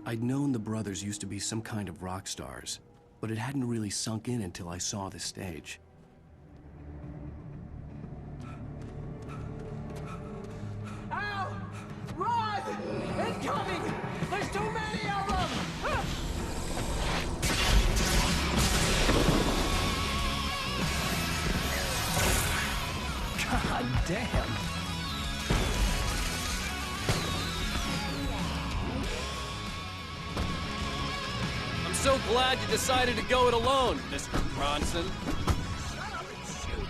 I'd known the brothers used to be some kind of rock stars, but it hadn't really sunk in until I saw the stage. Al! Run! Incoming! There's too many of them! God damn! I'm so glad you decided to go it alone, Mr. Bronson. Shut up and shoot!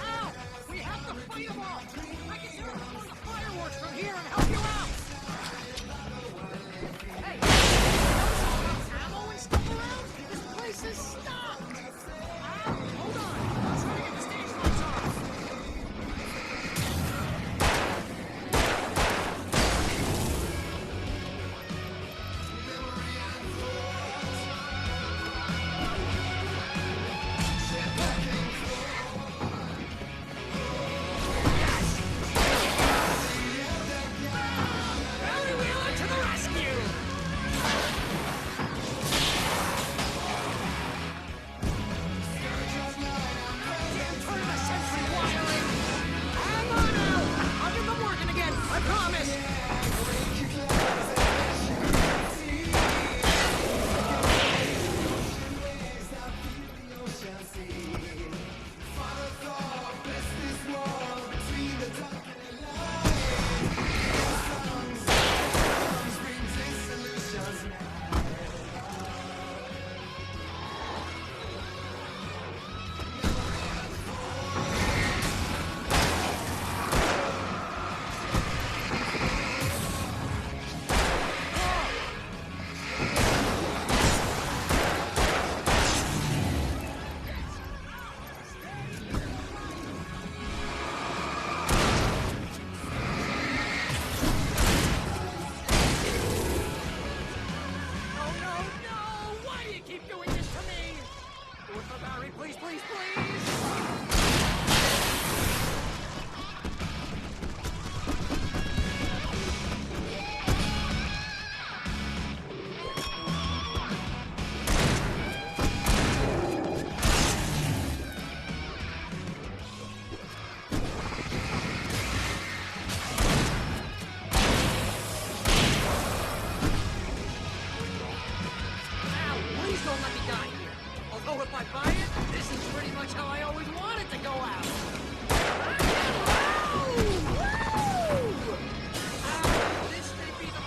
Al! We have to fight them all! I can hear them throwing the fireworks from here and help you out! Hey! There's ammo and stuff around? This place is stocked! Al, hold on! I'm trying to get the stage lights off! Barry Wheeler to the rescue! Damn, turn the sentry wiring! Hang on, Al! I'll get them working again, I promise! No, no, no! Why do you keep doing this to me? Do it for Barry, please, please, please! Al, please don't let me die here. Although if I buy it, this is pretty much how I always wanted to go out. Woo! Woo! Al, this may be the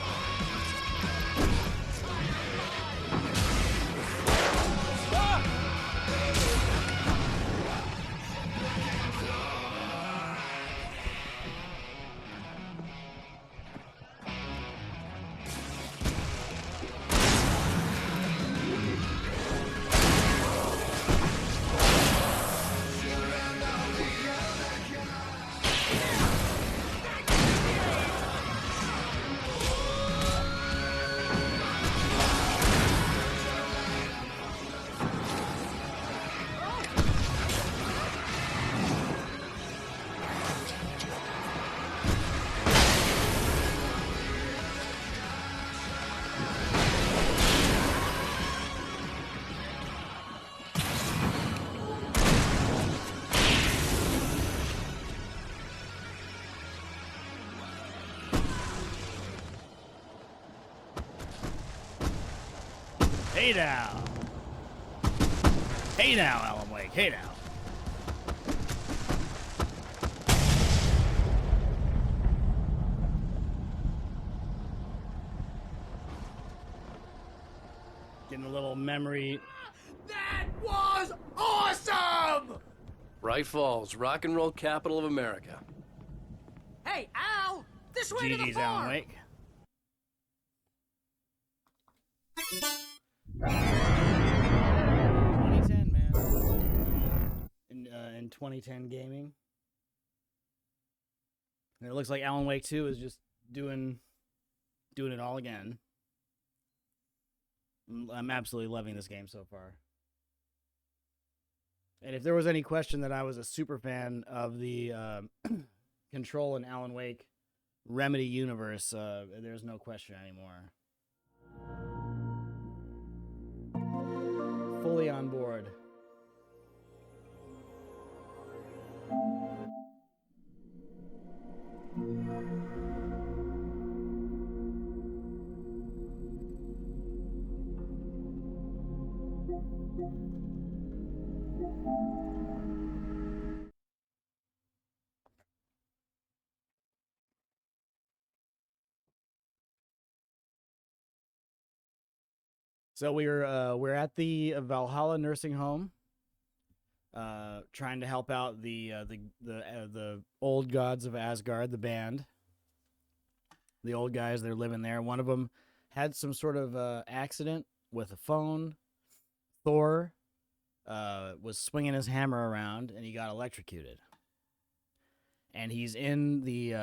Hey now. Hey now, Alan Wake. Hey now. Getting a little memory. That was awesome! Bright Falls, rock and roll capital of America. Hey, Al! This way to the GG's Alan farm! Wake. 2010, man. In 2010 gaming. And it looks like Alan Wake 2 is just doing it all again. I'm absolutely loving this game so far. And if there was any question that I was a super fan of the Control and Alan Wake Remedy universe, there's no question anymore. Fully on board. So we're at the Valhalla nursing home, trying to help out the old gods of Asgard, the band. The old guys, they're living there. One of them had some sort of accident with a phone. Thor was swinging his hammer around and he got electrocuted. And he's in the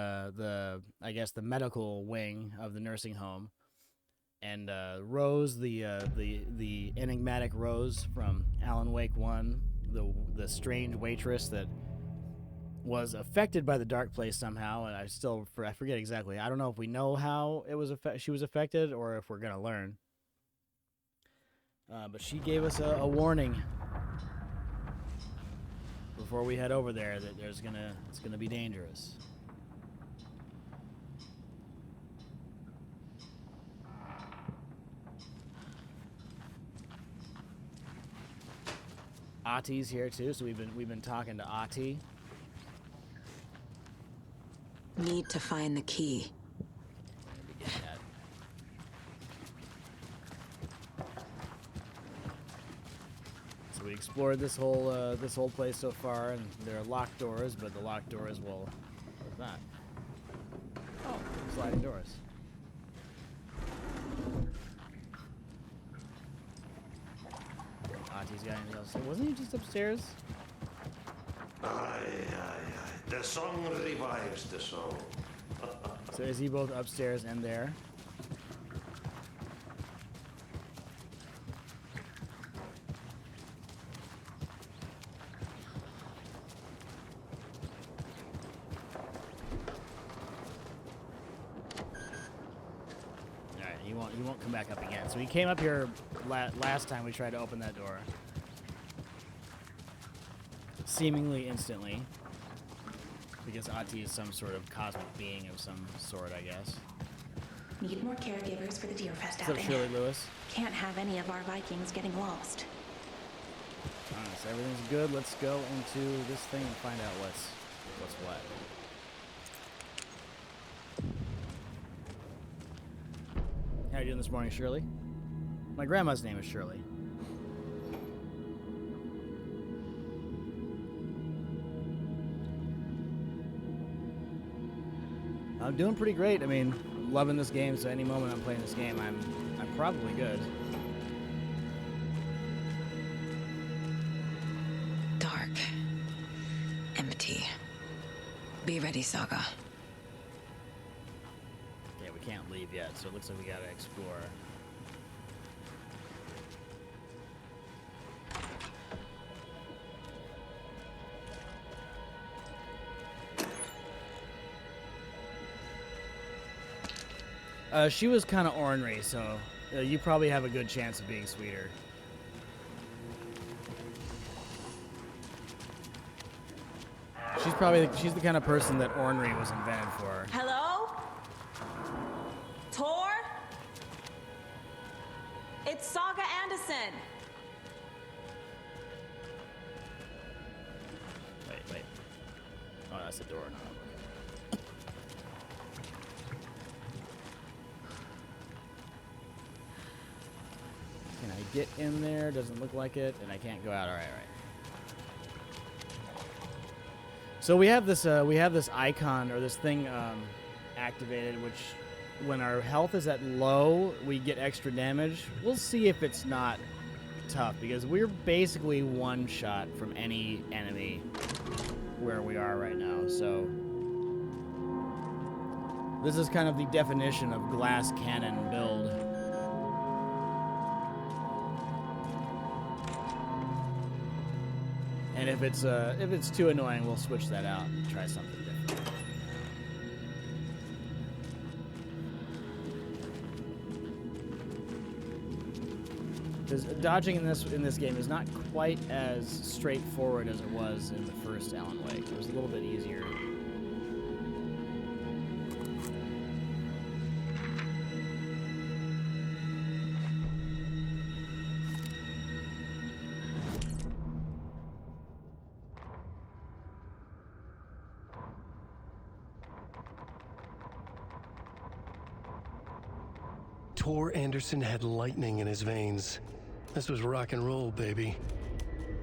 I guess the medical wing of the nursing home. And Rose, the enigmatic Rose from Alan Wake 1, the strange waitress that was affected by the dark place somehow, and I forget exactly. I don't know if we know how she was affected or if we're gonna learn. But she gave us a warning before we head over there that it's gonna be dangerous. Ati's here too, so we've been talking to Ati. Need to find the key. So we explored this whole place so far, and there are locked doors, but the locked doors will. What's that? Oh, sliding doors. Ati's got anything else? Wasn't he just upstairs? Aye. The song revives the soul. So is he both upstairs and there? Alright, he won't come back up again. So he came up here last time we tried to open that door. Seemingly instantly. Because Ati is some sort of cosmic being of some sort, I guess. Need more caregivers for the Deerfest What's up, outing. Shirley Lewis? Can't have any of our Vikings getting lost. Alright, so everything's good. Let's go into this thing and find out what's what. How are you doing this morning, Shirley? My grandma's name is Shirley. I'm doing pretty great. I mean, loving this game, so any moment I'm playing this game, I'm probably good. Dark. Empty. Be ready, Saga. Okay, we can't leave yet, so it looks like we gotta explore. She was kind of ornery, so you probably have a good chance of being sweeter. She's the kind of person that ornery was invented for. Hello? Tor? It's Saga Anderson. Wait. Oh, that's the door. No. Can I get in there? Doesn't look like it, and I can't go out. All right. So we have this icon or this thing activated, which when our health is at low, we get extra damage. We'll see if it's not tough because we're basically one shot from any enemy where we are right now. So this is kind of the definition of glass cannon build. And if it's too annoying, we'll switch that out and try something different. Because dodging in this game is not quite as straightforward as it was in the first Alan Wake. It was a little bit easier. Tor Anderson had lightning in his veins. This was rock and roll, baby.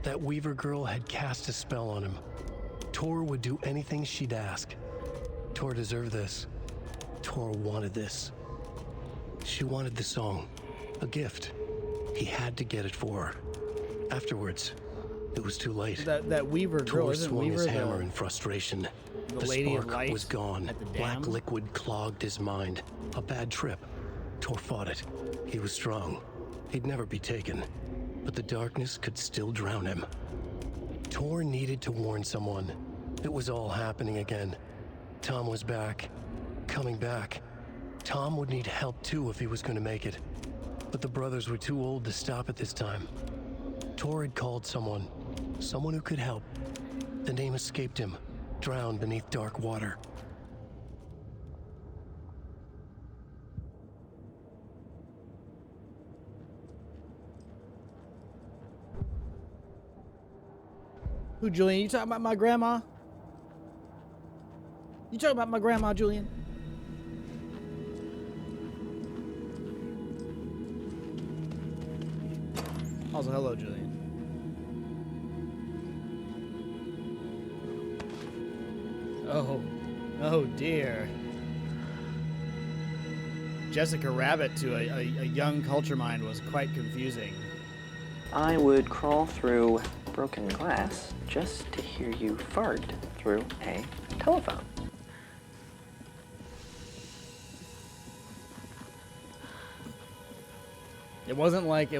That Weaver girl had cast a spell on him. Tor would do anything she'd ask. Tor deserved this. Tor wanted this. She wanted the song, a gift. He had to get it for her. Afterwards, it was too late. That Weaver girl, Tor isn't swung Weaver his hammer in the frustration. The Lady of spark Light was gone. at the Black dam? liquid clogged his mind. A bad trip. Tor fought it. He was strong. He'd never be taken. But the darkness could still drown him. Tor needed to warn someone. It was all happening again. Tom was back. Coming back. Tom would need help too if he was going to make it. But the brothers were too old to stop it this time. Tor had called someone. Someone who could help. The name escaped him. Drowned beneath dark water. Who, Julian? You talking about my grandma? You talking about my grandma, Julian? Also, hello, Julian. Oh dear. Jessica Rabbit to a young culture mind was quite confusing. I would crawl through broken glass just to hear you fart through a telephone. It wasn't like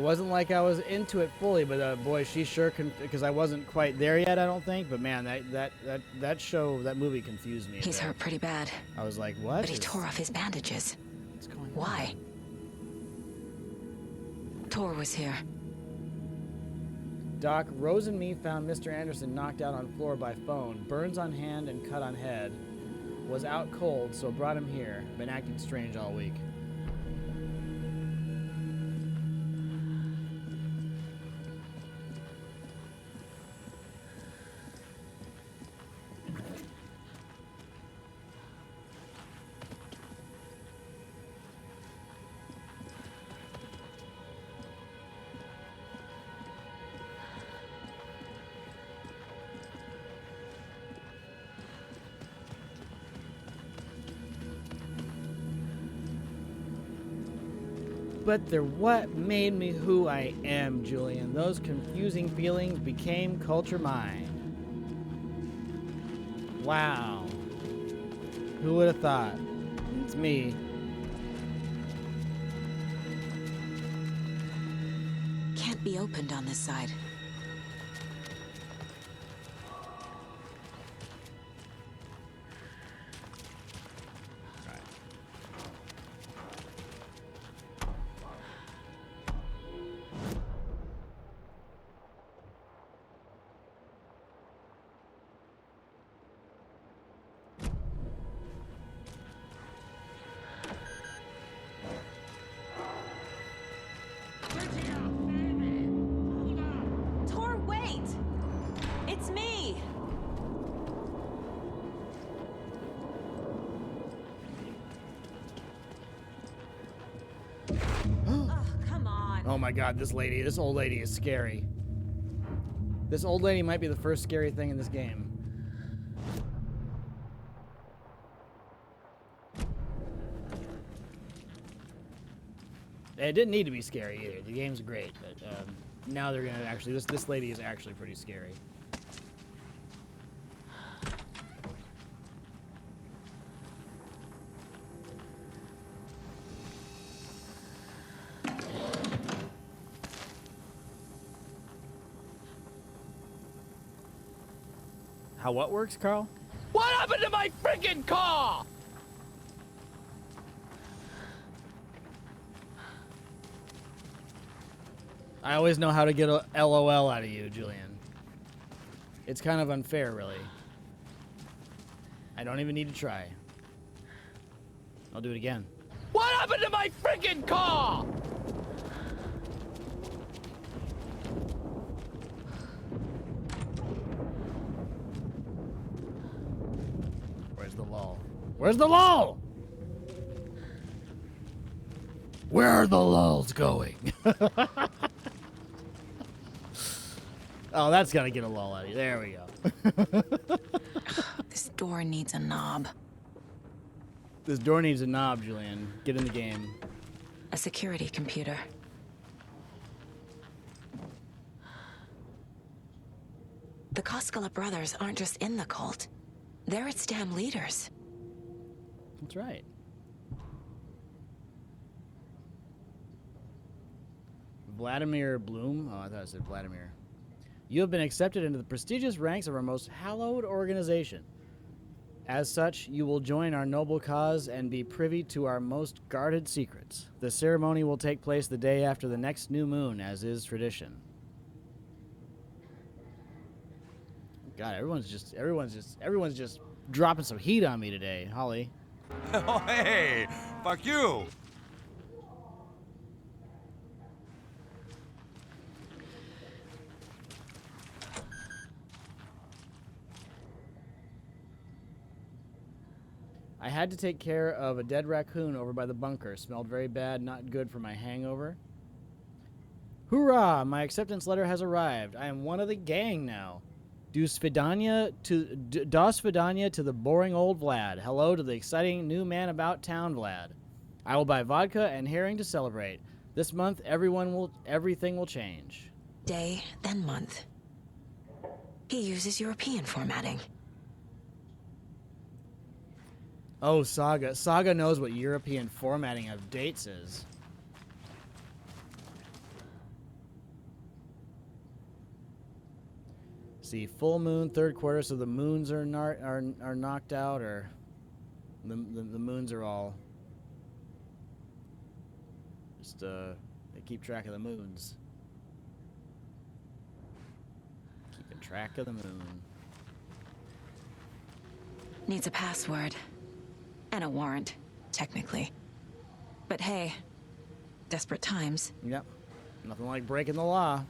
I was into it fully, but boy, she sure because I wasn't quite there yet, I don't think. But man, that movie confused me. He's hurt pretty bad, I was like, what? but he tore off his bandages. What's going on? Why? Tor was here. Doc, Rose and me found Mr. Anderson knocked out on floor by phone, burns on hand and cut on head. Was out cold, so brought him here. Been acting strange all week. But they're what made me who I am, Julian. Those confusing feelings became culture mind. Wow. Who would have thought? It's me. Can't be opened on this side. Tor, wait! It's me! Oh, come on. Oh my god, this old lady is scary. This old lady might be the first scary thing in this game. It didn't need to be scary either. The game's great, but now they're gonna actually. This lady is actually pretty scary. How what works, Carl? What happened to my freaking car? I always know how to get a LOL out of you, Julian. It's kind of unfair, really. I don't even need to try. I'll do it again. What happened to my freaking car? Where's the lull? Where's the lull? Where are the lulls going? Oh, that's gotta get a lull out of you. There we go. This door needs a knob. This door needs a knob, Julian. Get in the game. A security computer. The Koskela brothers aren't just in the cult. They're its damn leaders. That's right. Vladimir Bloom. Oh, I thought it said Vladimir. You have been accepted into the prestigious ranks of our most hallowed organization. As such, you will join our noble cause and be privy to our most guarded secrets. The ceremony will take place the day after the next new moon, as is tradition. God, everyone's just dropping some heat on me today, Holly. Oh, hey, fuck you. I had to take care of a dead raccoon over by the bunker. Smelled very bad, not good for my hangover. Hoorah! My acceptance letter has arrived. I am one of the gang now. Das Vidania to the boring old Vlad. Hello to the exciting new man about town Vlad. I will buy vodka and herring to celebrate. This month, everything will change. Day, then month. He uses European formatting. Oh, Saga. Saga knows what European formatting of dates is. See, full moon, third quarter, so the moons are knocked out, or the moons are all just they keep track of the moons. Keeping track of the moon. Needs a password. And a warrant, technically. But hey, desperate times. Yep. Nothing like breaking the law.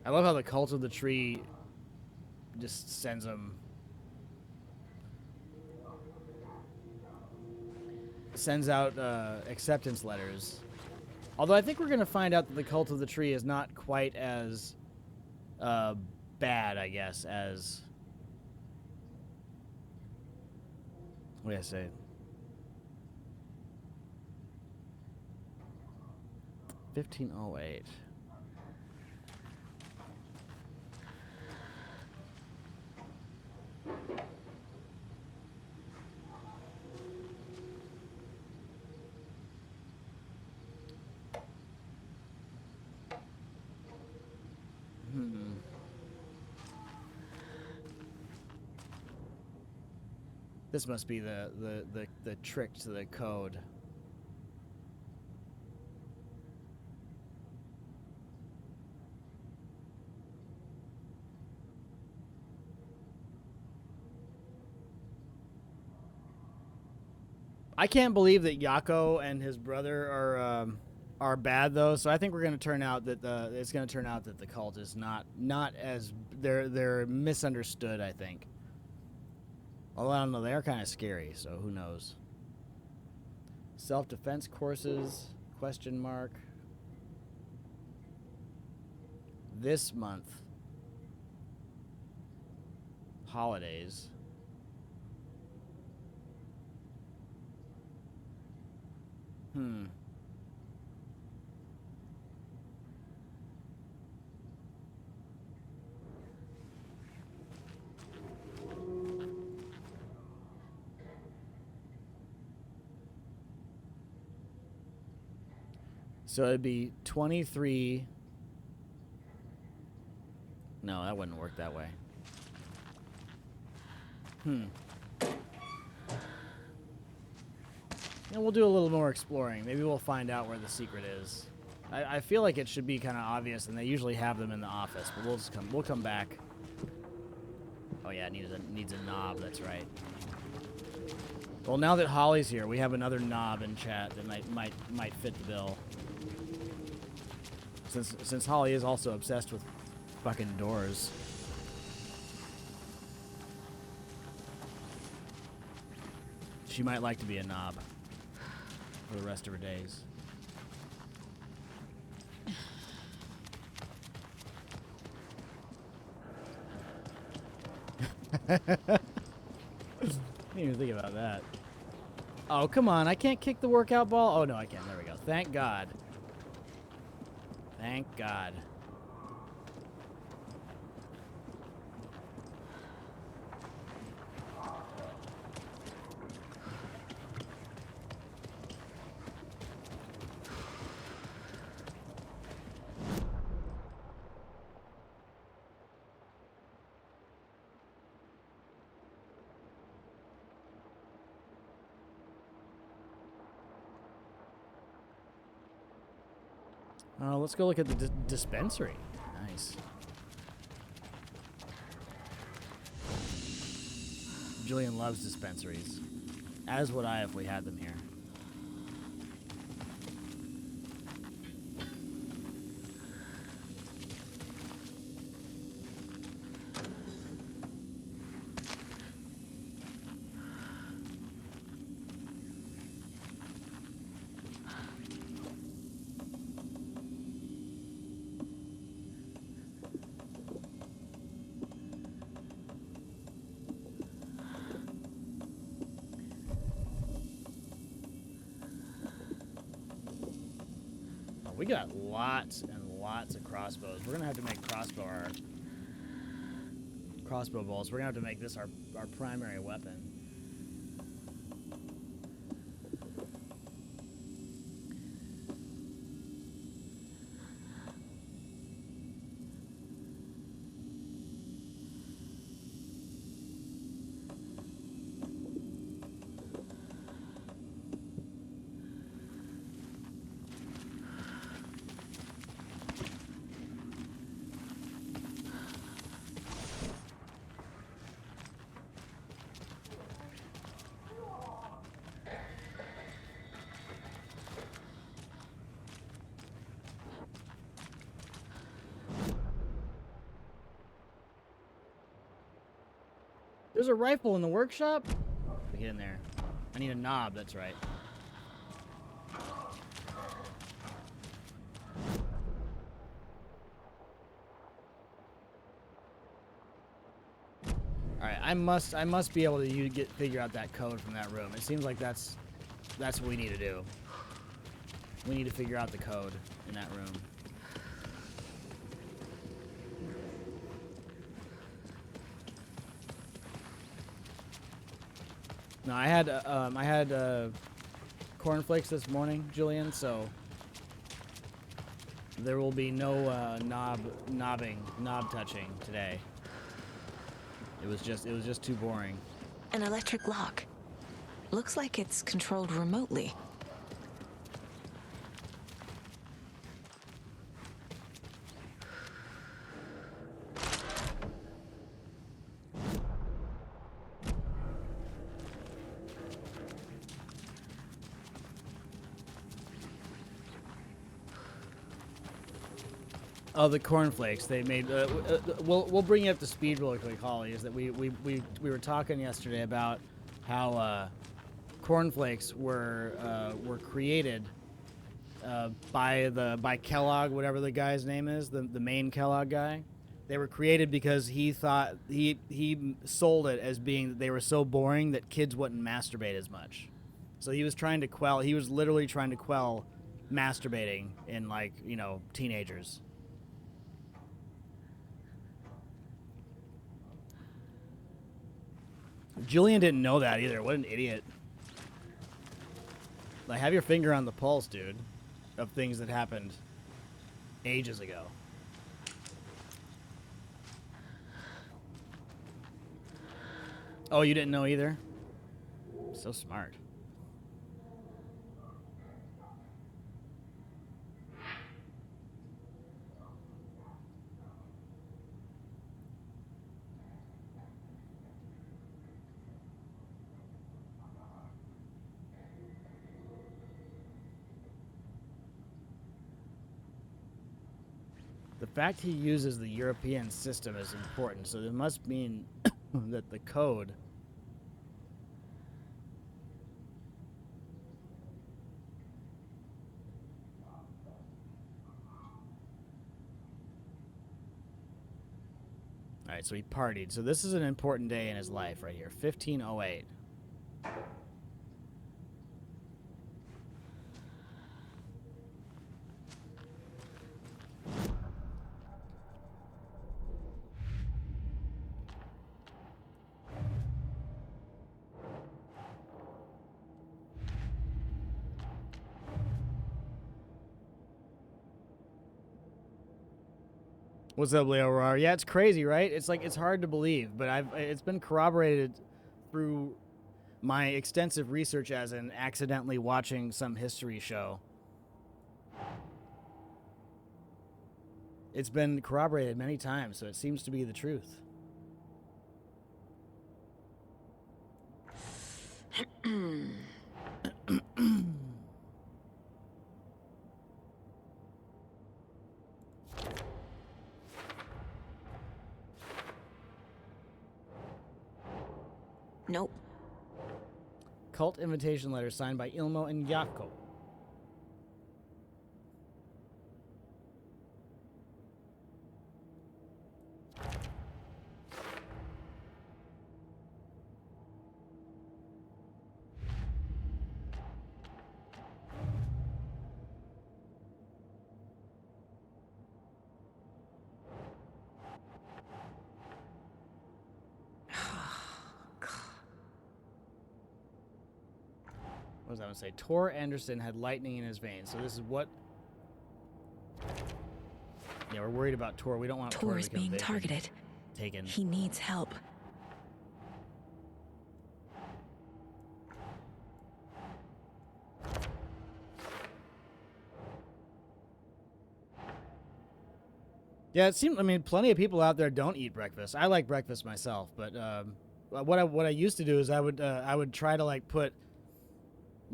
I love how the Cult of the Tree just sends them. Sends out acceptance letters. Although I think we're going to find out that the Cult of the Tree is not quite as bad, I guess, as... What did I say? 1508. This must be the trick to the code. I can't believe that Yako and his brother are bad though. So I think we're going to turn out that it's going to turn out that the cult is not as they're misunderstood, I think. Although I don't know, they are kind of scary, so who knows. Self-defense courses, question mark. This month. Holidays. So it'd be 23. No, that wouldn't work that way. And we'll do a little more exploring. Maybe we'll find out where the secret is. I feel like it should be kind of obvious, and they usually have them in the office. But we'll come back. Oh yeah, it needs a knob. That's right. Well, now that Holly's here, we have another knob in chat that might fit the bill. Since Holly is also obsessed with fucking doors. She might like to be a knob for the rest of her days. Didn't even think about that. Oh, come on. I can't kick the workout ball? Oh, no, I can. There we go. Thank God. Thank God. Let's go look at the dispensary. Nice. Julian loves dispensaries. As would I if we had them here. We got lots and lots of crossbows. We're gonna have to make crossbow bolts. We're gonna have to make this our primary weapon. There's a rifle in the workshop? Get in there. I need a knob, that's right. Alright, I must be able to figure out that code from that room. It seems like that's what we need to do. We need to figure out the code in that room. No, I had cornflakes this morning, Julian, so there will be no knob touching today. It was just too boring. An electric lock. Looks like it's controlled remotely. Oh, the cornflakes they made. We'll bring you up to speed really quick, Holly. Is that we were talking yesterday about how cornflakes were created by Kellogg, whatever the guy's name is, the main Kellogg guy. They were created because he thought he sold it as being that they were so boring that kids wouldn't masturbate as much. So he was literally trying to quell masturbating in, like, you know, teenagers. Julian didn't know that either. What an idiot. Like, have your finger on the pulse, dude, of things that happened ages ago. Oh, you didn't know either? So smart. The fact he uses the European system is important, so it must mean that the code... Alright, so he partied. So this is an important day in his life right here. 1508. What's up, Leo Rar? Yeah, it's crazy, right? It's like, it's hard to believe, but it's been corroborated through my extensive research as in accidentally watching some history show. It's been corroborated many times, so it seems to be the truth. Nope. Cult invitation letter signed by Ilmo and Jakob. What was I going to say? Tor Anderson had lightning in his veins. So this is what... Yeah, we're worried about Tor. We don't want Tor Tor is being targeted. Taken. He needs help. Yeah, it seems. I mean, plenty of people out there don't eat breakfast. I like breakfast myself, but what I used to do is I would try to like put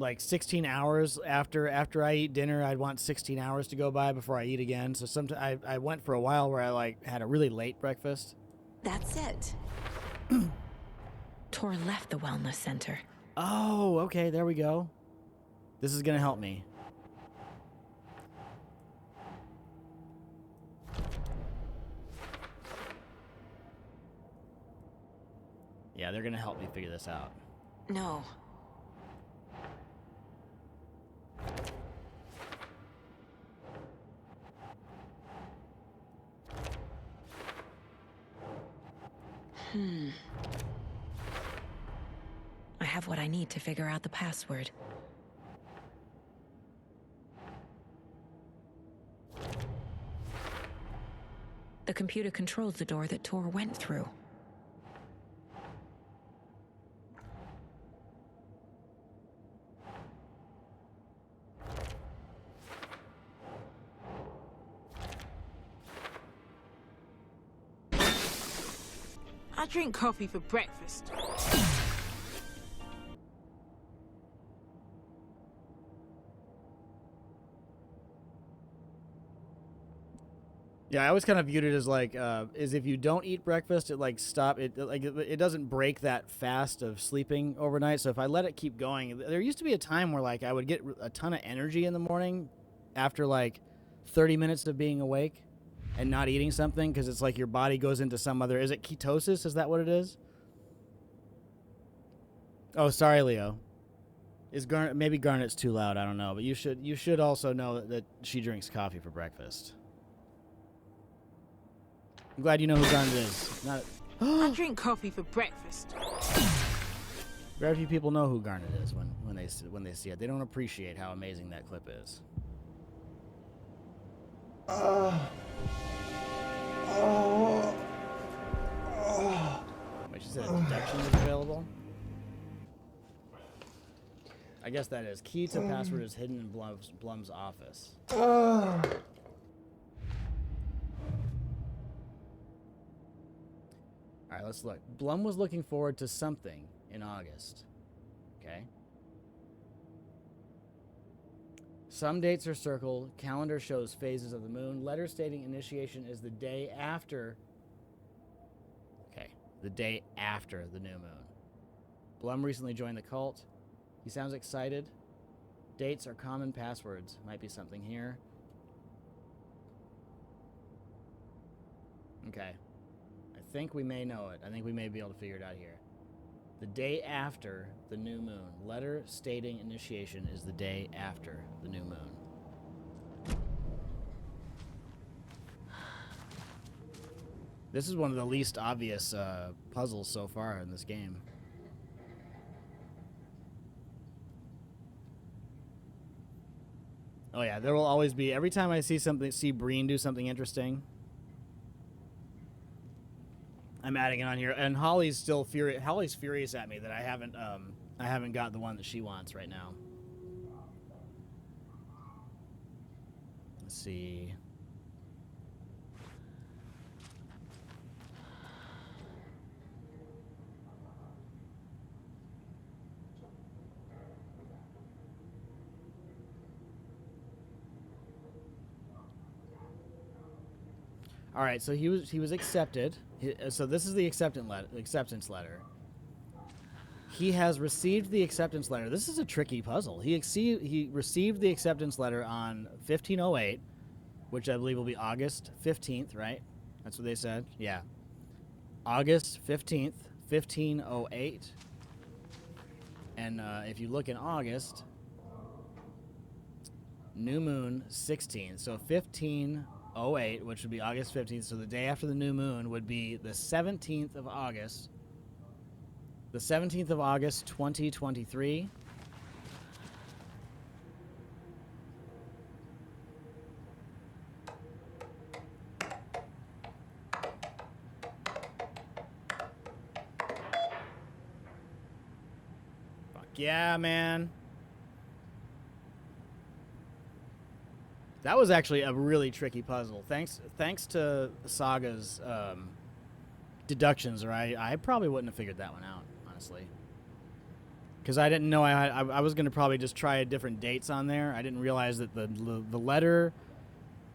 like 16 hours after I eat dinner. I'd want 16 hours to go by before I eat again. So sometimes I went for a while where I like had a really late breakfast. That's it. Tor left the wellness center. Oh, okay, there we go. This is gonna help me. Yeah, they're gonna help me figure this out. No. I have what I need to figure out the password. The computer controls the door that Tor went through. I drink coffee for breakfast. Yeah, I always kind of viewed it as like, is if you don't eat breakfast, it like it doesn't break that fast of sleeping overnight. So if I let it keep going, there used to be a time where like I would get a ton of energy in the morning after like 30 minutes of being awake and not eating something, because it's like your body goes into some other, is it ketosis? Is that what it is? Oh, sorry, Leo. Maybe Garnet's too loud, I don't know, but you should also know that she drinks coffee for breakfast. I'm glad you know who Garnet is. Not I drink coffee for breakfast. very few people know who Garnet is when they see it. They don't appreciate how amazing that clip is. Wait, she said a detection is available? I guess that is. Key to password is hidden in Blum's office. Alright, let's look. Blum was looking forward to something in August. Okay? Some dates are circled. Calendar shows phases of the moon. Letter stating initiation is the day after. Okay, the day after the new moon. Blum recently joined the cult. He sounds excited. Dates are common passwords. Might be something here. Okay. I think we may know it. I think we may be able to figure it out here. The day after the new moon. Letter stating initiation is the day after the new moon. This is one of the least obvious puzzles so far in this game. Oh yeah, there will always be, every time I see Breen do something interesting, I'm adding it on here. And Holly's still furious. Holly's furious at me that I haven't got the one that she wants right now. Let's see. All right, so he was accepted. So this is the acceptance letter. He has received the acceptance letter. This is a tricky puzzle. He received the acceptance letter on 1508, which I believe will be August 15th, right? That's what they said. Yeah. August 15th, 1508. And if you look in August, new moon 16. So 1508, which would be August 15th. So the day after the new moon would be the 17th of August. The 17th of August, 2023. Fuck yeah, man. That was actually a really tricky puzzle. Thanks to Saga's deductions, or I probably wouldn't have figured that one out, honestly. Because I didn't know I was going to probably just try different dates on there. I didn't realize that the letter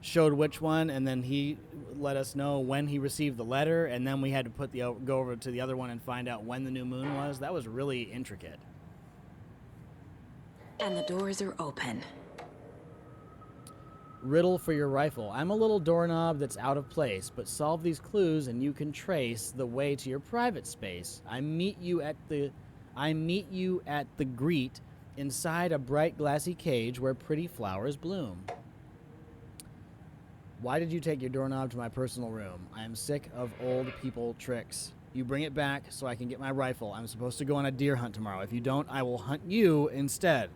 showed which one, and then he let us know when he received the letter, and then we had to go over to the other one and find out when the new moon was. That was really intricate. And the doors are open. Riddle for your rifle. I'm a little doorknob that's out of place, but solve these clues and you can trace the way to your private space. I meet you at the greet inside a bright glassy cage where pretty flowers bloom. Why did you take your doorknob to my personal room? I am sick of old people tricks. You bring it back so I can get my rifle. I'm supposed to go on a deer hunt tomorrow. If you don't, I will hunt you instead.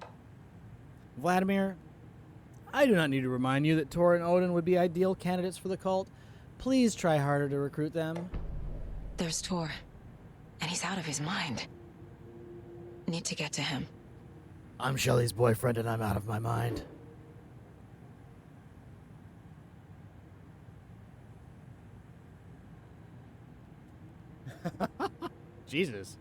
Vladimir, I do not need to remind you that Tor and Odin would be ideal candidates for the cult. Please try harder to recruit them. There's Tor, and he's out of his mind. Need to get to him. I'm Shelly's boyfriend, and I'm out of my mind. Jesus.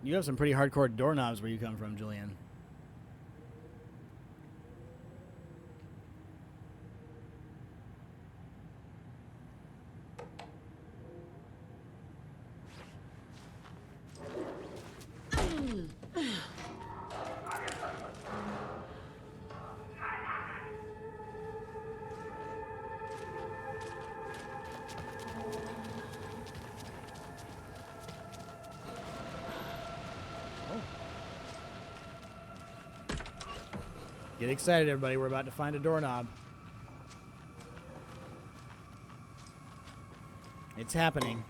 You have some pretty hardcore doorknobs where you come from, Julian. Get excited, everybody. We're about to find a doorknob. It's happening.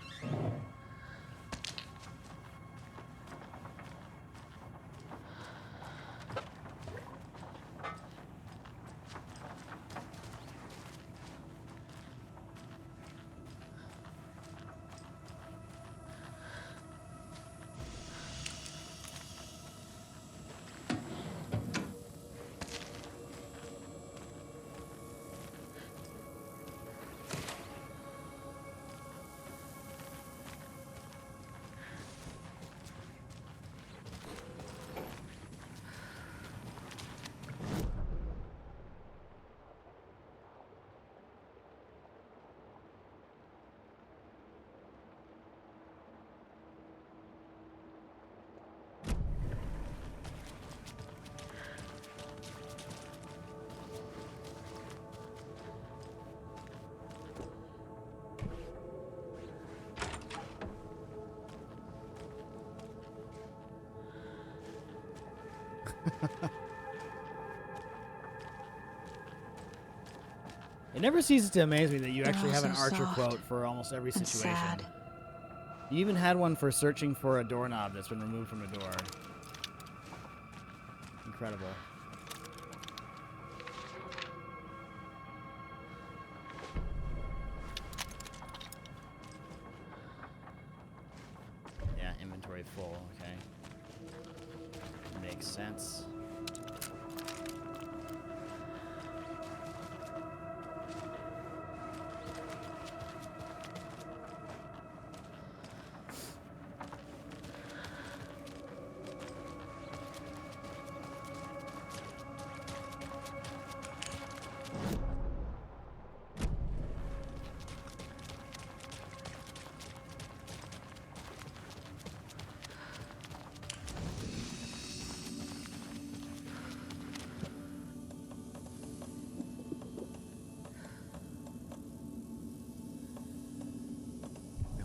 It never ceases to amaze me that you They're actually all have an so Archer soft quote for almost every and situation. sad. You even had one for searching for a doorknob that's been removed from a door. Incredible. Yeah, inventory full, okay. Makes sense.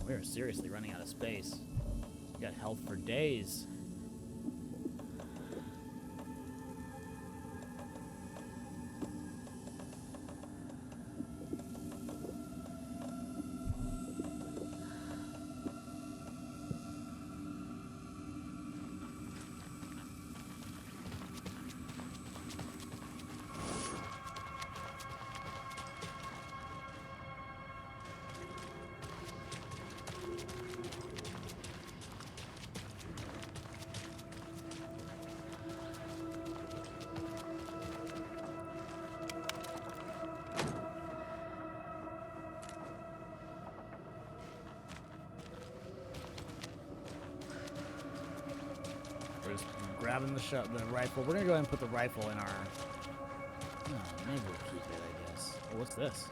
We are seriously running out of space. We got health for days. We're just grabbing the rifle. We're gonna go ahead and put the rifle in our. Oh, maybe we'll keep it, I guess. Oh, what's this?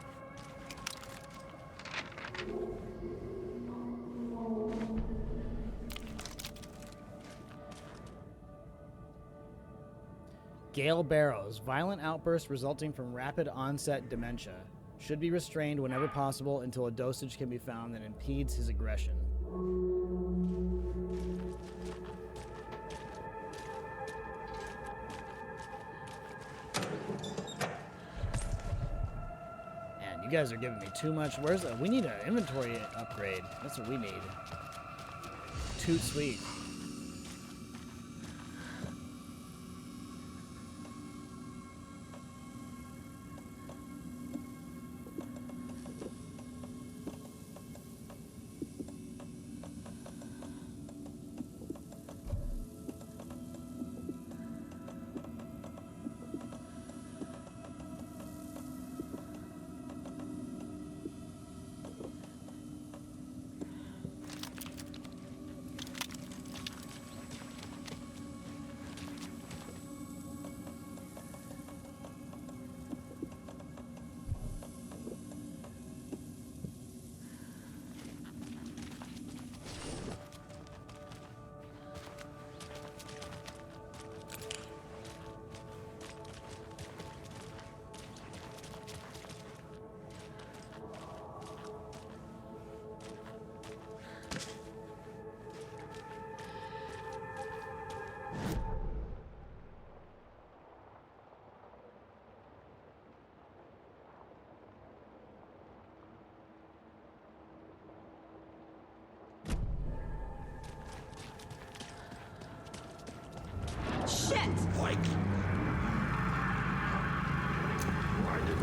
Gale Barrows. Violent outburst resulting from rapid onset dementia. Should be restrained whenever possible until a dosage can be found that impedes his aggression. Man, you guys are giving me too much. We need an inventory upgrade. That's what we need. Toot sweet.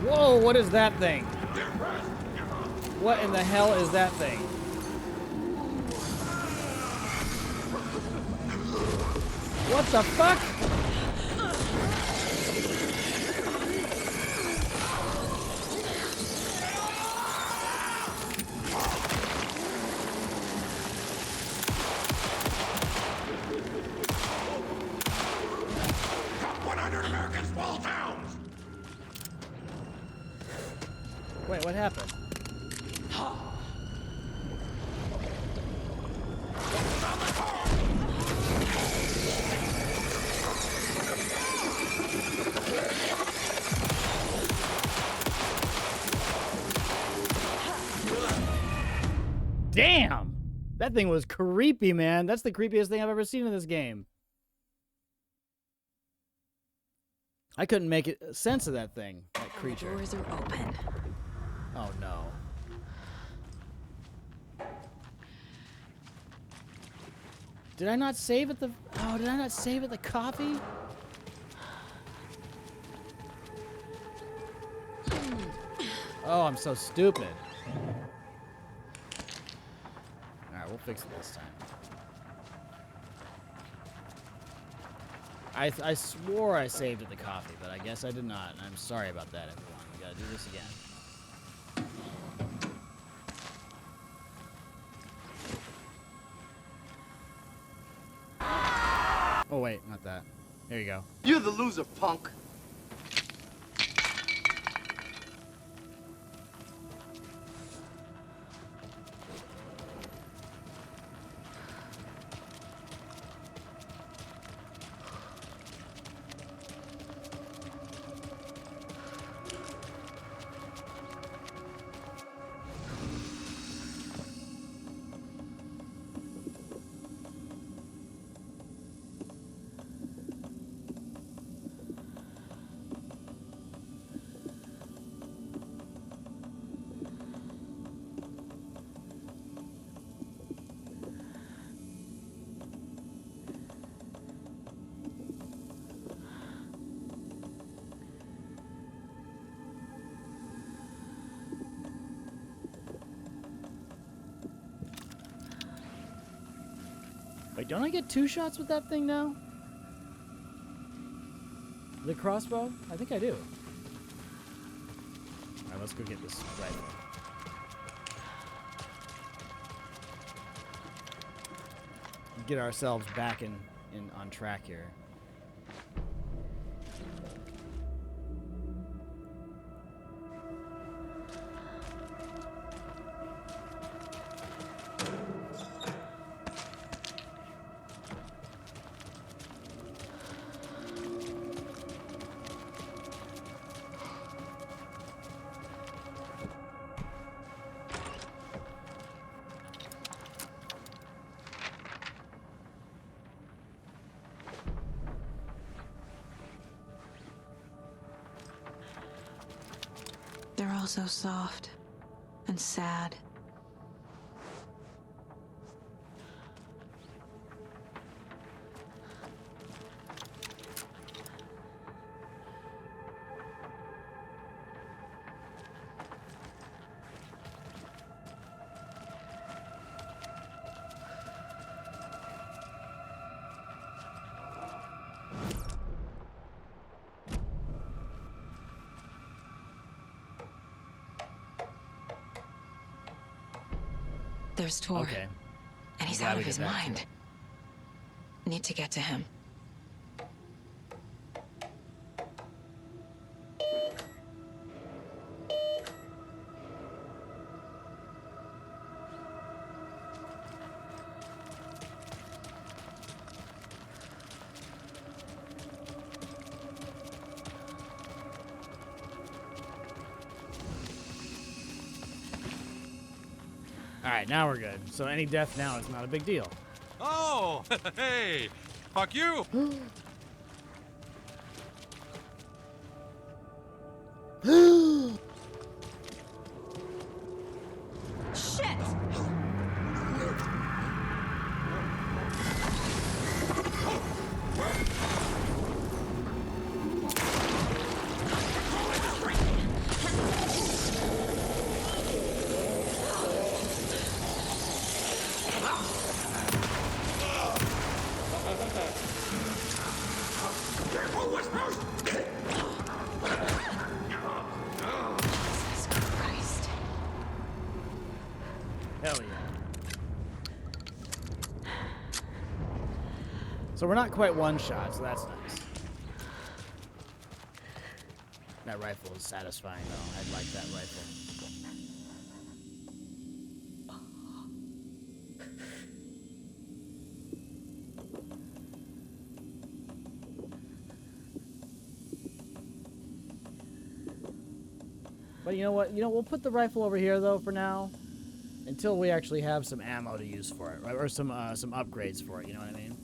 Whoa, what is that thing? What in the hell is that thing? What the fuck? Top 100 American small towns! Wait, what happened? Damn! That thing was creepy, man. That's the creepiest thing I've ever seen in this game. I couldn't make sense of that thing, that The creature. doors are open. Oh no. Did I not save at the... Oh, did I not save at the coffee? Oh, I'm so stupid. Alright, we'll fix it this time. I swore I saved at the coffee, but I guess I did not. And I'm sorry about that, everyone. We gotta do this again. Oh, wait, not that. There you go. You're the loser, punk. Wait, don't I get 2 shots with that thing now? The crossbow? I think I do. Alright, let's go get this rifle. Get ourselves back on track here. They're all so soft and sad. There's Tor. Okay. And he's Glad out we of his did that, mind. Need to get to him. Alright, now we're good. So any death now is not a big deal. Oh, hey, fuck you. Shit! Jesus Christ. Hell yeah. So we're not quite one shot, so that's nice. That rifle is satisfying, though. I'd like that rifle. But you know what? We'll put the rifle over here, though, for now. Until we actually have some ammo to use for it, right? Or some upgrades for it, you know what I mean?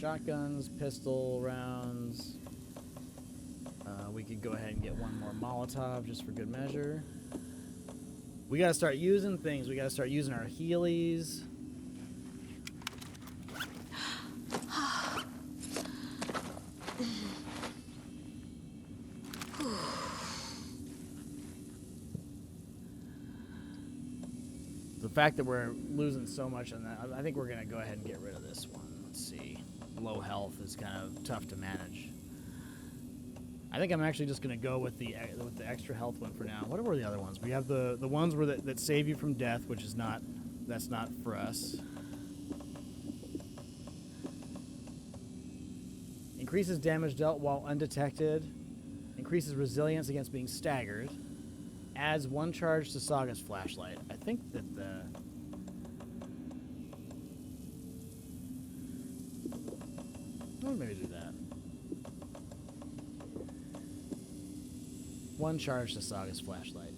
shotguns, pistol rounds. We could go ahead and get one more Molotov just for good measure. We gotta start using things. We gotta start using our Heelys. The fact that we're losing so much on that, I think we're gonna go ahead and get rid of this one. Let's see. Low health is kind of tough to manage. I think I'm actually just gonna go with the extra health one for now. What were the other ones? We have the ones where that save you from death, which is not, that's not for us. Increases damage dealt while undetected. Increases resilience against being staggered. Adds 1 charge to Saga's flashlight. I think that the... Well, maybe do that. 1 charge to Saga's flashlight.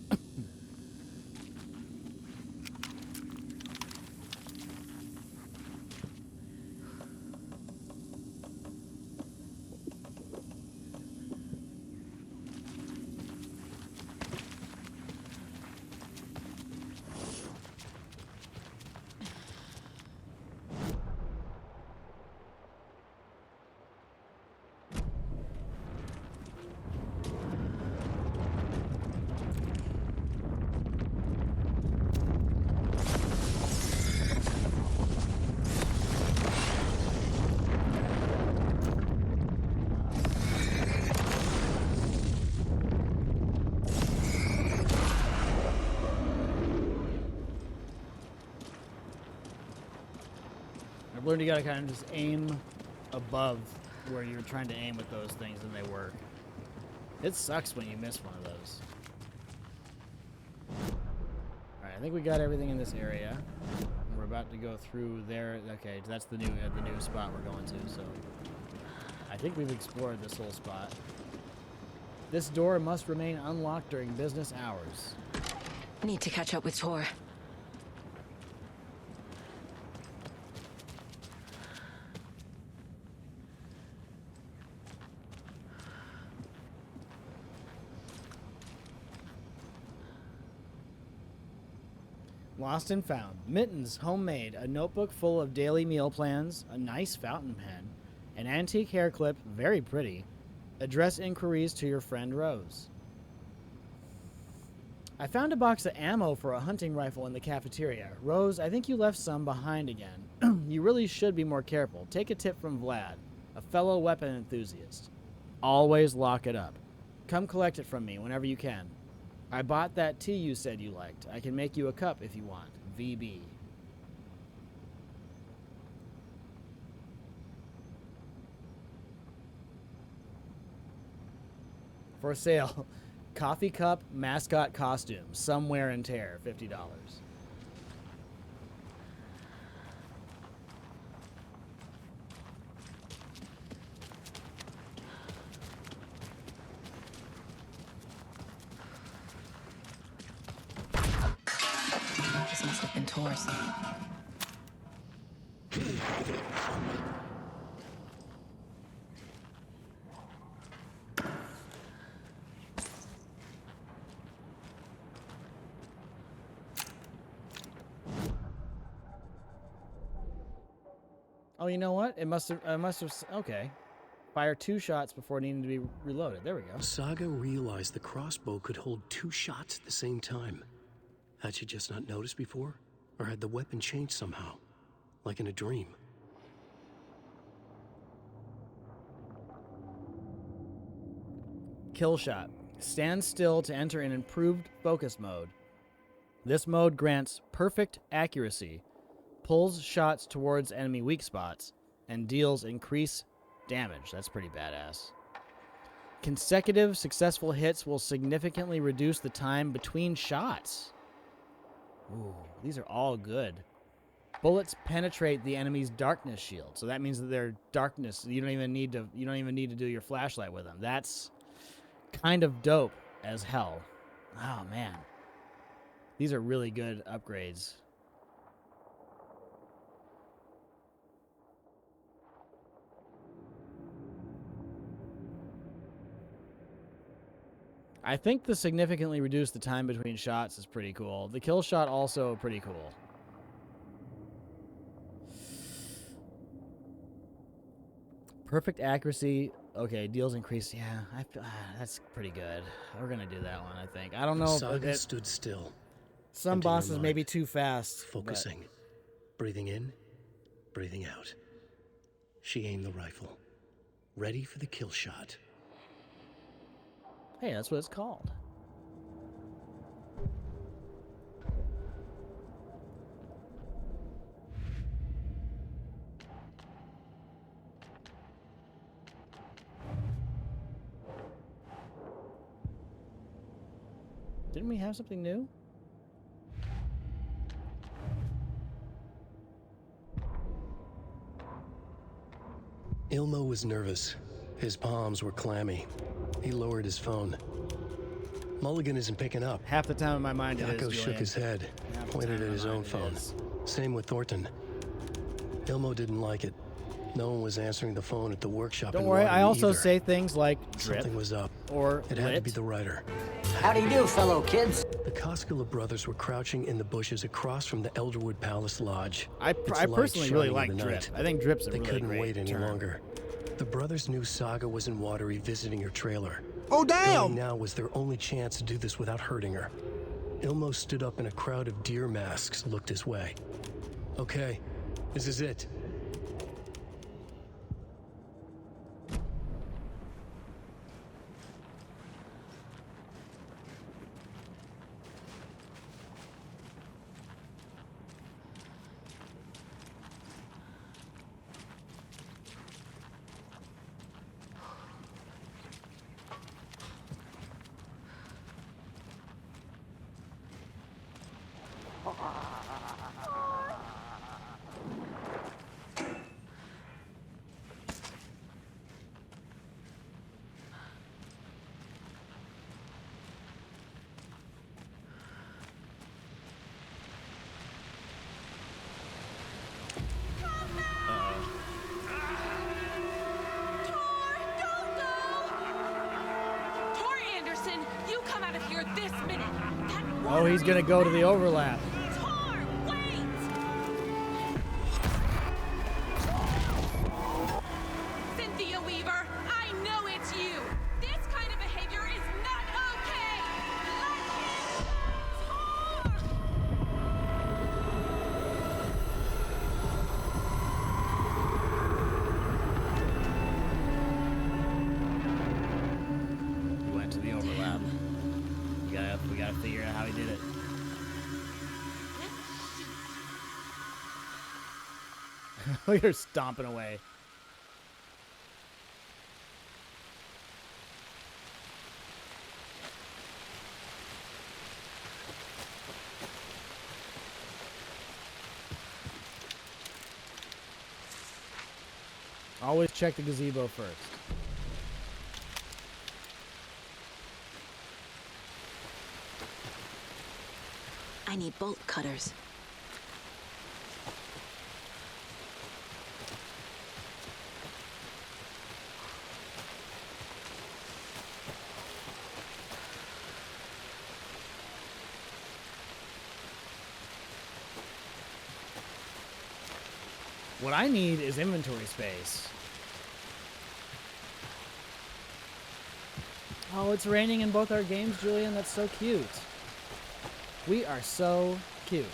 I've learned you gotta kind of just aim above where you're trying to aim with those things and they work. It sucks when you miss one of those. Alright, I think we got everything in this area. We're about to go through there. Okay, that's the new spot we're going to, so I think we've explored this whole spot. This door must remain unlocked during business hours. Need to catch up with Tor. Lost and found. Mittens, homemade, a notebook full of daily meal plans, a nice fountain pen, an antique hair clip, very pretty. Address inquiries to your friend Rose. I found a box of ammo for a hunting rifle in the cafeteria. Rose, I think you left some behind again. You really should be more careful. Take a tip from Vlad, a fellow weapon enthusiast. Always lock it up. Come collect it from me whenever you can. I bought that tea you said you liked. I can make you a cup if you want. VB. For sale. Coffee cup mascot costume. Somewhere in tear. $50. This must have been Tor's. Oh, you know what? It must have. Okay. Fire 2 shots before needing to be reloaded. There we go. Saga realized the crossbow could hold 2 shots at the same time. Had she just not noticed before? Or had the weapon changed somehow? Like in a dream? Kill shot. Stand still to enter an improved focus mode. This mode grants perfect accuracy, pulls shots towards enemy weak spots, and deals increased damage. That's pretty badass. Consecutive successful hits will significantly reduce the time between shots. Ooh, these are all good. Bullets penetrate the enemy's darkness shield, so that means that their darkness. You don't even need to do your flashlight with them. That's kind of dope as hell. Oh man, these are really good upgrades. I think the significantly reduced the time between shots is pretty cool. The kill shot also pretty cool. Perfect accuracy. Okay, deals increase. Yeah, that's pretty good. We're gonna do that one, I think. I don't know. Saga stood still. Some emptying her bosses may mind, be too fast. Focusing. Breathing in, breathing out. She aimed the rifle. Ready for the kill shot. Hey, that's what it's called. Didn't we have something new? Ilmo was nervous. His palms were clammy. He lowered his phone. Mulligan isn't picking up. Half the time in my mind it is, Yako shook Julian. his head, Half the pointed time at in his my own mind it phone. is. Same with Thornton. Ilmo didn't like it. No one was answering the phone at the workshop. Don't in worry, Waterloo I also either. say things like drip Something was up. or It had to lit. be the writer. How do you do, fellow kids? The Koskela brothers were crouching in the bushes across from the Elderwood Palace Lodge. I Its personally light really shining like in the drip. night. I think drip's a They really couldn't great wait any term. longer. The brothers knew Saga was in Watery visiting her trailer. Oh, Going now was their only chance to do this without hurting her. Ilmo stood up and a crowd of deer masks looked his way. Okay, this is it. Tor Anderson, you come out of here this minute. That Oh, he's gonna go to the overlap. Tor, wait! Cynthia Weaver, I know it's you. This kind of behavior is not okay. Let him go, Tor! He went to the overlap. We gotta figure out how he did it. Look at her stomping away. Always check the gazebo first. I need bolt cutters. What I need is inventory space. Oh, it's raining in both our games, Julian. That's so cute. We are so cute.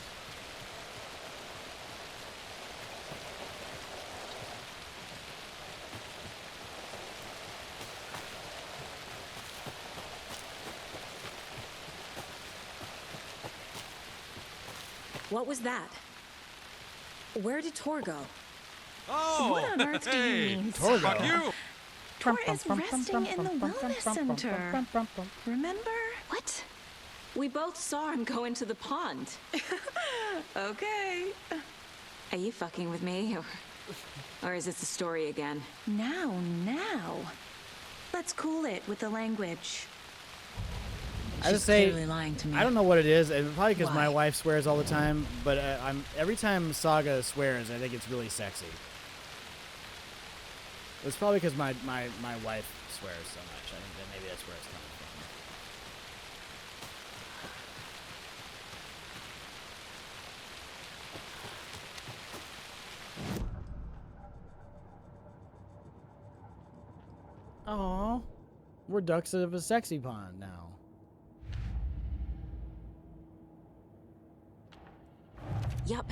What was that? Where did Tor go? Oh, What on earth do you hey, mean, Torgo. fuck you. Tor is resting in the wellness center. Remember? What? We both saw him go into the pond. Okay. Are you fucking with me? Or is this the story again? Now. Let's cool it with the language. I just She's say, clearly lying to me. I don't know what it is, and probably because my Why? wife swears all the time. But every time Saga swears, I think it's really sexy. It's probably because my wife swears so much. I think that maybe that's where it's coming from. Oh, we're ducks of a sexy pond now. Yup.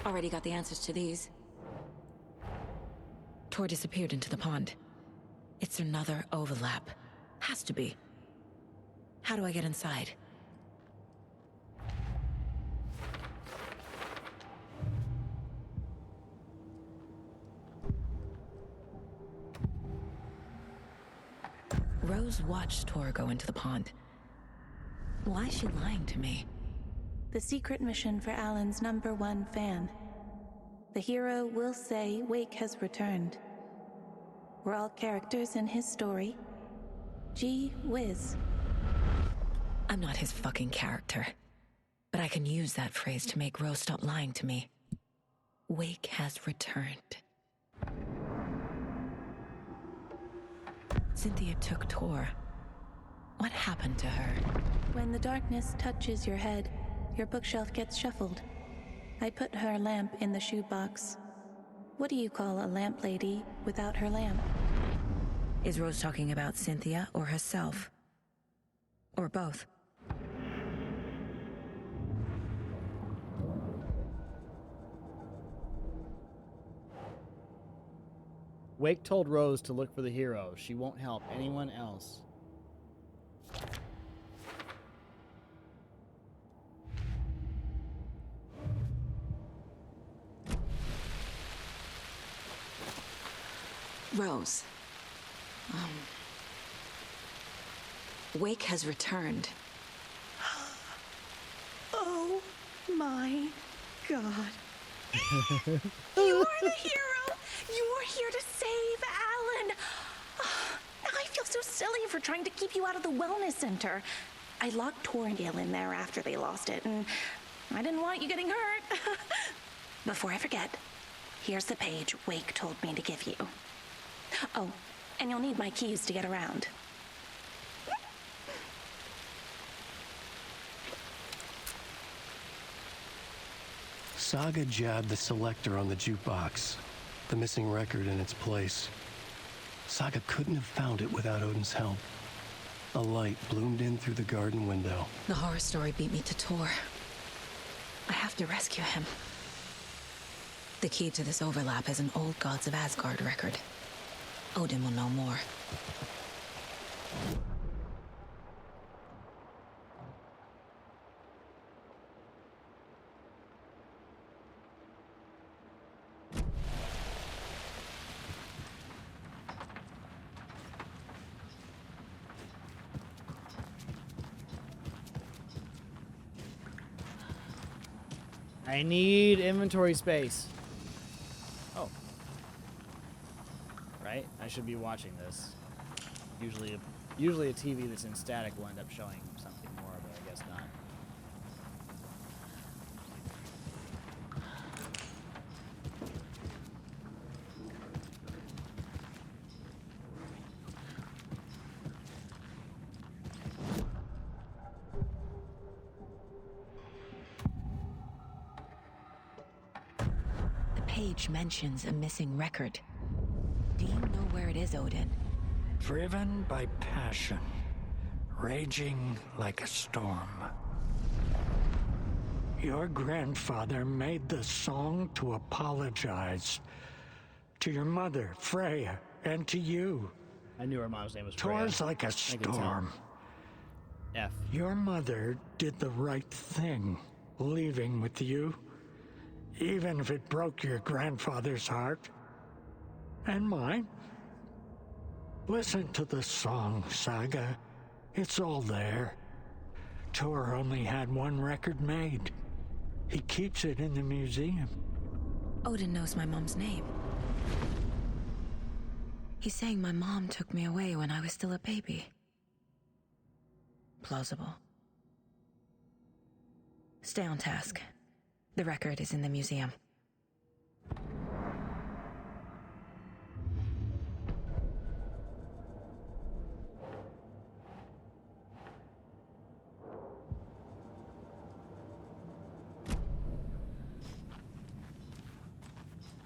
Already got the answers to these. Tor disappeared into the pond. It's another overlap. Has to be. How do I get inside? Rose watched Tor go into the pond. Why is she lying to me? The secret mission for Alan's #1 fan. The hero will say Wake has returned. We're all characters in his story. Gee whiz. I'm not his fucking character. But I can use that phrase to make Rose stop lying to me. Wake has returned. Cynthia took Tor. What happened to her? When the darkness touches your head, your bookshelf gets shuffled. I put her lamp in the shoebox. What do you call a lamp lady without her lamp? Is Rose talking about Cynthia or herself? Or both? Wake told Rose to look for the hero. She won't help anyone else. Rose. Wake has returned. Oh my God. You are the hero! You are here to save Alan! I feel so silly for trying to keep you out of the wellness center. I locked Torringale in there after they lost it, and I didn't want you getting hurt. Before I forget, here's the page Wake told me to give you. Oh, and you'll need my keys to get around. Saga jabbed the selector on the jukebox, the missing record in its place. Saga couldn't have found it without Odin's help. A light bloomed in through the garden window. The horror story beat me to Tor. I have to rescue him. The key to this overlap is an old Gods of Asgard record. Odin will know more. I need inventory space. Oh. Right? I should be watching this. Usually a TV that's in static will end up showing something more, but I guess not. Page mentions a missing record. Do you know where it is, Odin? Driven by passion, raging like a storm. Your grandfather made the song to apologize to your mother, Freya, and to you. I knew her mom's name was Freya. Tor's like a storm. F. Your mother did the right thing, leaving with you. Even if it broke your grandfather's heart. And mine. Listen to the song, Saga. It's all there. Tor only had one record made. He keeps it in the museum. Odin knows my mom's name. He's saying my mom took me away when I was still a baby. Plausible. Stay on task. The record is in the museum.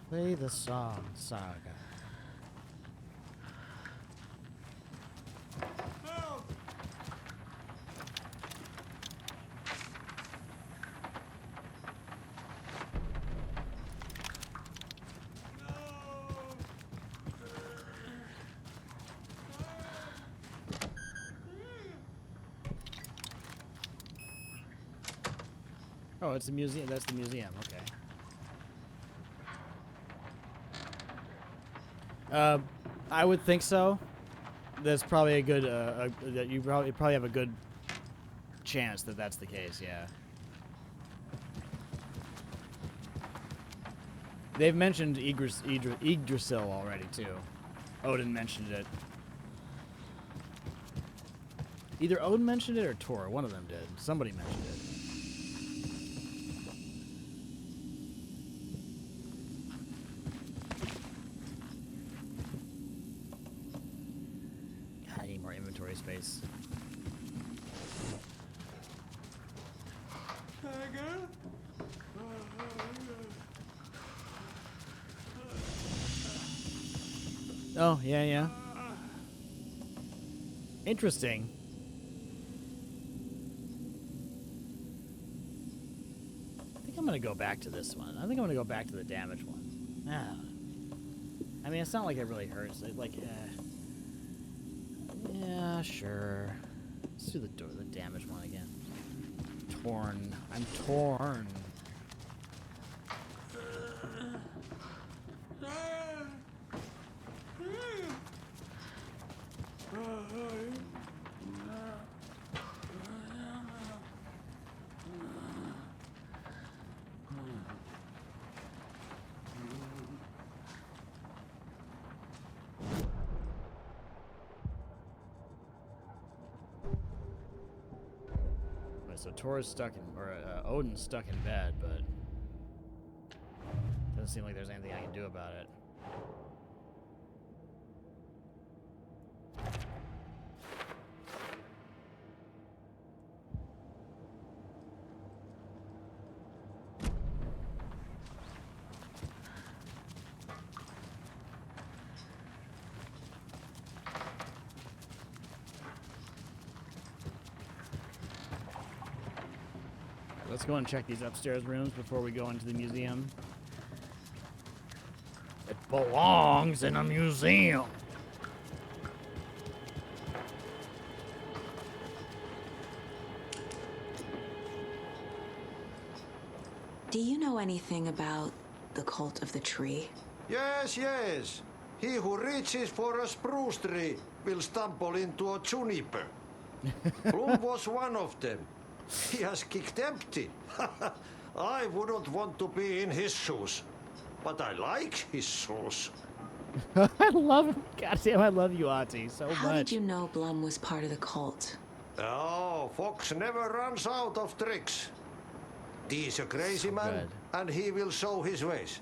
Play the song, Saga. Oh, it's a museum. That's the museum. Okay. I would think so. That's probably a good. That you probably have a good chance that that's the case. Yeah. They've mentioned Yggdrasil already too. Odin mentioned it. Either Odin mentioned it or Thor. One of them did. Somebody mentioned it. God, I need more inventory space. Oh, yeah, yeah. Interesting. I think I'm going to go back to this one. I think I'm going to go back to the damaged one. Ah. I mean, it's not like it really hurts. Yeah, sure. Let's do the damaged one again. Torn. I'm torn. So Tor's stuck in, or Odin's stuck in bed, but doesn't seem like there's anything I can do about it. Let's go and check these upstairs rooms before we go into the museum. It belongs in a museum. Do you know anything about the Cult of the Tree? Yes, yes. He who reaches for a spruce tree will stumble into a juniper. Bloom was one of them. He has kicked empty. I wouldn't want to be in his shoes. But I like his shoes. I love him. Goddamn, I love you, Ahti, so much. How did you know Blum was part of the cult? Oh, Fox never runs out of tricks. He's a crazy man, and he will show his ways.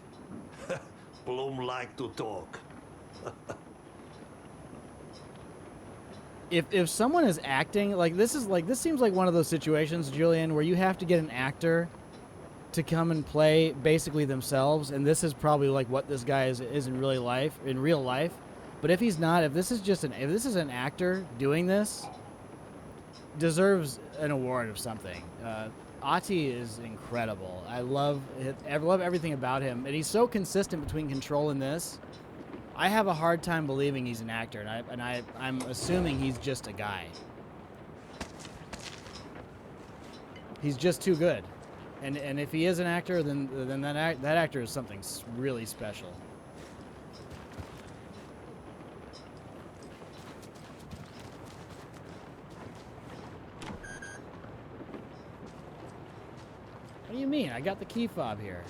Bloom like to talk. If someone is acting this seems like one of those situations, Julian, where you have to get an actor to come and play basically themselves, and this is probably like what this guy is in real life. But if he's not, if this is an actor doing this, deserves an award of something. Ahti is incredible. I love everything about him, and he's so consistent between Control and this. I have a hard time believing he's an actor, and I'm assuming he's just a guy. He's just too good, and if he is an actor, then that actor is something really special. What do you mean? I got the key fob here.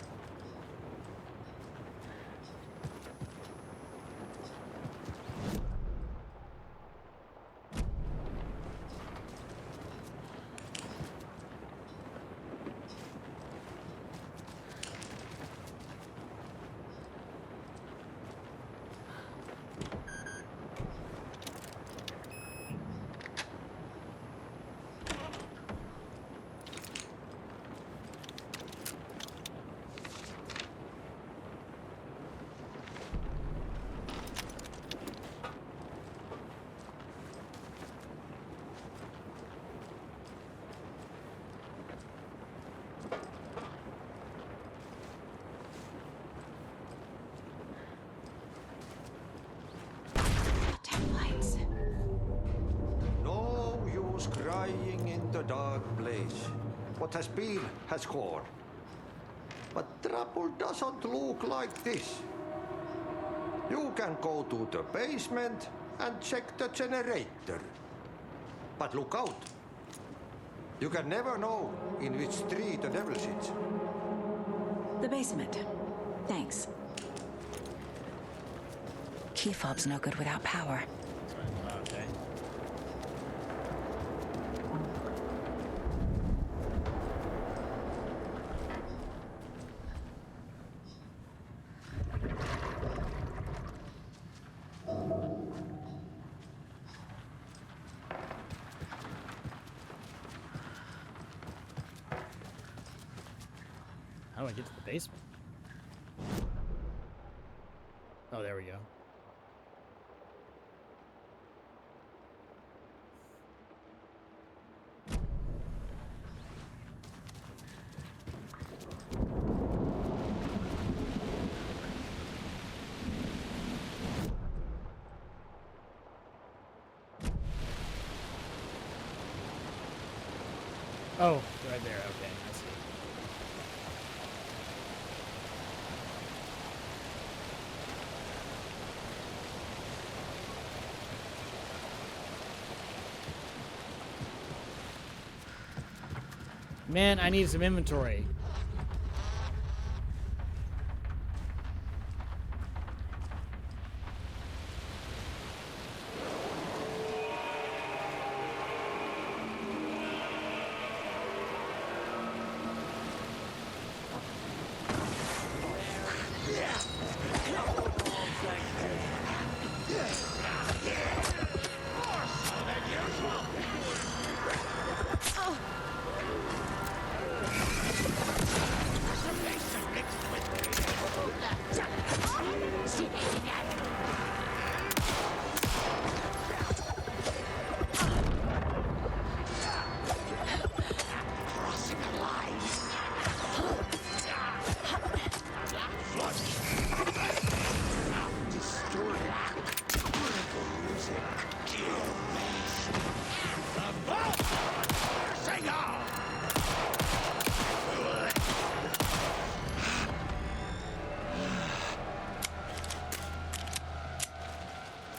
No use crying in the dark place. What has been has gone. But trouble doesn't look like this. You can go to the basement and check the generator. But look out. You can never know in which tree the devil sits. The basement. Thanks. Key fob's no good without power. Okay. How do I get to the basement? Oh, there we go. Oh, right there. Okay, I see. Man, I need some inventory.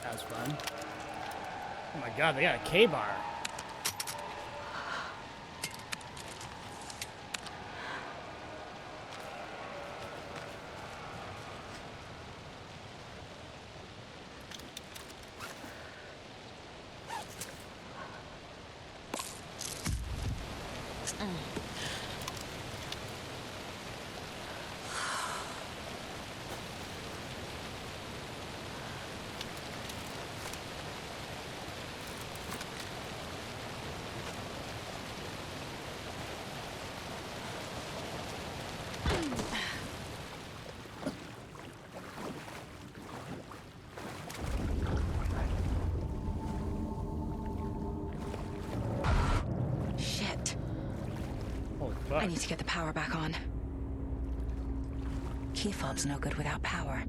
That was fun. Oh my god, they got a K-bar. Shit. Holy fuck. I need to get the power back on. Key fob's no good without power.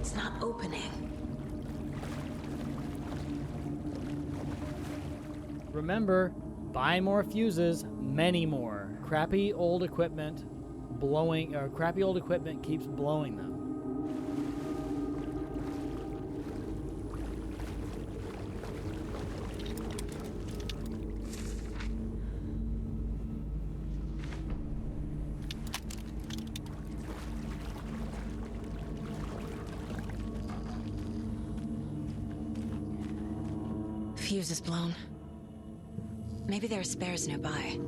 It's not opening. Remember, buy more fuses, many more. Crappy old equipment keeps blowing them. Fuse is blown. Maybe there are spares nearby.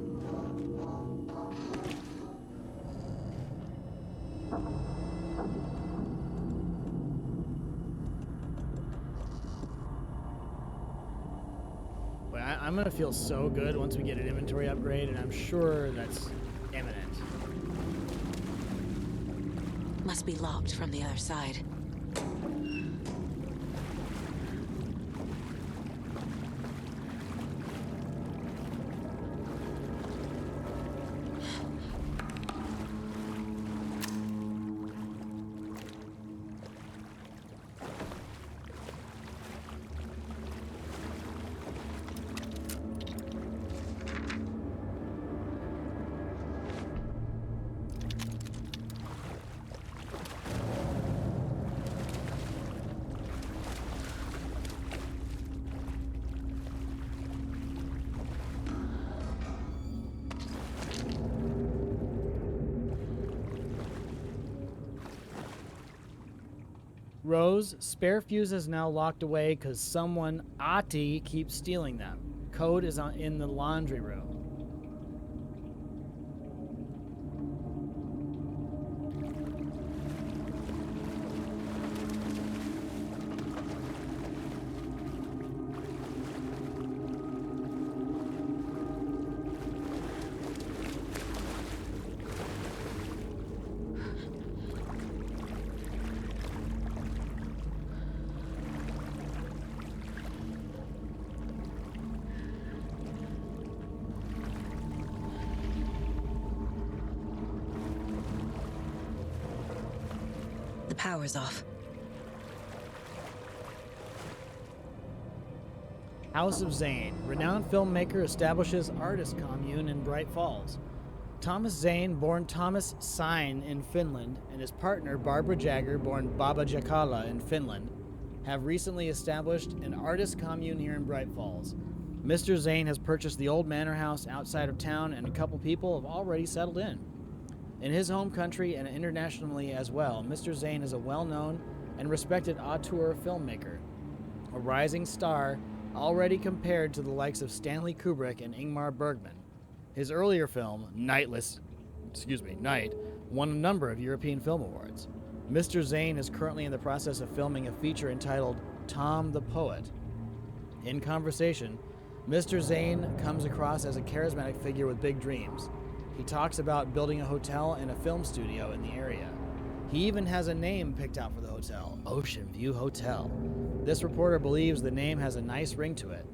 But I'm gonna feel so good once we get an inventory upgrade, and I'm sure that's imminent. Must be locked from the other side. Rose, spare fuse is now locked away because someone, Ati, keeps stealing them. Code is in the laundry room. The power's off. House of Zane. Renowned filmmaker establishes artist commune in Bright Falls. Thomas Zane, born Thomas Sain in Finland, and his partner Barbara Jagger, born Baba Jakala in Finland, have recently established an artist commune here in Bright Falls. Mr. Zane has purchased the old manor house outside of town, and a couple people have already settled in. In his home country and internationally as well, Mr. Zane is a well-known and respected auteur filmmaker, a rising star already compared to the likes of Stanley Kubrick and Ingmar Bergman. His earlier film, Night, won a number of European Film Awards. Mr. Zane is currently in the process of filming a feature entitled Tom the Poet. In conversation, Mr. Zane comes across as a charismatic figure with big dreams. He talks about building a hotel and a film studio in the area. He even has a name picked out for the hotel, Ocean View Hotel. This reporter believes the name has a nice ring to it.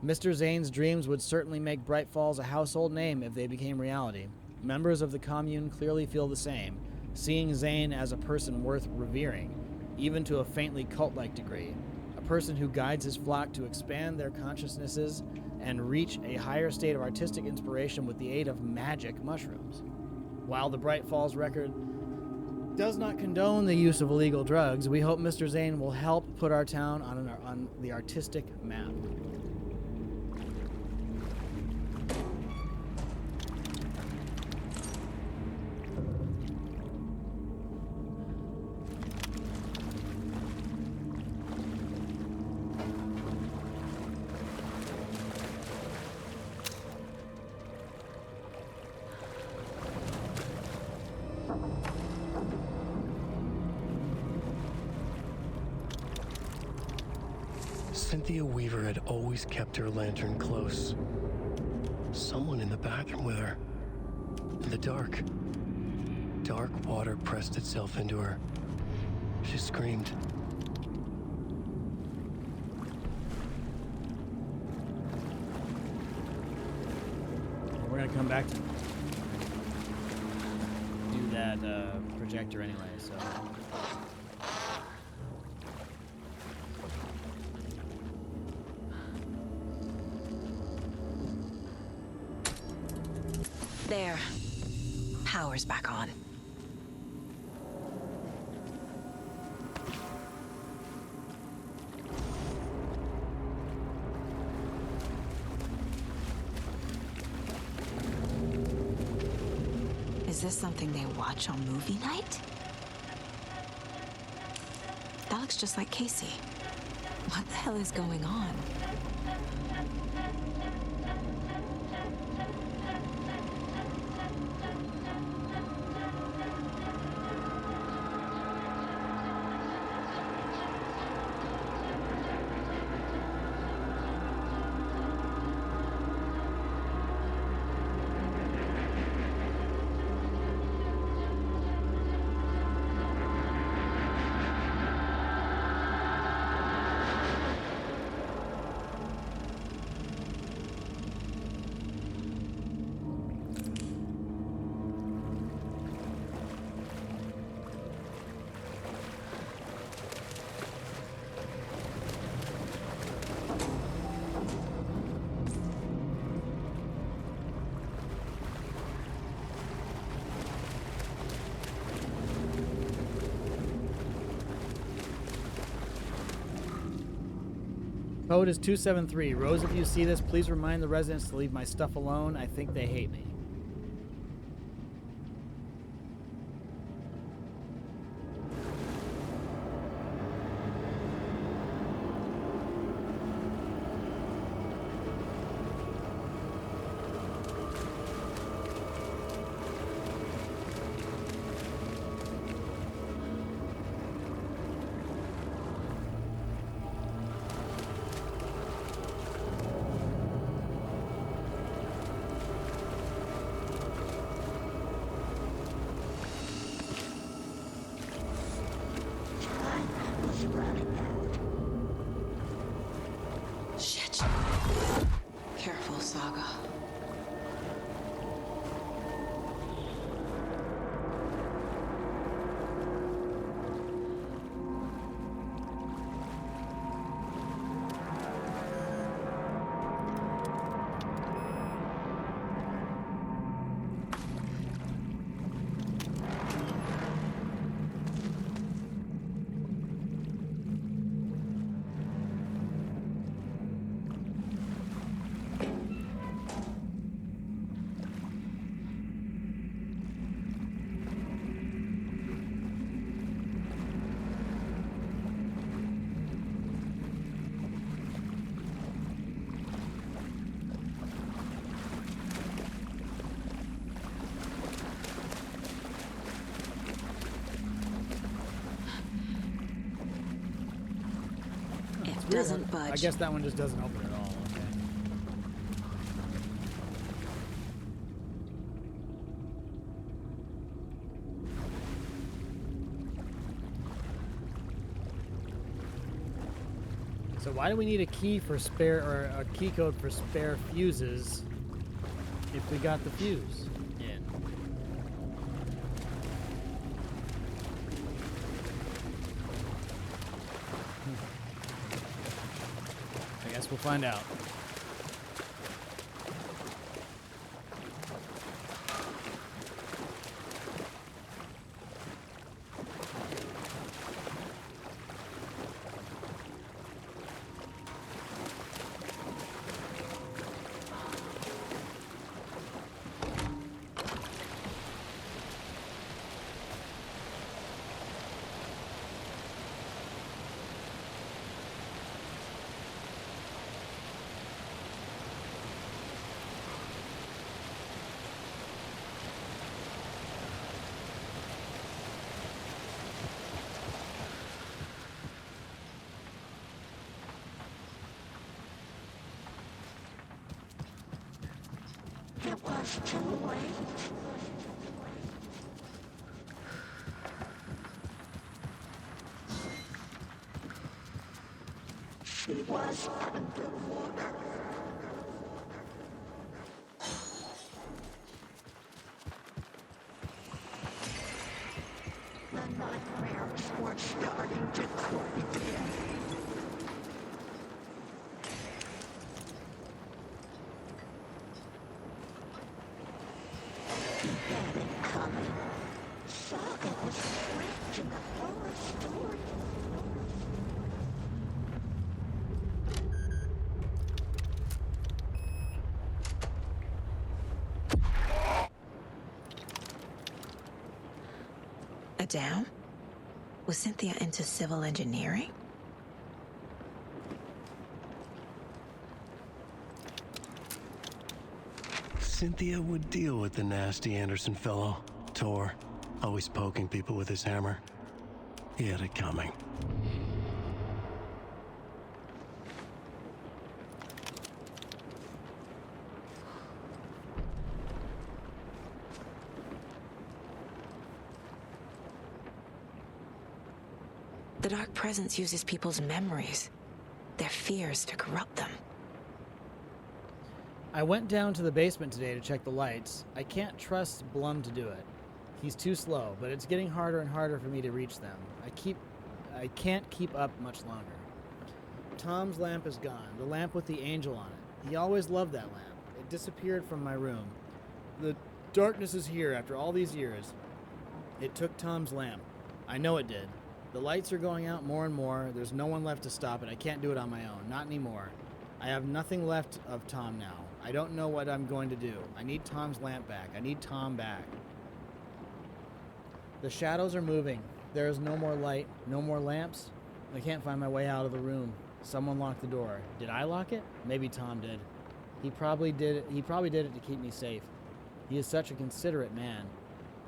Mr. Zane's dreams would certainly make Bright Falls a household name if they became reality. Members of the commune clearly feel the same, seeing Zane as a person worth revering, even to a faintly cult-like degree, a person who guides his flock to expand their consciousnesses and reach a higher state of artistic inspiration with the aid of magic mushrooms. While the Bright Falls Record does not condone the use of illegal drugs, we hope Mr. Zane will help put our town on the artistic map. Cynthia Weaver had always kept her lantern close. Someone in the bathroom with her. In the dark. Dark water pressed itself into her. She screamed. We're gonna come back to do that projector anyway, so. There. Power's back on. Is this something they watch on movie night? That looks just like Casey. What the hell is going on? Code is 273. Rose, if you see this, please remind the residents to leave my stuff alone. I think they hate me. whole saga. Doesn't budge. I guess that one just doesn't open at all. Okay. So why do we need a key for spare, or a key code for spare fuses if we got the fuse in? I guess we'll find out. It was too late. She was underwater. The nightmares were starting to creep in. Saga was trapped in the forest story. A dam? Was Cynthia into civil engineering? Cynthia would deal with the nasty Anderson fellow, Tor, always poking people with his hammer. He had it coming. The Dark Presence uses people's memories, their fears to corrupt them. I went down to the basement today to check the lights. I can't trust Blum to do it. He's too slow, but it's getting harder and harder for me to reach them. I can't keep up much longer. Tom's lamp is gone, the lamp with the angel on it. He always loved that lamp. It disappeared from my room. The darkness is here after all these years. It took Tom's lamp. I know it did. The lights are going out more and more. There's no one left to stop it. I can't do it on my own. Not anymore. I have nothing left of Tom now. I don't know what I'm going to do. I need Tom's lamp back. I need Tom back. The shadows are moving. There is no more light, no more lamps. I can't find my way out of the room. Someone locked the door. Did I lock it? Maybe Tom did. He probably did it to keep me safe. He is such a considerate man.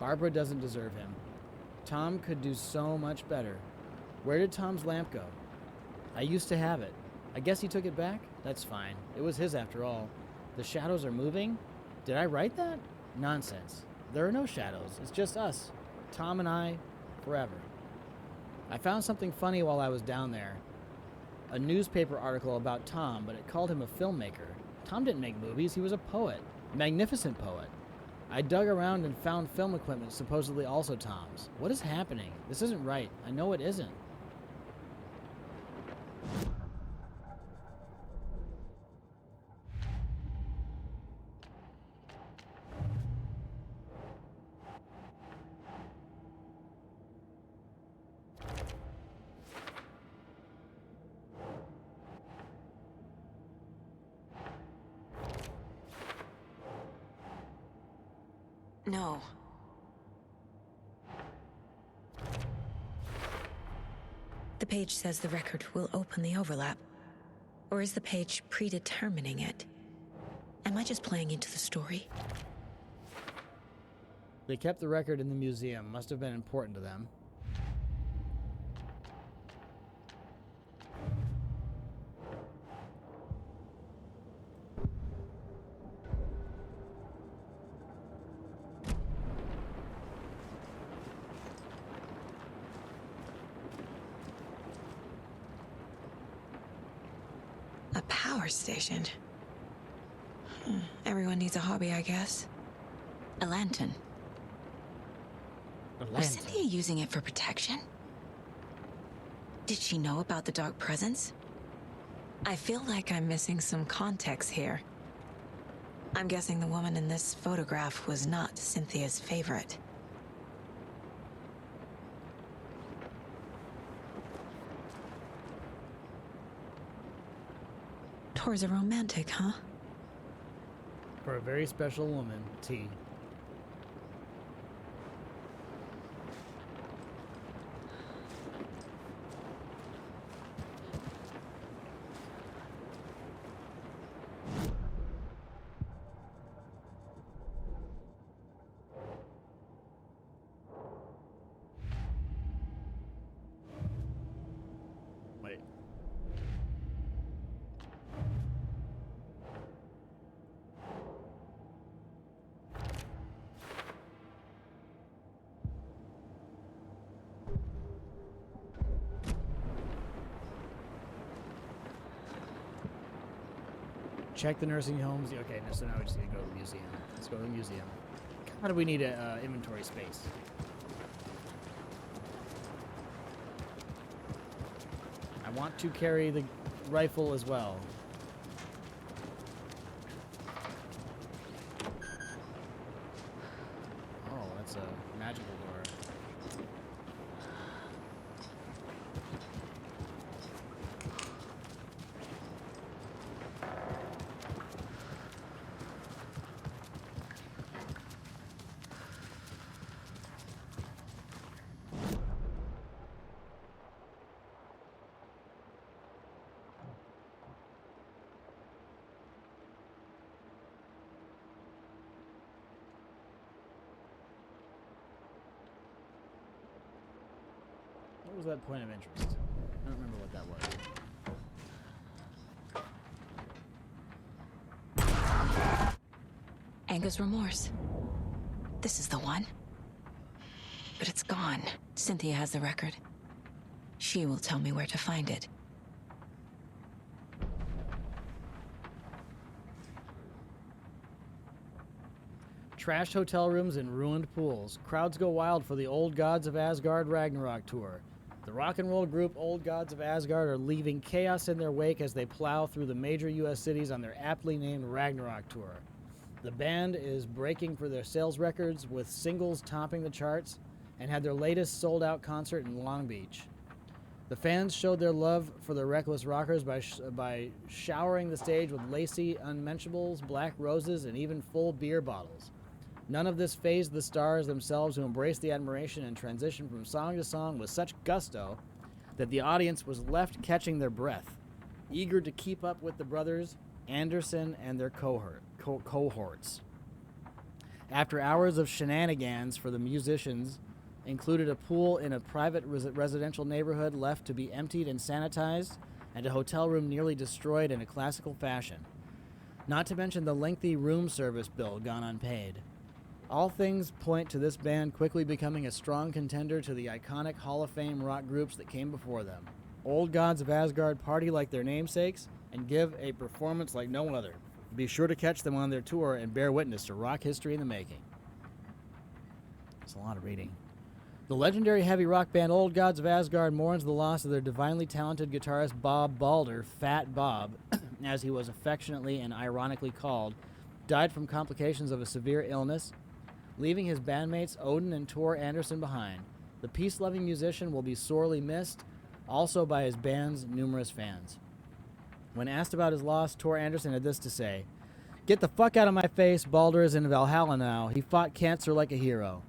Barbara doesn't deserve him. Tom could do so much better. Where did Tom's lamp go? I used to have it. I guess he took it back? That's fine. It was his after all. The shadows are moving? Did I write that? Nonsense. There are no shadows. It's just us. Tom and I, forever. I found something funny while I was down there. A newspaper article about Tom, but it called him a filmmaker. Tom didn't make movies. He was a poet. Magnificent poet. I dug around and found film equipment supposedly also Tom's. What is happening? This isn't right. I know it isn't. No. The page says the record will open the overlap. Or is the page predetermining it? Am I just playing into the story? They kept the record in the museum. Must have been important to them. A power station. Everyone needs a hobby, I guess. A lantern. Was Cynthia using it for protection? Did she know about the dark presence? I feel like I'm missing some context here. I'm guessing the woman in this photograph was not Cynthia's favorite. Tor's a romantic, huh? For a very special woman, T. Wait. Check the nursing homes. Okay, so now we just need to go to the museum. Let's go to the museum. How do we need a inventory space? I want to carry the rifle as well. Oh, that's a magical door. What was that point of interest? I don't remember what that was. Anger's remorse. This is the one. But it's gone. Cynthia has the record. She will tell me where to find it. Trashed hotel rooms and ruined pools. Crowds go wild for the Old Gods of Asgard Ragnarok tour. The rock and roll group Old Gods of Asgard are leaving chaos in their wake as they plow through the major U.S. cities on their aptly named Ragnarok tour. The band is breaking for their sales records with singles topping the charts and had their latest sold-out concert in Long Beach. The fans showed their love for the Reckless Rockers by showering the stage with lacy unmentionables, black roses, and even full beer bottles. None of this fazed the stars themselves, who embraced the admiration and transitioned from song to song with such gusto that the audience was left catching their breath, eager to keep up with the brothers Anderson and their cohorts. After hours of shenanigans for the musicians included a pool in a private residential neighborhood left to be emptied and sanitized, and a hotel room nearly destroyed in a classical fashion. Not to mention the lengthy room service bill gone unpaid. All things point to this band quickly becoming a strong contender to the iconic Hall of Fame rock groups that came before them. Old Gods of Asgard party like their namesakes and give a performance like no other. Be sure to catch them on their tour and bear witness to rock history in the making. It's a lot of reading. The legendary heavy rock band Old Gods of Asgard mourns the loss of their divinely talented guitarist Bob Balder, Fat Bob, as he was affectionately and ironically called, died from complications of a severe illness, leaving his bandmates Odin and Tor Anderson behind. The peace-loving musician will be sorely missed, also by his band's numerous fans. When asked about his loss, Tor Anderson had this to say, "Get the fuck out of my face, Balder is in Valhalla now. He fought cancer like a hero.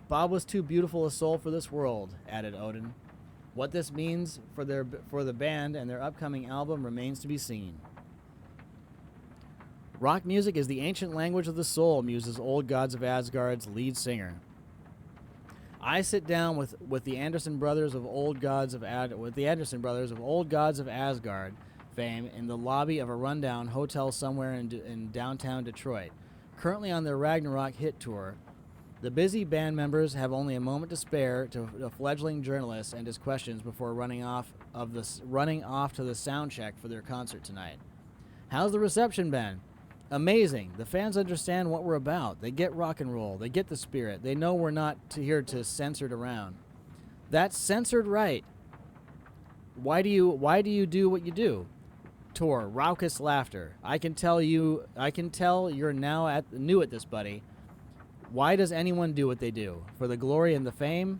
Bob was too beautiful a soul for this world," added Odin. What this means for the band and their upcoming album remains to be seen. Rock music is the ancient language of the soul, muses Old Gods of Asgard's lead singer. I sit down with the Anderson brothers of Old Gods of Asgard fame in the lobby of a rundown hotel somewhere in downtown Detroit, currently on their Ragnarok hit tour. The busy band members have only a moment to spare to a fledgling journalist and his questions before running off to the sound check for their concert tonight. How's the reception been? Amazing. The fans understand what we're about. They get rock and roll. They get the spirit. They know we're not here to censor it around. That's censored right. Why do you do what you do? Tor, raucous laughter. I can tell you're now new at this, buddy. Why does anyone do what they do? For the glory and the fame?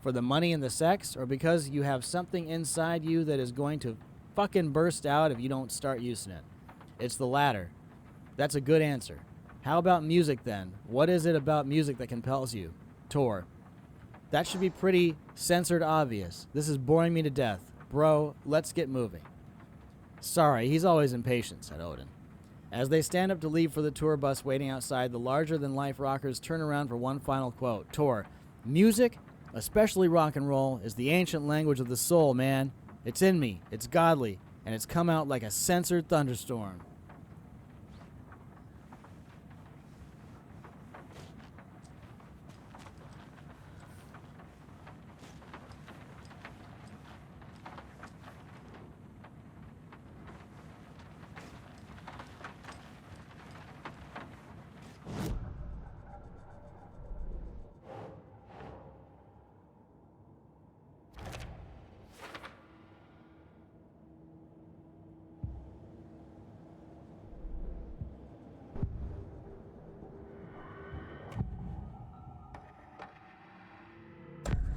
For the money and the sex? Or because you have something inside you that is going to fucking burst out if you don't start using it? It's the latter. That's a good answer. How about music then? What is it about music that compels you? Tor. That should be pretty censored obvious. This is boring me to death. Bro, let's get moving. Sorry, he's always impatient, said Odin. As they stand up to leave for the tour bus waiting outside, the larger-than-life rockers turn around for one final quote. Tor, music, especially rock and roll, is the ancient language of the soul, man. It's in me, it's godly, and it's come out like a censored thunderstorm.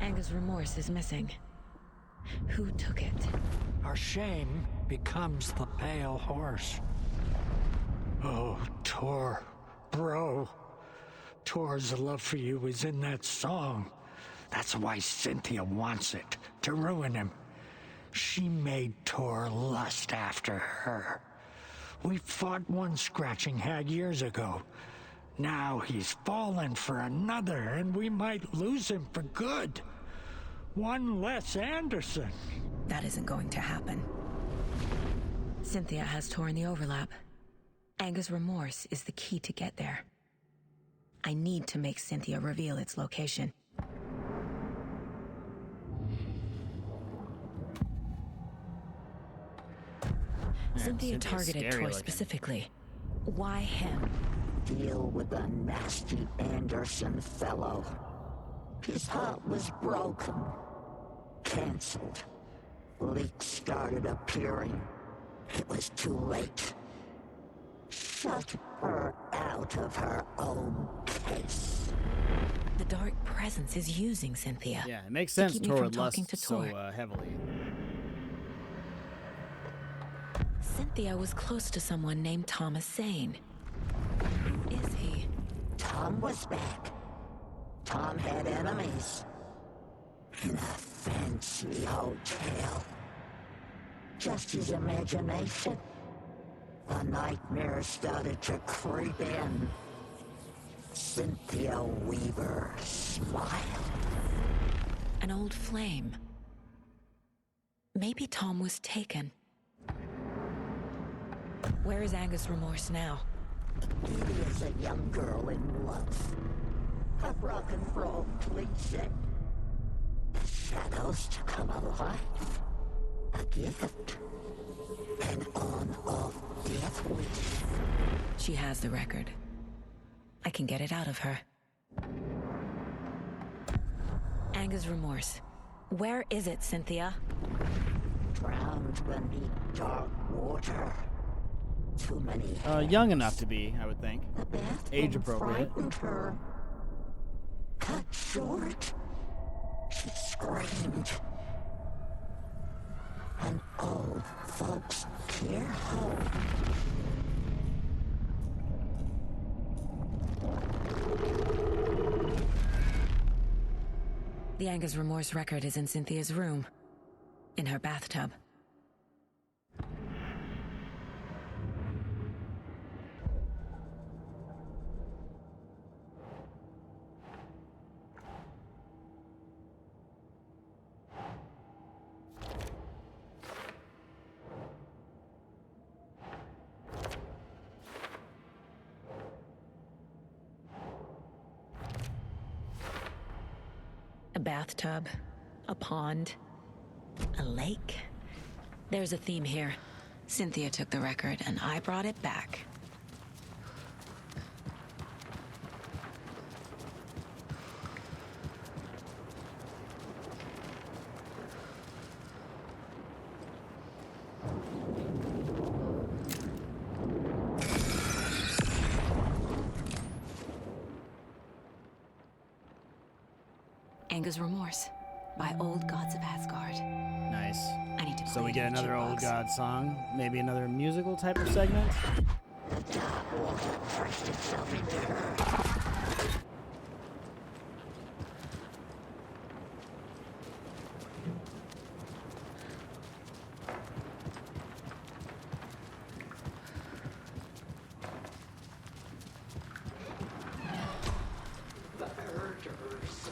Angus Remorse is missing. Who took it? Our shame becomes the pale horse. Oh, Tor, bro. Tor's love for you is in that song. That's why Cynthia wants it, to ruin him. She made Tor lust after her. We fought one scratching hag years ago. Now he's fallen for another, and we might lose him for good. One less Anderson. That isn't going to happen. Cynthia has Tor in the overlap. Angus Remorse is the key to get there. I need to make Cynthia reveal its location. Cynthia targeted Tor specifically. Why him? Deal with the nasty Anderson fellow. His heart was broken. Cancelled. Leaks started appearing. It was too late. Shut her out of her own case. The Dark Presence is using Cynthia. Yeah, it makes sense Tor would lust so heavily. Cynthia was close to someone named Thomas Zane. Who is he? Tom was back. Tom had enemies. In a fancy hotel. Just his imagination. The nightmare started to creep in. Cynthia Weaver smiled. An old flame. Maybe Tom was taken. Where is Angus Remorse now? He is a young girl in love. A rock and roll cliche. The shadows to come alive. A gift. An on-off death wish. She has the record. I can get it out of her. Anger's remorse. Where is it, Cynthia? Drowned beneath dark water. Too many. Young enough to be, I would think. Age appropriate. Frightened her. Cut short. She screamed. And old folks hear her. The Anger's remorse record is in Cynthia's room. In her bathtub. A bathtub, a pond, a lake. There's a theme here. Cynthia took the record and I brought it back. Anger's Remorse by Old Gods of Asgard. Nice. I need to So play we it get in the another Old jukebox. God song, maybe another musical type of segment. The dark water pressed itself into her. Murders.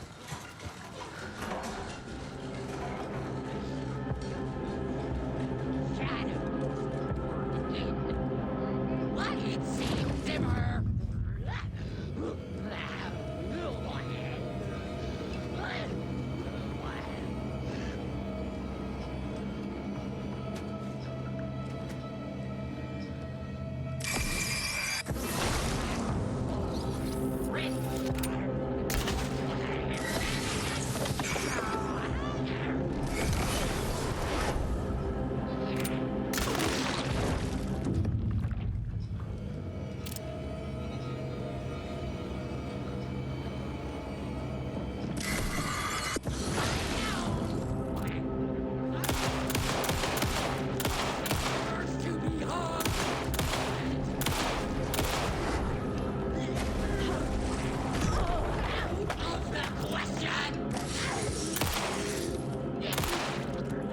Let it see simmer.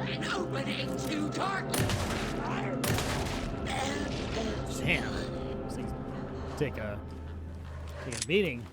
An opening to darkness. Damn. These things take a beating.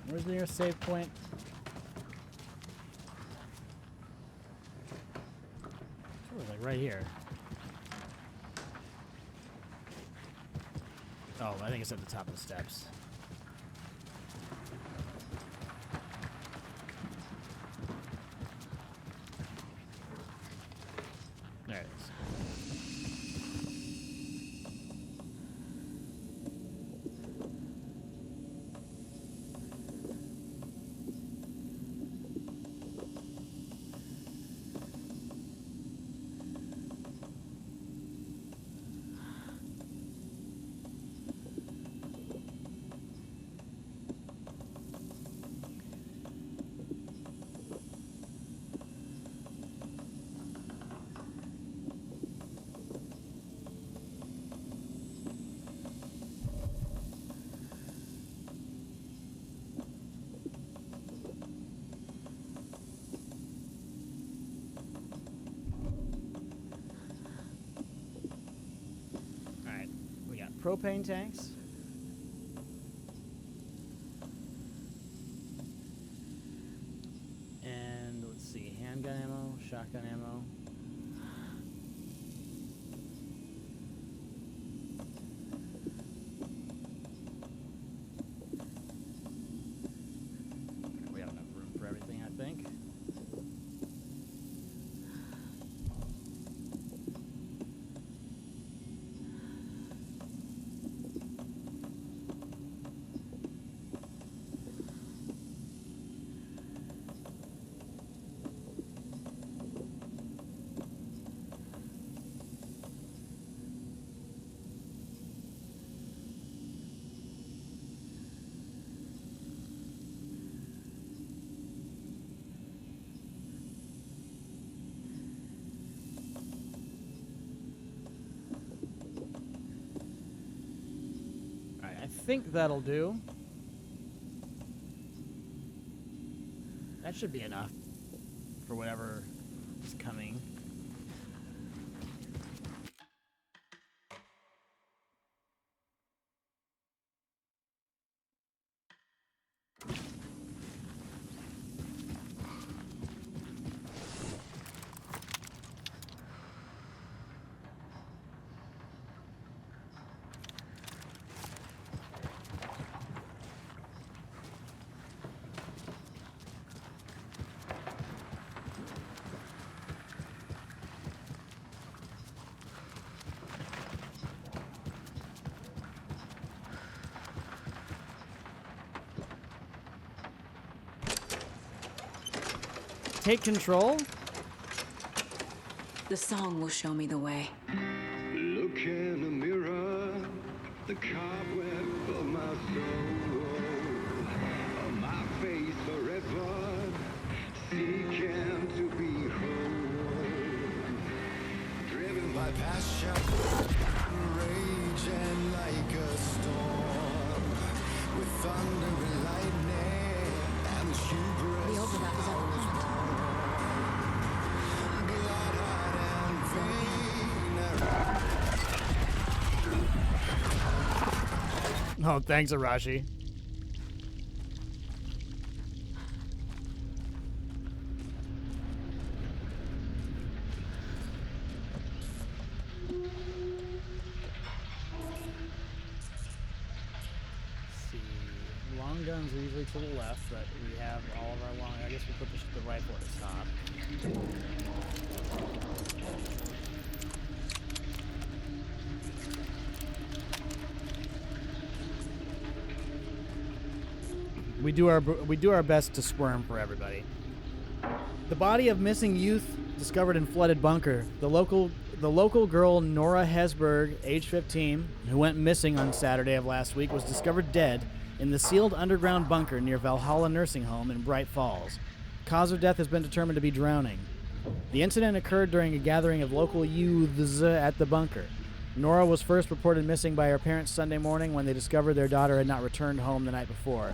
Where's the nearest save point? Sure, like right here. Oh, I think it's at the top of the steps. There it is. propane tanks. And let's see, handgun ammo, shotgun ammo. We have enough room for everything, I think. I think that'll do. That should be enough for whatever is coming. Take control? The song will show me the way. Look in the mirror, the cobweb of my soul, on my face forever, seeking to be whole. Driven by passion, raging like a storm, with thunder and lightning, and the hubris. The overlap is up. Oh, thanks, Arashi. Long guns are usually to the left, but we have all of our long. I guess we put the rifle at the top. We do our best to squirm for everybody. The body of missing youth discovered in flooded bunker. The local girl Nora Hesberg, age 15, who went missing on Saturday of last week, was discovered dead in the sealed underground bunker near Valhalla Nursing Home in Bright Falls. Cause of death has been determined to be drowning. The incident occurred during a gathering of local youths at the bunker. Nora was first reported missing by her parents Sunday morning when they discovered their daughter had not returned home the night before.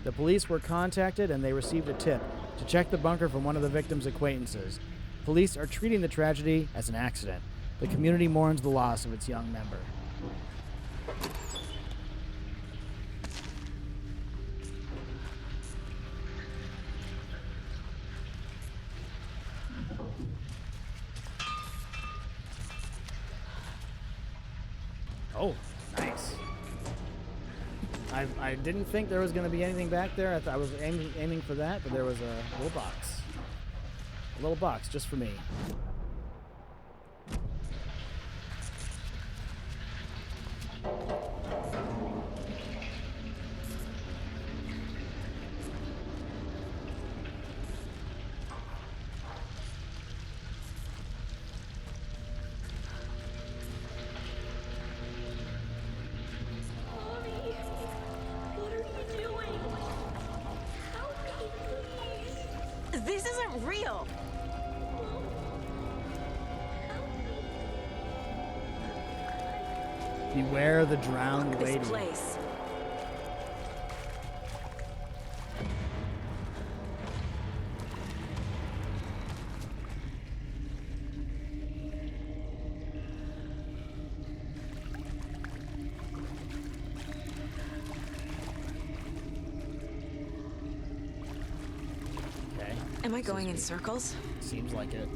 The police were contacted and they received a tip to check the bunker from one of the victim's acquaintances. Police are treating the tragedy as an accident. The community mourns the loss of its young member. Oh, nice. I didn't think there was going to be anything back there. I was aiming for that, but there was a little box. A little box just for me. This isn't real. Beware the drowned Look at lady. this place. Am I going in circles? Seems like it.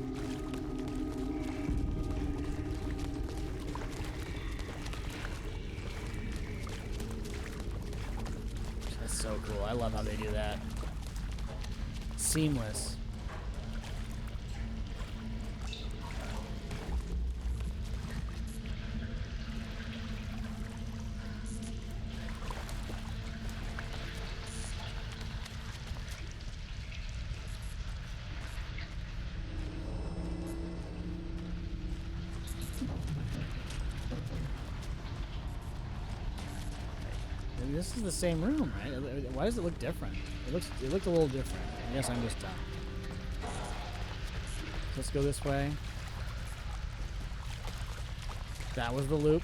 That's so cool. I love how they do that. Seamless. This is the same room, right? Why does it look different? It looked a little different. I guess I'm just dumb. Let's go this way. That was the loop.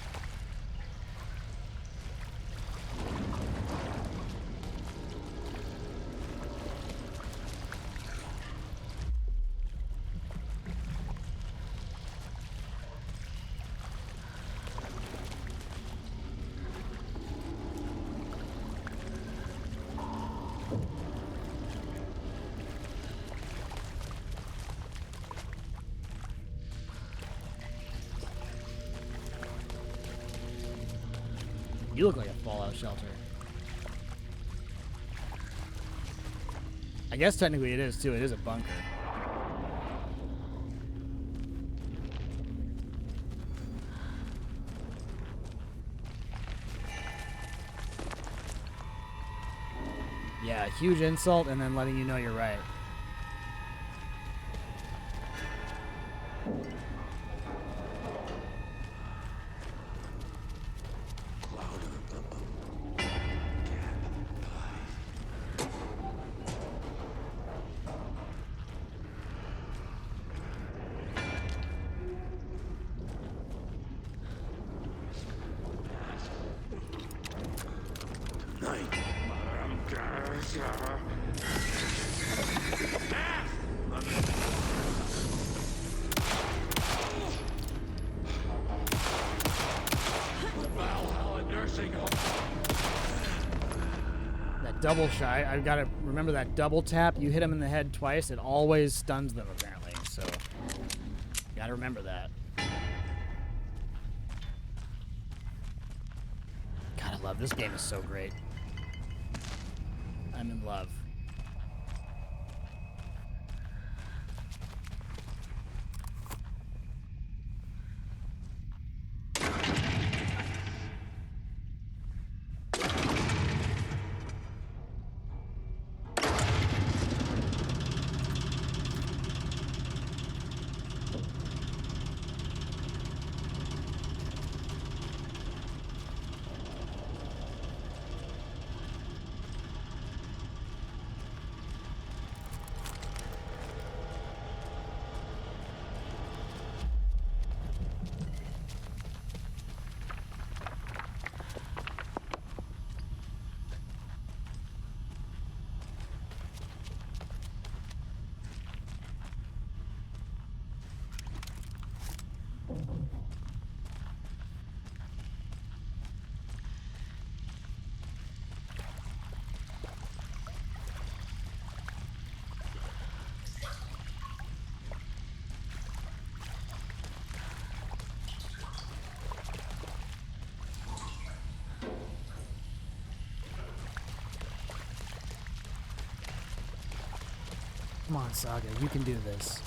You look like a fallout shelter. I guess technically it is too. It is a bunker. Yeah, huge insult and then letting you know you're right. Double shot. I've got to remember that double tap. You hit him in the head twice, it always stuns them, apparently. So, gotta remember that. God, I love this game. Is so great. I'm in love. Come on, Saga, you can do this.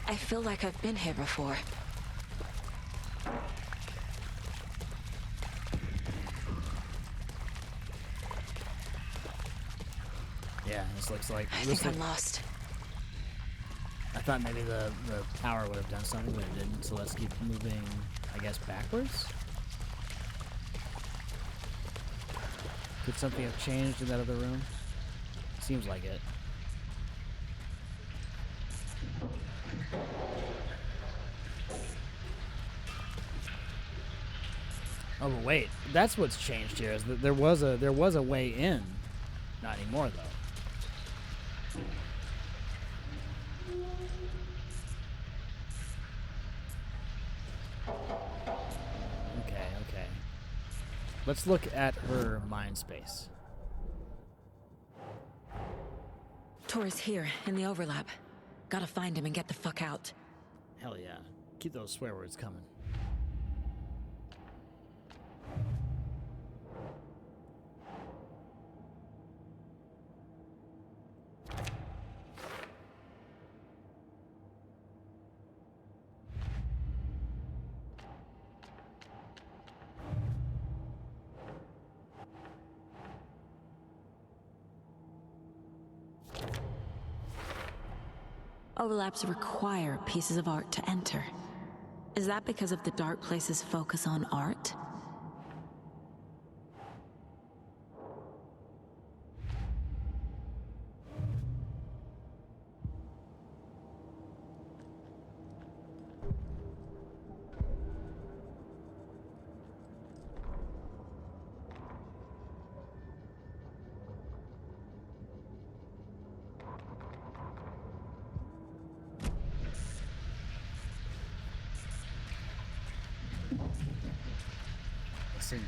I feel like I've been here before. Yeah, this looks like... I think I'm lost. I thought maybe the power would have done something, but it didn't, so let's keep moving, I guess, backwards? Could something have changed in that other room? Seems like it. Oh, but wait, that's what's changed here. Is that there was a way in, not anymore though. Okay. Let's look at her mind space. Tor's here, in the overlap. Gotta find him and get the fuck out. Hell yeah. Keep those swear words coming. Overlaps require pieces of art to enter. Is that because of the Dark Place's focus on art?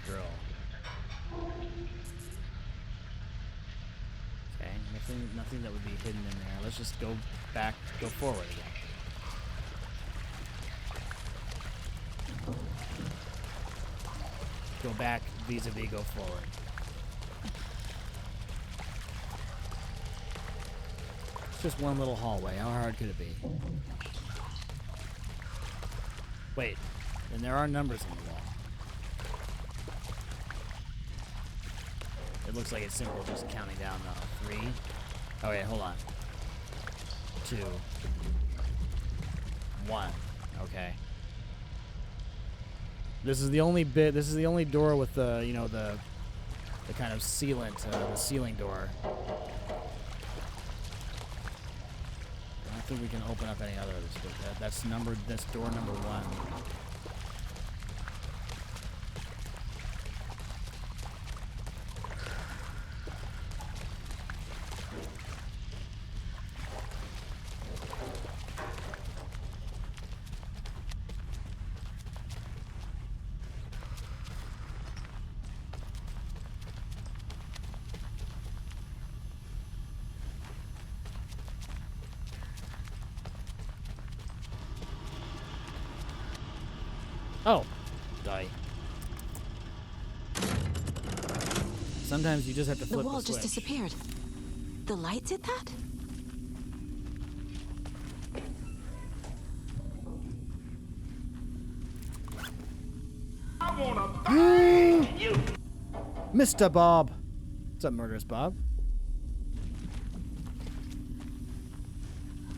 Girl. Okay, nothing that would be hidden in there. Let's just go forward again. Go back vis-a-vis go forward. It's just one little hallway. How hard could it be? Wait, and there are numbers on the wall. It looks like it's simple, just counting down though. 3. Oh wait, hold on. 2. 1. Okay. This is the only door with the, you know, the kind of sealant, the ceiling door. I don't think we can open up any others, but that's door number 1. Oh, die. Sometimes you just have to flip the wall the just switch. disappeared. The light did that? I wanna bang you! Mr. Bob. What's up, Murderous Bob?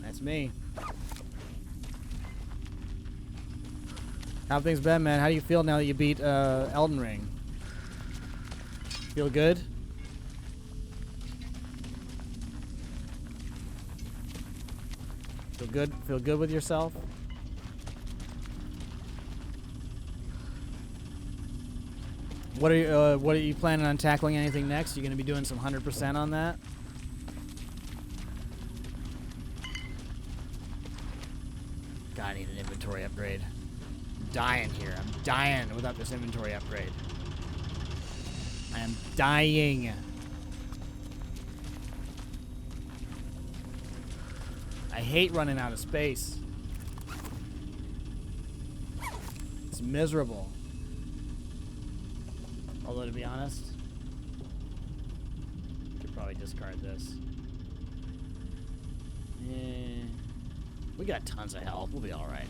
That's me. How have things been, man? How do you feel now that you beat Elden Ring? Feel good? Feel good? Feel good with yourself? What are you planning on tackling? Anything next? You gonna be doing some 100% on that? God, I need an inventory upgrade. I'm dying here. I'm dying without this inventory upgrade. I am dying. I hate running out of space. It's miserable. Although, to be honest, I could probably discard this. We got tons of health. We'll be alright.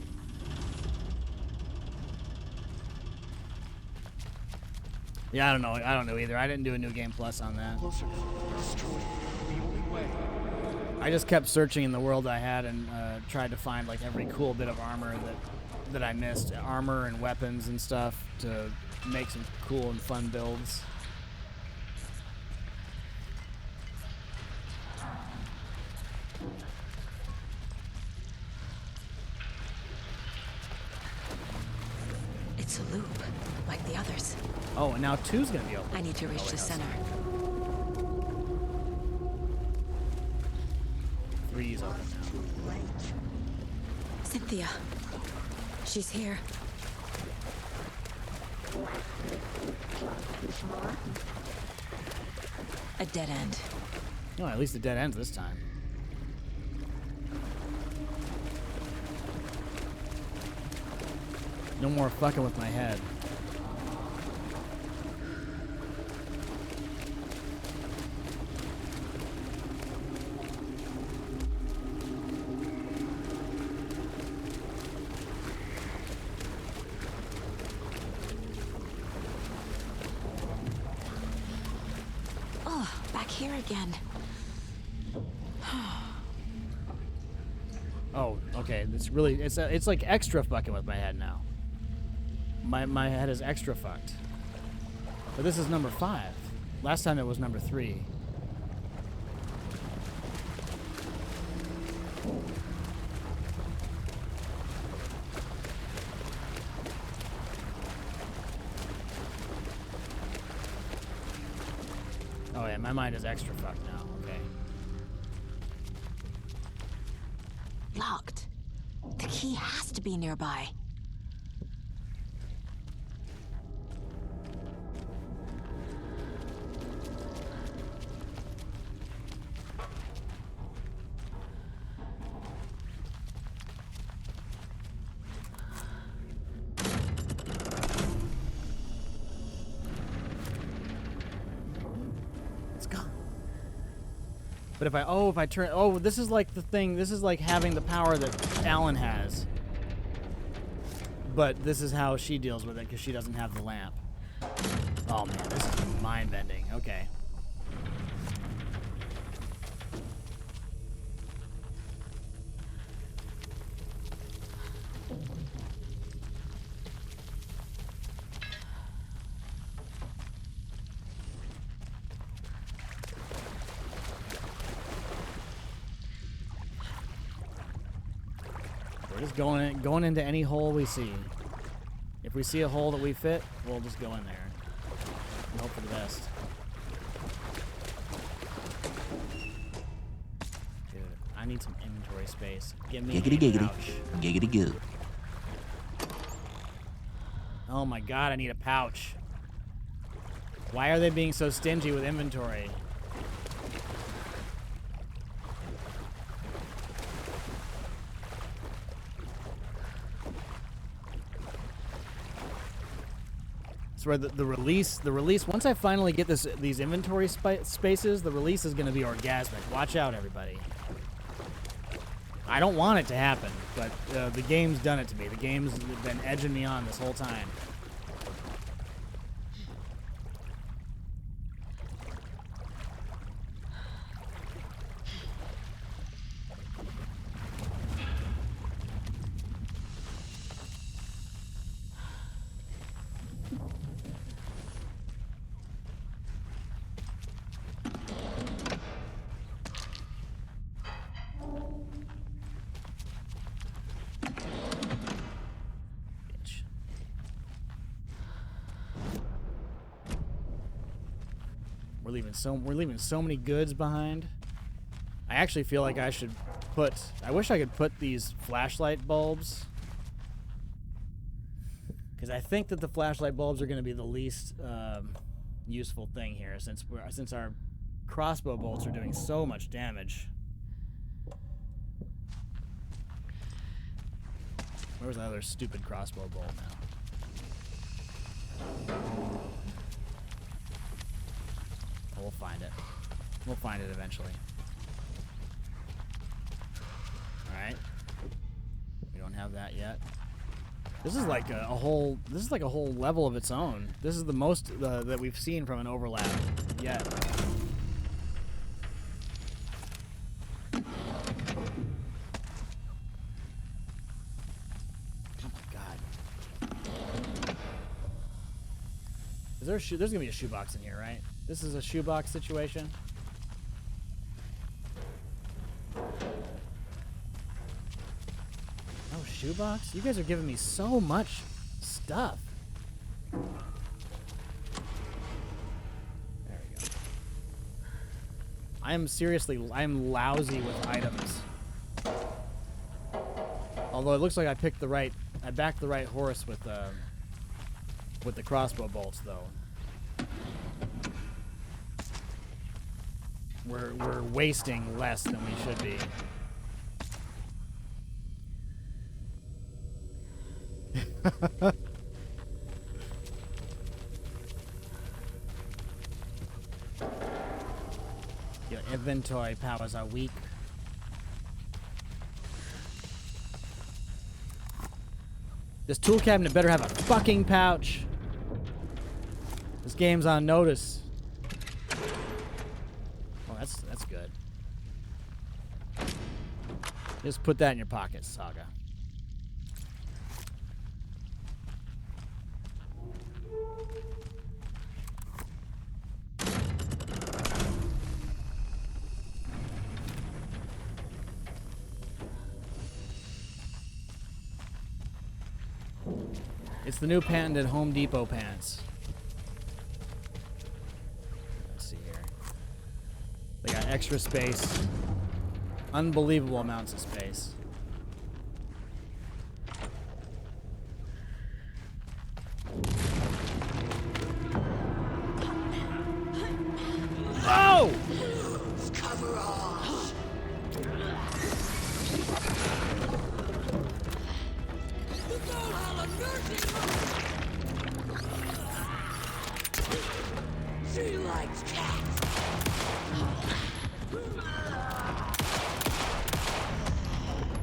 Yeah, I don't know. I don't know either. I didn't do a New Game Plus on that. I just kept searching in the world I had and tried to find like every cool bit of armor that I missed. Armor and weapons and stuff to make some cool and fun builds. It's a loop, like the others. Oh, and now 2's gonna be open. I need to reach the center. 3's open now. Cynthia. She's here. A dead end. No, at least the dead ends this time. No more fucking with my head. Oh, back here again. Oh, okay. It's like extra fucking with my head now. My head is extra fucked. But this is number 5. Last time it was number 3. Oh yeah, my mind is extra fucked now. Okay. Locked. The key has to be nearby. But if I turn, this is like the thing, this is like having the power that Alan has. But this is how she deals with it because she doesn't have the lamp. Oh man, this is mind-bending. Okay. We're just going into any hole we see. If we see a hole that we fit, we'll just go in there and hope for the best. Dude, I need some inventory space. Give me a pouch. Giggity goo. Oh my god, I need a pouch. Why are they being so stingy with inventory? Where the release, once I finally get these inventory spaces, the release is going to be orgasmic. Watch out, everybody. I don't want it to happen, but the game's done it to me. The game's been edging me on this whole time. We're leaving so many goods behind. I actually feel like I should put... I wish I could put these flashlight bulbs. Because I think that the flashlight bulbs are going to be the least useful thing here, since our crossbow bolts are doing so much damage. Where's the other stupid crossbow bolt now? We'll find it. We'll find it eventually. Alright. We don't have that yet. This is like a whole level of its own. This is the most that we've seen from an overlap yet. Oh my god. Is there there's gonna be a shoebox in here, right? This is a shoebox situation. No shoebox? You guys are giving me so much stuff. I'm lousy with items. Although it looks like I backed the right horse with the crossbow bolts, though. We're wasting less than we should be. Your inventory powers are weak. This tool cabinet better have a fucking pouch. This game's on notice. Oh, that's good. Just put that in your pocket, Saga. It's the new patented Home Depot pants. Let's see here. They got extra space. Unbelievable amounts of space. Oh! Cover off. She likes cats.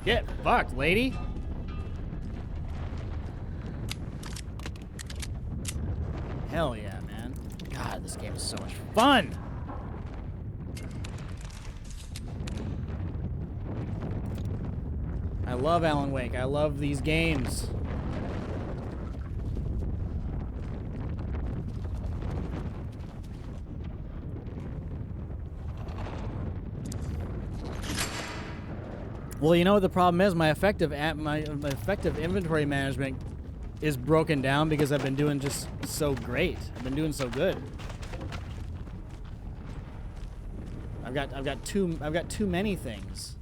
Get fucked, lady. Hell yeah, man. God, this game is so much fun. I love Alan Wake. I love these games. Well, you know what the problem is? My effective inventory management is broken down because I've been doing just so great. I've been doing so good. I've got too many things.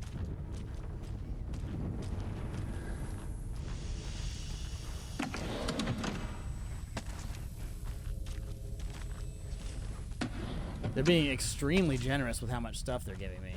They're being extremely generous with how much stuff they're giving me.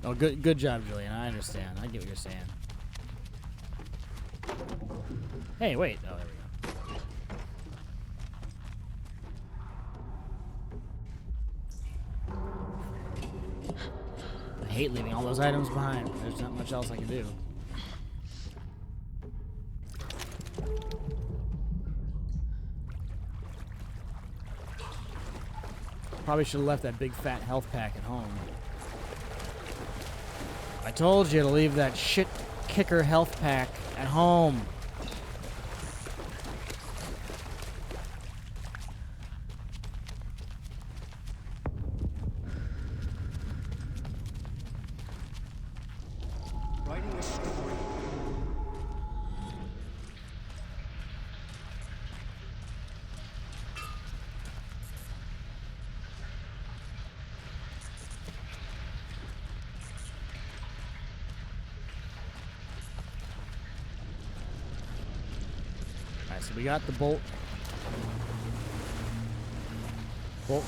Oh, good job, Julian. I understand. I get what you're saying. Hey, wait. Oh, there we go. I hate leaving all those items behind. There's not much else I can do. Probably should have left that big fat health pack at home. I told you to leave that shit kicker health pack at home. Writing a story. So we got the bolt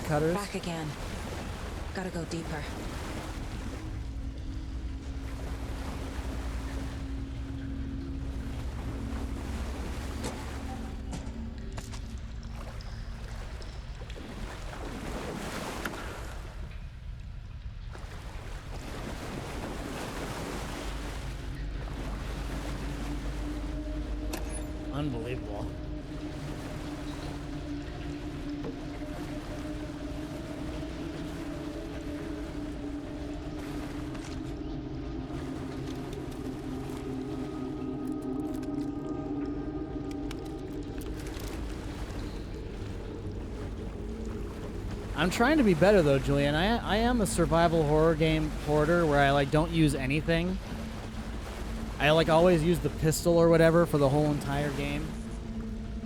cutters. Back again. Gotta go deeper. Unbelievable. I'm trying to be better though, Julian. I am a survival horror game hoarder where I like don't use anything. I like always use the pistol or whatever for the whole entire game.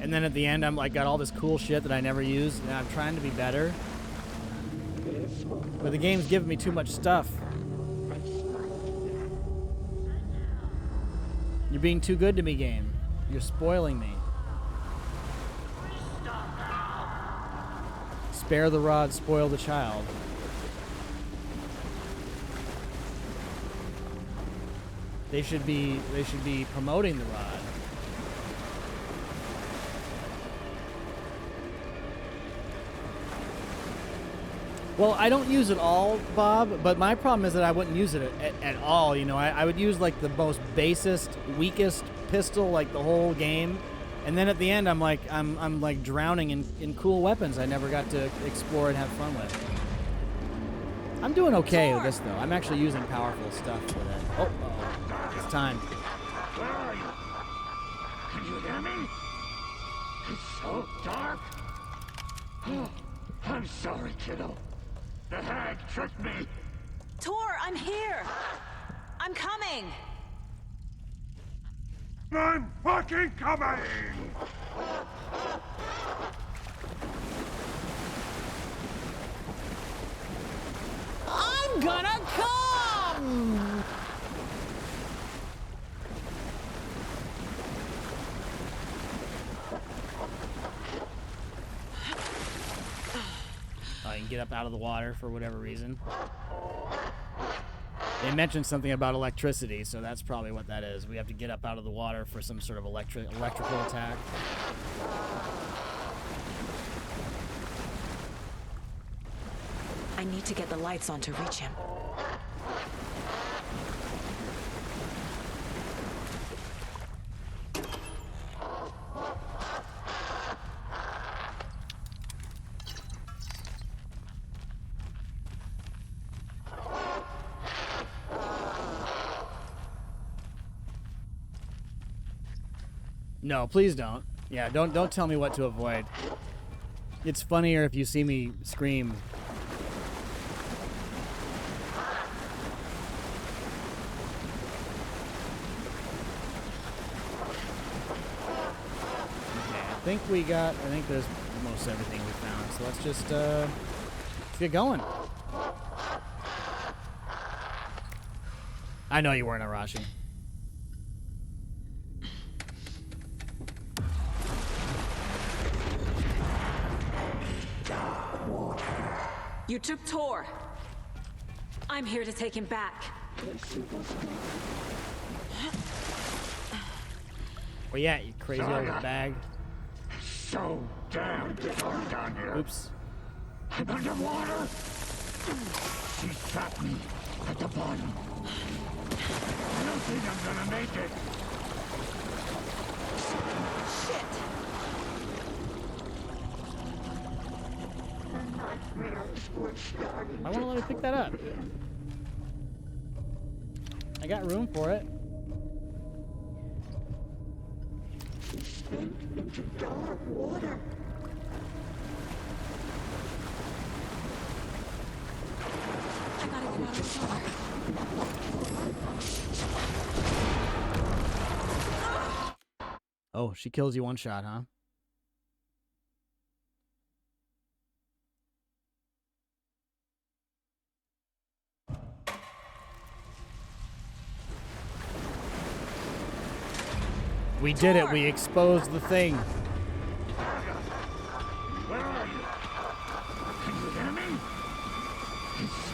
And then at the end I'm like got all this cool shit that I never use, and I'm trying to be better. But the game's giving me too much stuff. You're being too good to me, game. You're spoiling me. Spare the rod, spoil the child. They should be promoting the rod. Well, I don't use it all, Bob, but my problem is that I wouldn't use it at all, you know. I would use like the most basest, weakest pistol like the whole game. And then at the end I'm like drowning in cool weapons I never got to explore and have fun with. I'm doing okay with this though. I'm actually using powerful stuff for that. Oh, it's time. Where are you? Can you hear me? It's so dark. Oh, I'm sorry, kiddo. The hag tricked me. Tor, I'm here. I'm coming. I'm fucking coming! I'm gonna come! I can get up out of the water for whatever reason. They mentioned something about electricity, so that's probably what that is. We have to get up out of the water for some sort of electrical attack. I need to get the lights on to reach him. No, please don't. Yeah, don't tell me what to avoid. It's funnier if you see me scream. Okay, I think there's almost everything we found. So let's just let's get going. I know you weren't Arashi. You took Tor. I'm here to take him back. Where you at, you crazy old bag? So damn dark down here. Oops. I'm underwater. She trapped me at the bottom. I don't think I'm gonna make it. I want to let me pick that up. I got room for it. Into dark water. I gotta get out of the water. Oh, she kills you one shot, huh? We did it. We exposed the thing. Where are you? Can you hear me? It's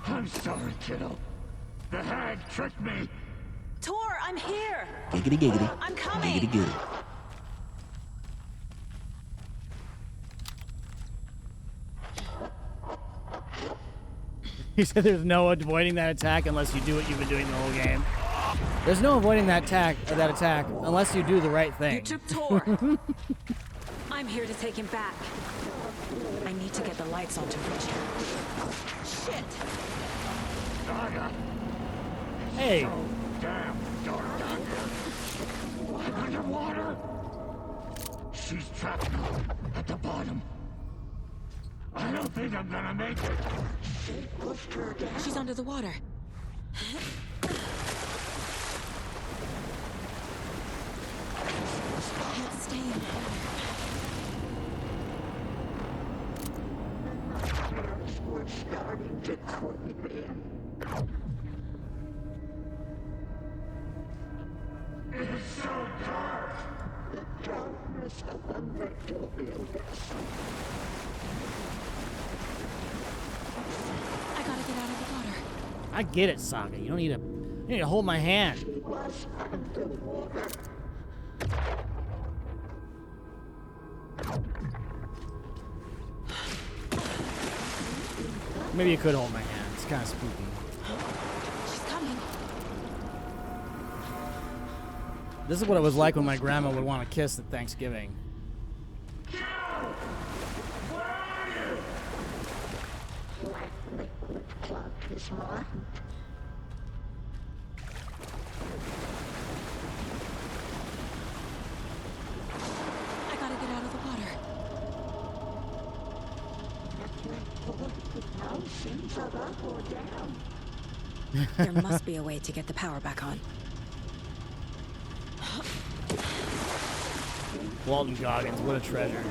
I'm sorry, kiddo. The hag tricked me. Tor, I'm here. Giggity giggity. I'm coming. Giggity goo. He said there's no avoiding that attack unless you do what you've been doing the whole game. There's no avoiding that attack unless you do the right thing. You took Tor. I'm here to take him back. I need to get the lights on to reach him. Shit! Hey! So damn dark down here. Underwater. She's trapped at the bottom. I don't think I'm gonna make it. She's under the water. Can't stay in the We're starting to creep in. It's so dark. The darkness of the mental illness. I gotta get out of the water. I get it, Saga. You need to hold my hand. Was underwater. Maybe you could hold my hand. It's kind of spooky. She's coming. This is what it was like when my grandma would want to kiss at Thanksgiving. His mind. I gotta get out of the water. Now seems up or down. There must be a way to get the power back on. Walton Goggins, what a treasure.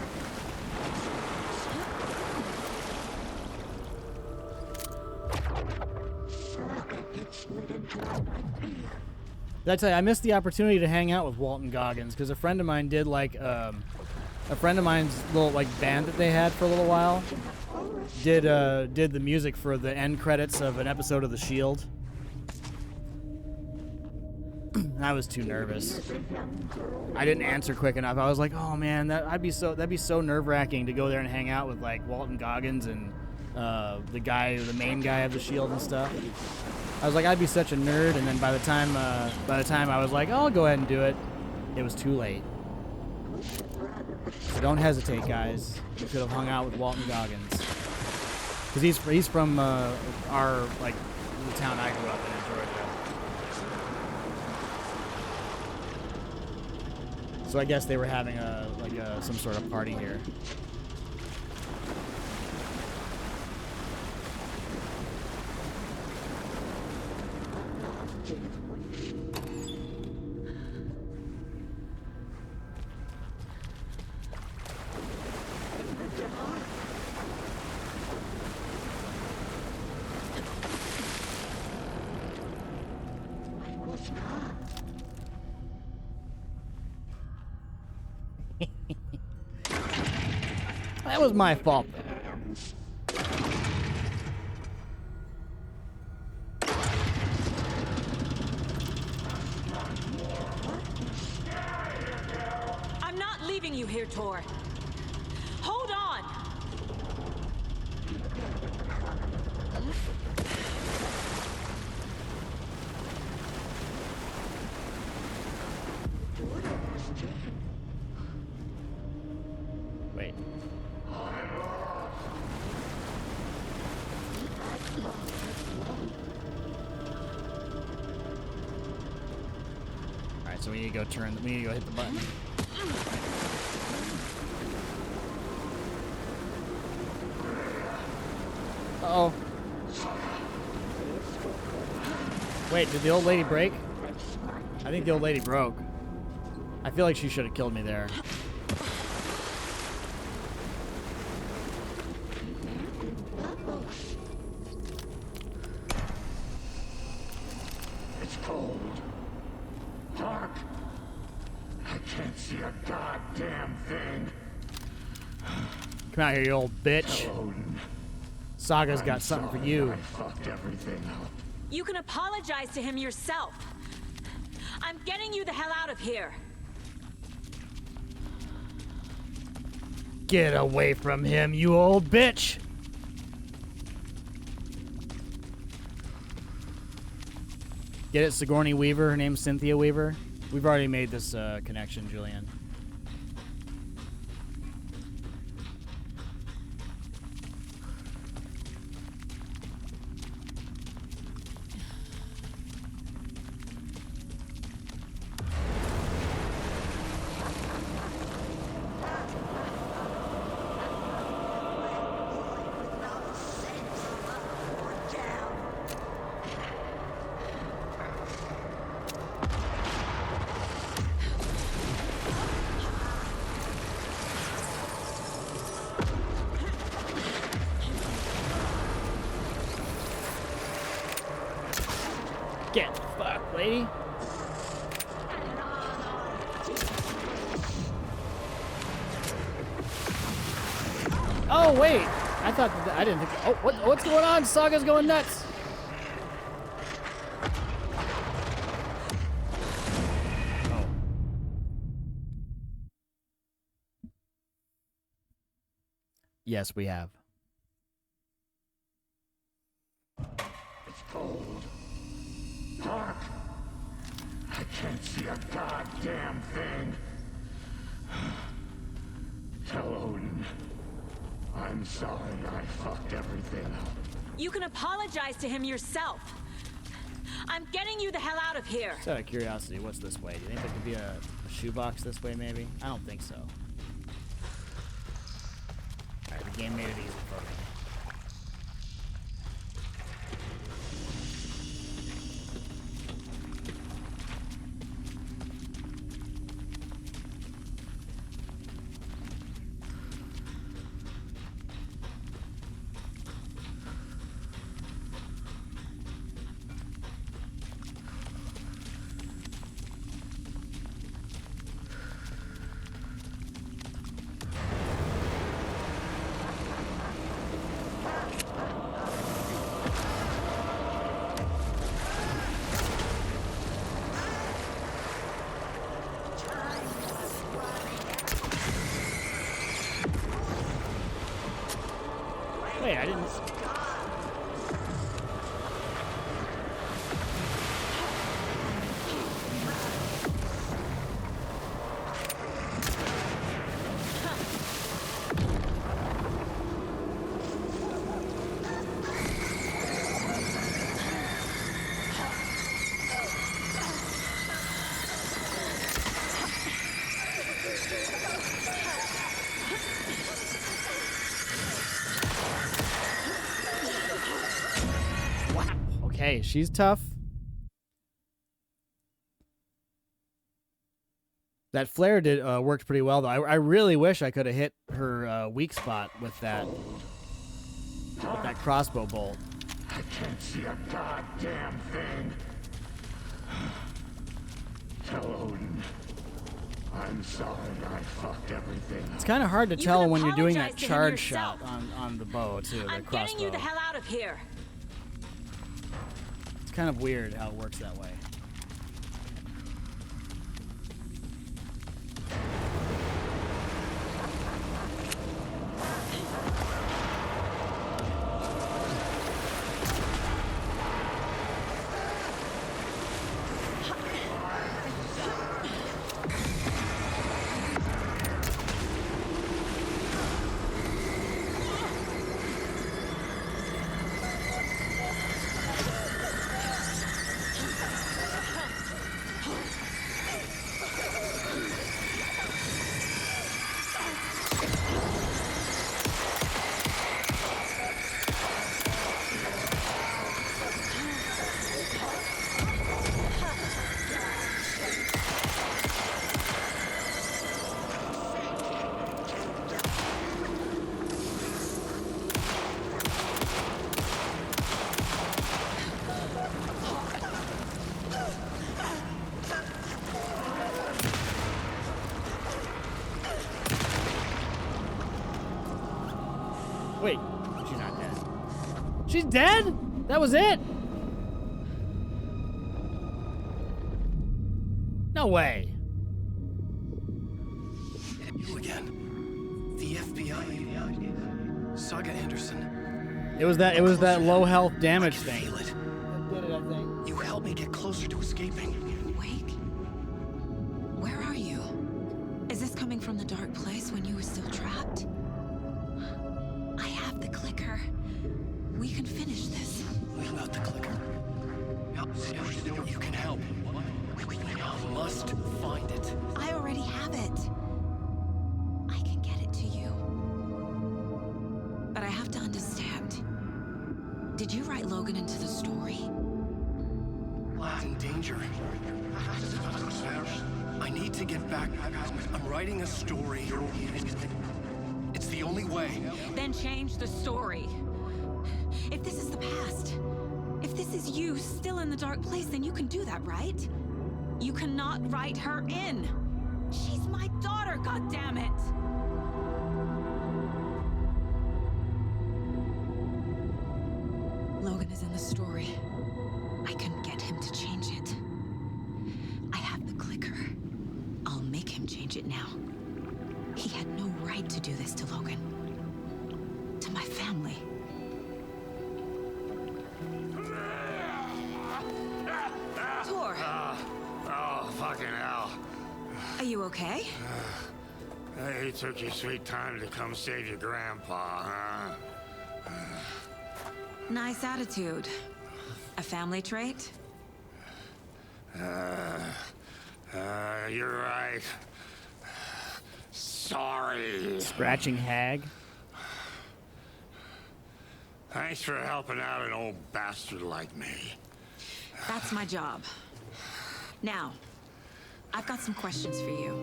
Did I tell you, I missed the opportunity to hang out with Walton Goggins because a friend of mine did like a friend of mine's little like band that they had for a little while did the music for the end credits of an episode of The Shield. I was too nervous. I didn't answer quick enough. I was like, oh man, that'd be so nerve-wracking to go there and hang out with like Walton Goggins and the main guy of The Shield and stuff. I was like, I'd be such a nerd, and then by the time I was like, oh, I'll go ahead and do it, it was too late. So don't hesitate, guys. You could have hung out with Walton Goggins, because he's from the town I grew up in Georgia. So I guess they were having some sort of party here. That was my fault. I'm not leaving you here, Tor. Hold on. Wait. Alright, so we need to go hit the button. Uh-oh. Wait, did the old lady break? I think the old lady broke. I feel like she should have killed me there. It's cold. Dark. I can't see a goddamn thing. Come out here, you old bitch. Saga's got something for you. I fucked everything up. You can apologize to him yourself. I'm getting you the hell out of here. Get away from him, you old bitch! Get it, Sigourney Weaver? Her name's Cynthia Weaver. We've already made this connection, Julian. Get fucked, lady. Oh wait, I thought that, I didn't think. Oh, what's going on? Saga's going nuts. Oh. Yes, we have. It's cold. Dark. I can't see a goddamn thing. Tell Odin. I'm sorry I fucked everything up. You can apologize to him yourself. I'm getting you the hell out of here. Just out of curiosity, what's this way? Do you think there could be a shoebox this way, maybe? I don't think so. Alright, the game made it easy for me. Wait, I didn't... Okay, she's tough. That flare did worked pretty well, though. I really wish I could have hit her weak spot with that crossbow bolt. I can't see a goddamn thing. Tell Odin. I'm sorry I fucked everything up. It's kind of hard to tell when you're doing that charge shot on the bow, too, the crossbow. I'm getting you the hell out of here. It's kind of weird how it works that way. She's dead? That was it? No way. You again. The FBI. Saga Anderson. It was that low health damage thing. Feel it. Did it, I think. You helped me get closer to escaping. Wake? Where are you? Is this coming from the dark place when you were still trapped? I have the clicker. We can finish this. What about the clicker? You can help. We must find it. I already have it. I can get it to you. But I have to understand. Did you write Logan into the story? In danger. I need to get back. I'm writing a story. It's the only way. Then change the story. If this is the past, if this is you still in the dark place, then you can do that, right? You cannot write her in. She's my daughter, goddammit! Logan is in the story. I can get him to change it. I have the clicker. I'll make him change it now. He had no right to do this to Logan. To my family. Tor! Oh, fucking hell. Are you okay? Hey, you took your sweet time to come save your grandpa, huh? Nice attitude. A family trait? You're right. Sorry. Scratching hag. Thanks for helping out an old bastard like me. That's my job. Now, I've got some questions for you.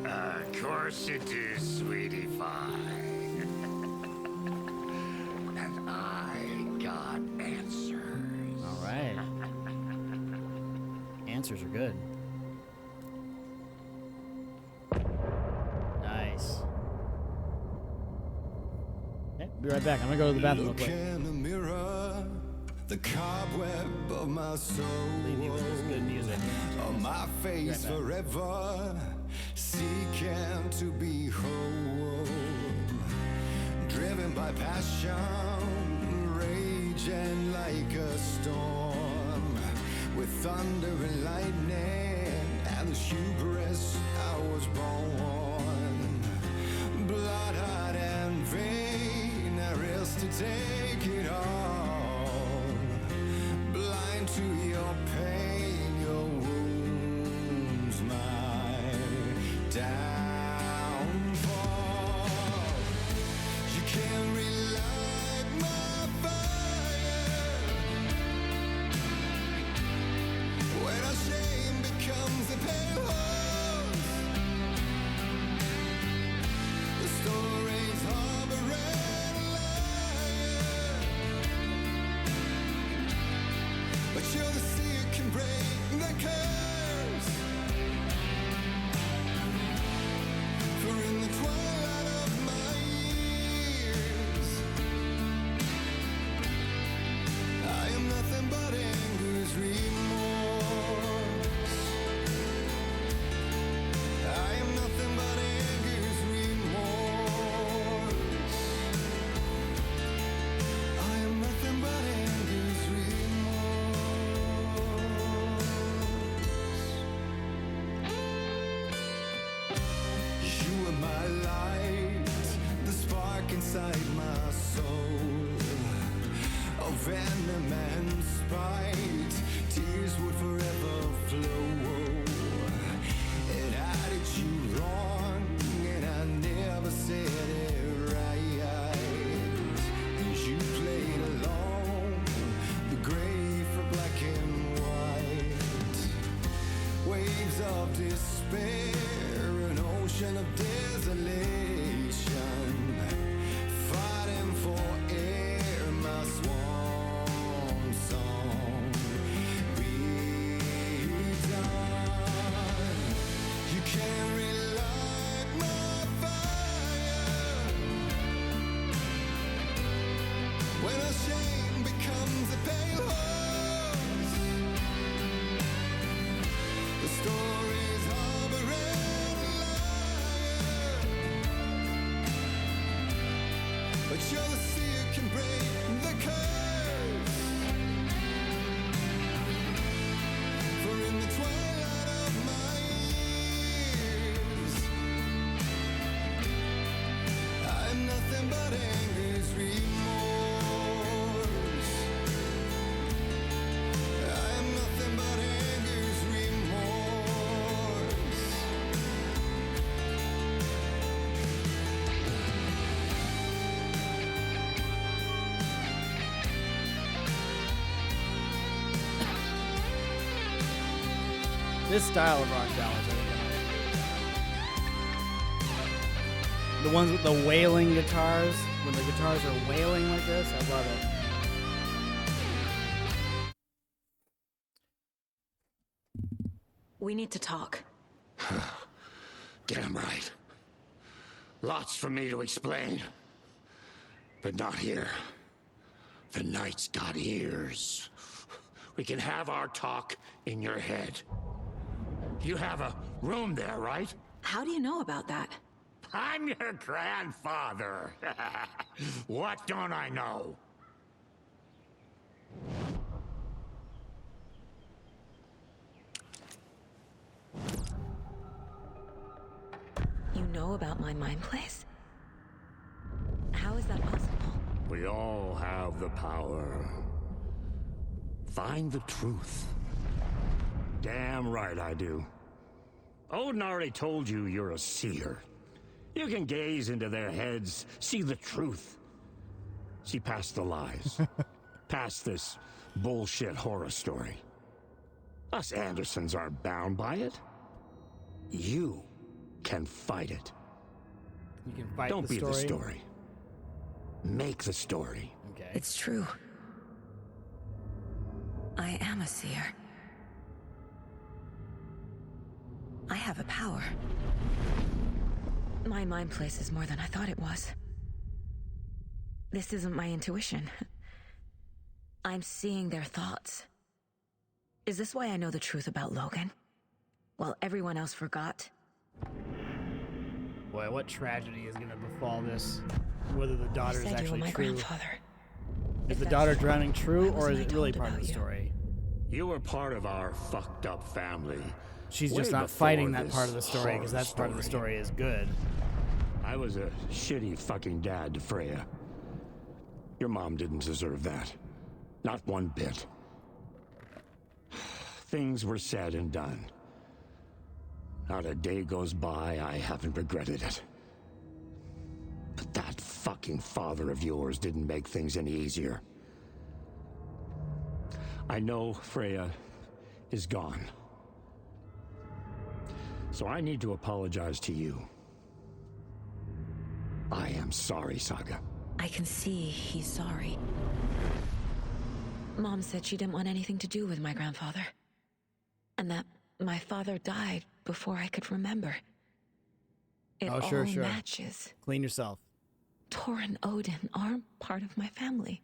Of course you do, sweetie pie. And I got answers. All right. Answers are good. Nice. Okay, be right back. I'm gonna go to the bathroom real Look quick. in the mirror, the cobweb of my soul. Leave you with this good music. On my face Right back. forever, seeking to be whole. Driven by passion, raging like a storm. With thunder and lightning and the hubris I was born. Blood, heart, and vein, I risk to take it all. Blind to your pain, your wounds, my downfall. You can't relight my fire when our shame becomes a pale horse. The stories harboring liar, but you're the sea that can break the curse. For in the twilight of my years, I am nothing but anger's remorse. I am nothing but anger's remorse. I am nothing but anger's remorse. You are my light, the spark inside my soul. Of venom and spite, tears would forever flow. And I did you wrong, and I never said it right. You played along, the gray for black and white. Waves of despair, an ocean of desolation. Fighting for air, my swan song. Be done. You can't rely when our shame becomes a pale horse. The stories harboring liar, but you're the seer can break the curse. For in the twilight of my years, I'm nothing but anger's remorse. I'm nothing but anger's remorse. This style of rock ballads, I think. The ones with the wailing guitars, when the guitars are wailing like this, I love it. We need to talk. Damn right. Lots for me to explain. But not here. The night's got ears. We can have our talk in your head. You have a room there, right? How do you know about that? I'm your grandfather. What don't I know? You know about my mind place? How is that possible? We all have the power. Find the truth. Damn right I do. Odin already told you you're a seer. You can gaze into their heads, see the truth. See past the lies. Past this bullshit horror story. Us Andersons aren't bound by it. You can fight it. You can fight Don't the be story. the story. Make the story. Okay. It's true. I am a seer. I have a power. My mind place is more than I thought it was. This isn't my intuition. I'm seeing their thoughts. Is this why I know the truth about Logan? While everyone else forgot? Boy, what tragedy is going to befall this? Whether the daughter is You said you were actually my true. grandfather. Is the that's daughter true, drowning true, why or is wasn't it I really told part of the about you? story? You were part of our fucked up family. She's way just not before fighting that this part of the story because horror that part of the story is good. I was a shitty fucking dad to Freya. Your mom didn't deserve that. Not one bit. Things were said and done. Not a day goes by I haven't regretted it. But that fucking father of yours didn't make things any easier. I know Freya is gone. So I need to apologize to you. I am sorry, Saga. I can see he's sorry. Mom said she didn't want anything to do with my grandfather. And that my father died before I could remember. It Oh, all sure. matches. Clean yourself. Tor and Odin aren't part of my family.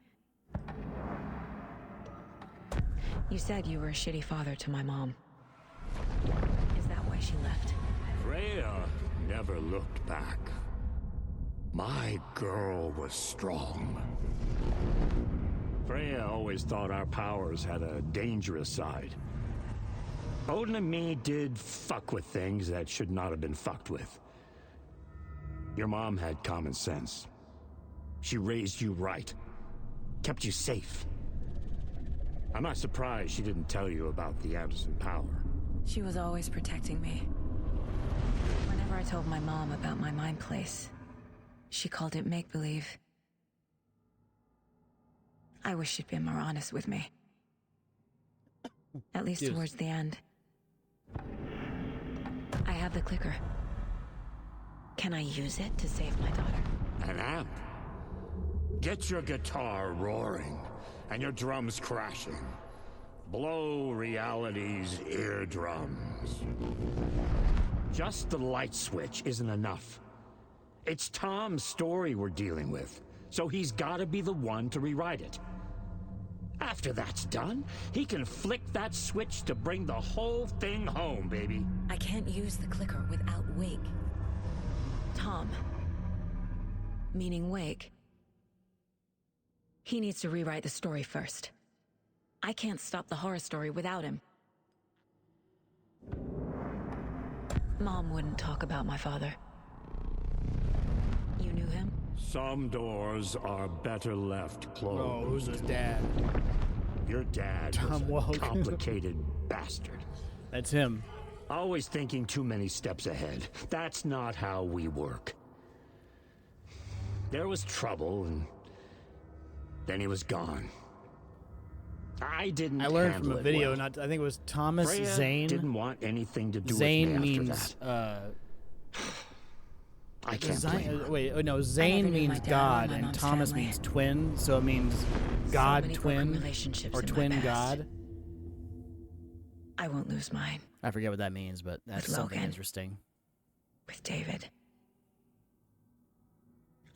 You said you were a shitty father to my mom. Is that why she left? Freya never looked back. My girl was strong. Freya always thought our powers had a dangerous side. Odin and me did fuck with things that should not have been fucked with. Your mom had common sense. She raised you right. Kept you safe. I'm not surprised she didn't tell you about the Anderson power. She was always protecting me. Whenever I told my mom about my mind place, she called it make-believe. I wish she'd been more honest with me. At least towards the end. I have the clicker. Can I use it to save my daughter? An amp. Get your guitar roaring and your drums crashing. Blow reality's eardrums. Just the light switch isn't enough. It's Tom's story we're dealing with. so he's gotta be the one to rewrite it. After that's done, he can flick that switch to bring the whole thing home, baby. I can't use the clicker without Wake. Tom, meaning Wake, he needs to rewrite the story first. I can't stop the horror story without him. Mom wouldn't talk about my father. You knew him? Some doors are better left closed. Oh, who's his dad? Your dad Tom was a Welk. complicated bastard. That's him. Always thinking too many steps ahead. That's not how we work. There was trouble, and then he was gone. I didn't. I learned handle from a it video. well. Not. I think it was Thomas Freya Zane. didn't want anything to do Zane with me means. after I can't Zane, blame her. wait, no. Zane never knew means my dad or God, my and mom's Thomas family. means twin. So it means God many twin broken relationships or in my twin past. God. I won't lose mine. I forget what that means, but that's With something Logan. interesting. With David.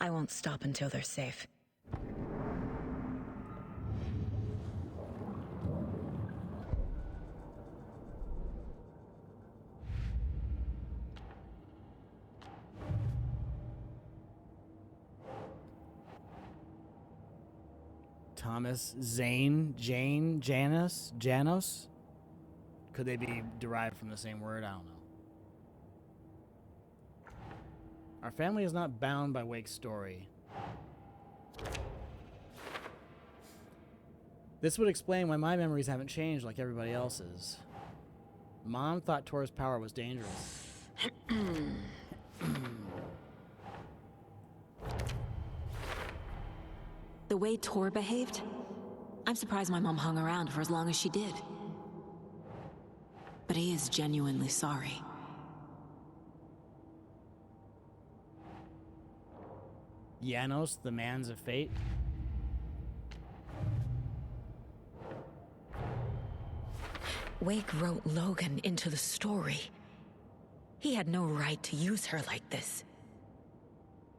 I won't stop until they're safe. Thomas Zane, Jane, Janos, Janos. Could they be derived from the same word? I don't know. Our family is not bound by Wake's story. This would explain why my memories haven't changed like everybody else's. Mom thought Tor's power was dangerous. The way Tor behaved, I'm surprised my mom hung around for as long as she did. But he is genuinely sorry. Janos, the man's of fate. Wake wrote Logan into the story. He had no right to use her like this.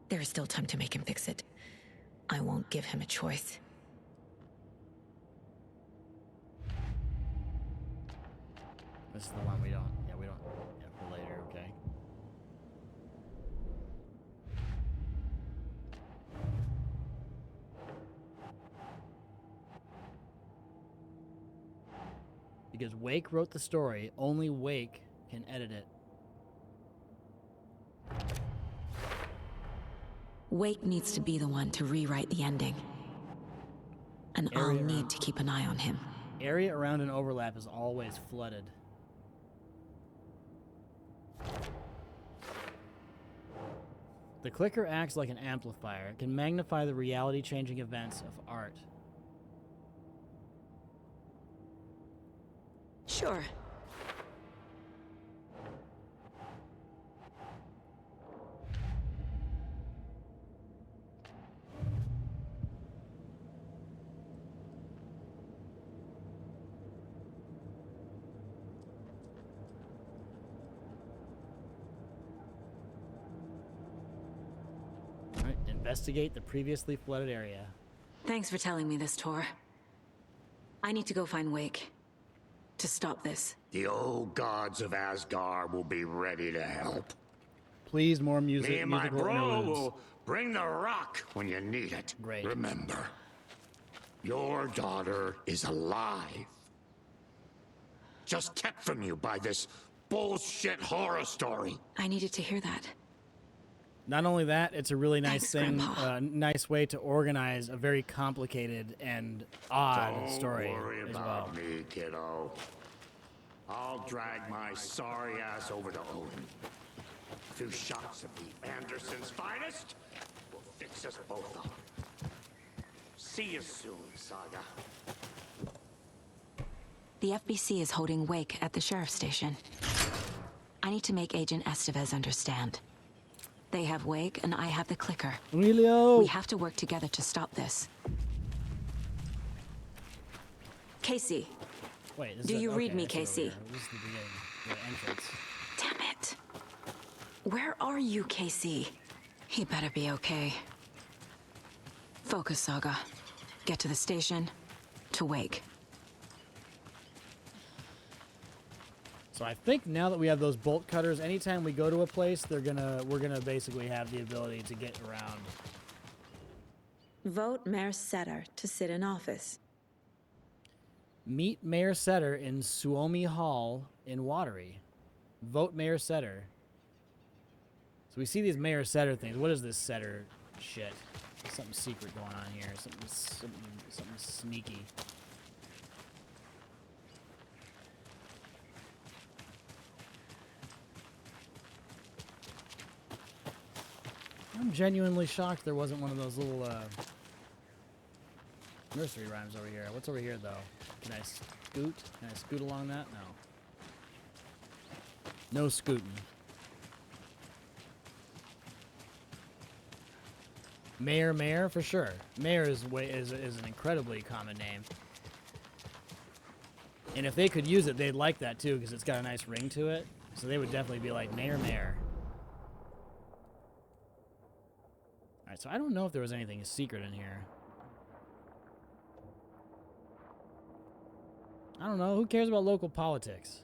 There is still time to make him fix it. I won't give him a choice. This is the one we don't. Yeah, we don't. Yeah, for later, okay. Because Wake wrote the story, only Wake can edit it. Wake needs to be the one to rewrite the ending. And I'll Area need around- to keep an eye on him. Area around an overlap is always flooded. The clicker acts like an amplifier. It can magnify the reality-changing events of art. Sure. All right, investigate the previously flooded area. Thanks for telling me this, Tor. I need to go find Wake. To stop this. The old gods of Asgard will be ready to help. Please, more music. Me and my musical bro interludes. will bring the rock when you need it. Great. Remember, your daughter is alive. Just kept from you by this bullshit horror story. I needed to hear that. Not only that, it's a really nice Thanks, thing, Grandpa. nice way to organize a very complicated and odd Don't story worry as about well. me, kiddo. I'll drag my sorry ass over to Odin. A few shots of the Andersons' finest will fix us both up. See you soon, Saga. The FBC is holding Wake at the sheriff's station. I need to make Agent Estevez understand. They have Wake, and I have the clicker. Emilio! We have to work together to stop this. Casey, Wait, this do is you read okay, me, I see it over Casey? here. This is the beginning, the entrance. Damn it. Where are you, Casey? He better be okay. Focus, Saga. Get to the station, to Wake. So I think now that we have those bolt cutters, anytime we go to a place, we're gonna basically have the ability to get around. Vote Mayor Setter to sit in office. Meet Mayor Setter in Suomi Hall in Watery. Vote Mayor Setter. So we see these Mayor Setter things. What is this Setter shit? There's something secret going on here. Something sneaky. I'm genuinely shocked there wasn't one of those little nursery rhymes over here. What's over here, though? Can I scoot? Can I scoot along that? No. No scooting. Mayor, for sure. Mayor is an incredibly common name. And if they could use it, they'd like that, too, because it's got a nice ring to it. So they would definitely be like, Mayor. Alright, so I don't know if there was anything secret in here. I don't know. Who cares about local politics?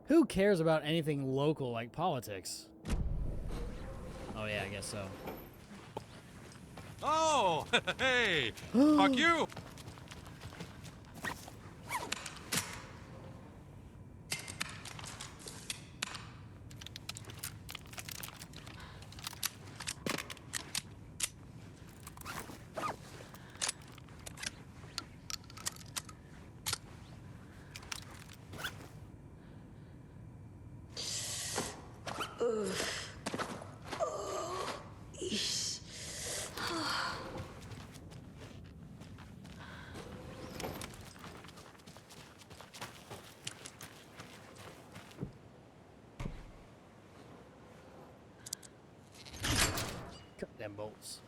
Who cares about anything local like politics? Oh, yeah, I guess so. Oh, hey! Fuck you! Cut them bolts.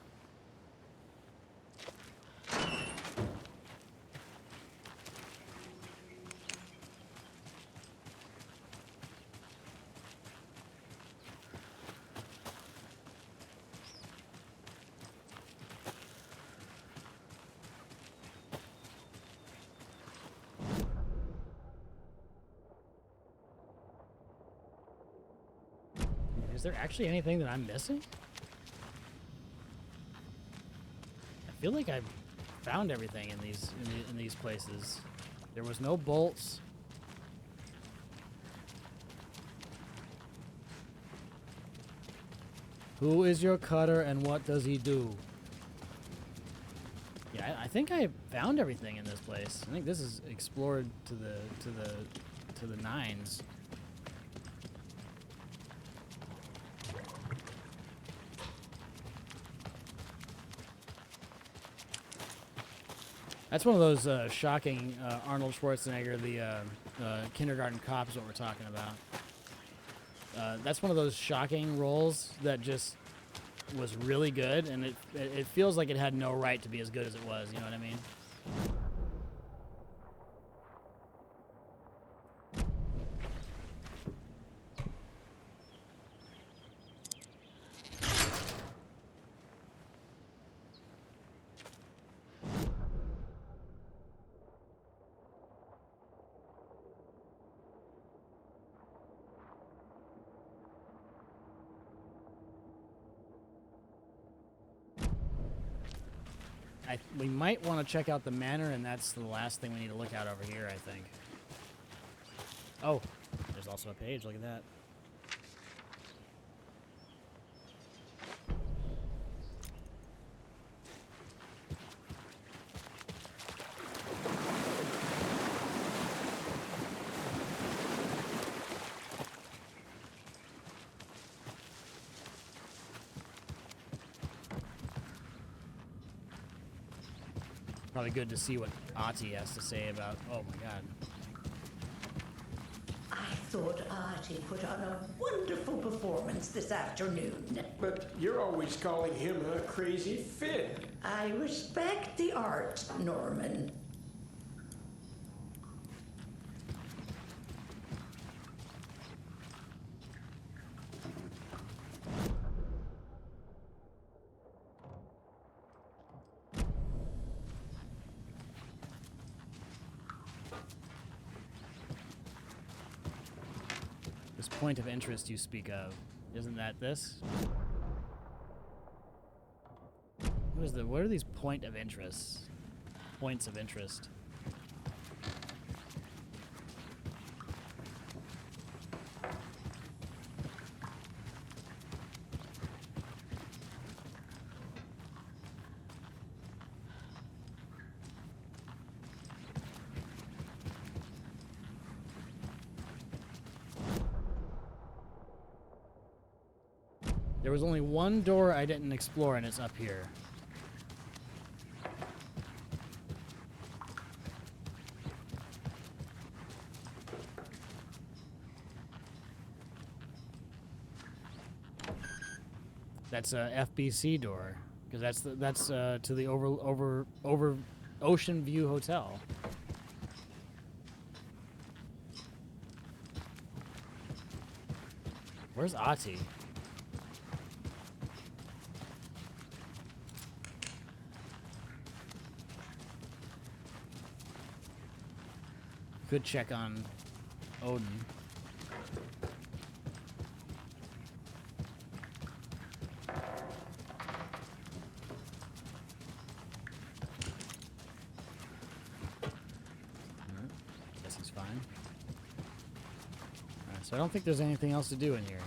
Is there actually anything that I'm missing? I feel like I've found everything in these places. There was no bolts. Who is your cutter and what does he do? Yeah, I think I found everything in this place. I think this is explored to the nines. That's one of those shocking Arnold Schwarzenegger, the kindergarten cop is what we're talking about. That's one of those shocking roles that just was really good, and it feels like it had no right to be as good as it was, you know what I mean? We might want to check out the manor, and that's the last thing we need to look at over here, I think. Oh, there's also a page. Look at that. Probably good to see what Ahti has to say about. Oh my God. I thought Artie put on a wonderful performance this afternoon. But you're always calling him a crazy Finn. I respect the art, Norman. point of interest you speak of? Isn't that this? What are these points of interest? There was only one door I didn't explore, and it's up here. That's a FBC door, because that's to the over Ocean View Hotel. Where's Ahti? Could check on Odin. Guess he's fine. Alright, so I don't think there's anything else to do in here.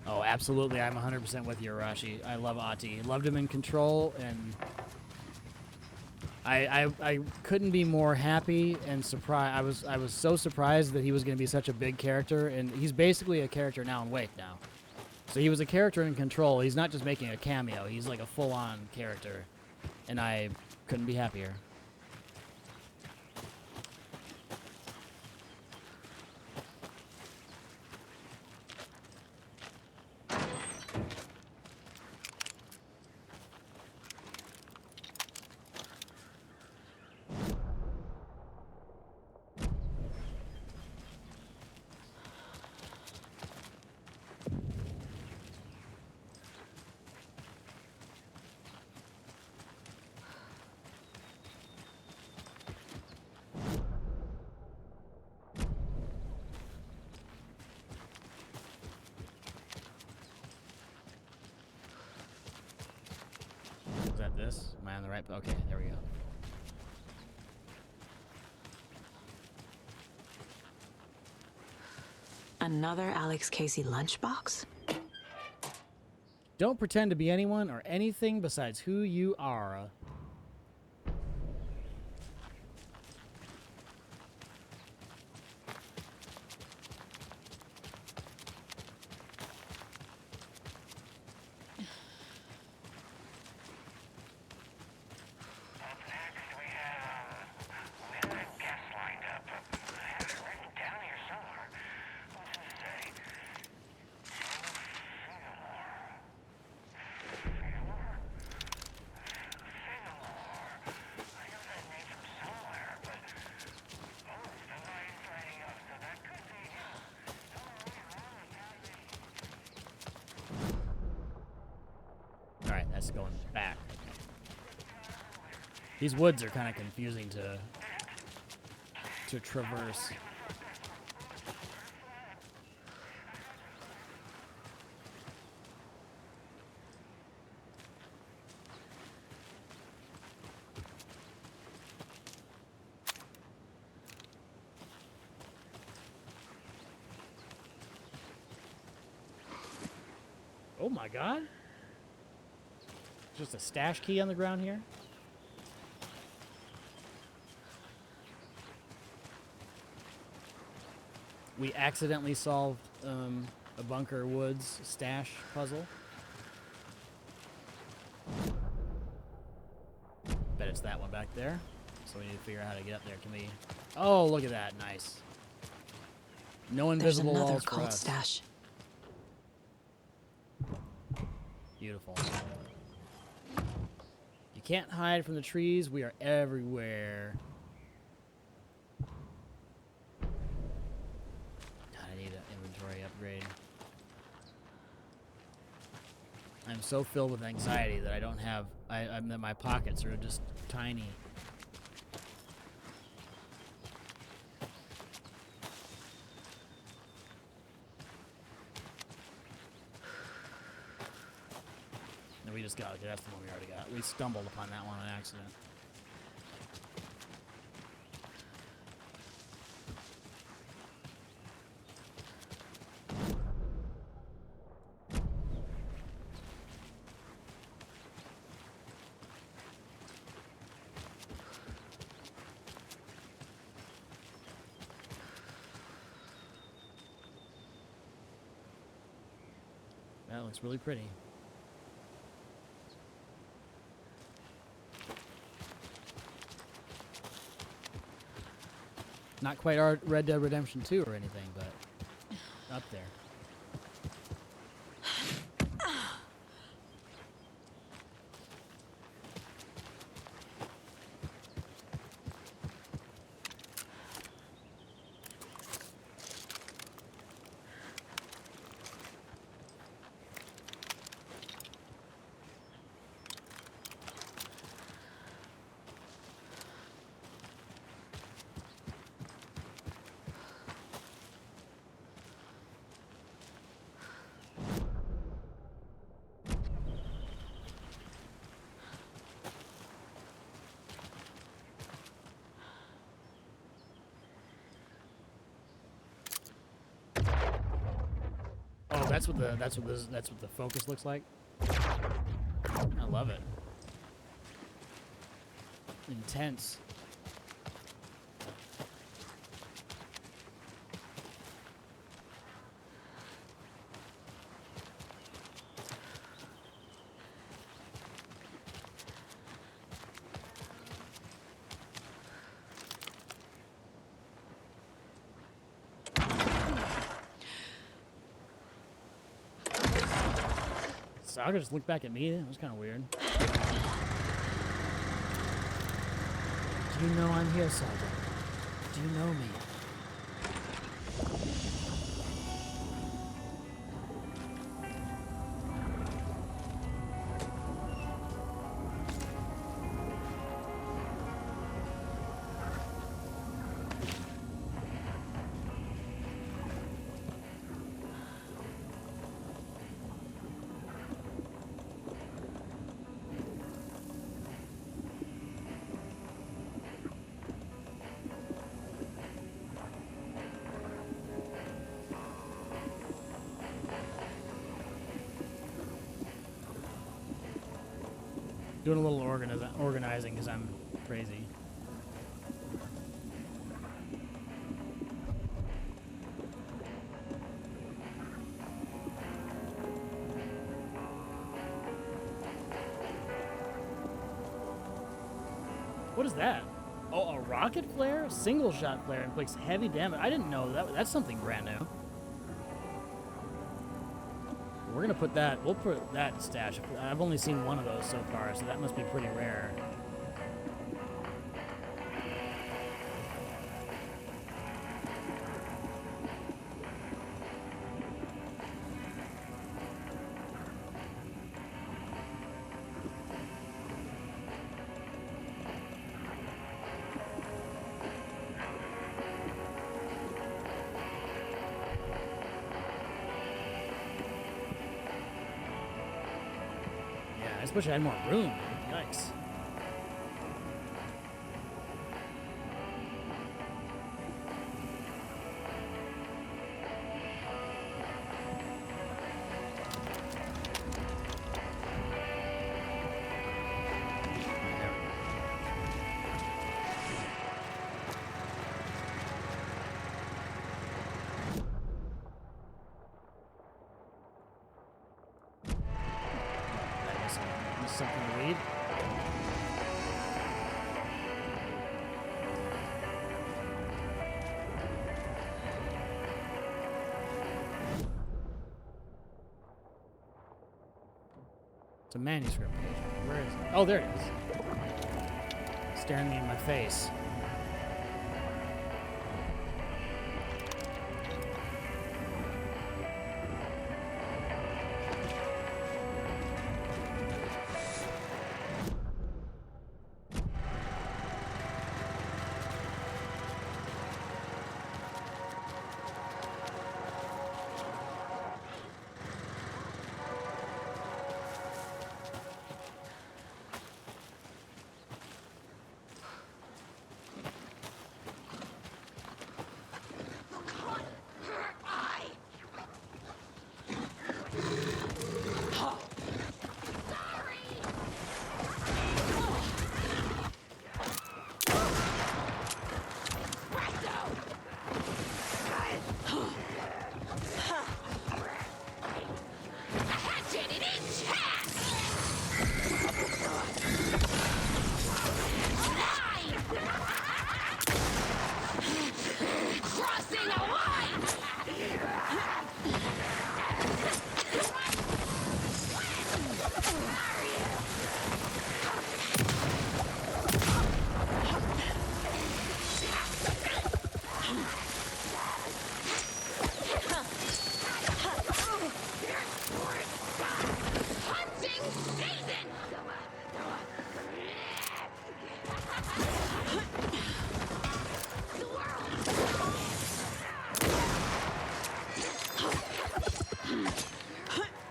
Oh, absolutely, I'm 100% with you, Arashi. I love Ahti. Loved him in Control, and I couldn't be more happy and surprised. I was so surprised that he was going to be such a big character, and he's basically a character now in Wake now. So he was a character in Control. He's not just making a cameo. He's like a full-on character, and I couldn't be happier. Is that this? Am I on the right? Okay, there we go. Another Alex Casey lunchbox? Don't pretend to be anyone or anything besides who you are. Alright, that's going back. These woods are kind of confusing to traverse. Oh my god. Just a stash key on the ground here. We accidentally solved a Bunker Woods stash puzzle. Bet it's that one back there. So we need to figure out how to get up there. Can we? Oh, look at that! Nice. No invisible There's another walls for cold us. stash. Beautiful. You can't hide from the trees. We are everywhere. God, I need an inventory upgrade. I'm so filled with anxiety that I don't have. That my pockets are just tiny. that we just got. Okay, that's the one we already got. We stumbled upon that one on accident. That looks really pretty. Not quite our Red Dead Redemption 2 or anything, but up there. Oh, that's what the focus looks like. I love it. Intense. Saga just looked back at me. That was kind of weird. Do you know I'm here, Saga? Do you know me? Doing a little organizing because I'm crazy. What is that? Oh, a rocket flare? Single shot flare inflicts heavy damage. I didn't know that. That's something brand new. We're gonna put that, we'll put that in stash. I've only seen one of those so far, so that must be pretty rare. I wish I had more room. Yikes. Something to read. It's a manuscript page. Where is it? Oh, there it is. Staring me in my face.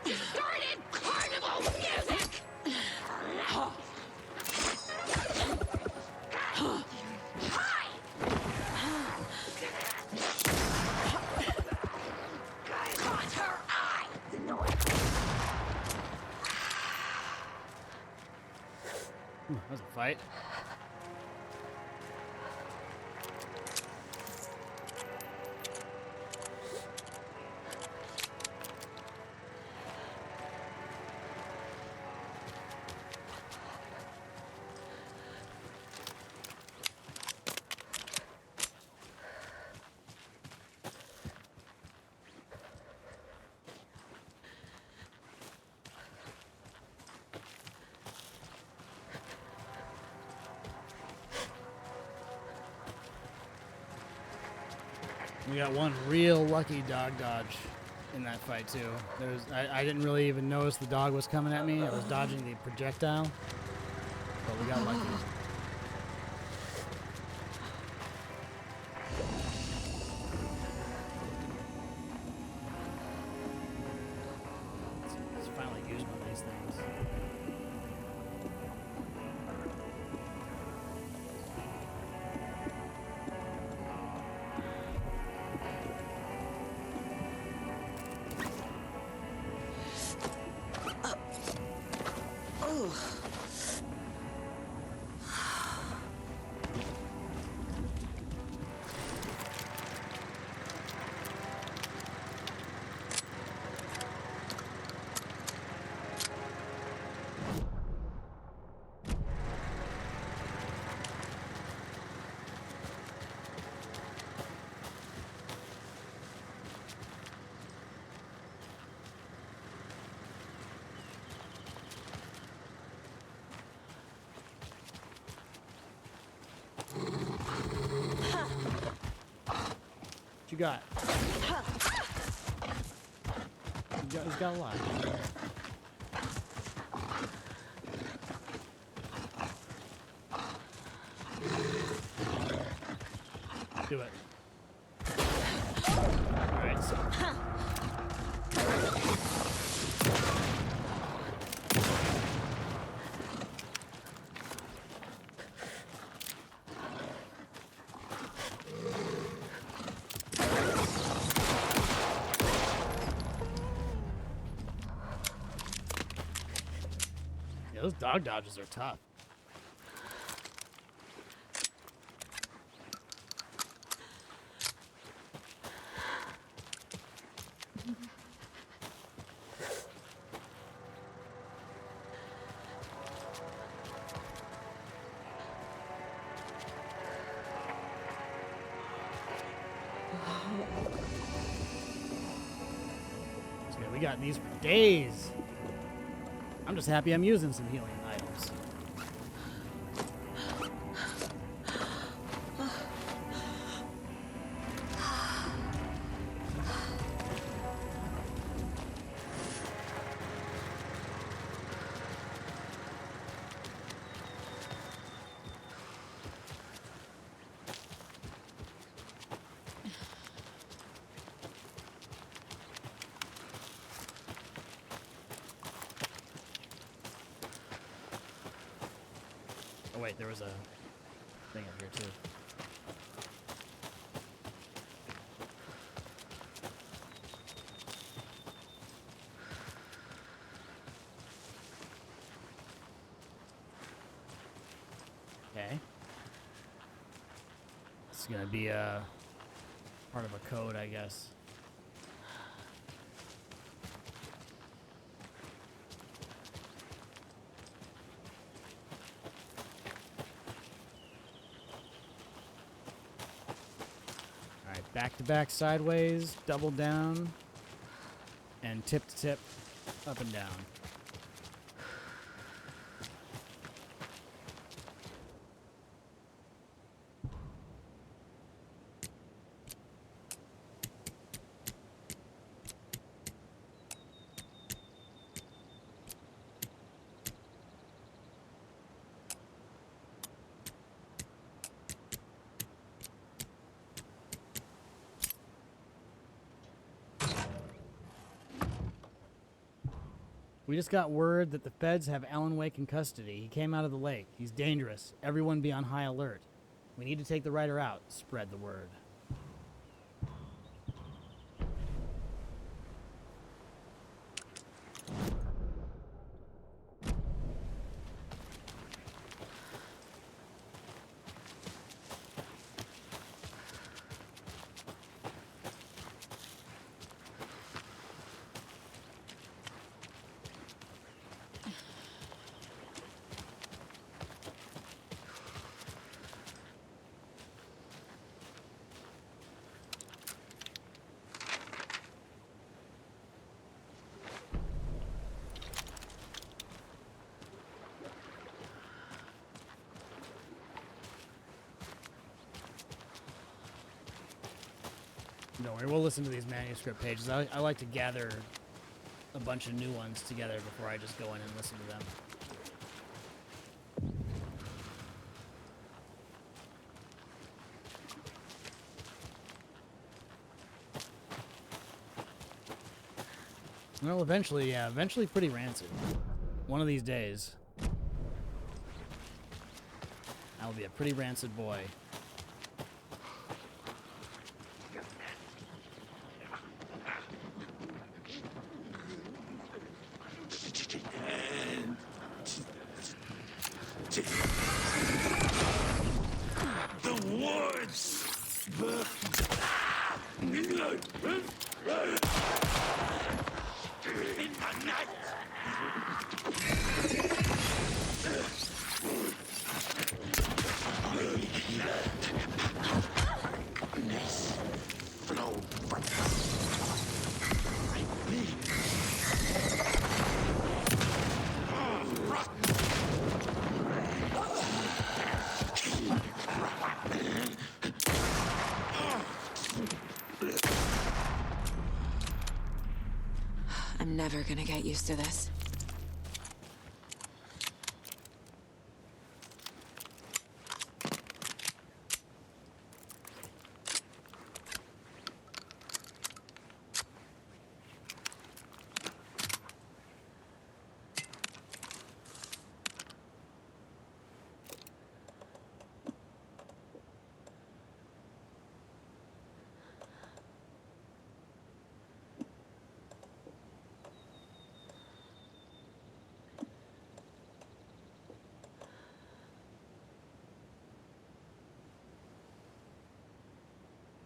Distorted carnival music! Caught her eye! That was a fight. We got one real lucky dog dodge in that fight too. I didn't really even notice the dog was coming at me. I was dodging the projectile, but we got lucky. Let's finally use one of these things. What you got? He's got a lot. Do it. Alright, so. Yeah, those dog dodges are tough. We got these for days. I'm just happy I'm using some healing items. Oh wait, there was a thing up here too. Okay. It's gonna be a part of a code, I guess. Back to back sideways, double down, and tip to tip, up and down. We just got word that the feds have Alan Wake in custody. He came out of the lake. He's dangerous. Everyone be on high alert. We need to take the writer out. Spread the word. Don't worry, we'll listen to these manuscript pages. I like to gather a bunch of new ones together before I just go in and listen to them. Well, eventually, yeah, eventually pretty rancid. One of these days, I'll be a pretty rancid boy. The woods! In the night! Darkness flow from I'm never gonna get used to this.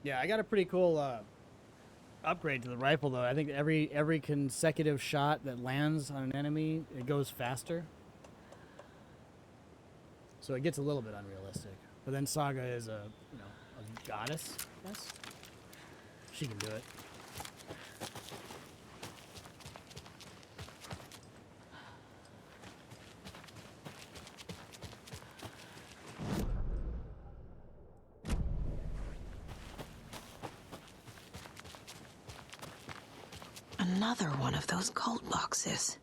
Yeah, I got a pretty cool upgrade to the rifle, though. I think every consecutive shot that lands on an enemy, it goes faster. So it gets a little bit unrealistic. But then Saga is a goddess, I guess. She can do it. Another one of those cult boxes.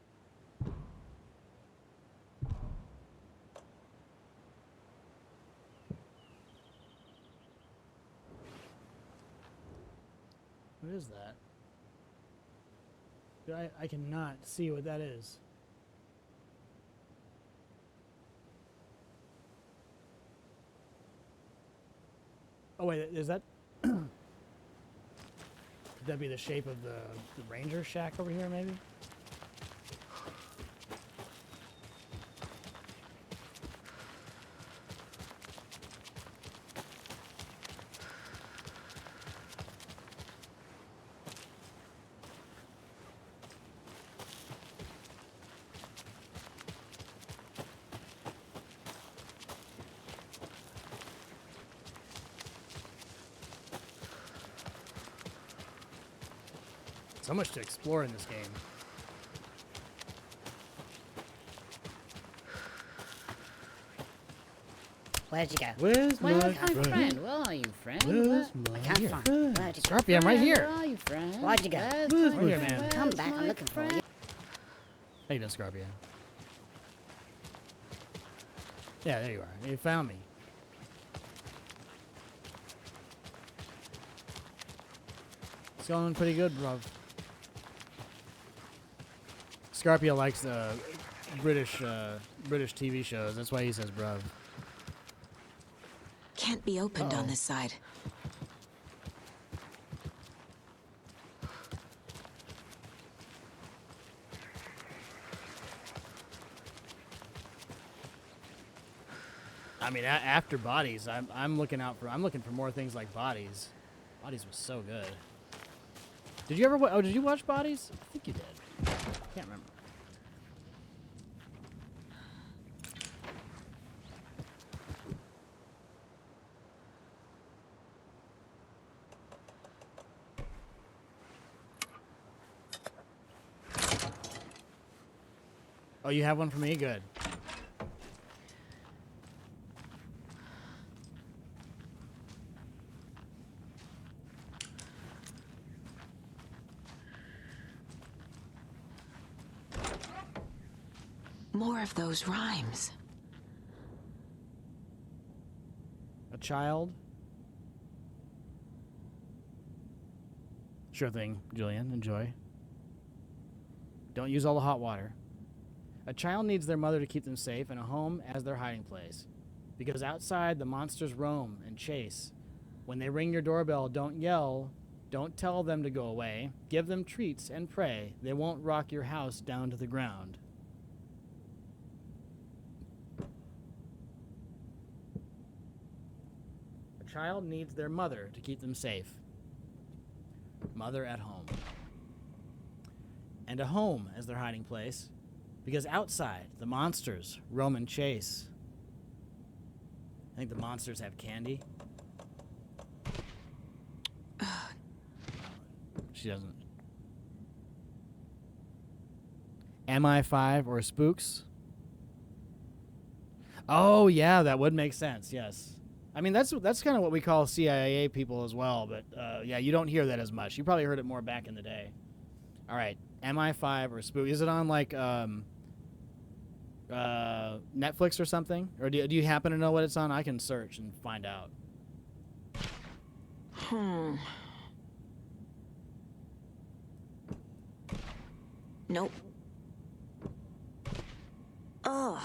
What is that? I cannot see what that is. Oh wait, is that? Could that be the shape of the ranger shack over here, maybe? So much to explore in this game. Where'd you go? Where's Where my are you, friend? Where are you, friend? Where's I my can't find you. friend? Where'd you go? Scorpion, I'm right here. Where are you, friend? Where'd you go? Where's my Where'd you friend? go? Come back, I'm looking for you. How you doing, Scorpion? Yeah, there you are. You found me. It's going pretty good, bruv. Scarpia likes British TV shows. That's why he says bruv. Can't be opened on Uh-oh. this side. I mean, after Bodies, I'm looking for more things like Bodies. Bodies was so good. Did you ever? Did you watch Bodies? I think you did. Can't remember. Oh, you have one for me? Good. More of those rhymes. A child? Sure thing, Julian. Enjoy. Don't use all the hot water. A child needs their mother to keep them safe and a home as their hiding place. Because outside, the monsters roam and chase. When they ring your doorbell, don't yell. Don't tell them to go away. Give them treats and pray. They won't rock your house down to the ground. A child needs their mother to keep them safe. Mother at home. And a home as their hiding place. Because outside, the monsters roam and chase. I think the monsters have candy. She doesn't. MI5 or Spooks? Oh, yeah, that would make sense, yes. I mean, that's kind of what we call CIA people as well, but yeah, you don't hear that as much. You probably heard it more back in the day. All right, MI5 or Spook. Is it on, like, Netflix or something? Or do you happen to know what it's on? I can search and find out. Nope. Ugh.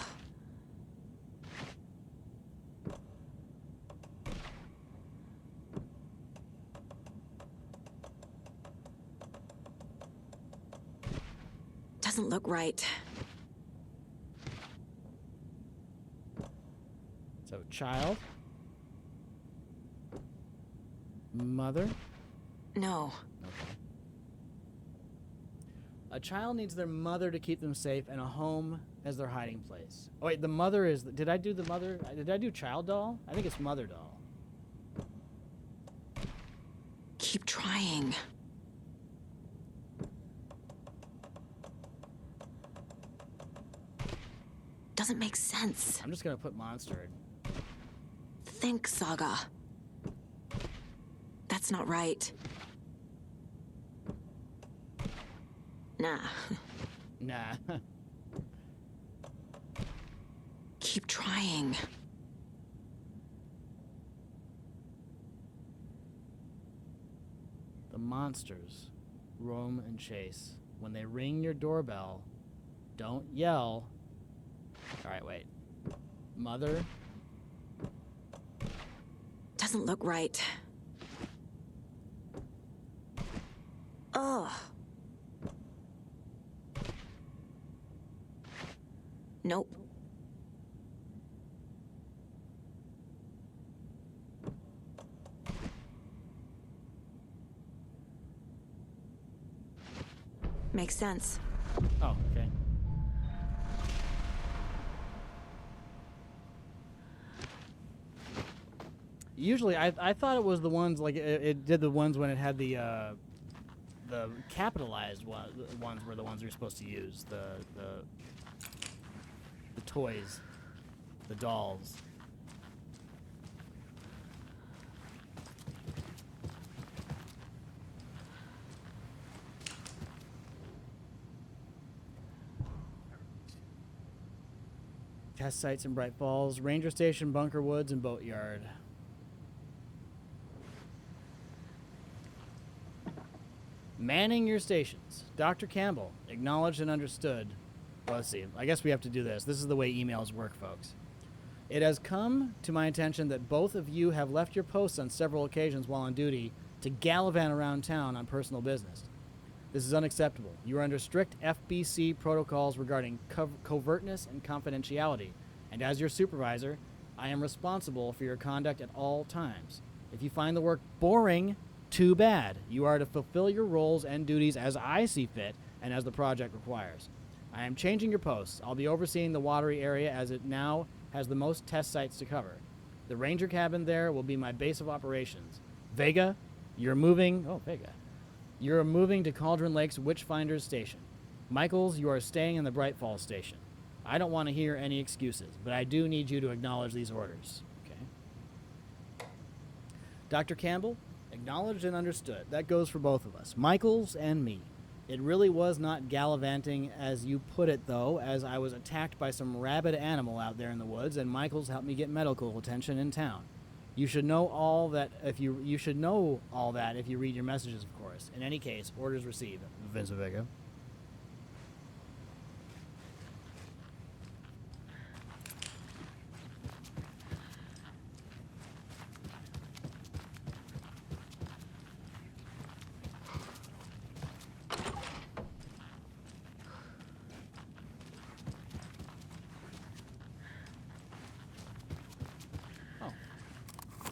Doesn't look right. So, child. Mother. No. Okay. A child needs their mother to keep them safe and a home as their hiding place. Oh, wait, the mother is... Did I do the mother? Did I do child doll? I think it's mother doll. Keep trying. Doesn't make sense. I'm just gonna put monster. Think, Saga. That's not right. Nah. Nah. Keep trying. The monsters roam and chase. When they ring your doorbell, don't yell. All right, wait. Mother. Doesn't look right. Ugh. Nope. Makes sense. Oh, okay. Usually, I thought it was the ones like it did the ones when it had the capitalized ones were the ones you're supposed to use the toys, the dolls. Test sites in Bright Falls, Ranger Station, Bunker Woods, and Manning your stations. Dr. Campbell, acknowledged and understood. Well, let's see. I guess we have to do this. This is the way emails work, folks. It has come to my attention that both of you have left your posts on several occasions while on duty to gallivant around town on personal business. This is unacceptable. You are under strict FBC protocols regarding covertness and confidentiality, and as your supervisor, I am responsible for your conduct at all times. If you find the work boring, too bad. You are to fulfill your roles and duties as I see fit and as the project requires. I am changing your posts. I'll be overseeing the watery area as it now has the most test sites to cover. The ranger cabin there will be my base of operations. Vega, you're moving to Cauldron Lake's Witchfinders Station. Michaels, you are staying in the Bright Falls Station. I don't want to hear any excuses, but I do need you to acknowledge these orders. Okay. Dr. Campbell, acknowledged and understood. That goes for both of us, Michaels and me. It really was not gallivanting as you put it, though, as I was attacked by some rabid animal out there in the woods, and Michaels helped me get medical attention in town. You should know all that if you read your messages, of course. In any case, orders received. Vince Vega.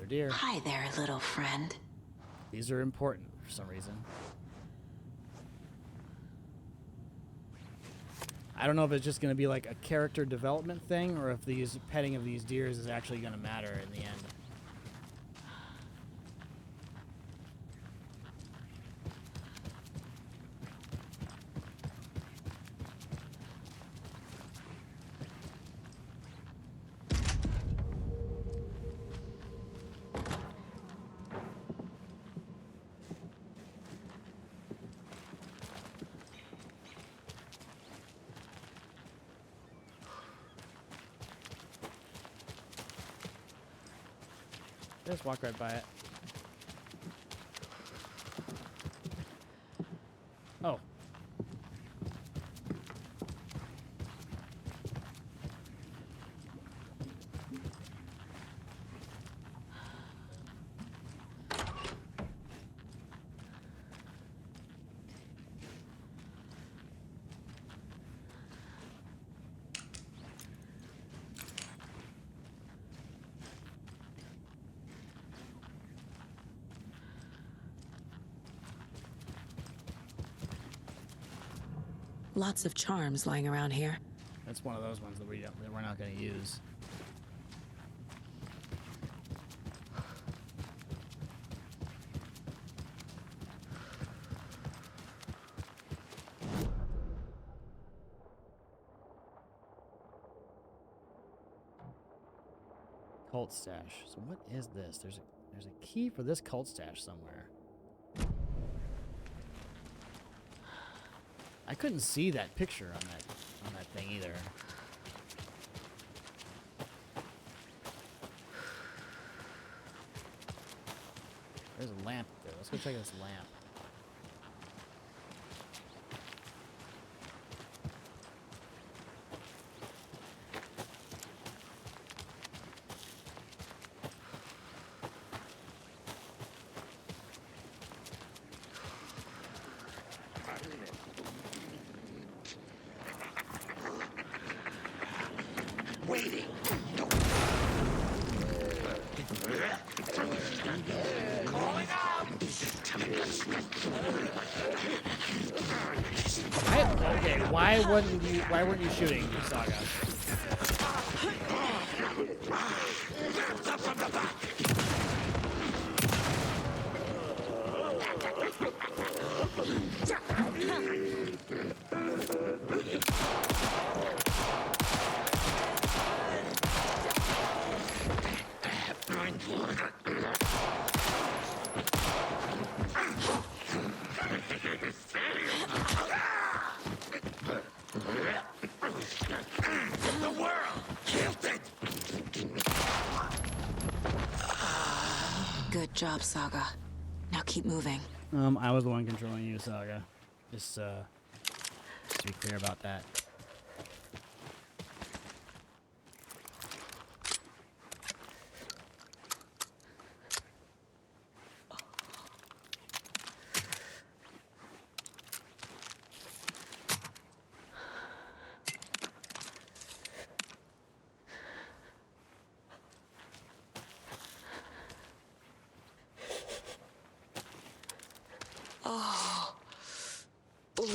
Dear. Hi there, little friend. These are important for some reason. I don't know if it's just going to be like a character development thing or if these petting of these deers is actually going to matter in the end. Just walk right by it. Oh. Lots of charms lying around here. That's one of those ones that we're not going to use. Cult stash. So what is this? There's a key for this cult stash somewhere. I couldn't see that picture on that thing either. There's a lamp up there. Let's go check this lamp. Waiting. Calling out. Okay, why weren't you shooting, Saga? The world killed it. Good job, Saga. Now keep moving. I was the one controlling you, Saga. Just to be clear about that. Oh. Ooh.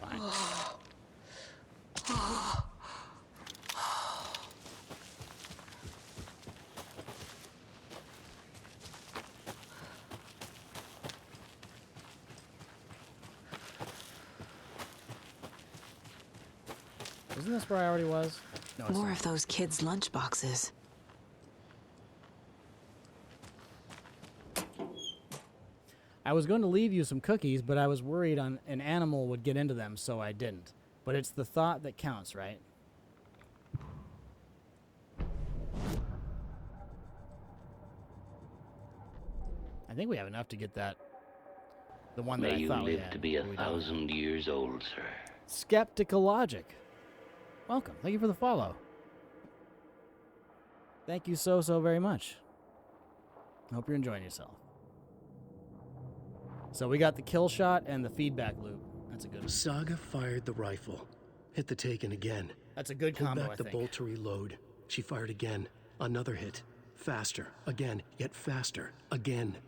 Fine. Isn't this where I already was? No, it's More not. of those kids' lunchboxes. I was going to leave you some cookies, but I was worried an animal would get into them, so I didn't. But it's the thought that counts, right? I think we have enough to get that. The one that May I you thought we live had. to be but we don't. 1,000 years old, sir. Skeptical Logic. Welcome. Thank you for the follow. Thank you so very much. I hope you're enjoying yourself. So we got the kill shot and the feedback loop. That's a good one. Saga fired the rifle. Hit the Taken again. That's a good Pulled combo, back I the think. bolt to reload. She fired again. Another hit. Faster. Again. Yet faster. Again.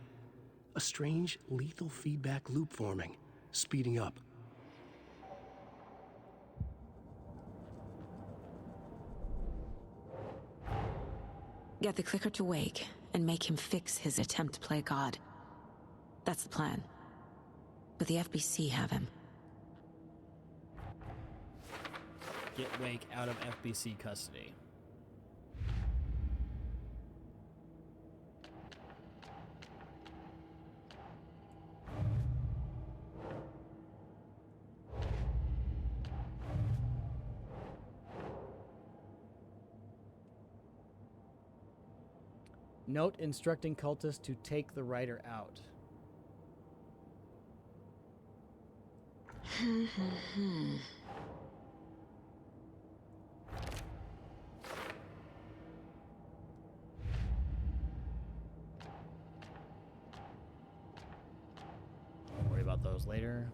A strange, lethal feedback loop forming. Speeding up. Get the clicker to wake and make him fix his attempt to play God. That's the plan. But the FBC have him. Get Wake out of FBC custody. Note instructing cultists to take the writer out. Don't worry about those later.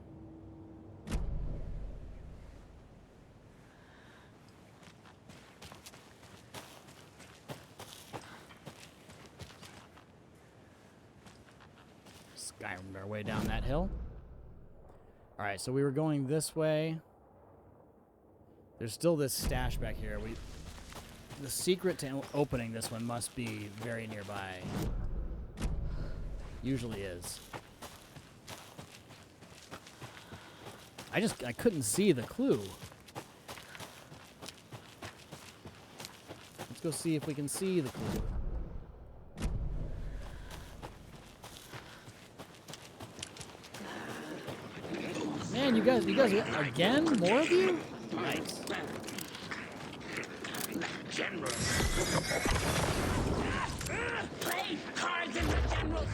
Skyrimed our way down that hill. All right, so we were going this way. There's still this stash back here. The secret to opening this one must be very nearby. Usually is. I couldn't see the clue. Let's go see if we can see the clue. Man, you guys again? More of you? Nice. General. Play cards in the general.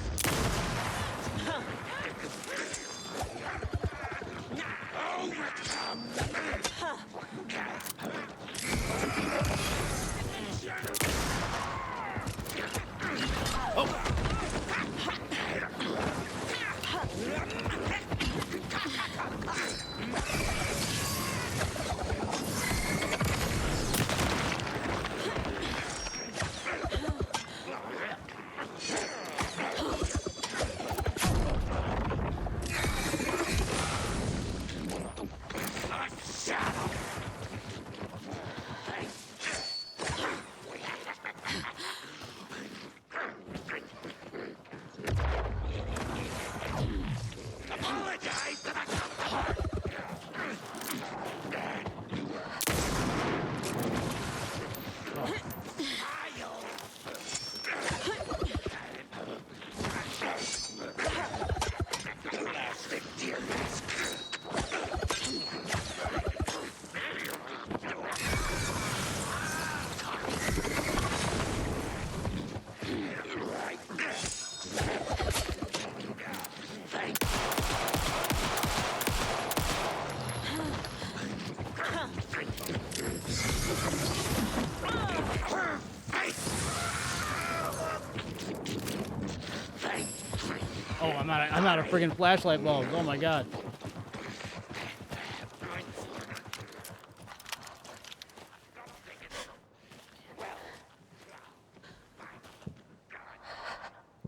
I'm out of friggin' flashlight bulbs. Oh my god.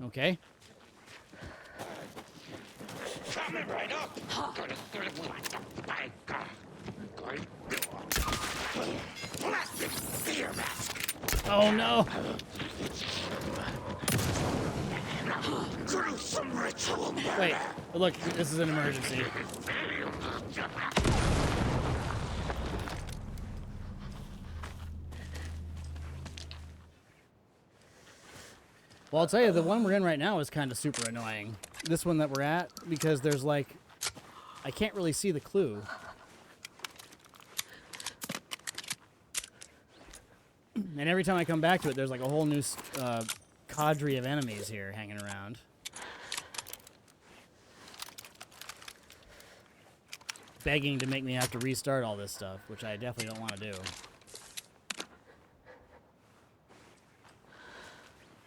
Okay. Coming right up. Plastic fear mask. Oh no. Gruesome ritual murder. Wait, look, this is an emergency. Well, I'll tell you, the one we're in right now is kind of super annoying. This one that we're at, because there's like, I can't really see the clue. And every time I come back to it, there's like a whole new cadre of enemies here hanging around. Begging to make me have to restart all this stuff, which I definitely don't want to do.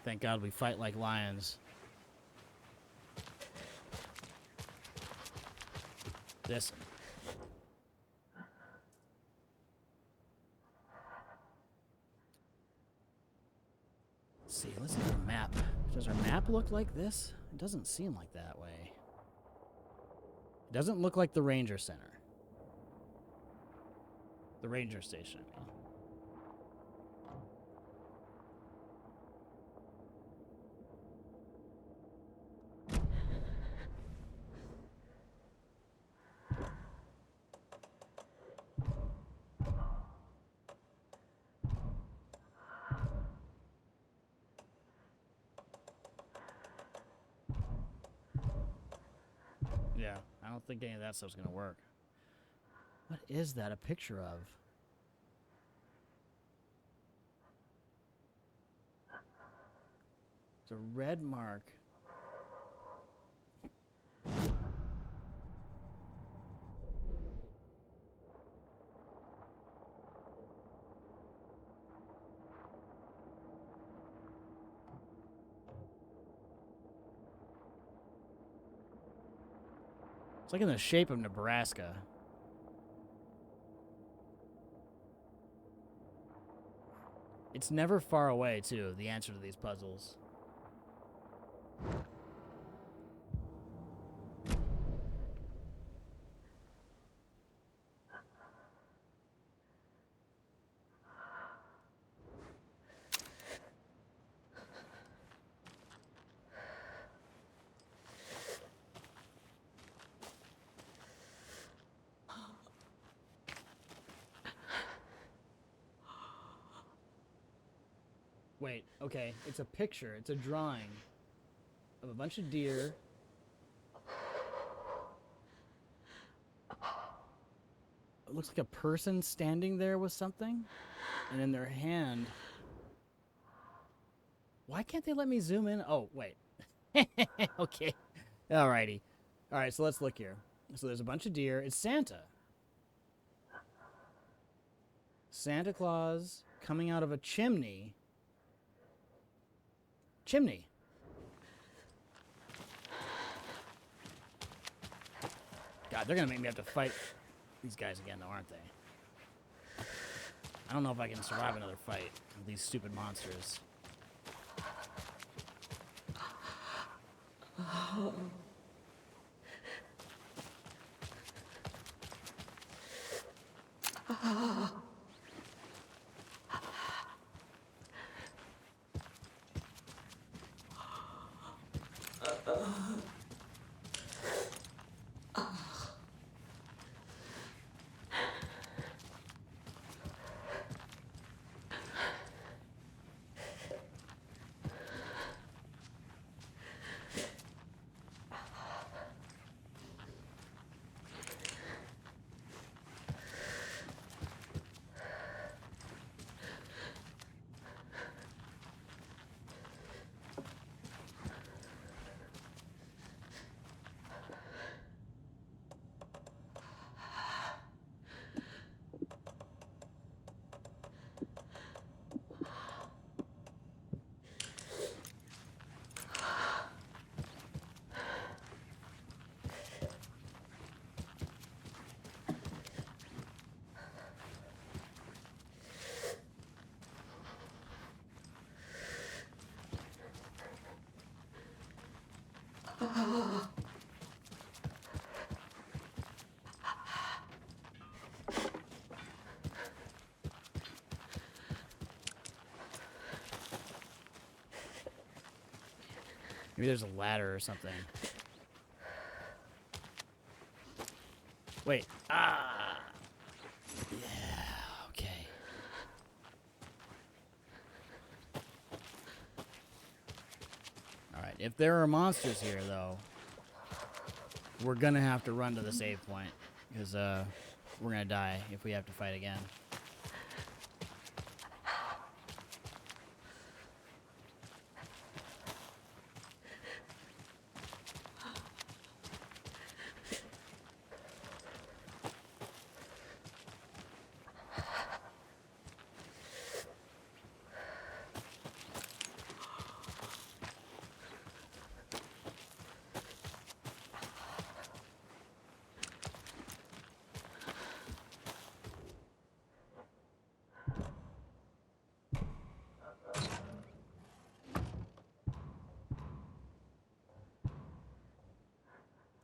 Thank God we fight like lions. This. Let's see, let's look at the map. Does our map look like this? It doesn't seem like that way. It doesn't look like the Ranger Center. The Ranger Station, I mean. Yeah, I don't think any of that stuff's gonna work. What is that a picture of? It's a red mark. It's like in the shape of Nebraska. It's never far away, too, the answer to these puzzles. Wait, okay, it's a picture, it's a drawing of a bunch of deer. It looks like a person standing there with something, and in their hand. Why can't they let me zoom in? Oh, wait. Okay. Alrighty. Alright, so let's look here. So there's a bunch of deer. It's Santa. Santa Claus coming out of a chimney. Chimney. God, they're gonna make me have to fight these guys again, though, aren't they? I don't know if I can survive another fight with these stupid monsters. Maybe there's a ladder or something. Wait. Ah. Yeah. Okay. All right. If there are monsters here, though, we're gonna have to run to the save point because we're gonna die if we have to fight again.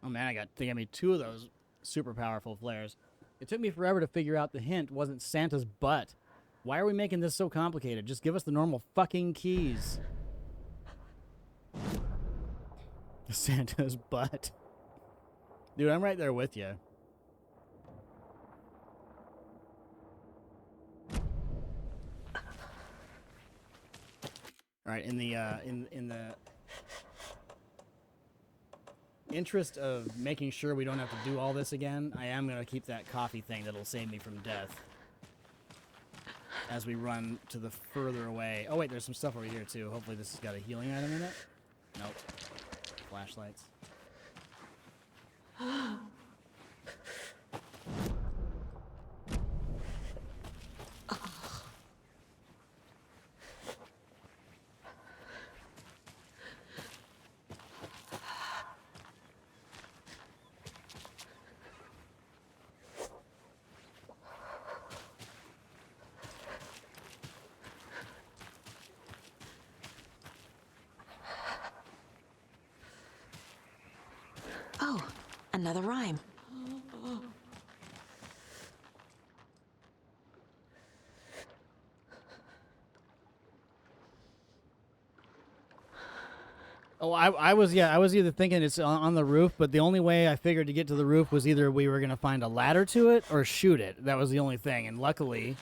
Oh man, they got me 2 of those super powerful flares. It took me forever to figure out the hint wasn't Santa's butt. Why are we making this so complicated? Just give us the normal fucking keys. Santa's butt. Dude, I'm right there with you. All right, in the interest of making sure we don't have to do all this again, I am going to keep that coffee thing that'll save me from death as we run to the further away. Oh wait, there's some stuff over here too. Hopefully this has got a healing item in it. Nope. Flashlights. Oh, another rhyme. Oh, I was either thinking it's on the roof, but the only way I figured to get to the roof was either we were going to find a ladder to it or shoot it. That was the only thing, and luckily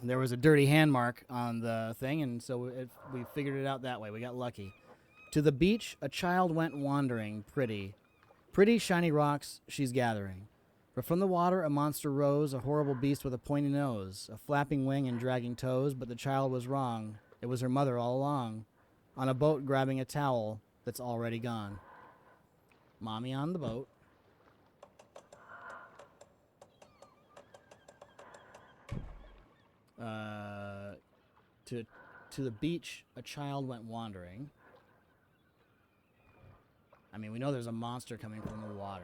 there was a dirty hand mark on the thing, and so we figured it out that way. We got lucky. To the beach, a child went wandering, pretty shiny rocks she's gathering. But from the water a monster rose, a horrible beast with a pointy nose, a flapping wing and dragging toes, but the child was wrong. It was her mother all along, on a boat grabbing a towel that's already gone. Mommy on the boat. To the beach, a child went wandering. I mean, we know there's a monster coming from the water.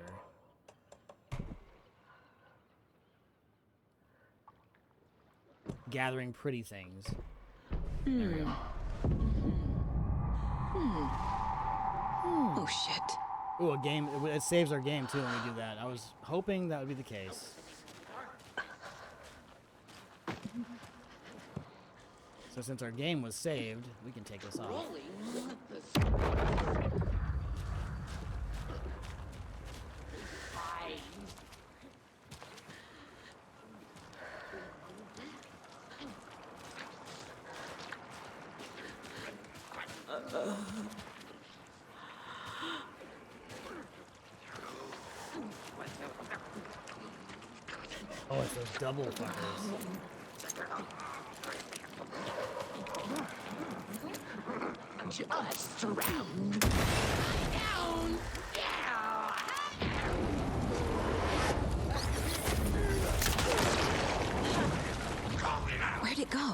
Gathering pretty things. There we go. Oh shit. Ooh, a game. It saves our game too when we do that. I was hoping that would be the case. So since our game was saved, we can take this off. Oh, it's those double fuckers. Just surround. Down! Where'd it go?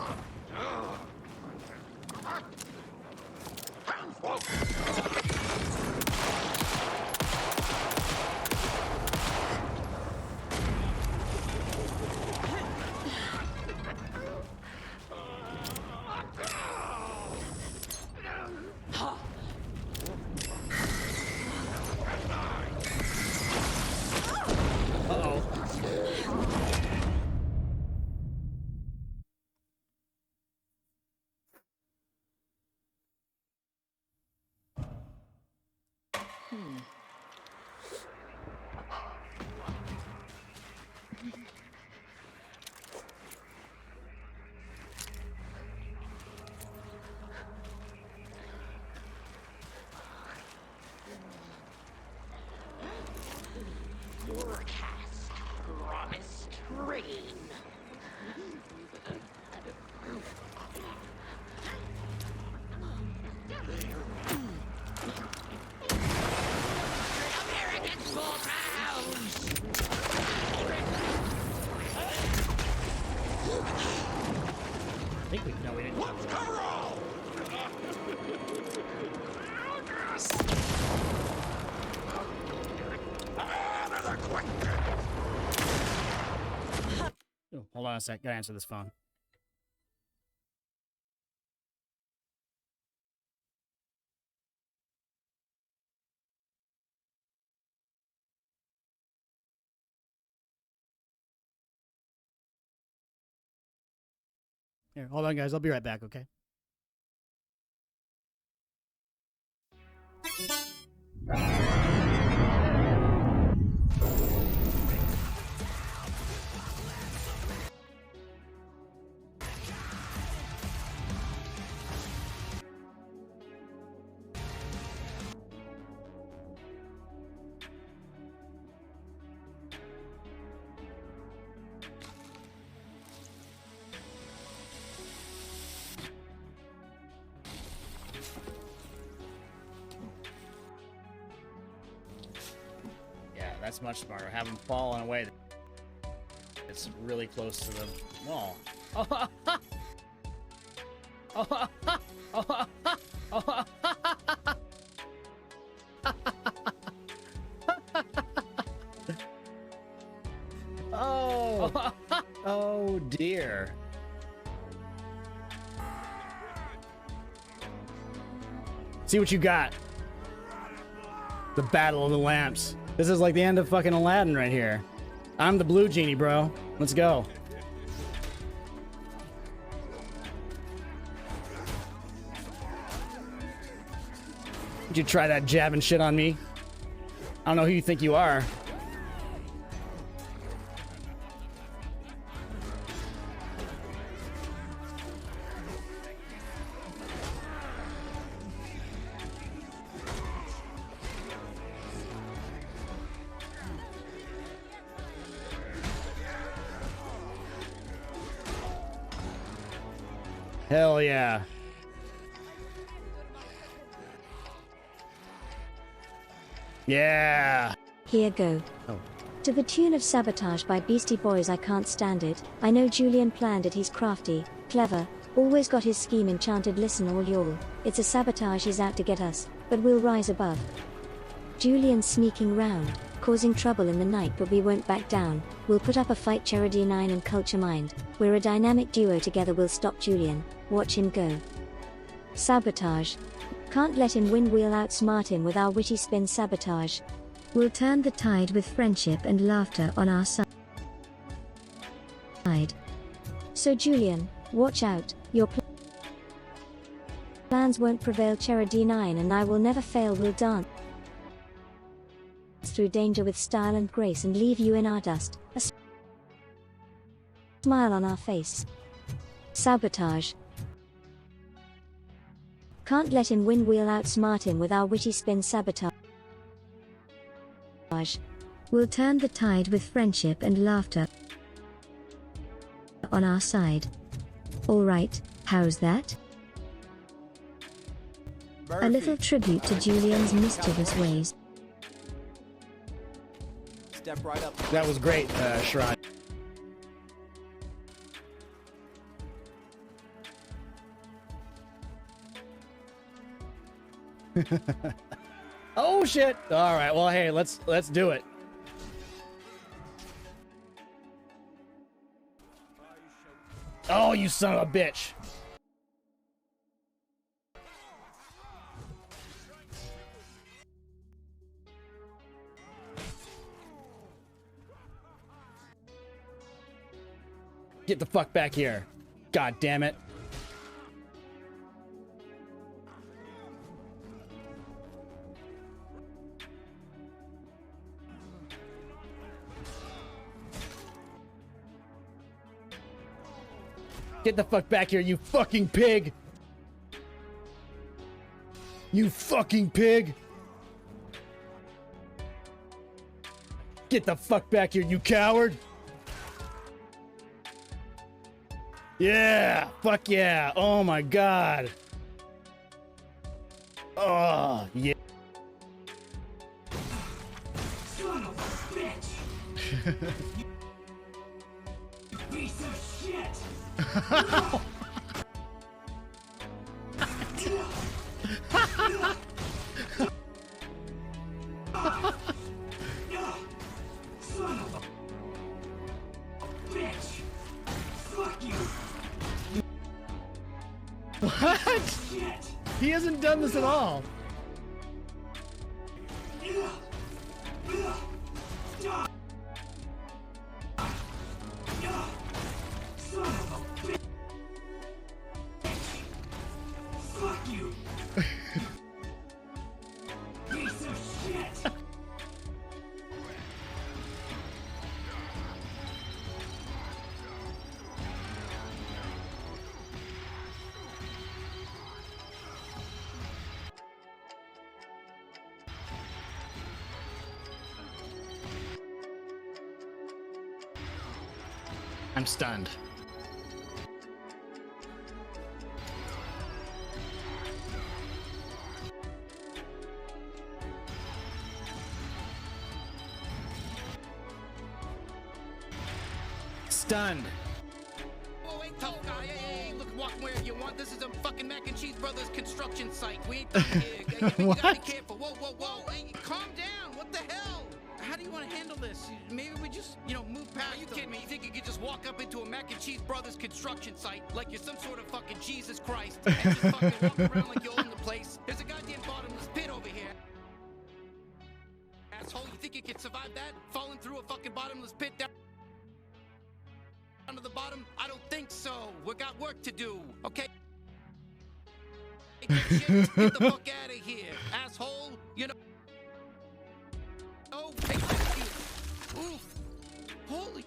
Forecast promised rain. American bulldogs! I think we know we didn't cover all. Oh, hold on a sec. Gotta answer this phone. Here, hold on, guys. I'll be right back, okay? Yeah, that's much smarter. Have them fall in a way that's really close to the wall. Oh, oh dear. See what you got. The Battle of the Lamps. This is like the end of fucking Aladdin right here. I'm the blue genie, bro. Let's go. Did you try that jabbing shit on me? I don't know who you think you are. Hell yeah. Yeah. Here go. Oh. To the tune of Sabotage by Beastie Boys. I can't stand it. I know Julian planned it. He's crafty, clever, always got his scheme enchanted. Listen all y'all, it's a sabotage. He's out to get us, but we'll rise above. Julian's sneaking round, causing trouble in the night, but we won't back down. We'll put up a fight. Charity 9 and Culture Mind. We're a dynamic duo. Together we'll stop Julian. Watch him go. Sabotage. Can't let him win. We'll outsmart him with our witty spin. Sabotage. We'll turn the tide with friendship and laughter on our side. So Julian, watch out. Your plans won't prevail. Charity 9 and I will never fail. We'll dance through danger with style and grace and leave you in our dust, a smile on our face. Sabotage. Can't let him win. We'll outsmart him with our witty spin. Sabotage. We'll turn the tide with friendship and laughter on our side. Alright, how's that? A little tribute to Julian's mischievous ways. Step right up. That was great, Shrine. Oh shit! All right, well, hey, let's do it. Oh, you son of a bitch! Get the fuck back here! God damn it! Get the fuck back here, you fucking pig! You fucking pig! Get the fuck back here, you coward! Yeah! Fuck yeah! Oh my god! Oh, yeah. Son of a bitch! You piece of shit! Son of a bitch! Fuck you! What? He hasn't done this at all. Son of a bitch! Fuck you! Piece of shit! I'm stunned. Stunned. Oh, ain't tough guy. Hey, look, walk wherever you want. This is a fucking Mac and Cheese Brothers construction site. We ain't done here. You gotta be careful. Whoa, whoa, whoa. Hey, calm down. What the hell? How do you want to handle this? Maybe we just, move past. Are you kidding me? You think you could just walk up into a Mac and Cheese Brothers construction site like you're some sort of fucking Jesus Christ and just fucking walk around like you own the place? There's a goddamn bottomless pit over here. Asshole, you think you could survive that? Falling through a fucking bottomless pit down to the bottom? I don't think so. We got work to do, okay? Get the fuck out of here, asshole. Oh, hey, thank you. Oof. Holy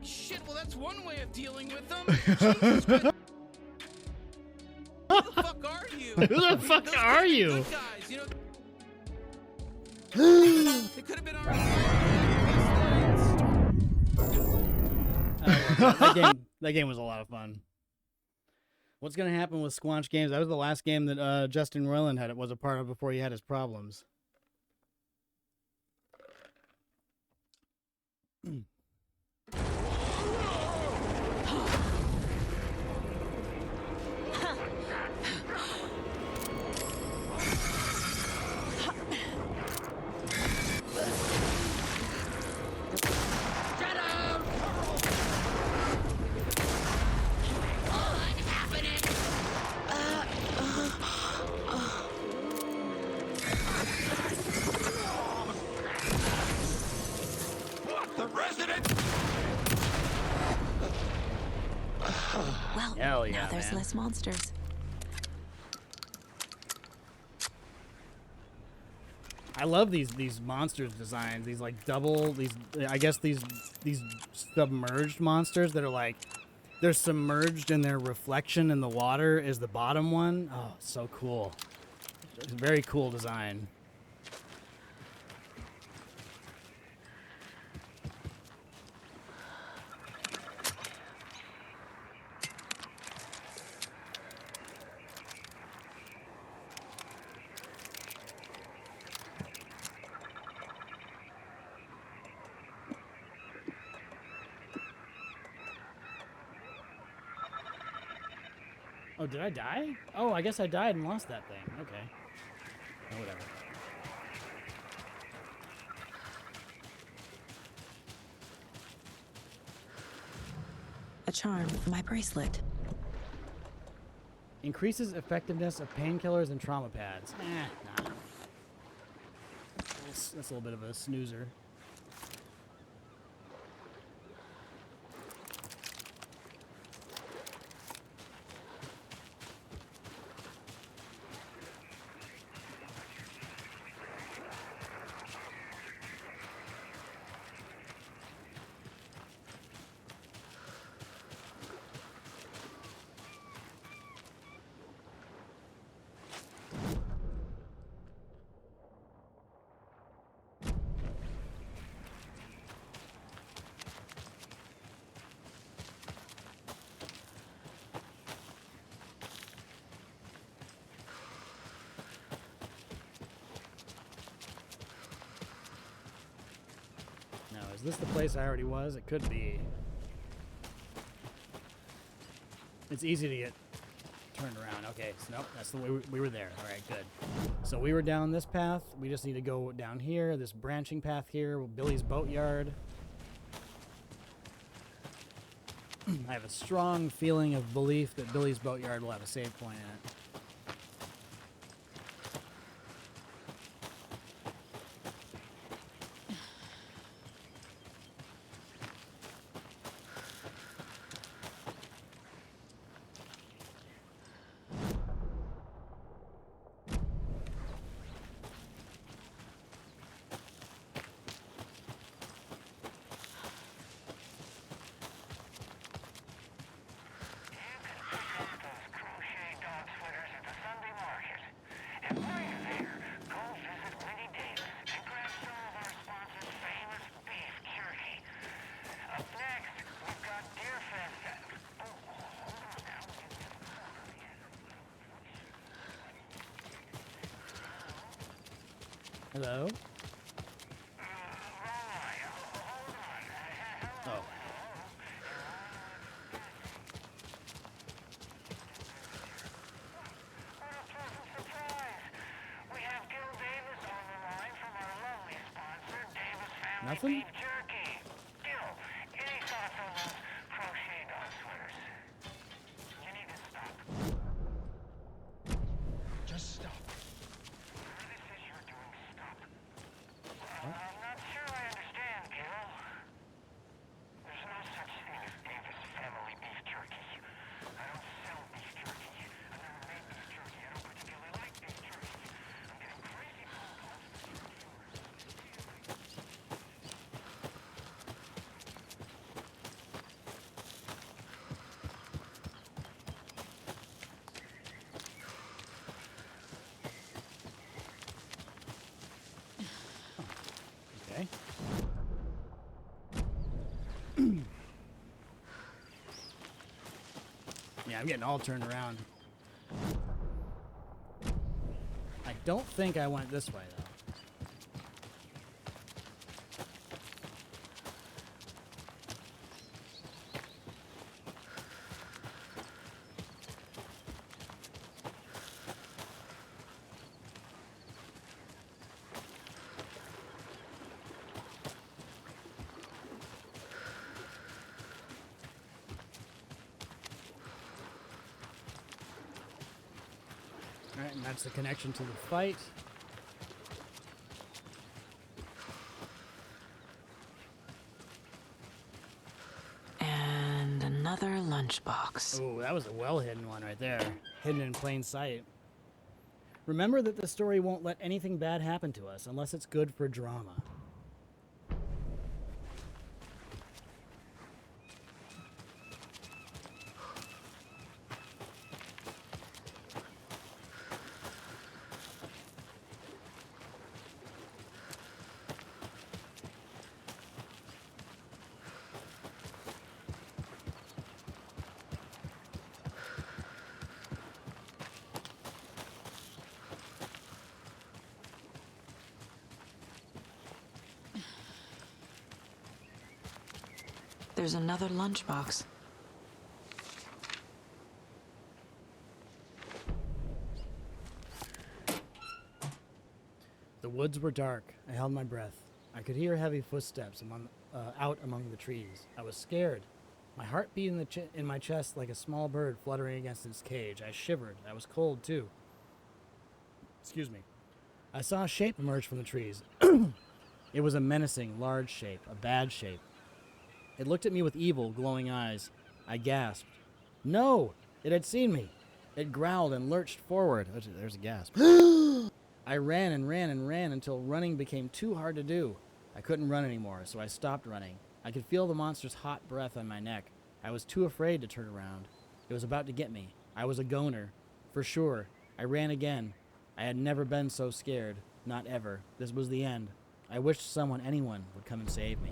shit, well, that's one way of dealing with them. Jesus Christ. Who the fuck are you? Who the fuck Those are you? Good guys, They could have been on that game was a lot of fun. What's gonna happen with Squanch Games? That was the last game that Justin Roiland was a part of before he had his problems. Well, Hell yeah, now there's man. less monsters. I love these monsters designs. These like I guess these submerged monsters that are like they're submerged and their reflection in the water is the bottom one. Oh, so cool. It's a very cool design. Oh, did I die? Oh, I guess I died and lost that thing. Okay. Oh, whatever. A charm, my bracelet. Increases effectiveness of painkillers and trauma pads. Nah. That's a little bit of a snoozer. Is this the place I already was? It could be. It's easy to get turned around. Okay, so nope, that's the way we were there. All right, good. So we were down this path. We just need to go down here, this branching path here, Billy's boatyard. I have a strong feeling of belief that Billy's boatyard will have a save point in it. Hello? Oh. Nothing? Just stop. Okay. Yeah, I'm getting all turned around. I don't think I went this way, though. Alright, and that's the connection to the fight. And another lunchbox. Oh, that was a well-hidden one right there. Hidden in plain sight. Remember that the story won't let anything bad happen to us unless it's good for drama. There's another lunchbox. The woods were dark. I held my breath. I could hear heavy footsteps out among the trees. I was scared. My heart beat in my chest like a small bird fluttering against its cage. I shivered. I was cold, too. Excuse me. I saw a shape emerge from the trees. It was a menacing, large shape, a bad shape. It looked at me with evil, glowing eyes. I gasped. No! It had seen me. It growled and lurched forward. There's a gasp. I ran and ran and ran until running became too hard to do. I couldn't run anymore, so I stopped running. I could feel the monster's hot breath on my neck. I was too afraid to turn around. It was about to get me. I was a goner. For sure. I ran again. I had never been so scared. Not ever. This was the end. I wished anyone would come and save me.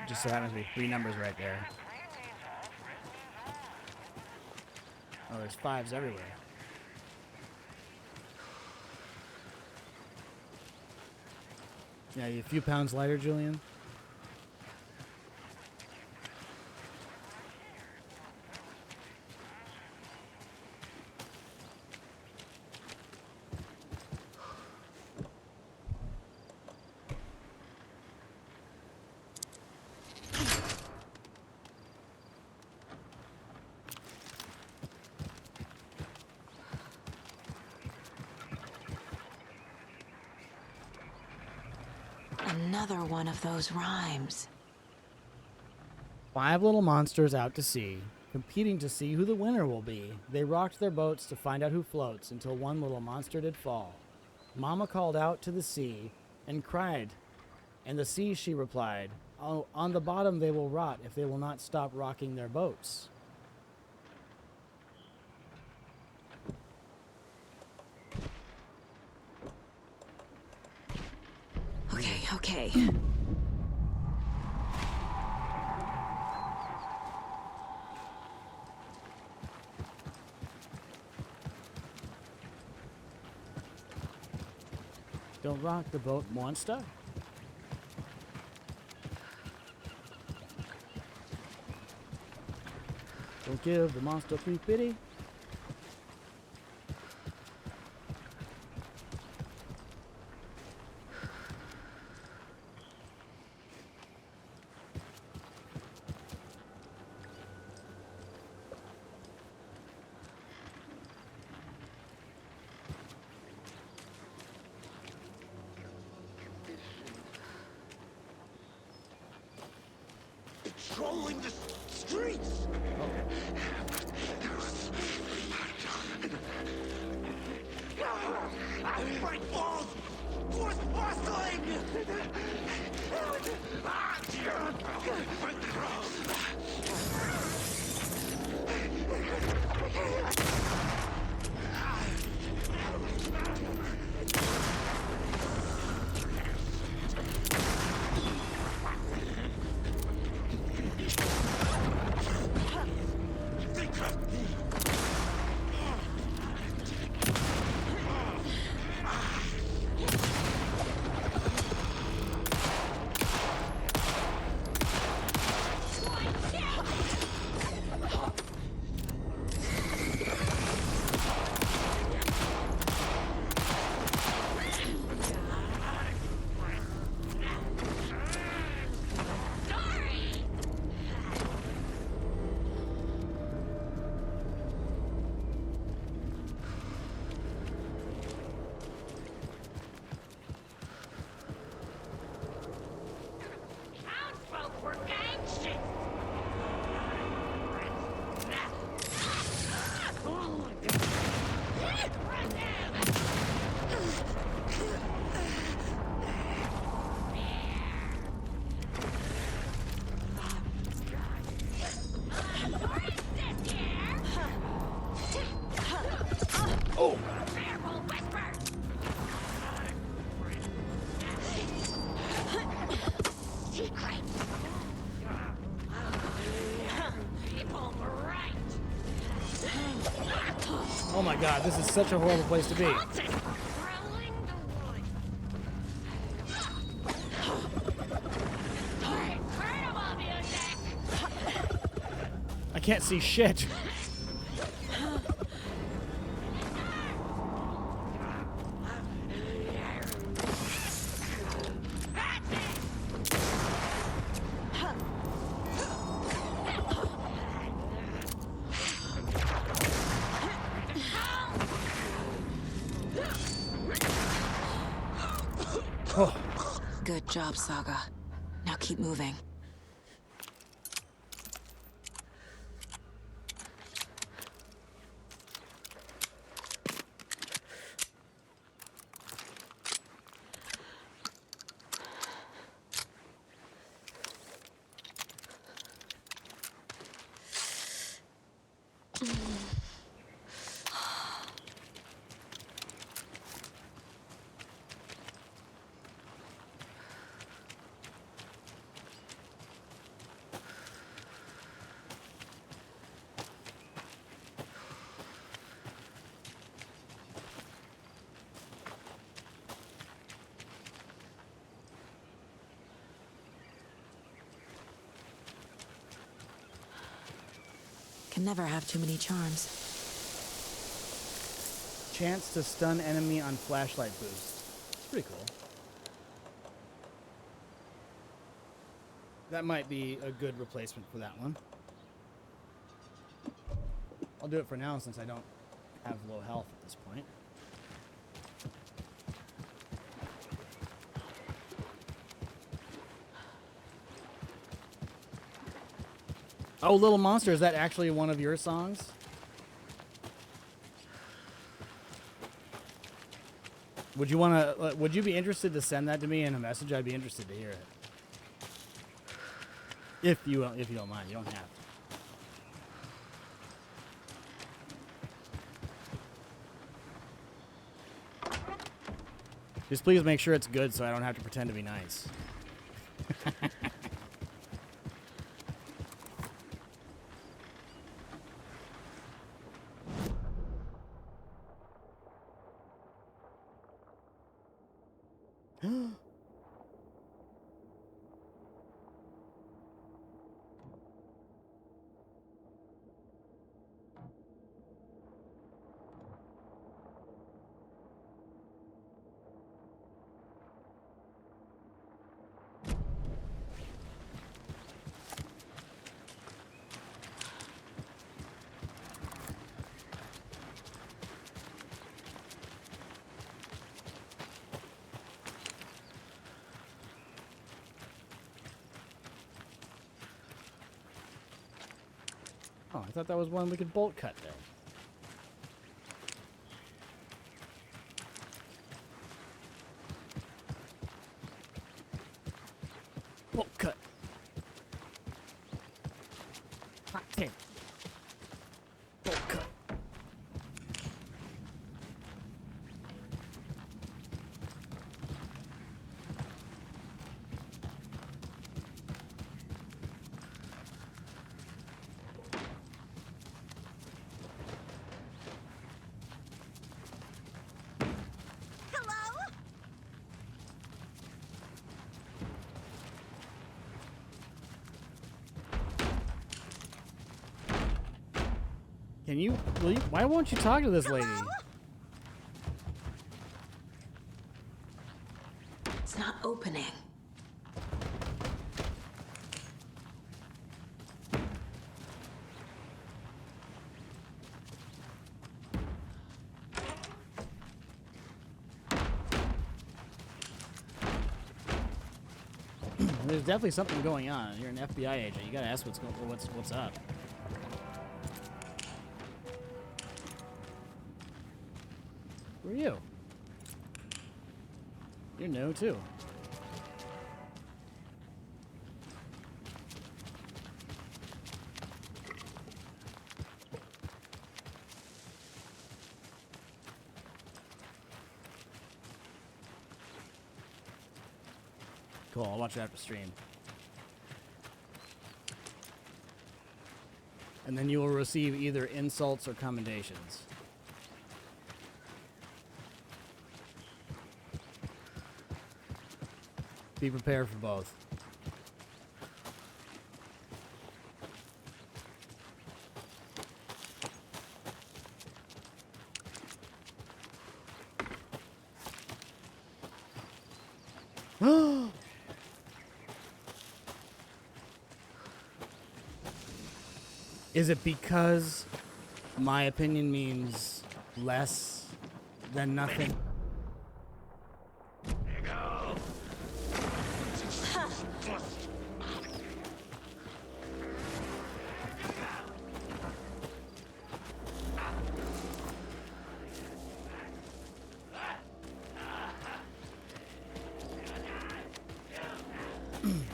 Just so happens to be 3 numbers right there. Oh, there's 5s everywhere. Yeah, you a few pounds lighter, Julian? Another one of those rhymes. 5 little monsters out to sea, competing to see who the winner will be. They rocked their boats to find out who floats until one little monster did fall. Mama called out to the sea and cried, and the sea, she replied, "Oh, on the bottom they will rot if they will not stop rocking their boats." Okay. Don't rock the boat, monster. Don't give the monster free pity. Patrolling the streets! Bright balls! Force bustling! Oh my god, this is such a horrible place to be. I can't see shit. Good job, Saga. Now keep moving. Can never have too many charms. Chance to stun enemy on flashlight boost. It's pretty cool. That might be a good replacement for that one. I'll do it for now since I don't have low health at this point. Oh, Little Monster, is that actually one of your songs? Would you want to? Would you be interested to send that to me in a message? I'd be interested to hear it. If you don't mind, you don't have to. Just please make sure it's good so I don't have to pretend to be nice. Oh, I thought that was one we could bolt cut there. Bolt cut. Hot tail. Bolt cut. Can you, will you, why won't you talk to this lady? It's not opening. There's definitely something going on. You're an FBI agent. You gotta ask what's up. Who are you? You're new too. Cool, I'll watch it after stream. And then you will receive either insults or commendations. Be prepared for both. Is it because my opinion means less than nothing?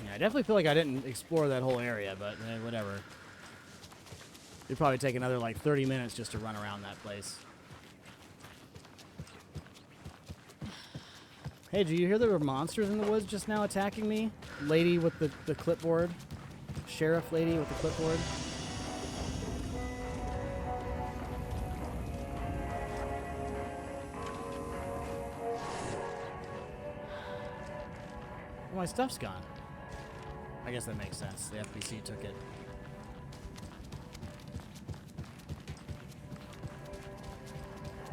I definitely feel like I didn't explore that whole area, but whatever. It'd probably take another like 30 minutes just to run around that place. Hey, did you hear there were monsters in the woods just now attacking me? Lady with the clipboard. Sheriff lady with the clipboard. Well, my stuff's gone. I guess that makes sense. The FBC took it.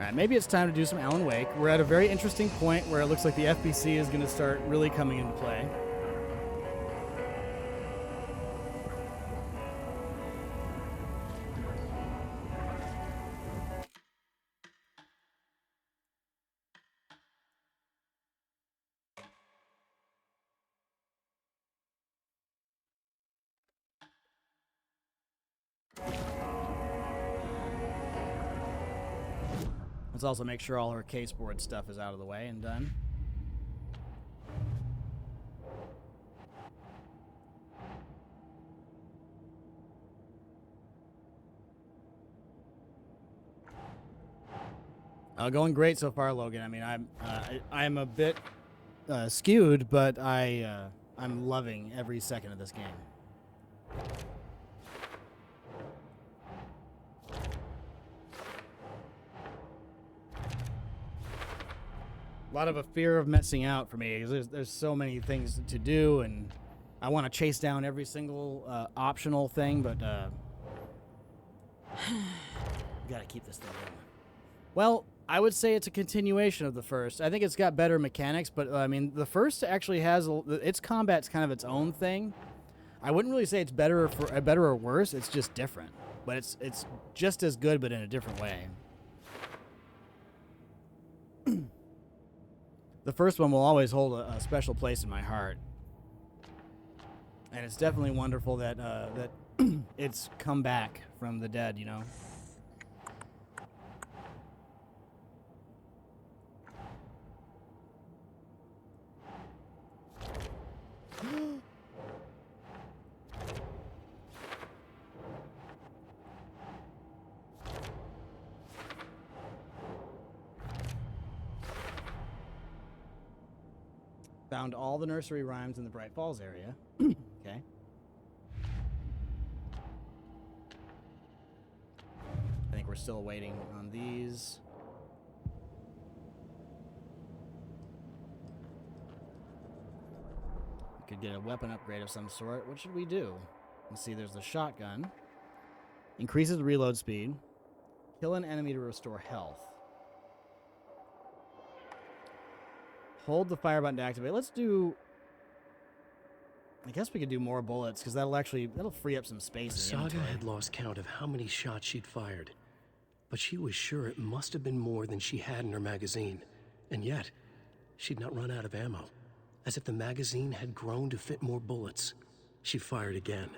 Alright, maybe it's time to do some Alan Wake. We're at a very interesting point where it looks like the FBC is going to start really coming into play. Let's also make sure all her caseboard stuff is out of the way and done. Going great so far, Logan. I mean, I'm a bit skewed, but I'm loving every second of this game. A lot of a fear of messing out for me because there's so many things to do, and I want to chase down every single optional thing, but gotta keep this thing going. Well, I would say it's a continuation of the first. I think it's got better mechanics, but I mean, the first actually has its combat's kind of its own thing. I wouldn't really say it's better or worse. It's just different, but it's just as good, but in a different way. The first one will always hold a special place in my heart. And it's definitely wonderful that that it's come back from the dead, you know? Found all the nursery rhymes in the Bright Falls area. Okay. I think we're still waiting on these. We could get a weapon upgrade of some sort. What should we do? Let's see, there's the shotgun. Increases the reload speed. Kill an enemy to restore health. Hold the fire button to activate. Let's do... I guess we could do more bullets, because that'll free up some space in the Saga inventory. had lost count of how many shots she'd fired, but she was sure it must have been more than she had in her magazine. And yet, she'd not run out of ammo. As if the magazine had grown to fit more bullets. She fired again.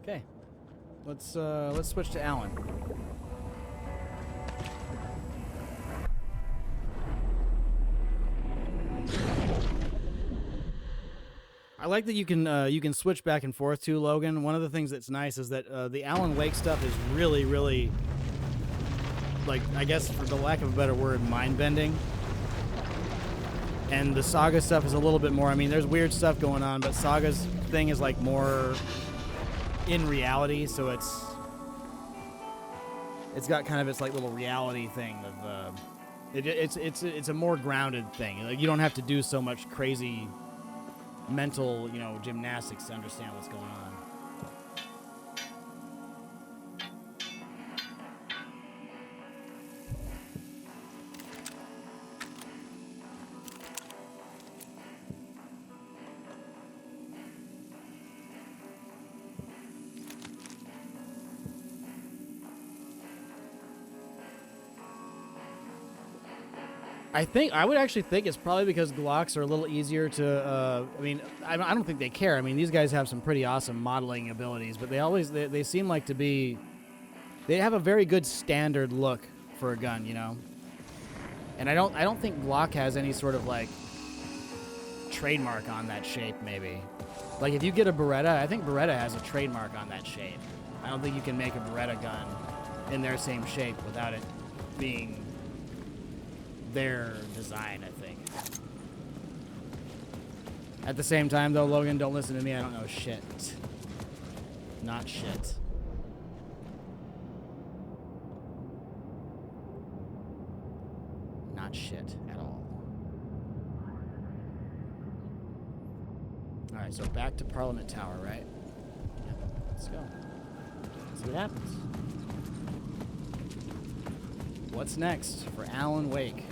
Okay, let's switch to Alan. I like that you can switch back and forth too, Logan. One of the things that's nice is that the Alan Wake stuff is really, really, like, I guess for the lack of a better word, mind-bending. And the Saga stuff is a little bit more. I mean, there's weird stuff going on, but Saga's thing is like more in reality, so it's got kind of its like little reality thing of it's a more grounded thing. Like, you don't have to do so much crazy mental, you know, gymnastics to understand what's going on. I would actually think it's probably because Glocks are a little easier to, I mean, I don't think they care. I mean, these guys have some pretty awesome modeling abilities, but they seem like to be, they have a very good standard look for a gun, you know? And I don't think Glock has any sort of, like, trademark on that shape, maybe. Like, if you get a Beretta, I think Beretta has a trademark on that shape. I don't think you can make a Beretta gun in their same shape without it being their design, I think. At the same time, though, Logan, don't listen to me. I don't know shit. Not shit. shit at all. Alright, so back to Parliament Tower, right? Yep, let's go. See what happens. What's next for Alan Wake?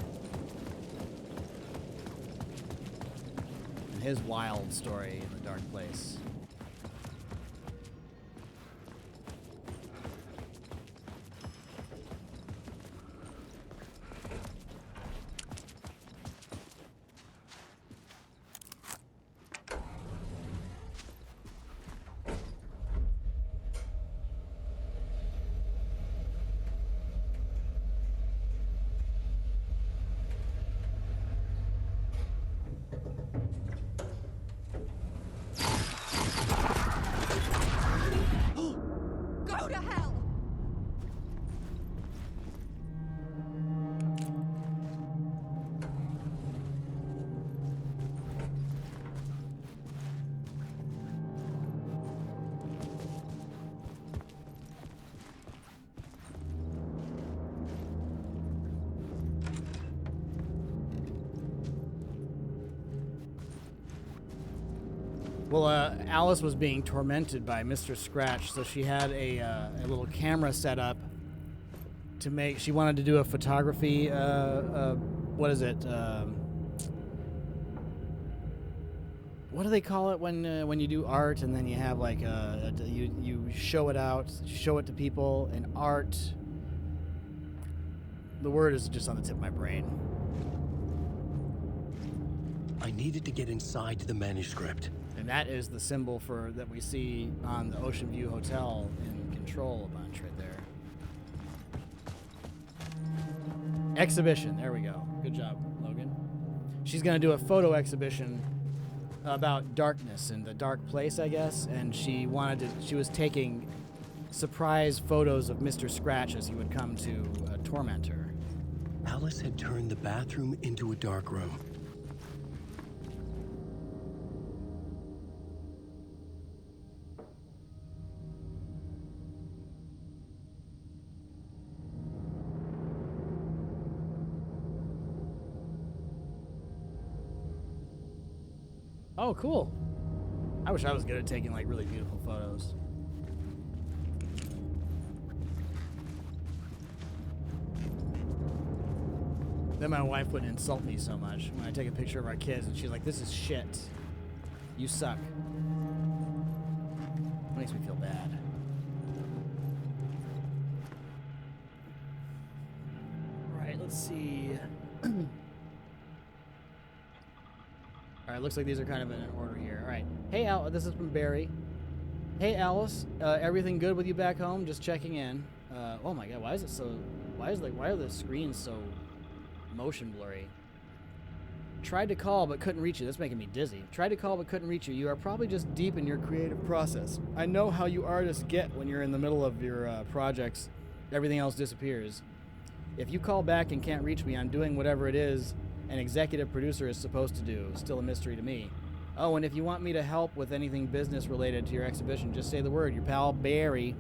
And his wild story in the dark place. Go to hell! Well, Alice was being tormented by Mr. Scratch, so she had a little camera set up to make. She wanted to do a photography. What is it? What do they call it when you do art and then you have like you show it out, show it to people, and art. The word is just on the tip of my brain. I needed to get inside the manuscript. And that is the symbol for that we see on the Ocean View Hotel in Control a bunch right there. Exhibition. There we go. Good job, Logan. She's going to do a photo exhibition about darkness and the dark place, I guess. And she was taking surprise photos of Mr. Scratch as he would come to torment her. Alice had turned the bathroom into a dark room. Oh, cool. I wish I was good at taking like really beautiful photos. Then my wife wouldn't insult me so much when I take a picture of our kids and she's like, this is shit. You suck. Makes me feel bad. Right, let's see. Alright, looks like these are kind of in an order here. Alright. Hey, this is from Barry. Hey, Alice. Everything good with you back home? Just checking in. Oh my god, why is it so... Why are the screens so motion blurry? Tried to call but couldn't reach you. That's making me dizzy. Tried to call but couldn't reach you. You are probably just deep in your creative process. I know how you artists get when you're in the middle of your projects. Everything else disappears. If you call back and can't reach me, I'm doing whatever it is an executive producer is supposed to do. Still a mystery to me. Oh, and if you want me to help with anything business related to your exhibition, just say the word. Your pal Barry.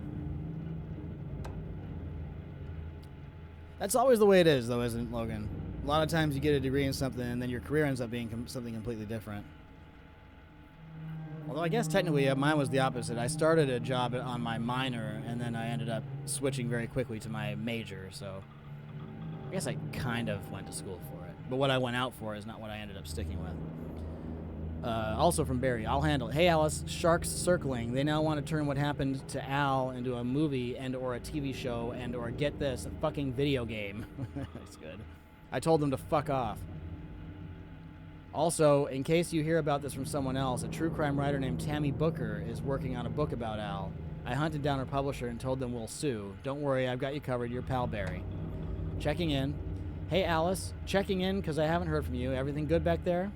That's always the way it is, though, isn't it, Logan? A lot of times you get a degree in something and then your career ends up being something completely different. Although I guess technically mine was the opposite. I started a job on my minor and then I ended up switching very quickly to my major, so I guess I kind of went to school for it. But what I went out for is not what I ended up sticking with. Also from Barry, I'll handle it. Hey Alice, sharks circling. They now want to turn what happened to Al into a movie and or a TV show and or, get this, a fucking video game. That's good. I told them to fuck off. Also, in case you hear about this from someone else, a true crime writer named Tammy Booker is working on a book about Al. I hunted down her publisher and told them we'll sue. Don't worry, I've got you covered. Your pal Barry. Checking in. Hey Alice, checking in because I haven't heard from you. Everything good back there?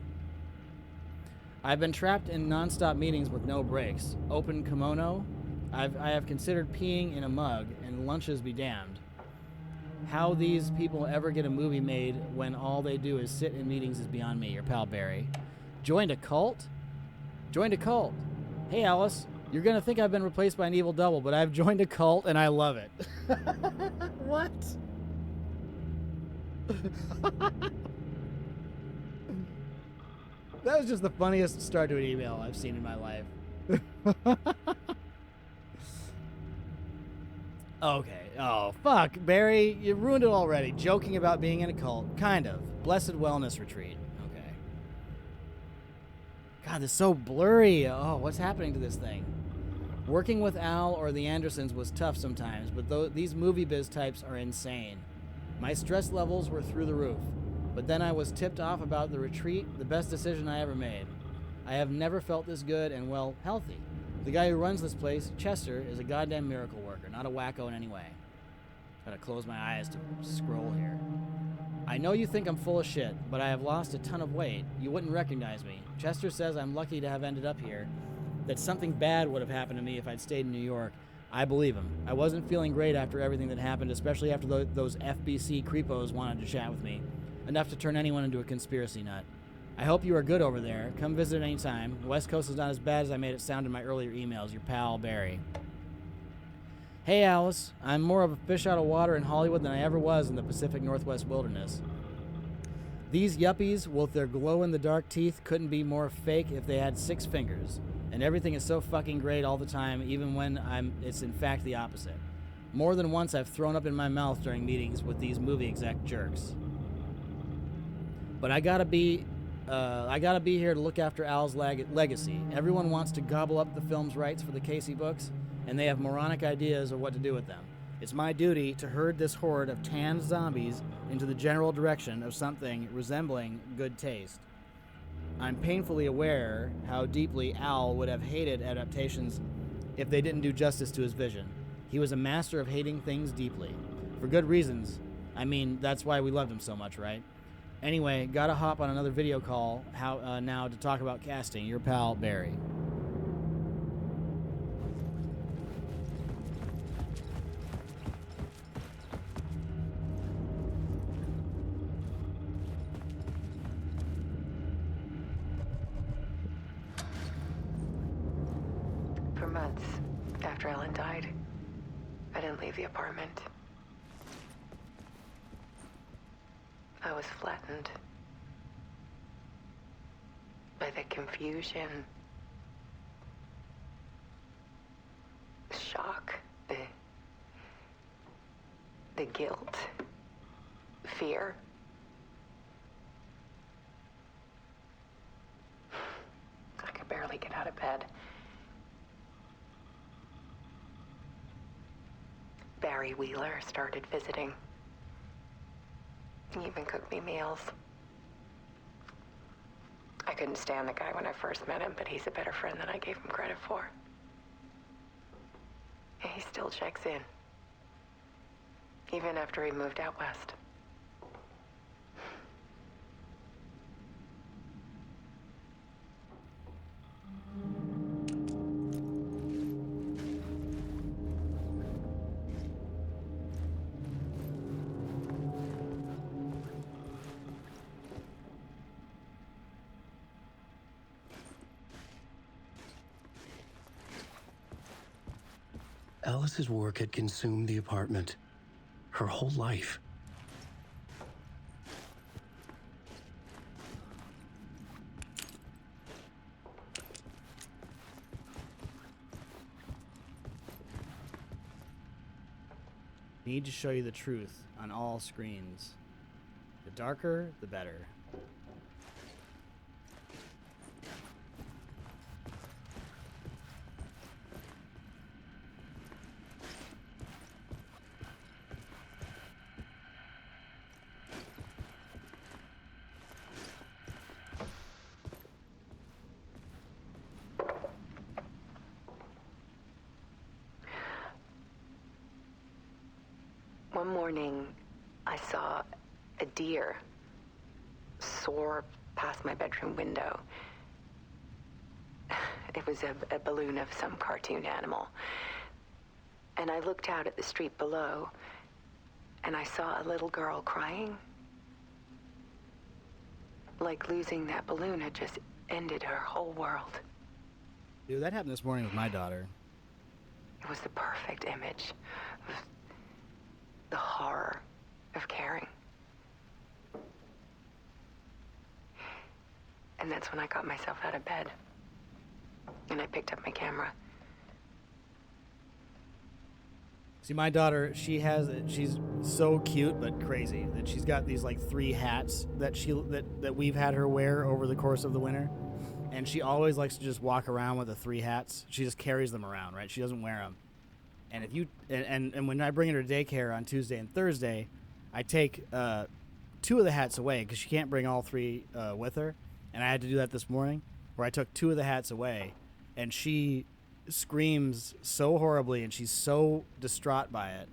I've been trapped in non-stop meetings with no breaks. Open kimono. I have considered peeing in a mug, and lunches be damned. How these people ever get a movie made when all they do is sit in meetings is beyond me. Your pal Barry. Joined a cult? Joined a cult. Hey Alice, you're gonna think I've been replaced by an evil double, but I've joined a cult and I love it. What? That was just the funniest start to an email I've seen in my life. Okay. Oh, fuck. Barry, you ruined it already. Joking about being in a cult. Kind of. Blessed wellness retreat. Okay. God, this is so blurry. Oh, what's happening to this thing? Working with Al or the Andersons was tough sometimes, but these movie biz types are insane. My stress levels were through the roof. But then I was tipped off about the retreat, the best decision I ever made. I have never felt this good and, well, healthy. The guy who runs this place, Chester, is a goddamn miracle worker, not a wacko in any way. Gotta close my eyes to scroll here. I know you think I'm full of shit, but I have lost a ton of weight. You wouldn't recognize me. Chester says I'm lucky to have ended up here, that something bad would have happened to me if I'd stayed in New York. I believe him. I wasn't feeling great after everything that happened, especially after those FBC creepos wanted to chat with me. Enough to turn anyone into a conspiracy nut. I hope you are good over there. Come visit anytime. The West Coast is not as bad as I made it sound in my earlier emails. Your pal, Barry. Hey, Alice. I'm more of a fish out of water in Hollywood than I ever was in the Pacific Northwest wilderness. These yuppies with their glow-in-the-dark teeth couldn't be more fake if they had 6 fingers. And everything is so fucking great all the time, even when it's in fact the opposite. More than once I've thrown up in my mouth during meetings with these movie exec jerks. But I gotta be here to look after Al's legacy. Everyone wants to gobble up the film's rights for the Casey books, and they have moronic ideas of what to do with them. It's my duty to herd this horde of tanned zombies into the general direction of something resembling good taste. I'm painfully aware how deeply Al would have hated adaptations if they didn't do justice to his vision. He was a master of hating things deeply. For good reasons. I mean, that's why we loved him so much, right? Anyway, gotta hop on another video call now to talk about casting. Your pal, Barry. For months after Ellen died, I didn't leave the apartment. I was flattened by the confusion, the shock, the guilt, fear. I could barely get out of bed. Barry Wheeler started visiting. He even cooked me meals. I couldn't stand the guy when I first met him, but he's a better friend than I gave him credit for. And he still checks in, even after he moved out west. Alice's work had consumed the apartment. Her whole life. Need to show you the truth on all screens. The darker, the better. One morning, I saw a deer soar past my bedroom window. It was a balloon of some cartoon animal. And I looked out at the street below, and I saw a little girl crying. Like losing that balloon had just ended her whole world. Dude, that happened this morning with my daughter. It was the perfect image of the horror of caring. And And that's when I got myself out of bed. And I picked up my camera. See, my daughter, she's so cute but crazy that she's got these like 3 hats that we've had her wear over the course of the winter, and she always likes to just walk around with the 3 hats. She just carries them around, right? She doesn't wear them. And if you and when I bring her to daycare on Tuesday and Thursday, I take 2 of the hats away because she can't bring all 3 with her, and I had to do that this morning, where I took 2 of the hats away, and she screams so horribly and she's so distraught by it.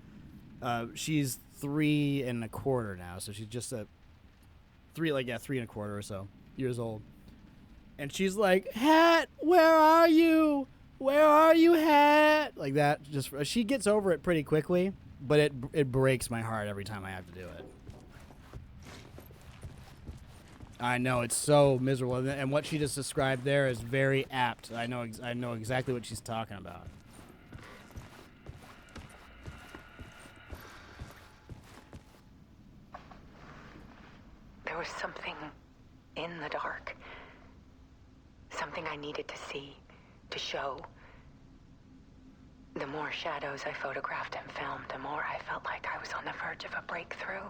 She's 3 1/4 now, so she's just 3 1/4 or so years old, and she's like, "Hat, where are you? Where are you, Hat?" Like that. Just she gets over it pretty quickly, but it breaks my heart every time I have to do it. I know, it's so miserable, and what she just described there is very apt. I know exactly what she's talking about. There was something in the dark. Something I needed to see, to show. The more shadows I photographed and filmed, the more I felt like I was on the verge of a breakthrough.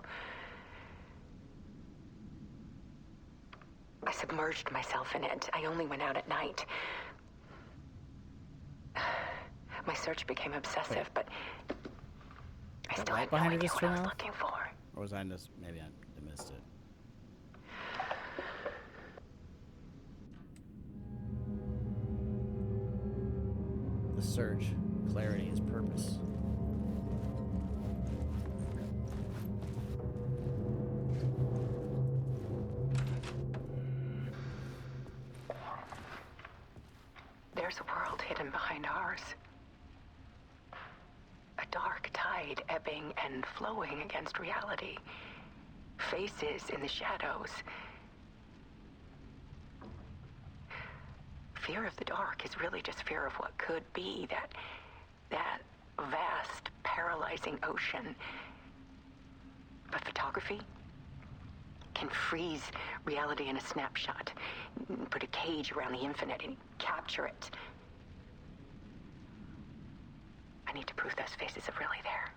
I submerged myself in it. I only went out at night. My search became obsessive, but I still had no idea what I was looking for. Or was I just, maybe I missed it. The search, clarity is purpose. There's a world hidden behind ours. A dark tide ebbing and flowing against reality. Faces in the shadows. Fear of the dark is really just fear of what could be, that vast, paralyzing ocean. But photography can freeze reality in a snapshot, put a cage around the infinite and capture it. I need to prove those faces are really there.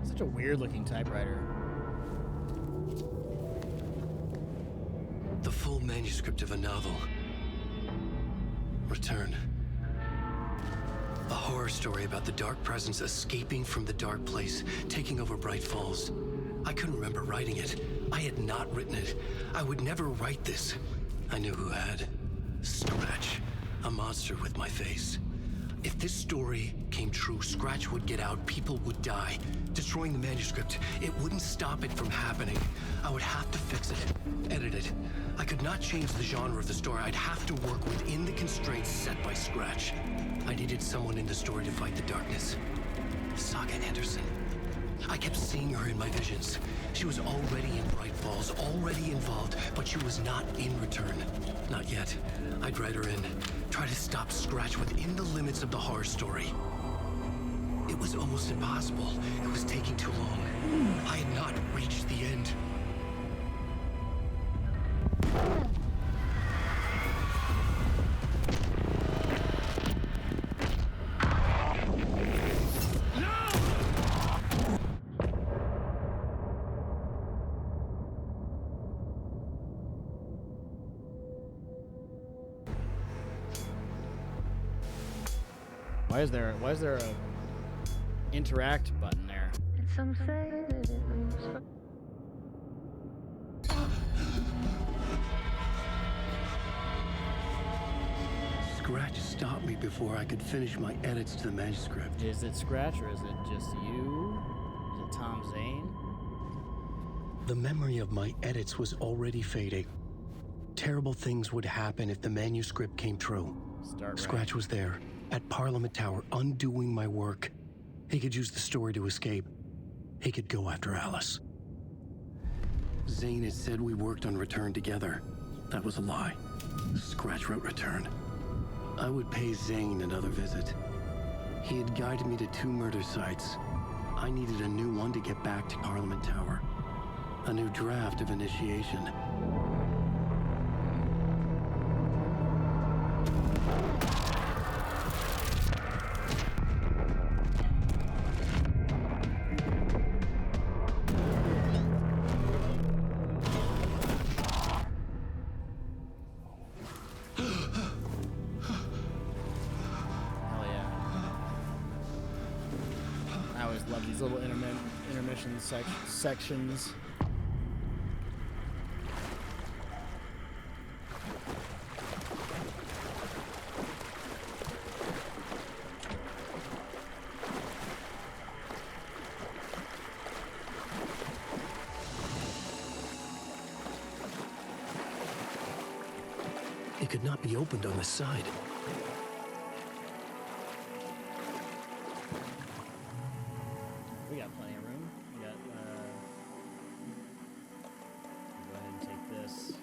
Such a weird looking typewriter. The full manuscript of a novel. Return. A horror story about the dark presence escaping from the dark place, taking over Bright Falls. I couldn't remember writing it. I had not written it. I would never write this. I knew who had. Scratch. A monster with my face. If this story came true, Scratch would get out, people would die. Destroying the manuscript, it wouldn't stop it from happening. I would have to fix it, edit it. I could not change the genre of the story. I'd have to work within the constraints set by Scratch. I needed someone in the story to fight the darkness. Saga Anderson. I kept seeing her in my visions. She was already in Bright Falls, already involved, but she was not in Return. Not yet. I'd write her in, try to stop Scratch within the limits of the horror story. It was almost impossible. It was taking too long. I had not reached the end. Why is there a interact button there? Some say that it moves. Scratch stopped me before I could finish my edits to the manuscript. Is it Scratch or is it just you? Is it Tom Zane? The memory of my edits was already fading. Terrible things would happen if the manuscript came true. Scratch was there, at Parliament Tower, undoing my work. He could use the story to escape. He could go after Alice. Zane had said we worked on Return together. That was a lie. Scratch wrote Return. I would pay Zane another visit. He had guided me to 2 murder sites. I needed a new one to get back to Parliament Tower. A new draft of Initiation. Little intermission sections. It could not be opened on the side. We got plenty of room. We got, go ahead and take this.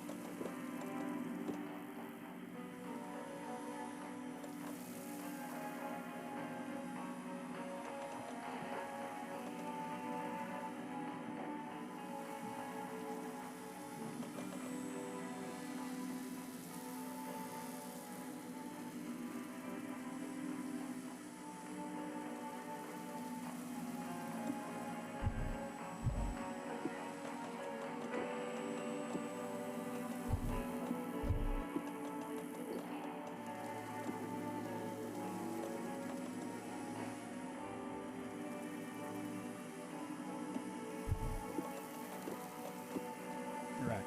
Right.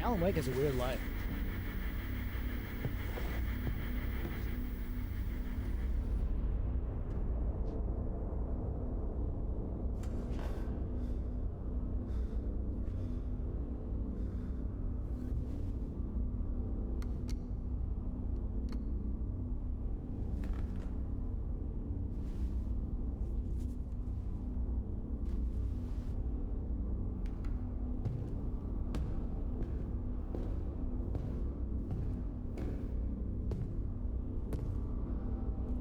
Alan Wake has a weird life.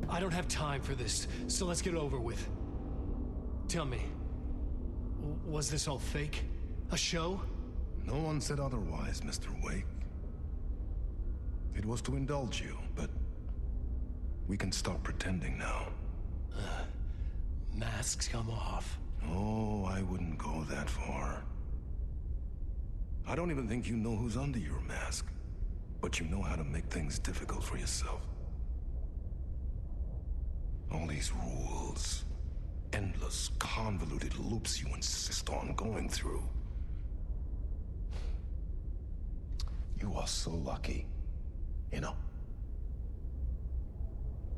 I don't have time for this, so let's get it over with. Tell me, was this all fake? A show? No one said otherwise, Mr. Wake. It was to indulge you, but we can stop pretending now. Masks come off. Oh, I wouldn't go that far. I don't even think you know who's under your mask, but you know how to make things difficult for yourself. All these rules, endless, convoluted loops you insist on going through. You are so lucky, you know.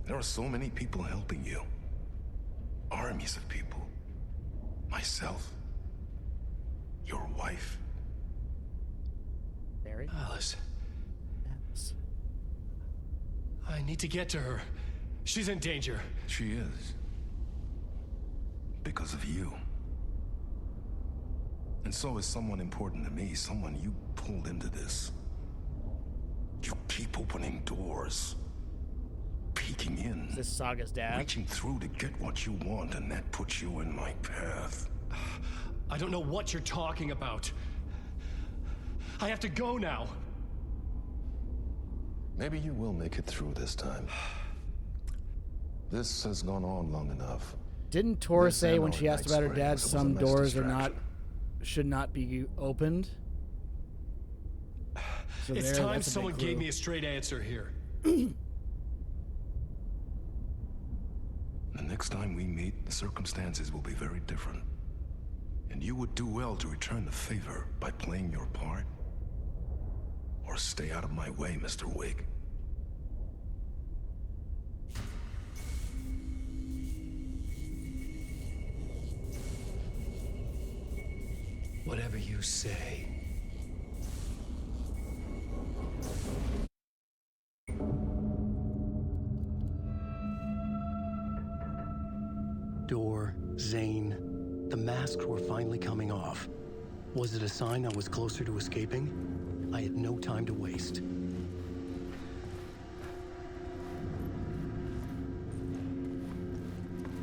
There are so many people helping you. Armies of people. Myself. Your wife. Barry? Alice. I need to get to her. She's in danger. She is. Because of you. And so is someone important to me, someone you pulled into this. You keep opening doors. Peeking in. Is this Saga's dad? Reaching through to get what you want, and that puts you in my path. I don't know what you're talking about. I have to go now. Maybe you will make it through this time. This has gone on long enough. Didn't Tor This say and when our she asked Night about her Springs dad, was a some nice doors distraction. should not be opened? So It's there, time that's a big someone gave clue. me a straight answer here. The next time we meet, the circumstances will be very different. And you would do well to return the favor by playing your part. Or stay out of my way, Mr. Wake. Whatever you say. Door, Zane, the masks were finally coming off. Was it a sign I was closer to escaping? I had no time to waste.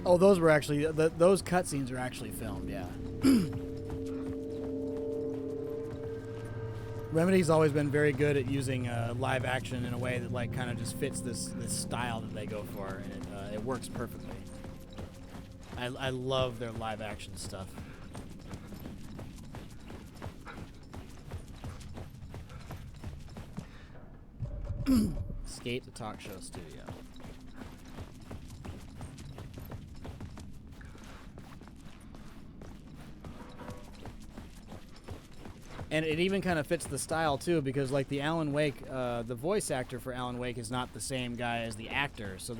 Oh, those were actually those cutscenes are actually filmed. Yeah. Remedy's always been very good at using live action in a way that like kind of just fits this style that they go for, and it works perfectly. I love their live action stuff. Escape the talk show studio. And it even kind of fits the style too, because like the Alan Wake, the voice actor for Alan Wake is not the same guy as the actor. So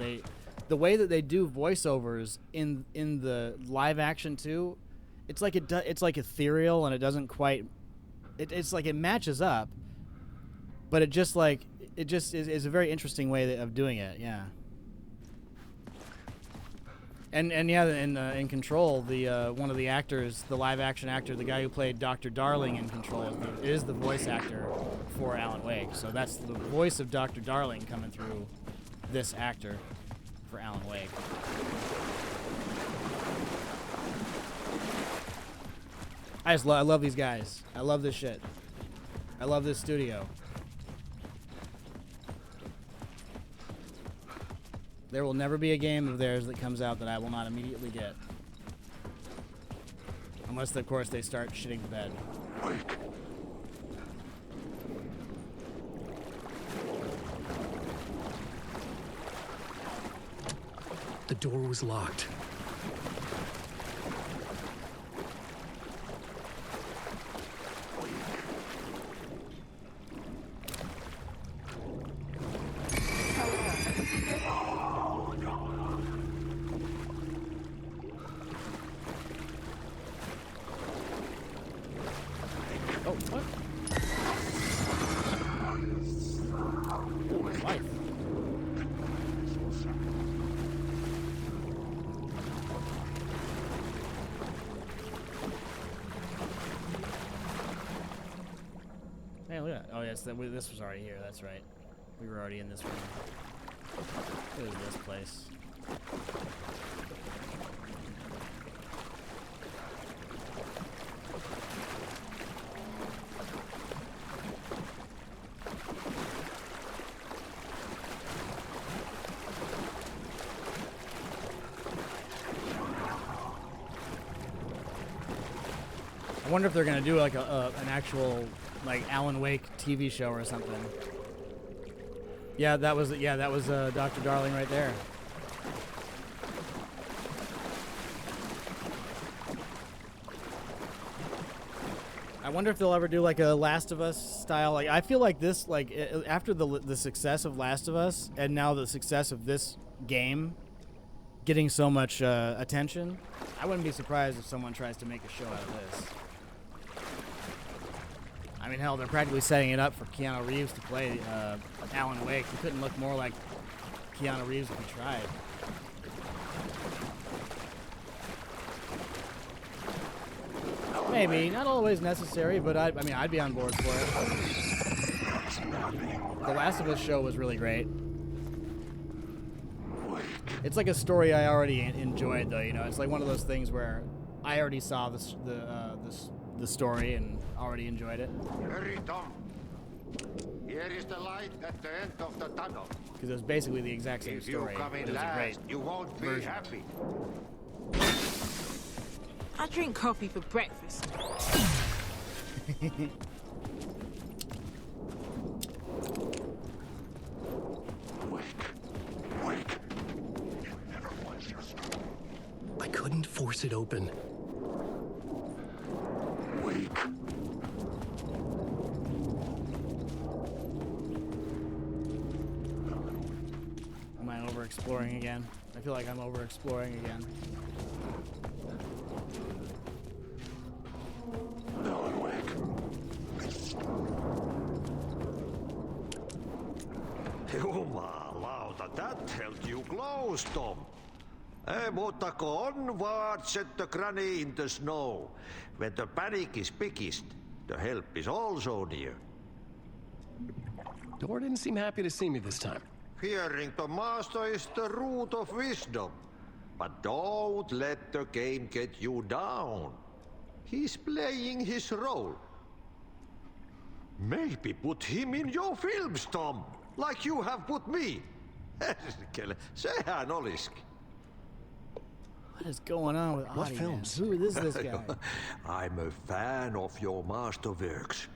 the way that they do voiceovers in the live action too, it's like it's like ethereal, and it doesn't quite. It's like it matches up, but it just is a very interesting way of doing it. Yeah. And yeah, in Control, the one of the actors, the live action actor, the guy who played Dr. Darling in Control, is the voice actor for Alan Wake. So that's the voice of Dr. Darling coming through this actor for Alan Wake. I love these guys. I love this shit. I love this studio. There will never be a game of theirs that comes out that I will not immediately get. Unless, of course, they start shitting the bed. The door was locked. Oh, what? Oh, my wife. Hey, look at that. Oh, yes, this was already here. That's right. We were already in this room. Look at this place. I wonder if they're gonna do like an actual like Alan Wake TV show or something. Yeah, that was Dr. Darling right there. I wonder if they'll ever do like a Last of Us style. Like I feel like this, like after the success of Last of Us and now the success of this game getting so much attention, I wouldn't be surprised if someone tries to make a show out of this. I mean, hell, they're practically setting it up for Keanu Reeves to play Alan Wake. He couldn't look more like Keanu Reeves if he tried. Maybe. Not always necessary, but I mean, I'd be on board for it. The Last of Us show was really great. It's like a story I already enjoyed, though, you know? It's like one of those things where I already saw the story and already enjoyed it. Here is the light at the end of the tunnel. Because it was basically the exact same If you story. come It in was a great last, you won't be version. happy. I drink coffee for breakfast. I couldn't force it open. Wake. Am I over exploring again? I feel like I'm over exploring again. Jumalauta, that held you close, Tom. Mutta onward, said the granny in the snow. When the panic is biggest, the help is also near. Door didn't seem happy to see me this time. Fearing the master is the root of wisdom. But don't let the game get you down. He's playing his role. Maybe put him in your films, Tom, like you have put me. Sehän olisikin. What is going on with What Adi, films? Man? Who is this guy? I'm a fan of your masterworks.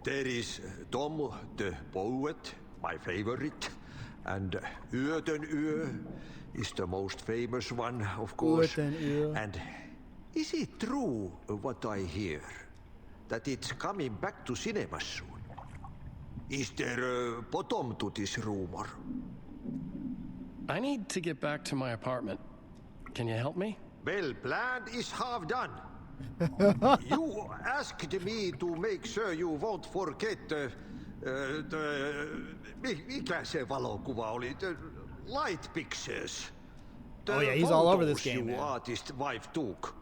There is Tom the Poet, my favorite, and Yöten Yö is the most famous one, of course. Yöten Yö. And is it true what I hear, that it's coming back to cinemas soon? Is there a bottom to this rumor? I need to get back to my apartment. Can you help me? Well, planned is half done. You asked me to make sure you won't forget mikä se valokuva oli? The light pictures. Oh yeah, he's all over this photos game, you man. artist wife took.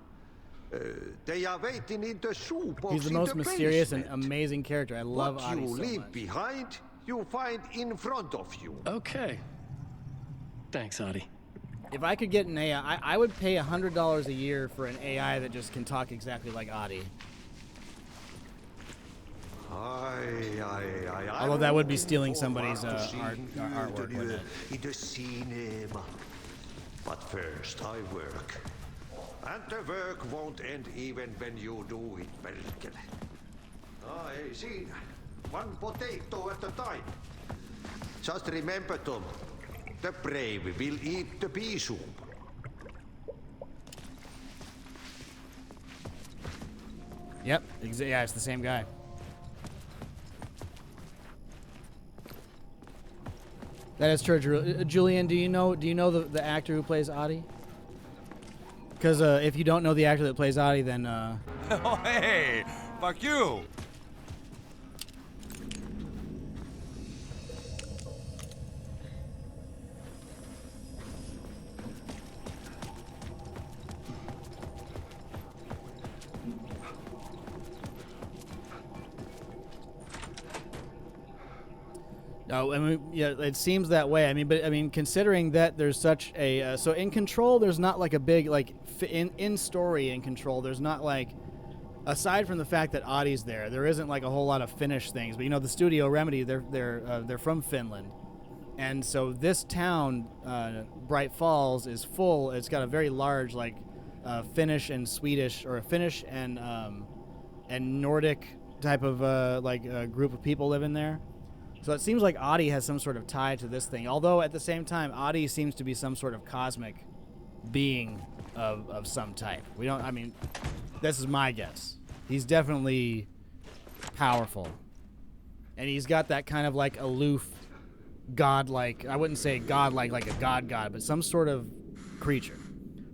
They are waiting in the shoebox. He's the in most the mysterious basement. and amazing character. I love What Adi you so leave much. behind, you find in front of you. Okay. Thanks, Adi. If I could get an AI, I would pay $100 a year for an AI that just can talk exactly like Adi. Although that would be stealing somebody's artwork, wouldn't it? In the cinema. But first I work. And the work won't end even when you do it, perkele. Ei siinä. One potato at a time. Just remember, Tom. The brave will eat the pea soup. Yep, yeah, it's the same guy. That is true, Julian. Do you know the actor who plays Adi? Because if you don't know the actor that plays Adi, then Oh, hey! Fuck you! Oh, I mean, yeah, it seems that way. I mean, considering that there's such a so in Control, there's not like a big like in story in Control. There's not like, aside from the fact that Adi's there isn't like a whole lot of Finnish things. But you know, the studio Remedy, they're from Finland, and so this town, Bright Falls, is full. It's got a very large like Finnish and Swedish, or a Finnish and Nordic type of group of people living there. So it seems like Adi has some sort of tie to this thing. Although at the same time, Adi seems to be some sort of cosmic being of some type. We don't, I mean, this is my guess. He's definitely powerful. And he's got that kind of like aloof, godlike, I wouldn't say godlike like a god, but some sort of creature.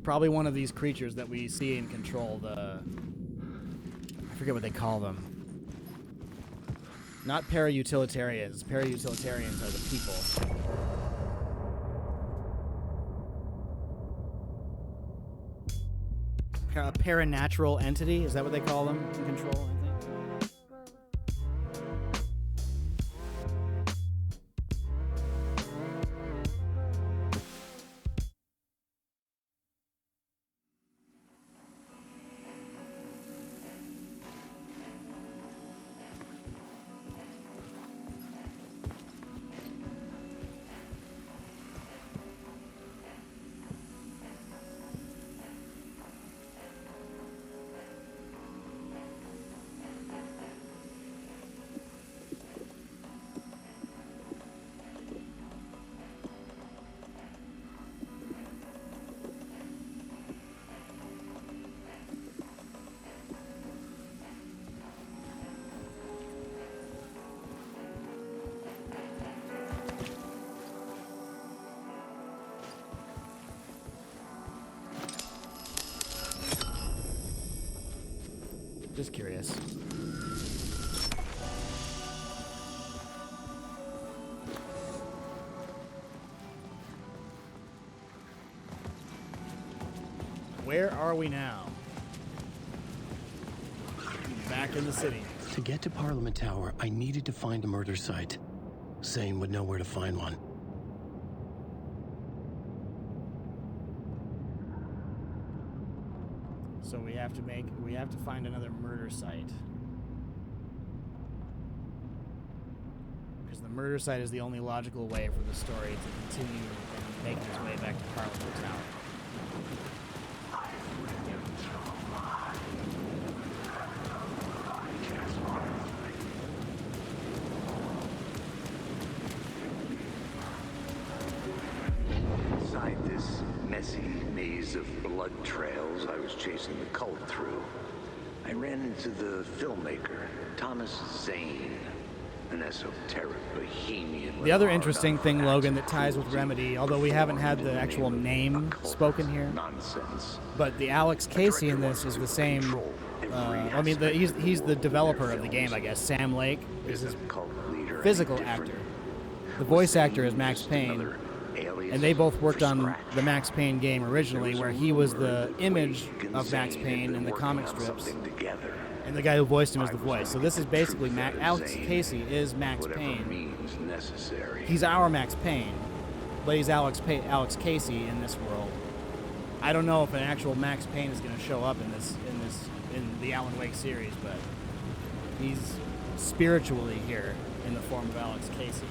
Probably one of these creatures that we see in Control, I forget what they call them. Not para-utilitarians. Para-utilitarians are the people. A paranatural entity? Is that what they call them in Control, I think? Just curious. Where are we now? Back in the city. To get to Parliament Tower, I needed to find a murder site. Zane would know where to find one. So we have to find another murder site. Because the murder site is the only logical way for the story to continue and make its way back to Parliament Tower. Inside this messy maze of blood trails I was chasing the cult through, I ran into the filmmaker, Thomas Zane, an esoteric bohemian. The other interesting thing, Logan, that ties with Remedy, although we haven't had the actual name spoken here, but the Alex Casey in this is the same. I mean, he's the developer of the game, I guess. Sam Lake is his physical actor. The voice actor is Max Payne. And they both worked on the Max Payne game originally, where he was the image of Max Payne in the comic strips. And the guy who voiced him is the voice. So this is basically Alex Casey is Max Payne. He's our Max Payne, but he's Alex Casey in this world. I don't know if an actual Max Payne is going to show up in the Alan Wake series, but he's spiritually here in the form of Alex Casey.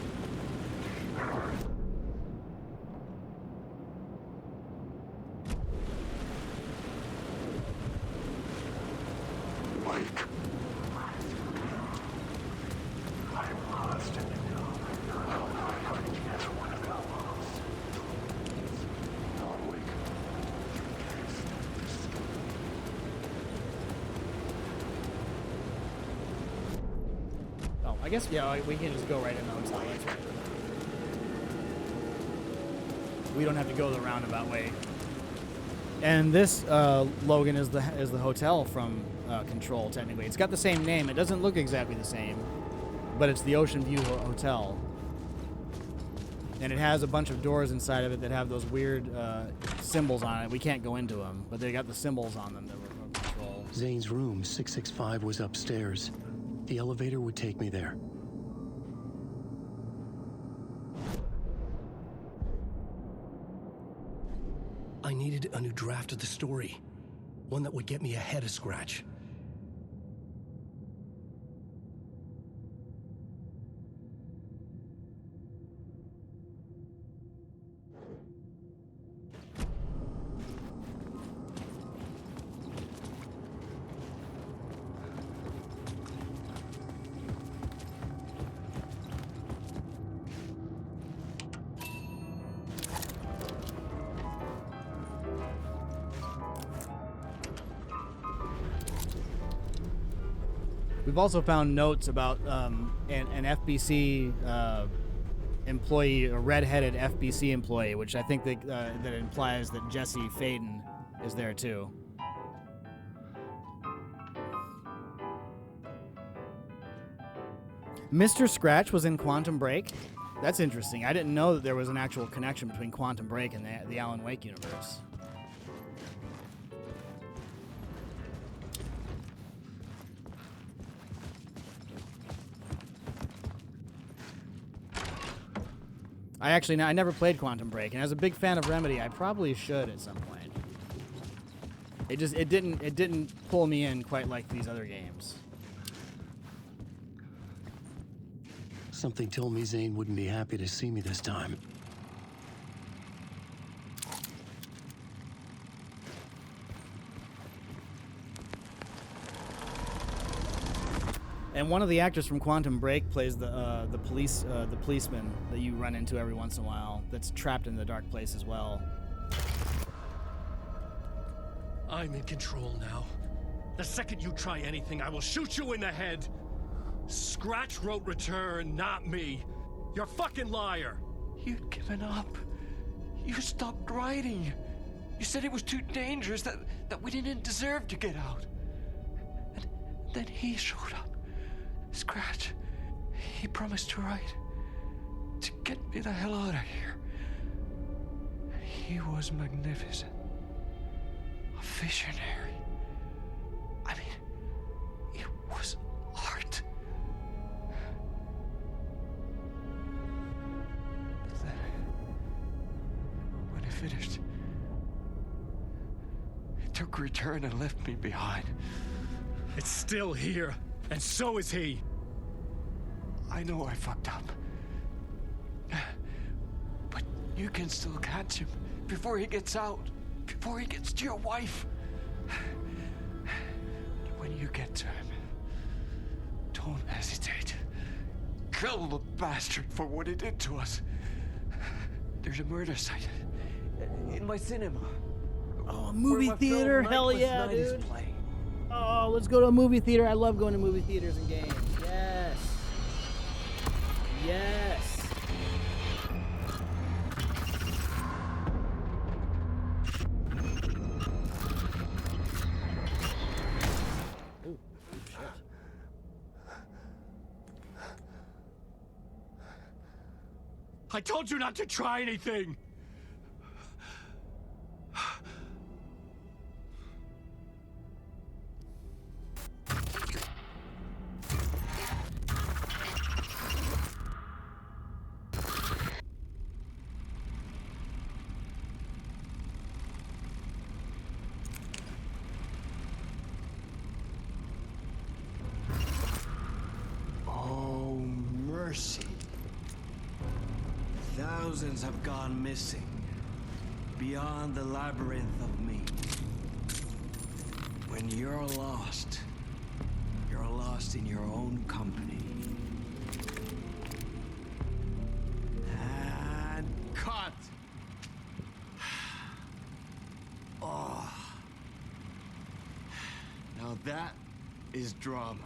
I guess, yeah, we can just go right in the hotel. That's right. We don't have to go the roundabout way. And this, Logan, is the hotel from Control, technically. It's got the same name. It doesn't look exactly the same, but it's the Ocean View Hotel. And it has a bunch of doors inside of it that have those weird symbols on it. We can't go into them, but they got the symbols on them that were from Control. Zane's room, 665, was upstairs. The elevator would take me there. I needed a new draft of the story. One that would get me ahead of Scratch. We've also found notes about an FBC employee, a red-headed FBC employee, which I think that implies that Jesse Faden is there too. Mr. Scratch was in Quantum Break? That's interesting. I didn't know that there was an actual connection between Quantum Break and the Alan Wake universe. I never played Quantum Break, and as a big fan of Remedy, I probably should at some point. It didn't pull me in quite like these other games. Something told me Zane wouldn't be happy to see me this time. And one of the actors from Quantum Break plays the policeman that you run into every once in a while. That's trapped in the dark place as well. I'm in control now. The second you try anything, I will shoot you in the head. Scratch wrote Return, not me. You're a fucking liar. You'd given up. You stopped writing. You said it was too dangerous, that we didn't deserve to get out. Then he showed up. Scratch. He promised to write. To get me the hell out of here. He was magnificent. A visionary. I mean, it was art. Then, when he finished, he took return and left me behind. It's still here, and so is he. I know I fucked up. But you can still catch him before he gets out, before he gets to your wife. When you get to him, don't hesitate. Kill the bastard for what he did to us. There's a murder site in my cinema. Oh, a movie where my theater? film Hell Nightless yeah, Night is dude. playing. Oh, let's go to a movie theater. I love going to movie theaters and games. Yes. Yes. Ooh, shit. I told you not to try anything! Oh, mercy. Thousands have gone missing. Beyond the labyrinth of me. When you're lost in your own company. And cut! Oh. Now that is drama.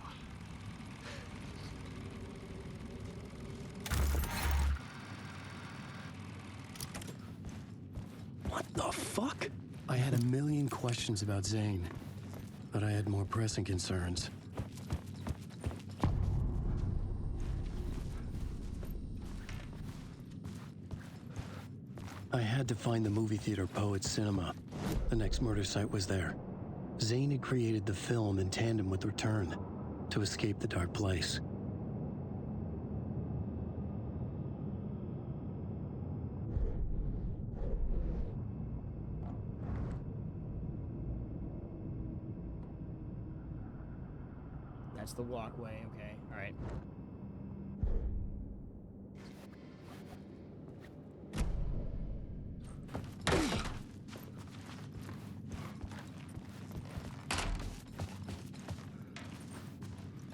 What the fuck? I had a million questions about Zane, but I had more pressing concerns. I had to find the movie theater Poet Cinema. The next murder site was there. Zane had created the film in tandem with Return to escape the dark place. That's the walkway. Okay. All right.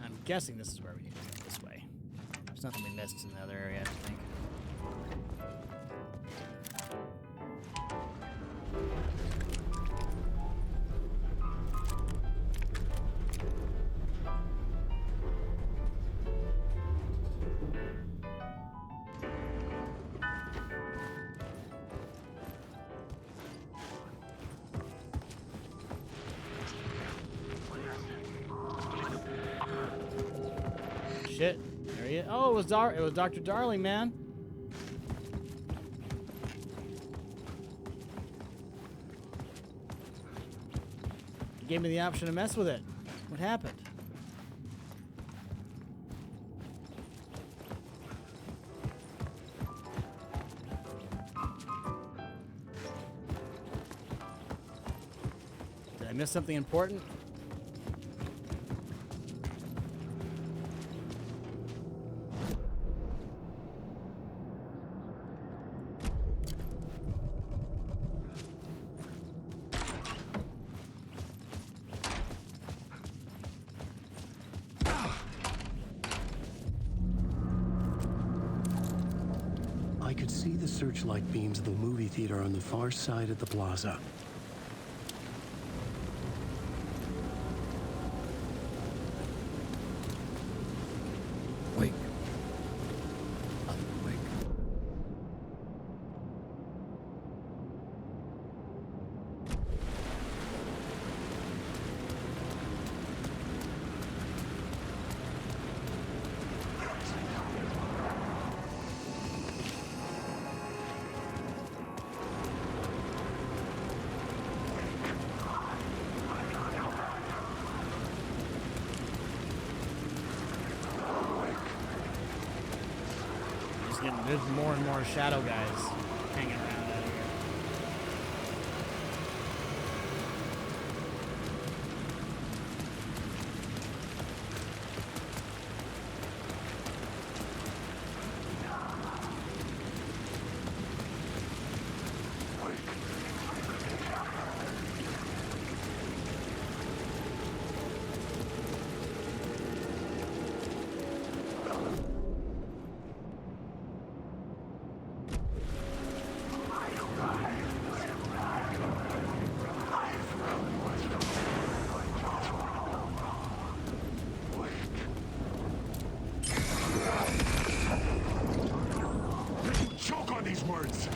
I'm guessing this is where we need to go this way. There's nothing we missed in the other area, I think. Shit. There he is. Oh, it was Dr. Darling, man. He gave me the option to mess with it. What happened? Did I miss something important? I could see the searchlight beams of the movie theater on the far side of the plaza. Wait. I'm awake. There's more and more shadow guys hanging around out here. Choke on these words.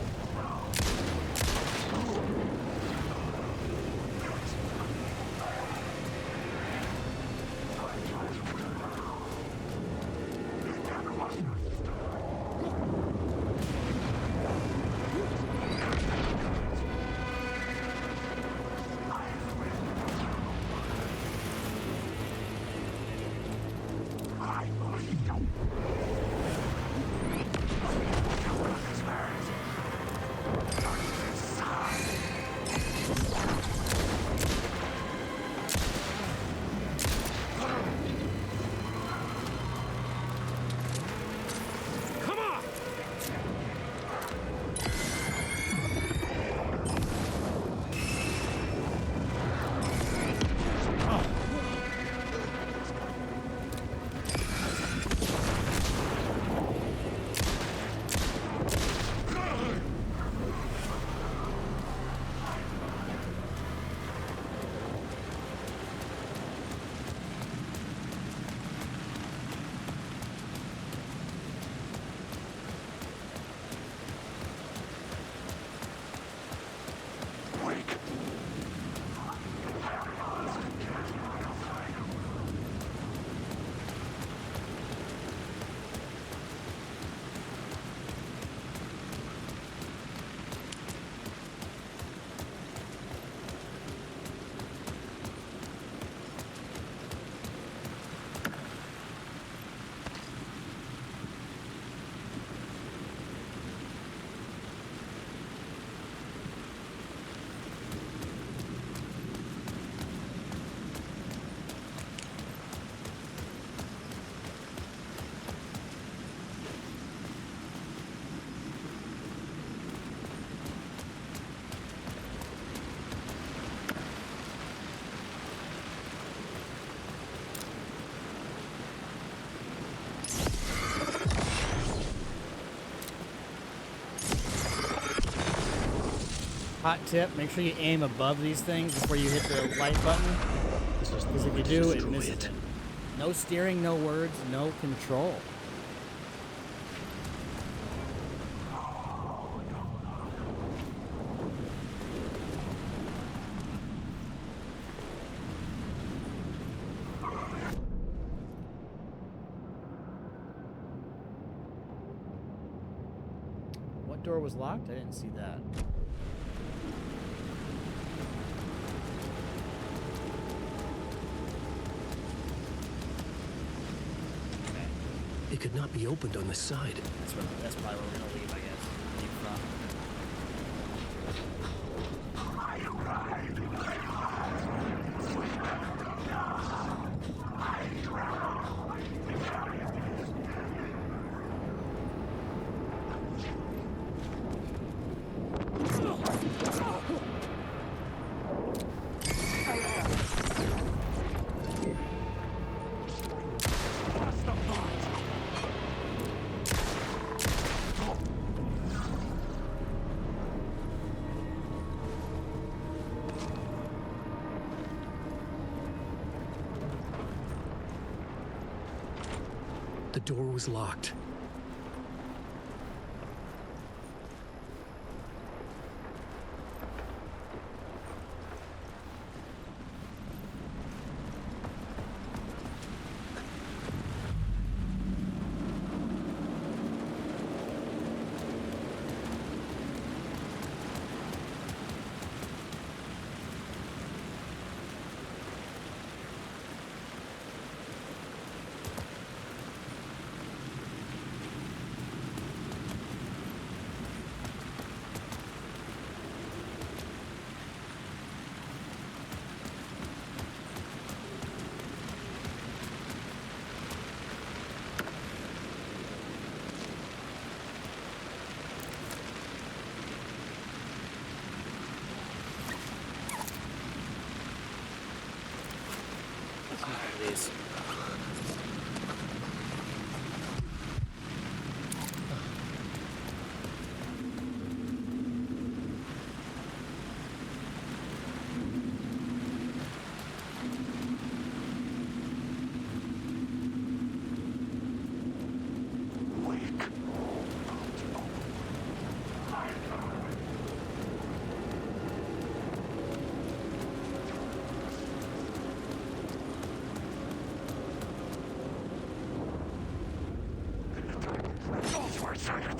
Hot tip, make sure you aim above these things before you hit the light button. Because if you do, it misses it. No steering, no words, no control. What door was locked? I didn't see that. It could not be opened on the side. That's probably where we're gonna leave, I guess. Leave from. The door was locked. Use one of these.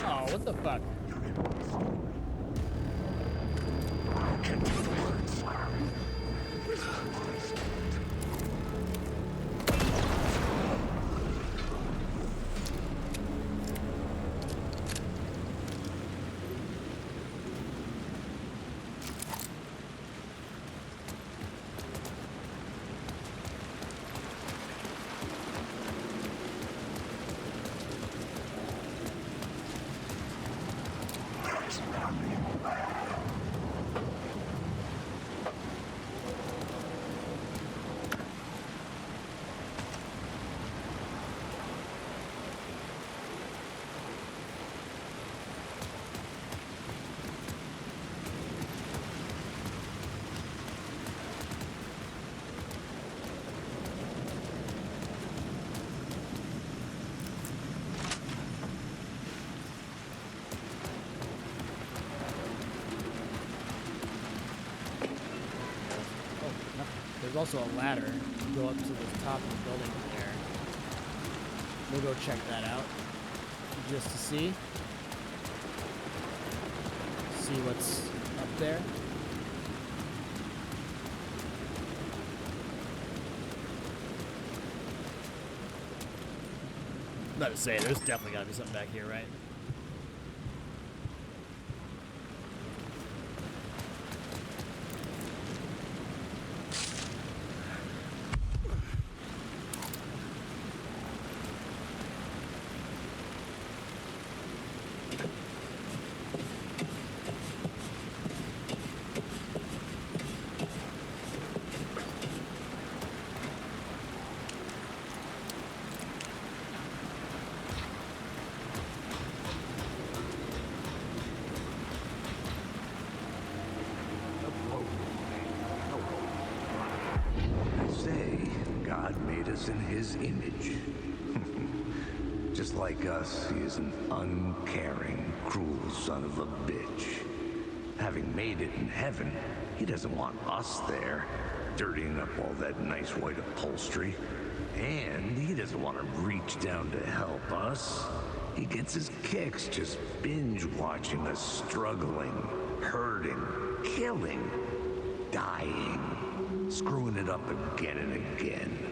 Oh, what the fuck? There's also a ladder to go up to the top of the building there. We'll go check that out just to see what's up there. I'm about to say, there's definitely gotta be something back here, right? In his image. Just like us, he is an uncaring, cruel son of a bitch. Having made it in heaven, he doesn't want us there, dirtying up all that nice white upholstery. And he doesn't want to reach down to help us. He gets his kicks just binge watching us struggling, hurting, killing, dying, screwing it up again and again.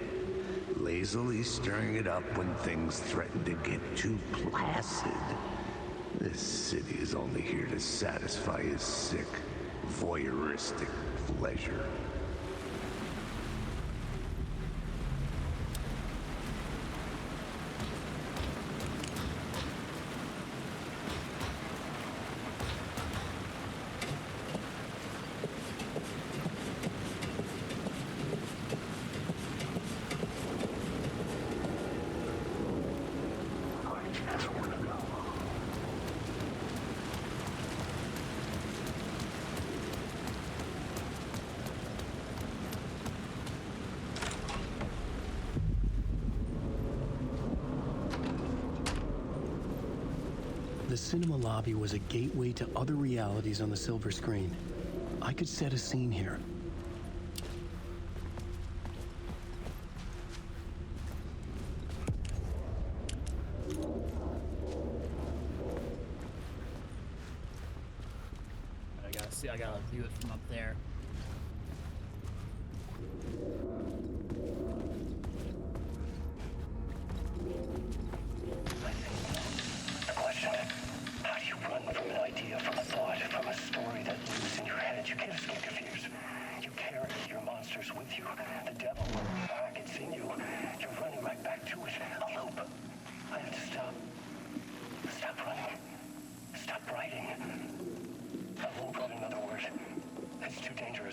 Lazily stirring it up when things threaten to get too placid. This city is only here to satisfy his sick, voyeuristic pleasure. The cinema lobby was a gateway to other realities on the silver screen. I could set a scene here. I gotta view it from up there.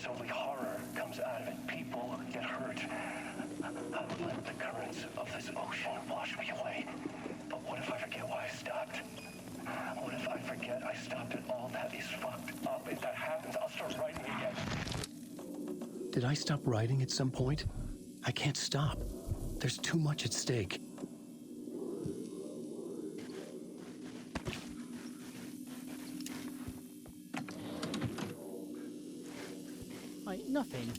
Only horror comes out of it. People get hurt. of this ocean wash me away. But what if I forget why I stopped? What if I forget I stopped and all that is fucked up? If that happens, I'll start writing again. Did I stop writing at some point? I can't stop. There's too much at stake. Like nothing.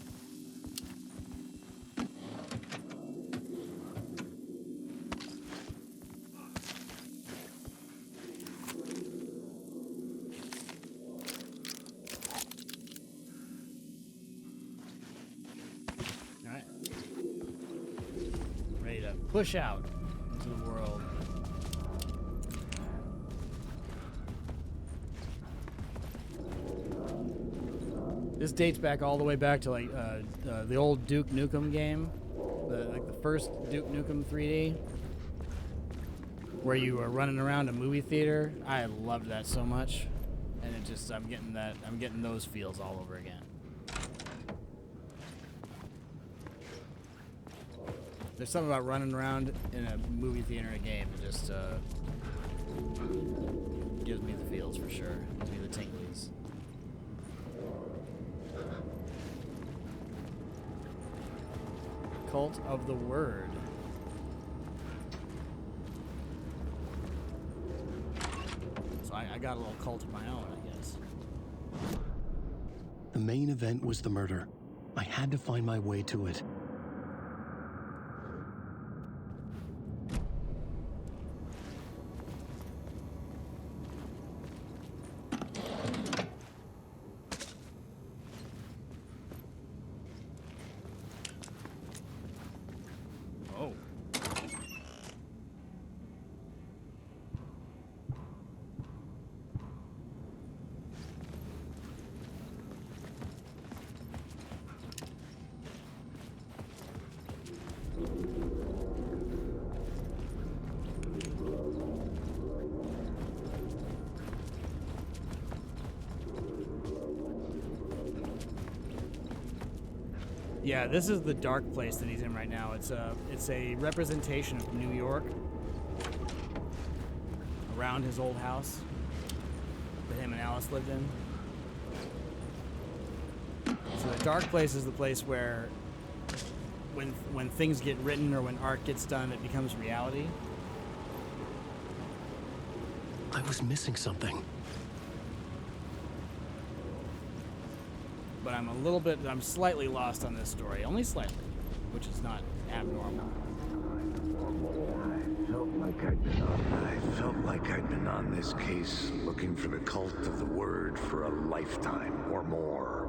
Alright. Ready to push out into the world. This dates back all the way back to like the old Duke Nukem game, like the first Duke Nukem 3D, where you were running around a movie theater. I loved that so much, and it just I'm getting those feels all over again. There's something about running around in a movie theater in a game that just gives me the feels for sure. Gives me the tinglies. Cult of the Word. So I got a little cult of my own, I guess. The main event was the murder. I had to find my way to it. Oh. Yeah, this is the dark place that he's in right now. It's a representation of New York around his old house that him and Alice lived in. So the dark place is the place where when things get written or when art gets done, it becomes reality. I was missing something. But I'm slightly lost on this story. Only slightly, which is not abnormal. I felt like I'd been on this case looking for the cult of the word for a lifetime or more.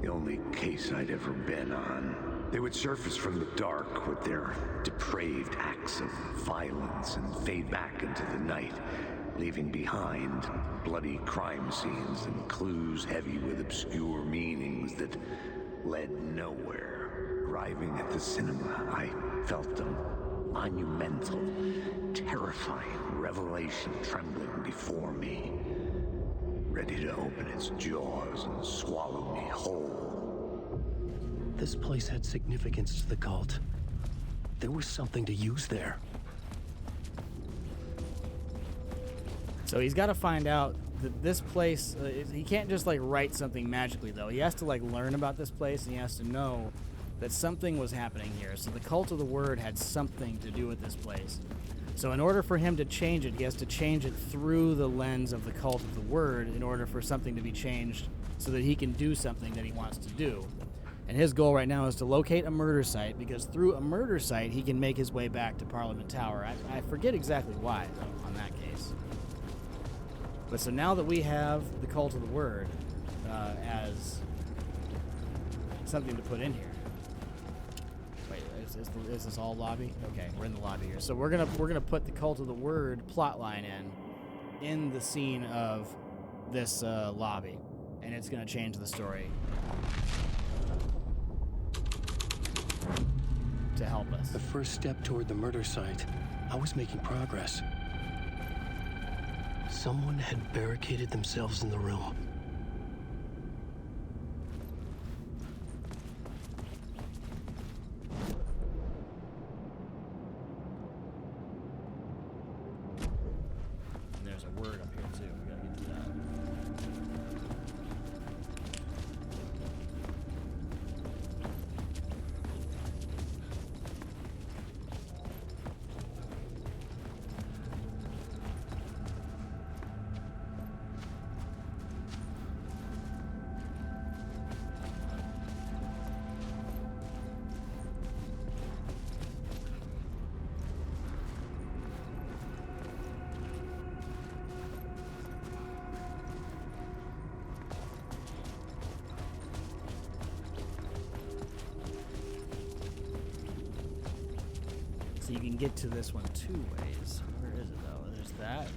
The only case I'd ever been on. They would surface from the dark with their depraved acts of violence and fade back into the night, leaving behind bloody crime scenes and clues heavy with obscure meanings that led nowhere. Arriving at the cinema, I felt a monumental, terrifying revelation trembling before me, ready to open its jaws and swallow me whole. This place had significance to the cult. There was something to use there. So he's got to find out that this place, he can't just like write something magically though. He has to like learn about this place, and he has to know that something was happening here. So the cult of the word had something to do with this place. So in order for him to change it, he has to change it through the lens of the cult of the word in order for something to be changed so that he can do something that he wants to do. And his goal right now is to locate a murder site, because through a murder site he can make his way back to Parliament Tower. I forget exactly why on that case. But so now that we have the cult of the word as something to put in here. Wait, is this all lobby? Okay, we're in the lobby here. So we're gonna put the cult of the word plotline in the scene of this lobby, and it's gonna change the story to help us. The first step toward the murder site. I was making progress. Someone had barricaded themselves in the room. So you can get to this one 2 ways. Where is it though? There's that.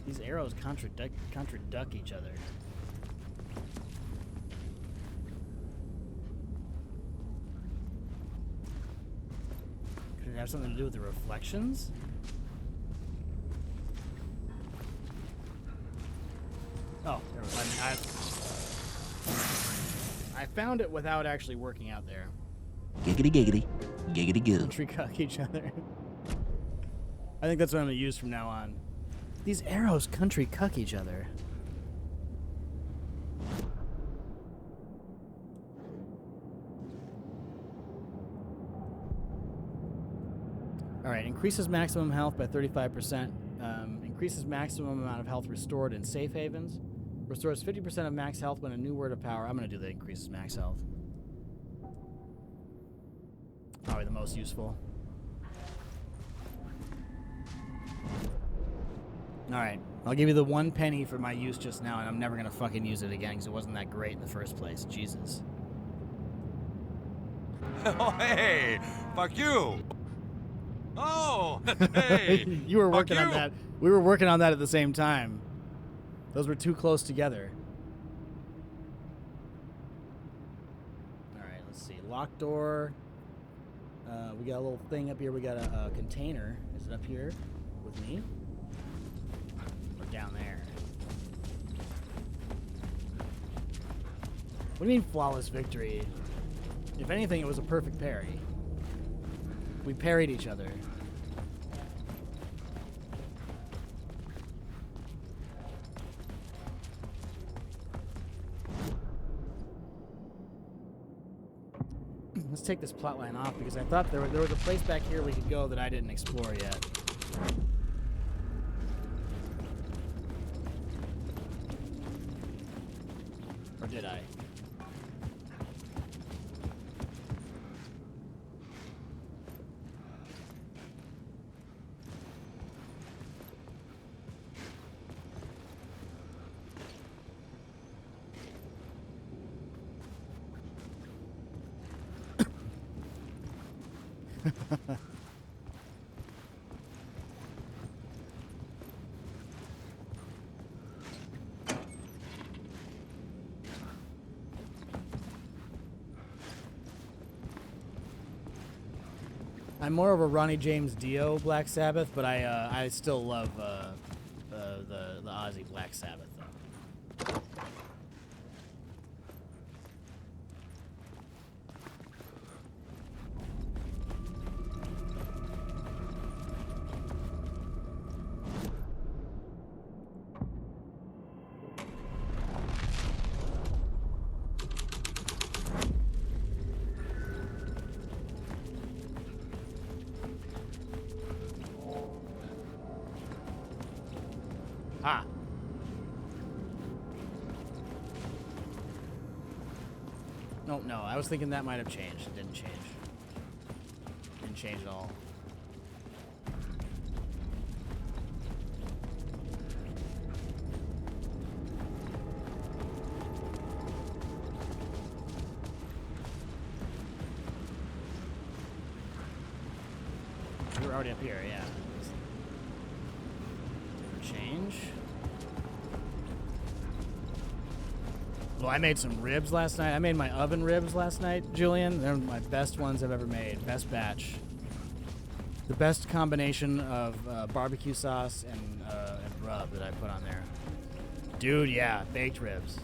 These arrows contradict each other. Could it have something to do with the reflections? Oh, there we go. I found it without actually working out there. Giggity giggity. Giggity goo. Country cuck each other. I think that's what I'm going to use from now on. These arrows country cuck each other. Alright, increases maximum health by 35%. Increases maximum amount of health restored in safe havens. Restores 50% of max health when a new word of power. I'm going to do the increases max health. Probably the most useful. Alright, I'll give you the 1 penny for my use just now, and I'm never going to fucking use it again because it wasn't that great in the first place. Jesus. Oh, hey! Fuck you! Oh! Hey! You were working on that. We were working on that at the same time. Those were too close together. Alright, let's see. Locked door. We got a little thing up here. We got a container. Is it up here with me? Or down there? What do you mean flawless victory? If anything, it was a perfect parry. We parried each other. Let's take this plotline off because I thought there was a place back here we could go that I didn't explore yet. Or did I? I'm more of a Ronnie James Dio Black Sabbath, but I still love the Ozzy Black Sabbath though. Ah. No, I was thinking that might have changed. It didn't change. Didn't change at all. We're already up here, yeah. Change. Well, I made some ribs last night. I made my oven ribs last night, Julian. They're my best ones I've ever made. Best batch. The best combination of barbecue sauce and rub that I put on there. Dude, yeah, baked ribs.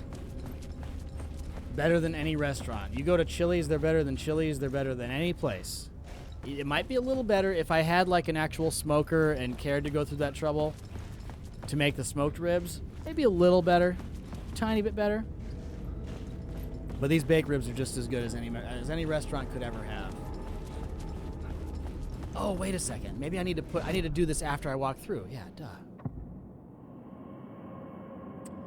Better than any restaurant. You go to Chili's, they're better than Chili's. They're better than any place. It might be a little better if I had like an actual smoker and cared to go through that trouble to make the smoked ribs. Maybe a little better. Tiny bit better. But these baked ribs are just as good as any restaurant could ever have. Oh, wait a second. Maybe I need to do this after I walk through. Yeah, duh.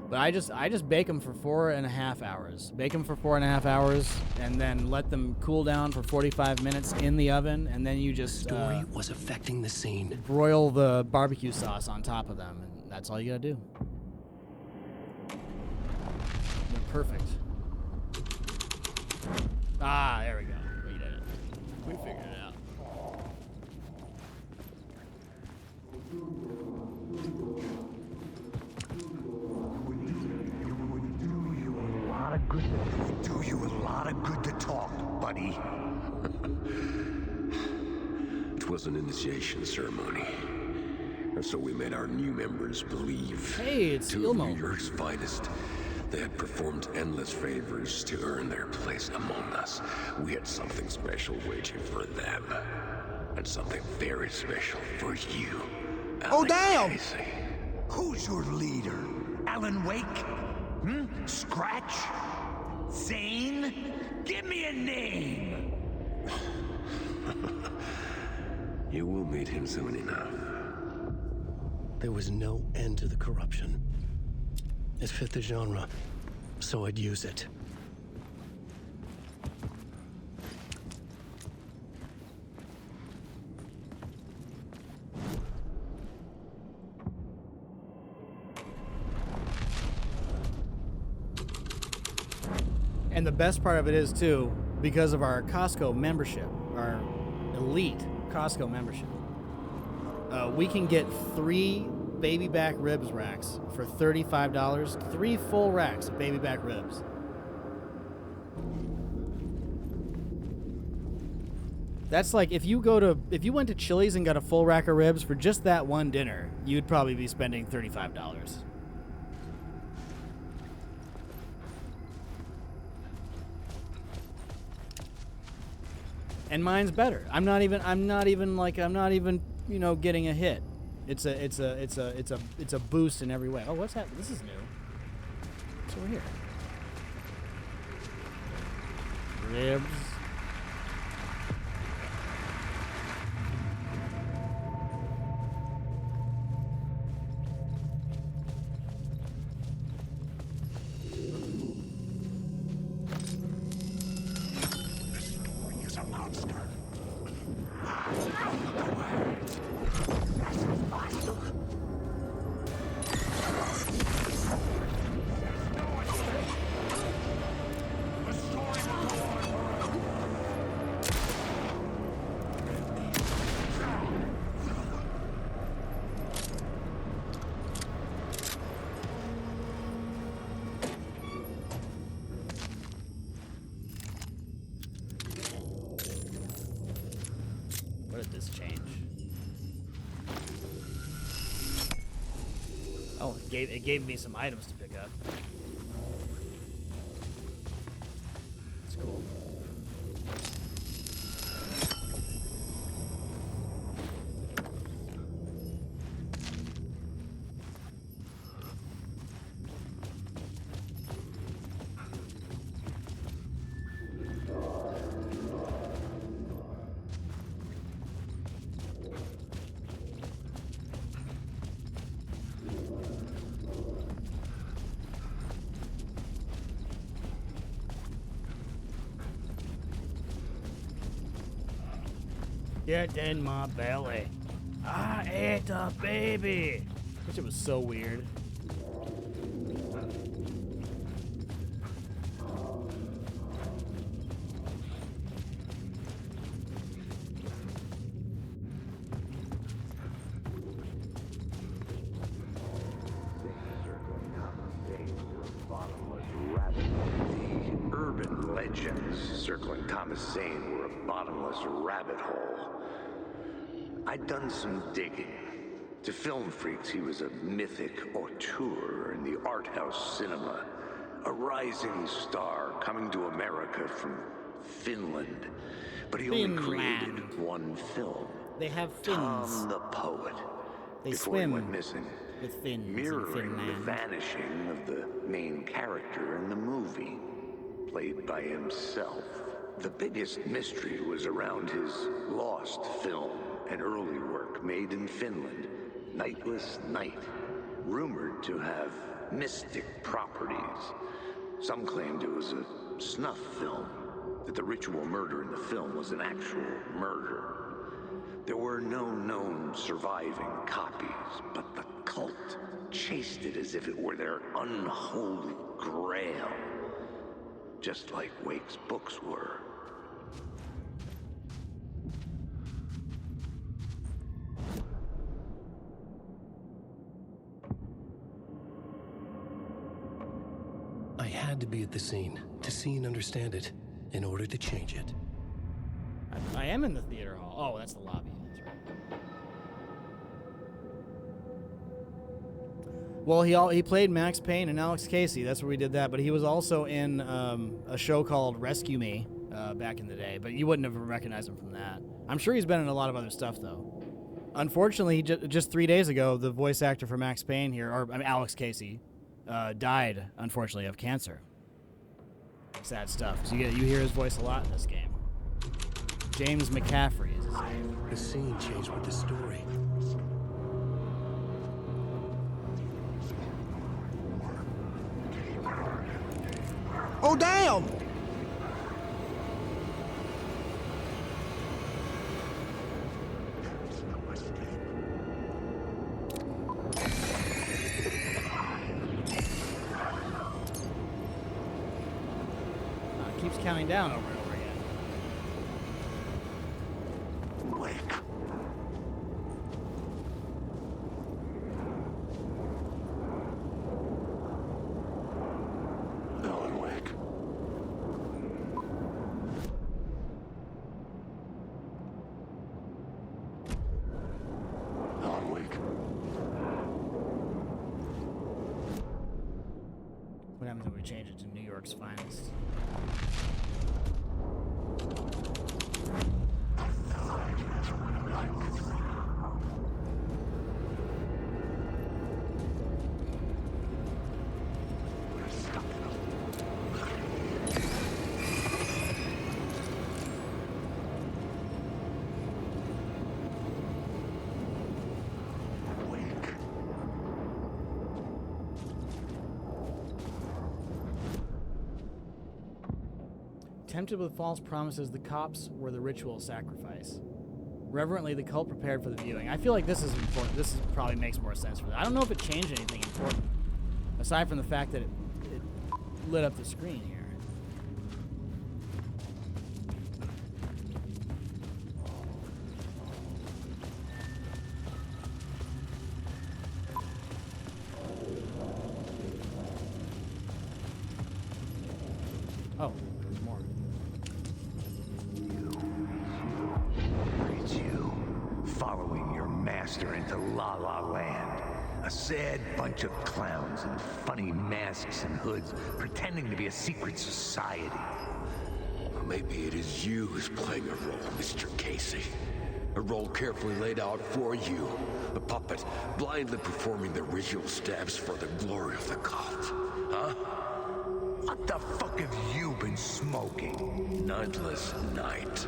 But I just bake them for 4.5 hours. Bake them for 4.5 hours, and then let them cool down for 45 minutes in the oven, and then you just Story was affecting the scene. Broil the barbecue sauce on top of them, and that's all you gotta do. They're perfect. Ah, there we go. We did it. We figured Do you a lot of good to talk, buddy. It was an initiation ceremony. And so we made our new members believe. Hey, it's two of Ilmo. New York's finest. They had performed endless favors to earn their place among us. We had something special waiting for them. And something very special for you. Oh, Alex damn! Casey. Who's your leader? Alan Wake? Scratch? Zane? Give me a name! You will meet him soon enough. There was no end to the corruption. It fit the genre, so I'd use it. And the best part of it is, too, because of our Costco membership, our elite Costco membership, we can get 3 baby back ribs racks for $35. 3 full racks of baby back ribs. That's like if you went to Chili's and got a full rack of ribs for just that one dinner, you'd probably be spending $35. And mine's better. I'm not even getting a hit. It's a boost in every way. Oh, what's that? This is new. What's over here? Ribs. What did this change? Oh, it gave me some items to pick up. It's cool. Get in my belly. I ate a baby. Which it was so weird. The urban legends circling Thomas Zane were a bottomless rabbit hole. I'd done some digging. To film freaks, he was a mythic auteur in the art house cinema. A rising star coming to America from Finland. But he only created one film. They have fins. Tom the Poet. They Before swim he went missing. with fins in Mirroring the Finland. vanishing of the main character in the movie, played by himself. The biggest mystery was around his lost film, an early work made in Finland, Nightless Night, rumored to have mystic properties. Some claimed it was a snuff film, that the ritual murder in the film was an actual murder. There were no known surviving copies, but the cult chased it as if it were their unholy grail, just like Wake's books were. I had to be at the scene to see and understand it in order to change it. I am in the theater hall. Oh, that's the lobby. That's right. Well, he played Max Payne and Alex Casey. That's where we did that. But he was also in a show called Rescue Me back in the day. But you wouldn't have recognized him from that. I'm sure he's been in a lot of other stuff, though. Unfortunately, just 3 days ago, the voice actor for Max Payne here, Alex Casey, died, unfortunately, of cancer. Sad stuff. So you hear his voice a lot in this game. James McCaffrey is his name. The scene changed with the story. Oh, damn! Keeps counting down over and over again. Alan Wake. Alan Wake. What happens when we change it to New York's finest? Tempted with false promises, the cops were the ritual sacrifice. Reverently, the cult prepared for the viewing. I feel like this is important. This probably makes more sense for that. I don't know if it changed anything important, aside from the fact that it lit up the screen here. Oh, there's more. It's you, following your master into La La Land. A sad bunch of clowns in funny masks and hoods, pretending to be a secret society. Maybe it is you who's playing a role, Mr. Casey. A role carefully laid out for you. A puppet, blindly performing the ritual steps for the glory of the cult. Huh? What the fuck have you been smoking? Nightless Night.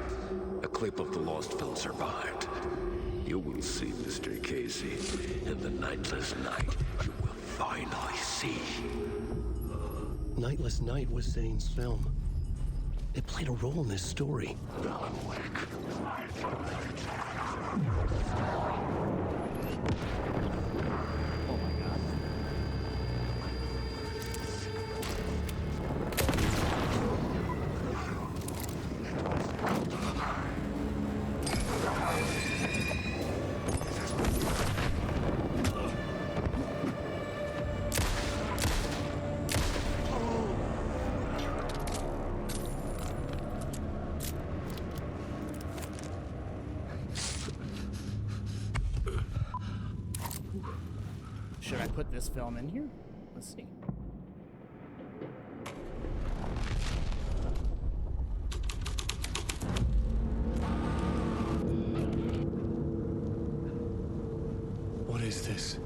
A clip of the lost film survived. You will see, Mr. Casey. In the Nightless Night, you will finally see. Nightless Night was Zane's film. It played a role in this story. Alan Wake. Should I put this film in here? Let's see. What is this?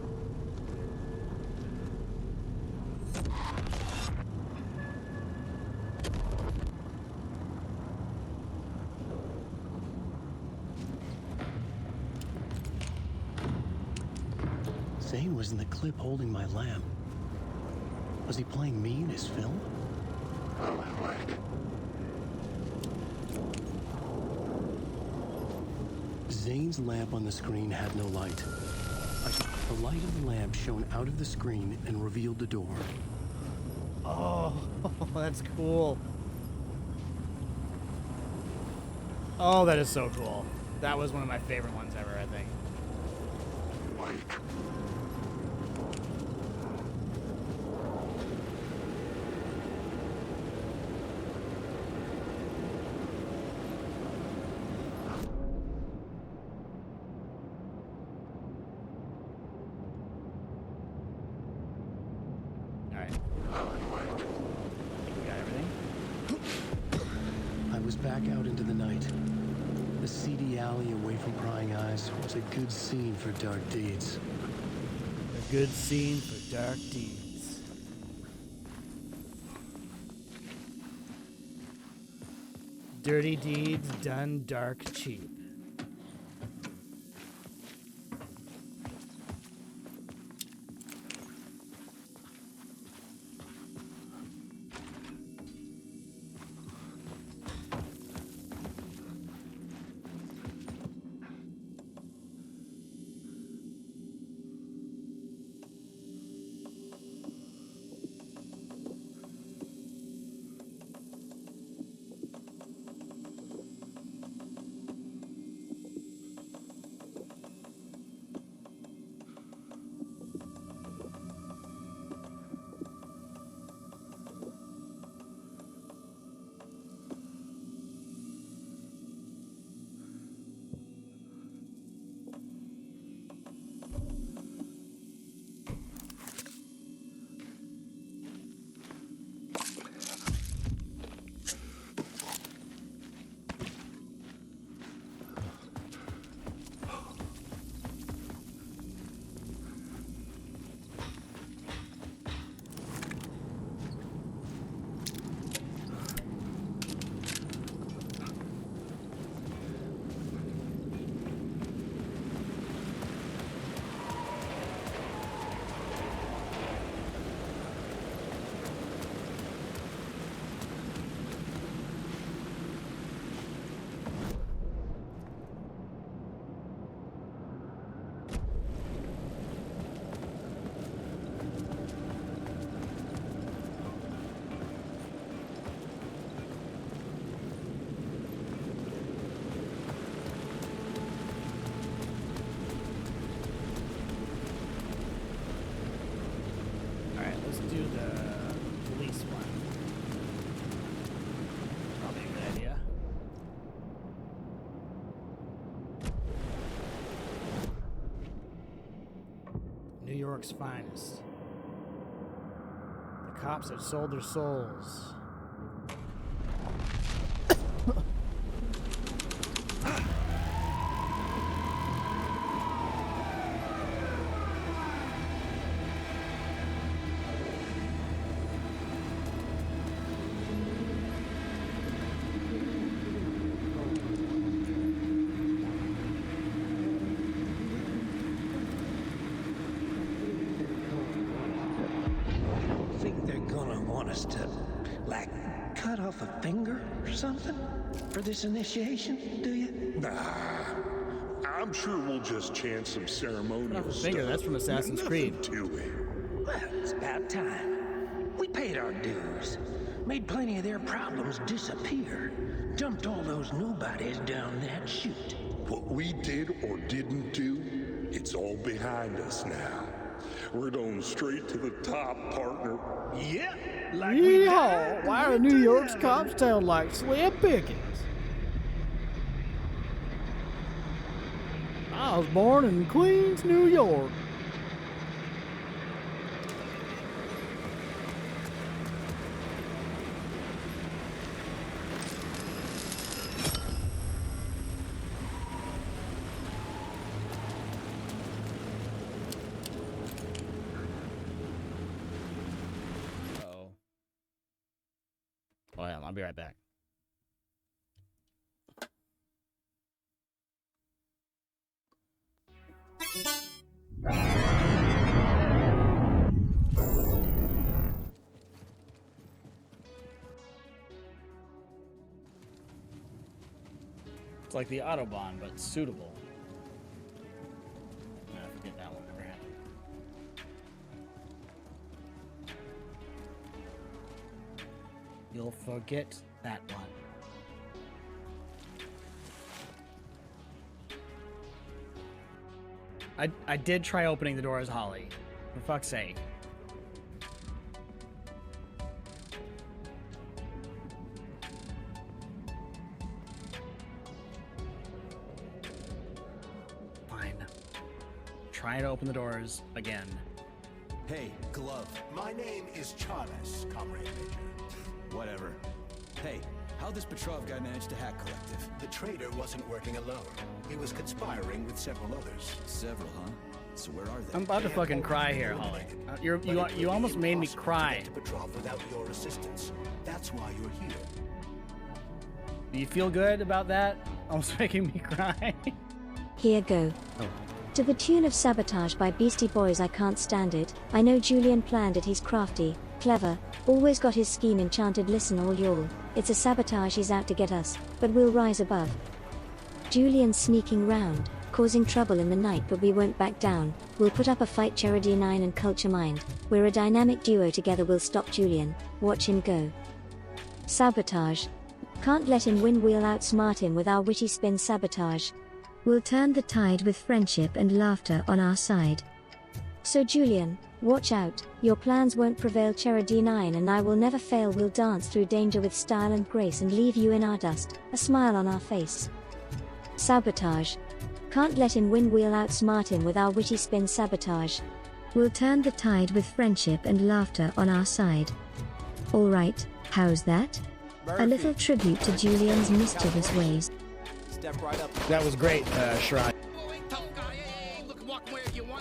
Zane was in the clip holding my lamp. Was he playing me in his film? Alan Wake. Zane's lamp on the screen had no light. The light of the lamp shone out of the screen and revealed the door. Oh, that's cool. Oh, that is so cool. That was one of my favorite ones ever, I think. back out into the night. The seedy alley away from prying eyes was a good scene for dark deeds. A good scene for dark deeds. Dirty deeds done dark cheap. New York's finest. The cops have sold their souls. Think they're gonna want us to, like, cut off a finger or something for this initiation, do you? Nah. I'm sure we'll just chant some ceremonial Cut off a stuff. finger, that's from Assassin's Nothing Creed. to it. Well, it's about time. We paid our dues. Made plenty of their problems disappear. Dumped all those nobodies down that chute. What we did or didn't do, it's all behind us now. We're going straight to the top, partner. Yeah, Yeehaw! Why are New York's cops sound like Slim Pickens? I was born in Queens, New York. Oh yeah, I'll be right back. It's like the Autobahn, but suitable. I forget that one. Never happened. You'll forget that one. I did try opening the door as Holly. For fuck's sake. Fine. Try to open the doors again. Hey, Glove. My name is Chavez, Comrade Major. Whatever. Hey, How this Petrov guy managed to hack Collective? The traitor wasn't working alone. He was conspiring with several others. Several, huh? So where are they? I'm about to fucking cry here, Holly. You almost made me cry. To Petrov without your assistance. That's why you're here. Do you feel good about that? Almost making me cry. Here go. Oh. To the tune of Sabotage by Beastie Boys. I can't stand it. I know Julian planned it. He's crafty, clever, always got his scheme enchanted. Listen all y'all, it's a sabotage. He's out to get us, but we'll rise above. Julian's sneaking round, causing trouble in the night, but we won't back down. We'll put up a fight. Charity 9 and Culture Mind. We're a dynamic duo. Together we'll stop Julian. Watch him go. Sabotage. Can't let him win. We'll outsmart him with our witty spin. Sabotage. We'll turn the tide with friendship and laughter on our side. So Julian, watch out, your plans won't prevail. Charity 9 and I will never fail. We'll dance through danger with style and grace and leave you in our dust, a smile on our face. Sabotage. Can't let him win. We'll outsmart him with our witty spin. Sabotage. We'll turn the tide with friendship and laughter on our side. Alright, how's that? A little tribute to Julian's mischievous ways. Step right up. That was great, Shirai.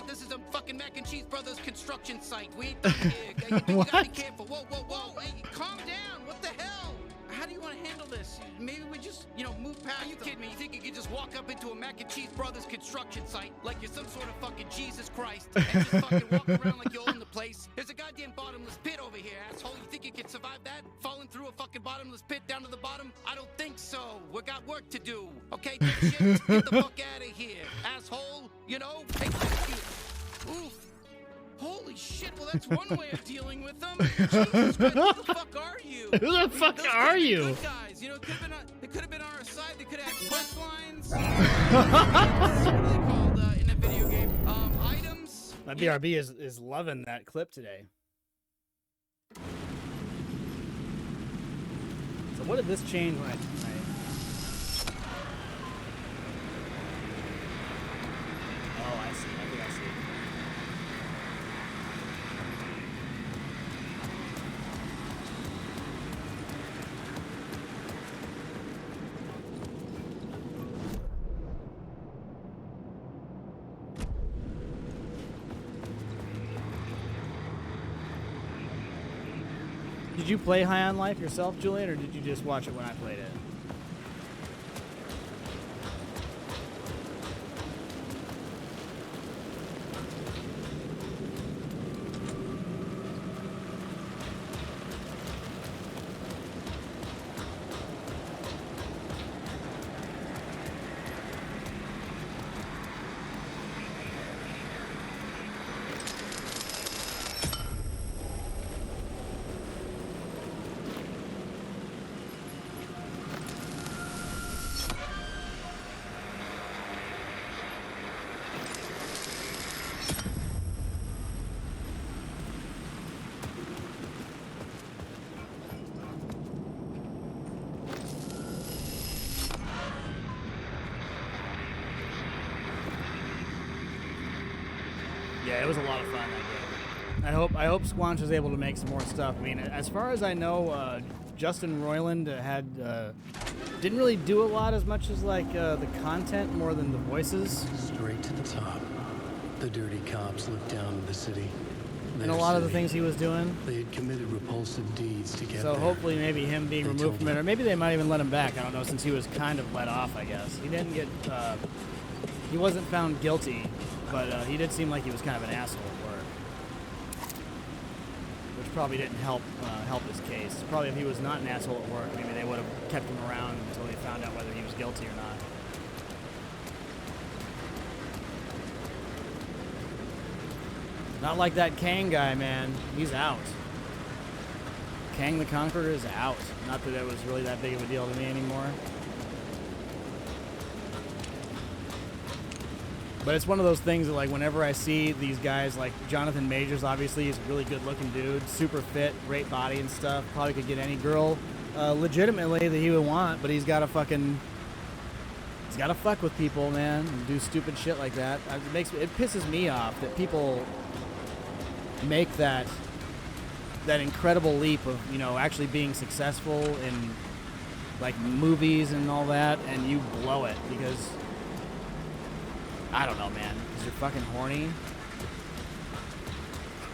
This is a fucking Mac and Cheese Brothers construction site. We ain't done here. You gotta be careful. Whoa, whoa, whoa. Hey, calm down. What the hell? How do you want to handle this? Maybe we just, move past. Are you kidding me? You think you could just walk up into a Mac and Cheese Brothers construction site like you're some sort of fucking Jesus Christ and just fucking walk around like you own the place? There's a goddamn bottomless pit over here, asshole. You think you can survive that? Falling through a fucking bottomless pit down to the bottom? I don't think so. We got work to do. Okay, dipshit? Get the fuck out of here, asshole. Hey, thank you. Oof. Holy shit, well that's one way of dealing with them. Jesus Christ, who the fuck are you? Who the fuck are you? Good guys, they could have been on our side. They could have had quest lines. What are they called in a video game? Items. My BRB is loving that clip today. So what did this change when I Oh, I see. I think I see. Did you play High on Life yourself, Julian, or did you just watch it when I played it? Yeah, it was a lot of fun that game. I hope Squanch was able to make some more stuff. I mean, as far as I know, Justin Roiland didn't really do a lot as much as the content more than the voices. Straight to the top. The dirty cops looked down at the city. And a lot of the things he was doing. They had committed repulsive deeds to get So there. hopefully maybe him being removed from it, or maybe they might even let him back. I don't know, since he was kind of let off, I guess. He didn't get, he wasn't found guilty, but he did seem like he was kind of an asshole at work. Which probably didn't help his case. Probably if he was not an asshole at work, maybe they would have kept him around until they found out whether he was guilty or not. Not like that Kang guy, man. He's out. Kang the Conqueror is out. Not that it was really that big of a deal to me anymore. But it's one of those things that, like, whenever I see these guys, like Jonathan Majors, obviously, he's a really good-looking dude, super fit, great body and stuff. Probably could get any girl legitimately that he would want, but he's got to fuck with people, man, and do stupid shit like that. It pisses me off that people make that incredible leap of, actually being successful like movies and all that, and you blow it because I don't know, man. Because you're fucking horny.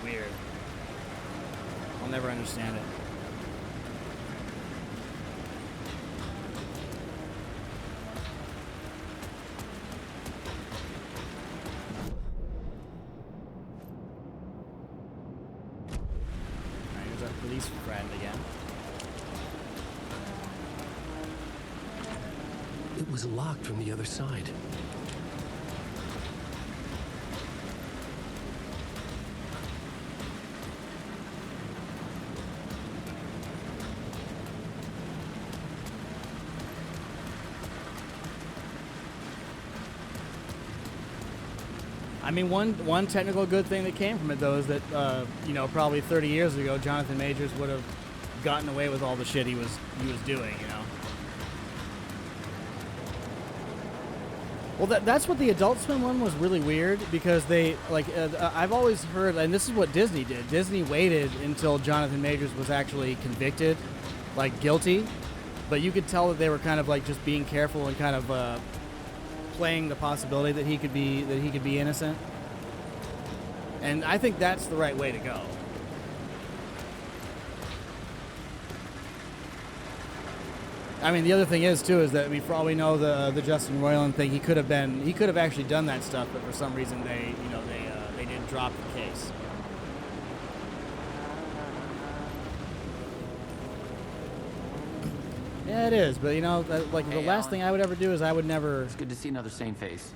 Weird. I'll never understand it. Alright, here's our police friend again. It was locked from the other side. I mean, one technical good thing that came from it, though, is that, you know, probably 30 years ago, Jonathan Majors would have gotten away with all the shit he was doing, you know. Well, that's what the Adult Swim one was really weird, because they, like, I've always heard, and this is what Disney did. Disney waited until Jonathan Majors was actually convicted, like, guilty, but you could tell that they were kind of, like, just being careful and kind of, playing the possibility that he could be innocent. And I think that's the right way to go. I mean, the other thing is too is that, I mean, for all we know, the Justin Roiland thing, he could have actually done that stuff, but for some reason they didn't drop the case. Yeah, it is, but you know, like the last thing I would ever do is I would never. It's good to see another sane face.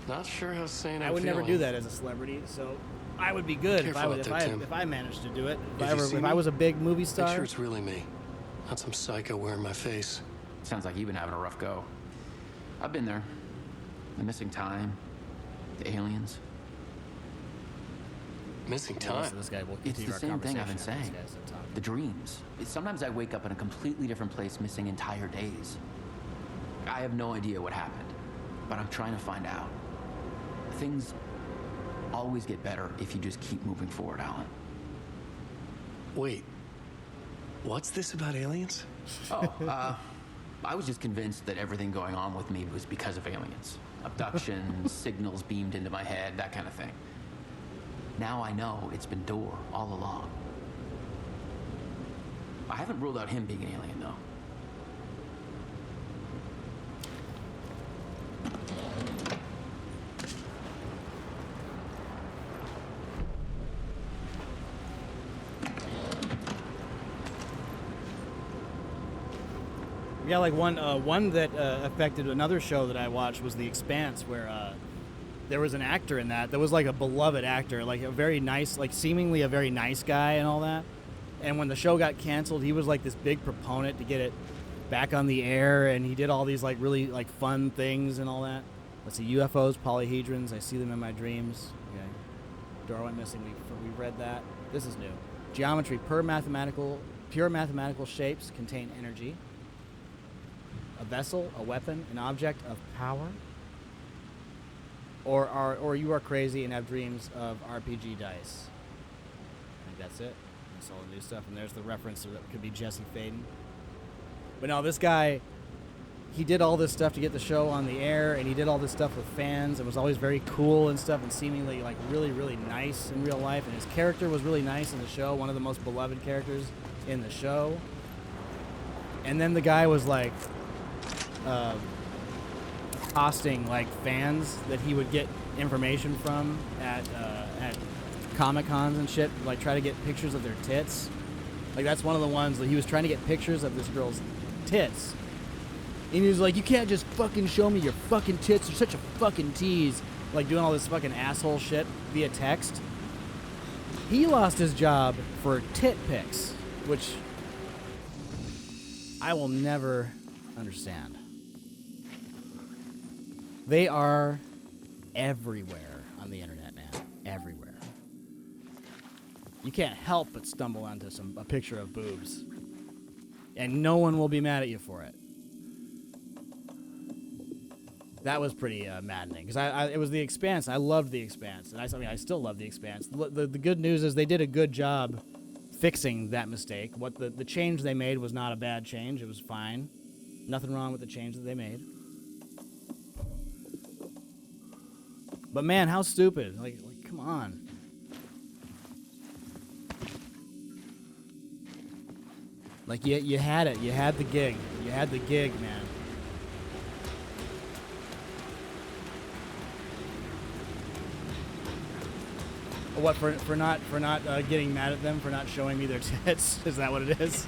Not sure how sane I would never do that as a celebrity, so I would be good if I managed to do it. If I was a big movie star. Make sure it's really me, not some psycho wearing my face. Sounds like you've been having a rough go. I've been there. The missing time, the aliens. Missing Well, time? so this guy will It's continue the our same thing I've been conversation saying. as these guys are talking. The dreams. Sometimes I wake up in a completely different place, missing entire days. I have no idea what happened, but I'm trying to find out. Things always get better if you just keep moving forward, Alan. Wait, what's this about aliens? I was just convinced that everything going on with me was because of aliens. Abductions, signals beamed into my head, that kind of thing. Now I know it's been Door all along. I haven't ruled out him being an alien, though. Yeah, like one that affected another show that I watched was The Expanse, where there was an actor in that was like a beloved actor, like a very nice, like seemingly a very nice guy and all that. And when the show got canceled, he was like this big proponent to get it back on the air, and he did all these like really like fun things and all that. Let's see, UFOs, polyhedrons, I see them in my dreams. Okay. Door went missing, we read that. This is new. Geometry, pure mathematical shapes contain energy. A vessel, a weapon, an object of power. Or you are crazy and have dreams of RPG dice. I think that's it. That's all the new stuff. And there's the reference to that could be Jesse Faden. But no, this guy, he did all this stuff to get the show on the air, and he did all this stuff with fans, and was always very cool and stuff, and seemingly like really, really nice in real life. And his character was really nice in the show, one of the most beloved characters in the show. And then the guy was like costing like fans that he would get information from at Comic-Cons and shit, like try to get pictures of their tits. Like that's one of the ones that he was trying to get pictures of this girl's tits. And he was like, you can't just fucking show me your fucking tits, you're such a fucking tease. Like doing all this fucking asshole shit via text. He lost his job for tit pics, which I will never understand. They are everywhere on the internet, man. Everywhere. You can't help but stumble onto a picture of boobs. And no one will be mad at you for it. That was pretty maddening. Because it was The Expanse. I loved The Expanse. And I still love The Expanse. The good news is they did a good job fixing that mistake. The change they made was not a bad change. It was fine. Nothing wrong with the change that they made. But man, how stupid. Like come on. Like, you had it. You had the gig. You had the gig, man. What, for not getting mad at them for not showing me their tits? Is that what it is?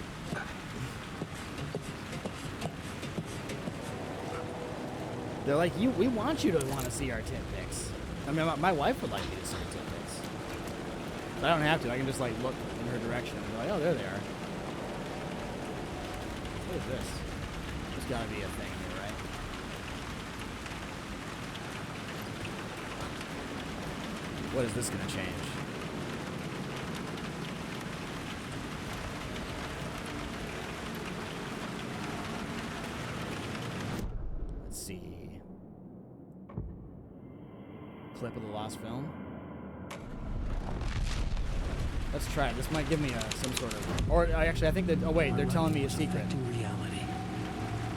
They're like, we want you to want to see our tit pics. I mean, my wife would like me to see her tit pics. But I don't have to. I can just, like, look in her direction and be like, oh, there they are. What is this? There's gotta be a thing here, right? What is this gonna change? Let's see. Clip of the lost film. Let's try it. This might give me some sort of... Or actually, I think that... Oh, wait. They're telling me a secret. Reality.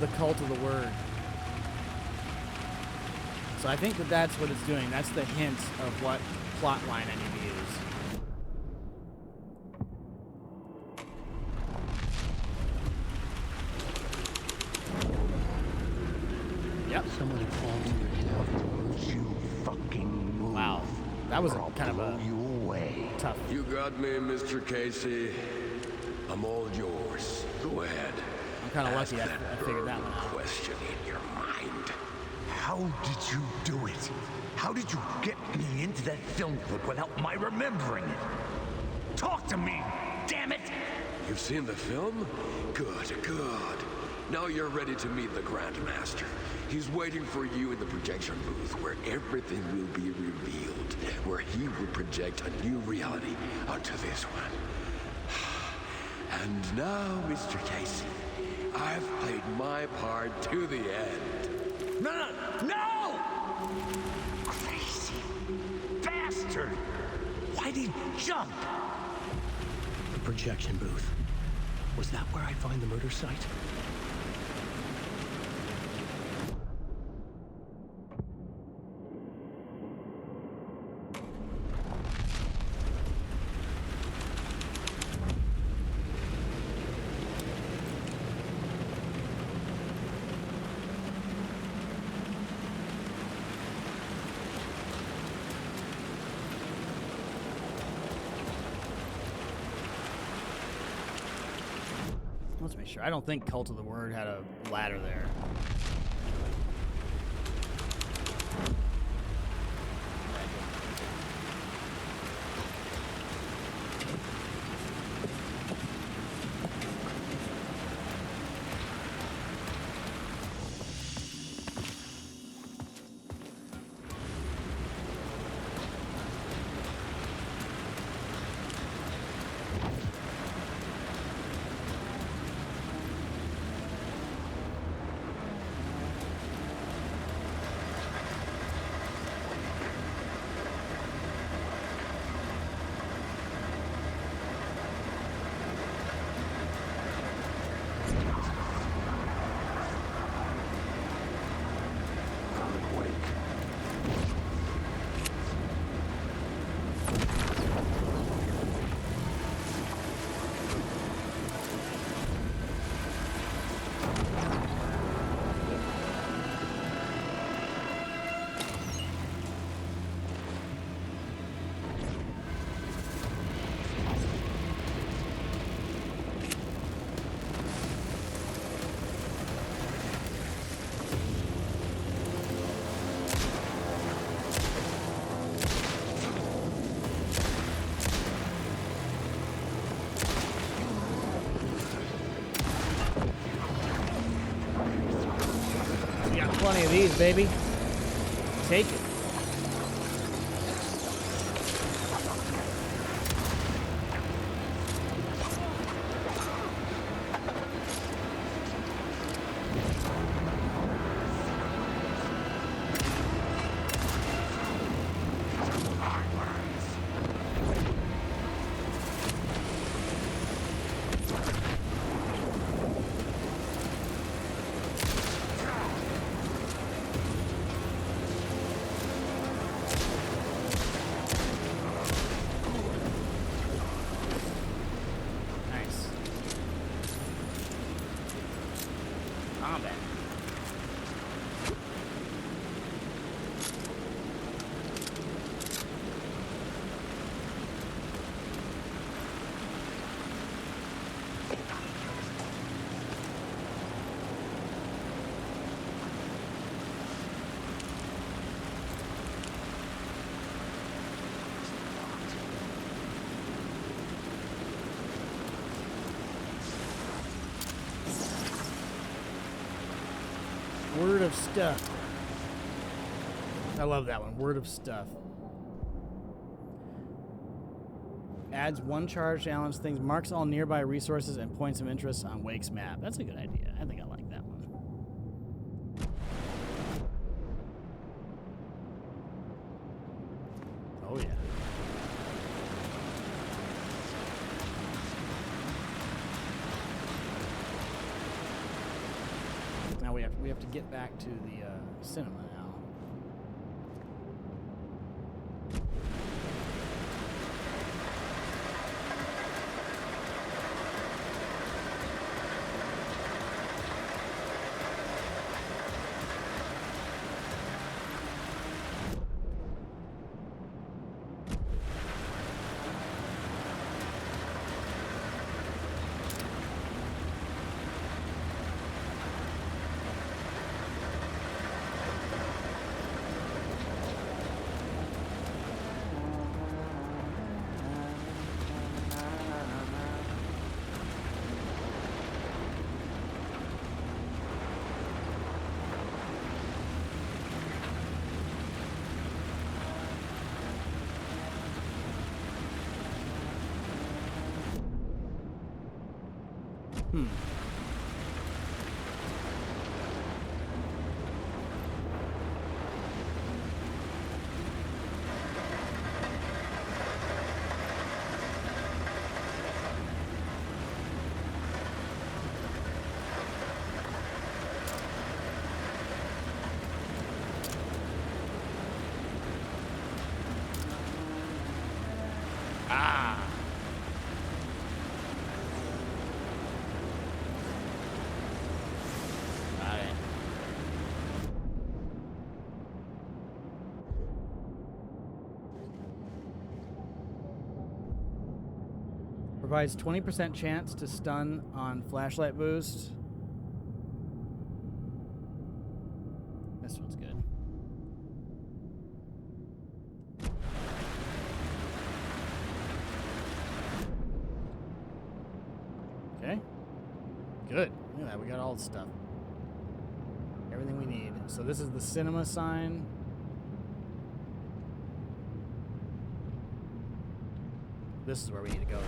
The cult of the word. So I think that that's what it's doing. That's the hint of what plot line I need to use. Yep. Someone had fallen to your death. You fucking move. Wow. That was kind of a tough. You got me, Mr. Casey. I'm all yours. Go ahead. I'm kind of lucky I figured that one out. Question in your mind. How did you do it? How did you get me into that film clip without my remembering it? Talk to me, damn it! You've seen the film? Good, good. Now you're ready to meet the Grandmaster. He's waiting for you in the projection booth where everything will be revealed, where he will project a new reality onto this one. And now, Mr. Casey, I've played my part to the end. No! Crazy bastard! Why'd he jump? The projection booth. Was that where I'd find the murder site? Let's make sure. I don't think Cult of the Word had a ladder there. Plenty of these, baby. Take it. combat. Word of stuff. I love that one. Word of stuff. Adds 1 charge to Alan's things, marks all nearby resources, and points of interest on Wake's map. That's a good idea. I think I like that one. Oh yeah. Now we have to get back to the cinema now. Provides 20% chance to stun on flashlight boost. This one's good. Okay. Good. Look at that. We got all the stuff. Everything we need. So this is the cinema sign. This is where we need to go.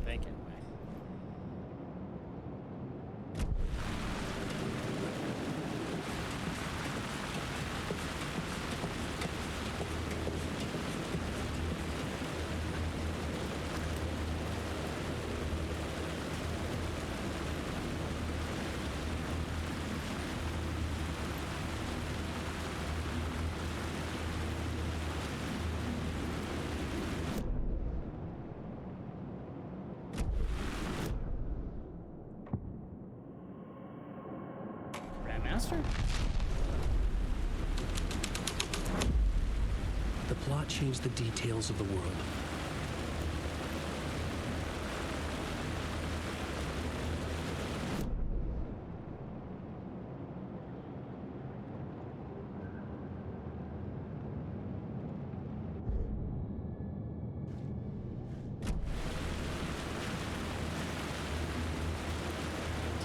Thank you. Grandmaster? The plot changed the details of the world.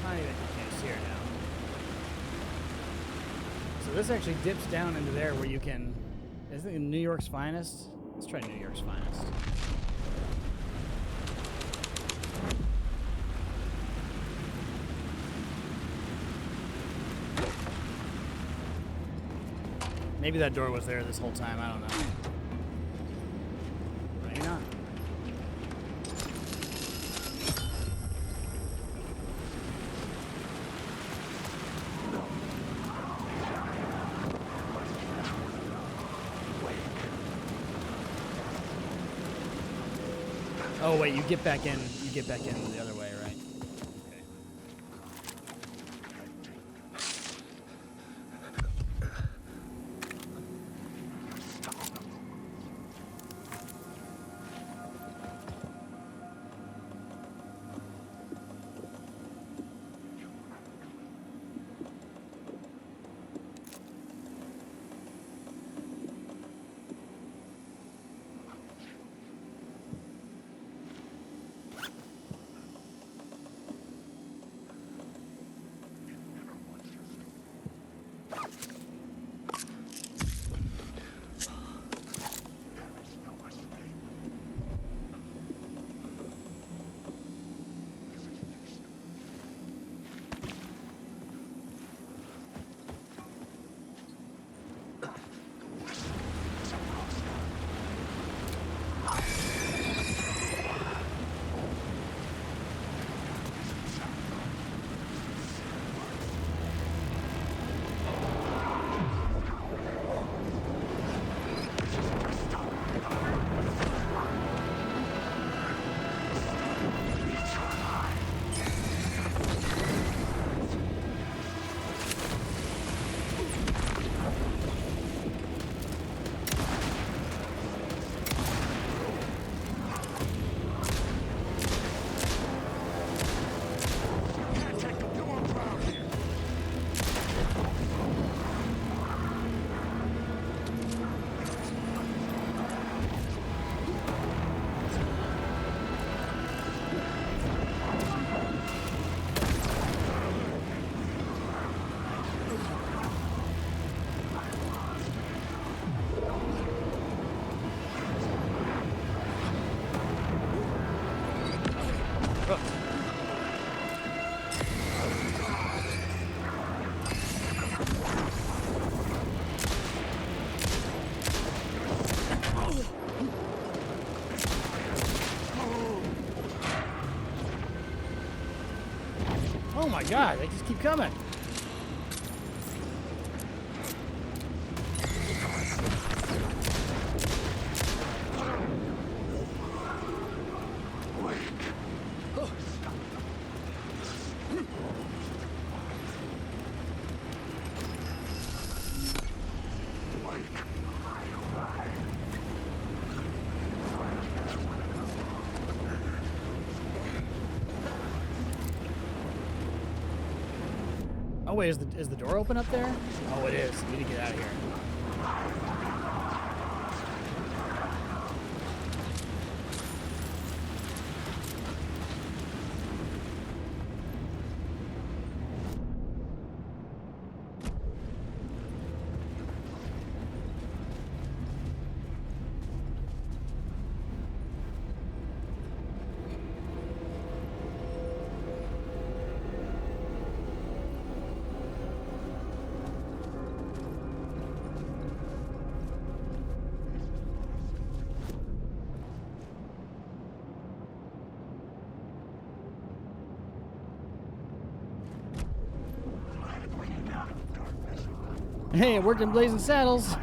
Tiny bit you can't see her now. So this actually dips down into there where you can. Is it New York's Finest? Let's try New York's Finest. Maybe that door was there this whole time. I don't know. Maybe not. Oh wait, you get back in. You get back in the other way, right? Oh my god, they just keep coming. Oh wait, is the door open up there? Oh, it is. We need to get out of here. Hey, it worked in Blazing Saddles.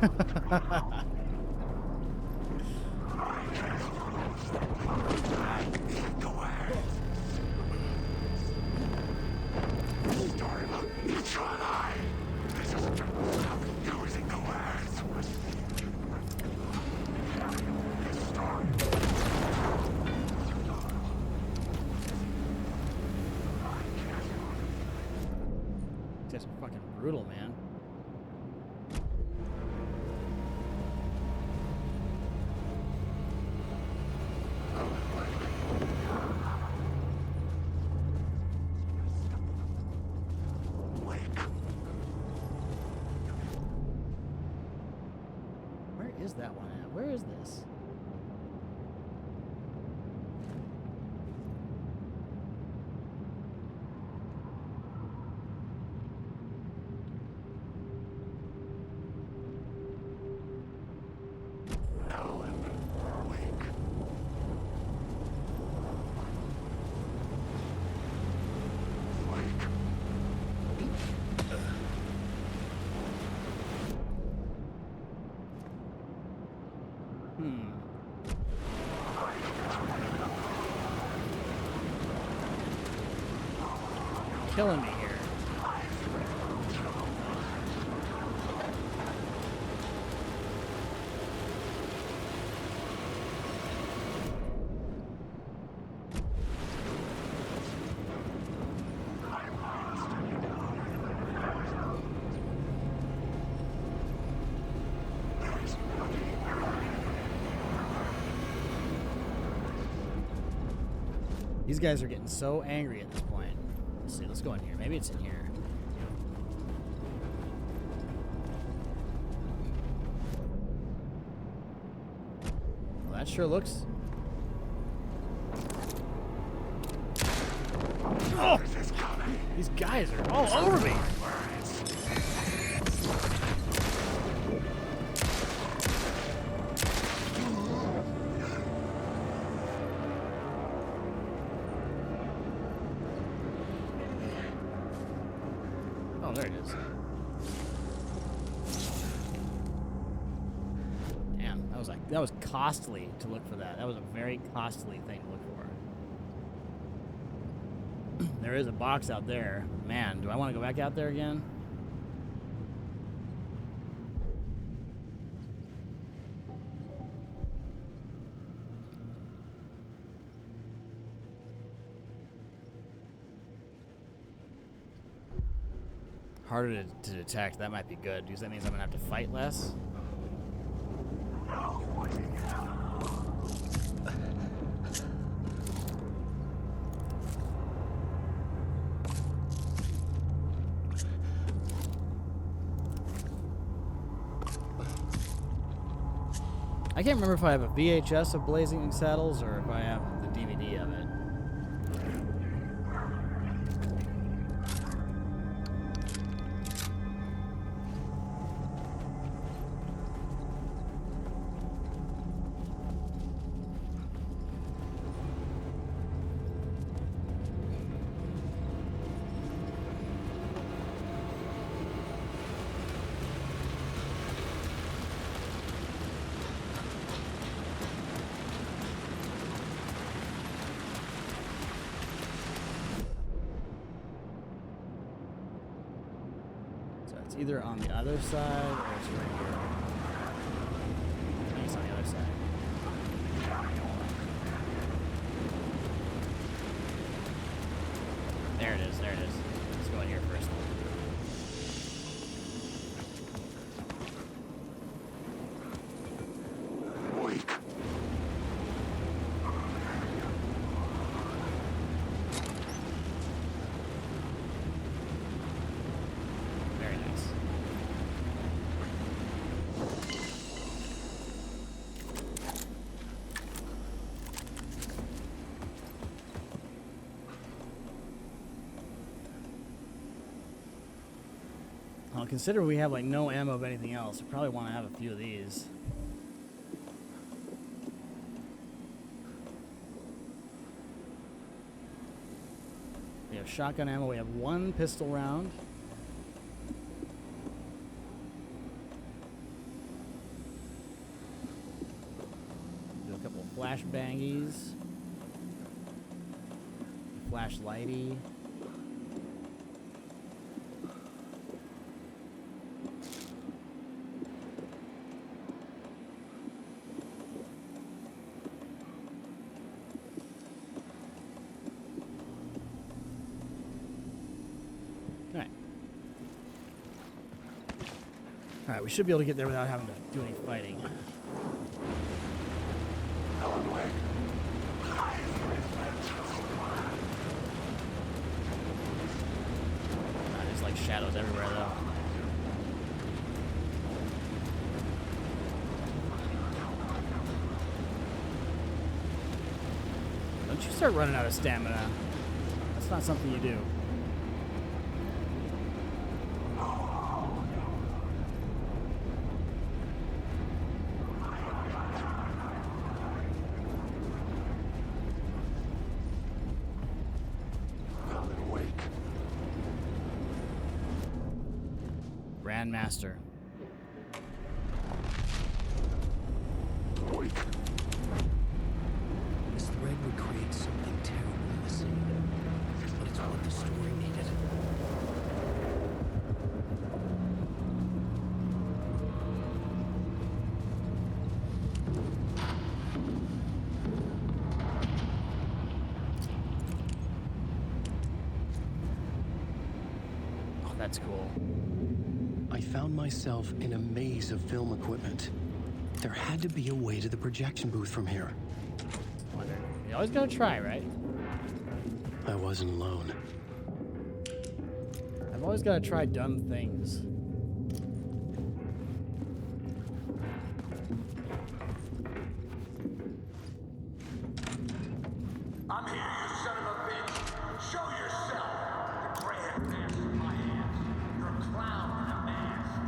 Just fucking brutal, man. Where is that one at? Where is this? Hmm. killing me here. These guys are getting so angry at this point. Let's see, let's go in here. Maybe it's in here. Well, that sure looks... Oh! These guys are all over me! Oh, there it is. Damn, that was costly to look for that. That was a very costly thing to look for. There is a box out there. Man, do I want to go back out there again? Harder to detect. That might be good, because that means I'm gonna have to fight less. I can't remember if I have a VHS of Blazing Saddles or if I have the DVD of it. It's either on the other side or it's right here. I think it's on the other side. There it is, there it is. Let's go in here first. Well, consider we have like no ammo of anything else. I probably want to have a few of these. We have shotgun ammo. We have one pistol round. Do a couple of flash bangies. Flashlighty. Alright, we should be able to get there without having to do any fighting. There's like shadows everywhere though. Don't you start running out of stamina. That's not something you do. Grandmaster. This thread would create something terrible in the scene. But it's what the story needed. Oh, that's cool. I found myself in a maze of film equipment. There had to be a way to the projection booth from here. You always gotta try, right? I wasn't alone. I've always gotta try dumb things. I'm here, you son of a bitch. Show yourself. The grand master of my hands. You're a clown in a mask.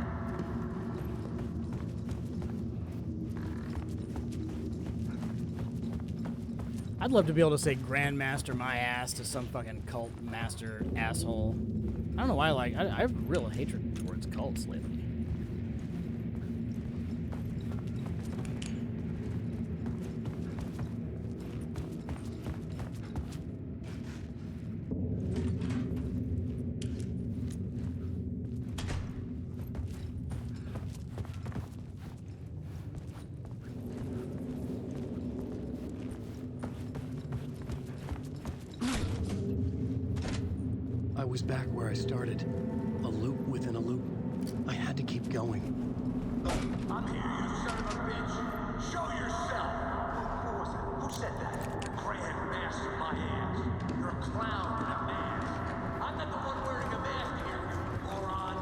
I'd love to be able to say Grandmaster my ass to some fucking cult master asshole. I don't know why I have real hatred towards cults lately. I was back where I started. A loop within a loop. I had to keep going. I'm here, you son of a bitch. Show yourself. Who was it? Who said that? The grand master of my hands. You're a clown in a mask. I'm not the one wearing a mask here, you moron.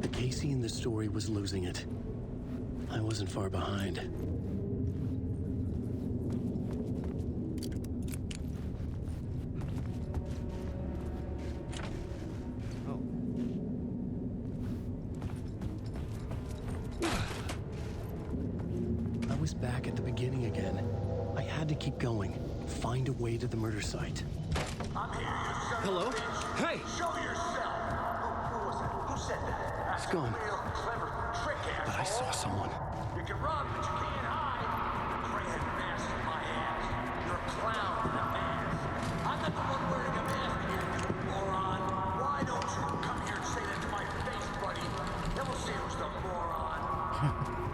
The Casey in the story was losing it. I wasn't far behind. I was back at the beginning again. I had to keep going. Find a way to the murder site. I'm here, you son Hello? of a bitch. Hey! Show yourself. Who was it? Who said that? That's It's gone. a real clever trick, But I saw asshole. someone. You can run, but you can't hide. The grand master of my hands. You're a clown in a mask. I'm not the one wearing a mask here, you moron. Why don't you come here and say that to my face, buddy? Then we'll see who's the moron.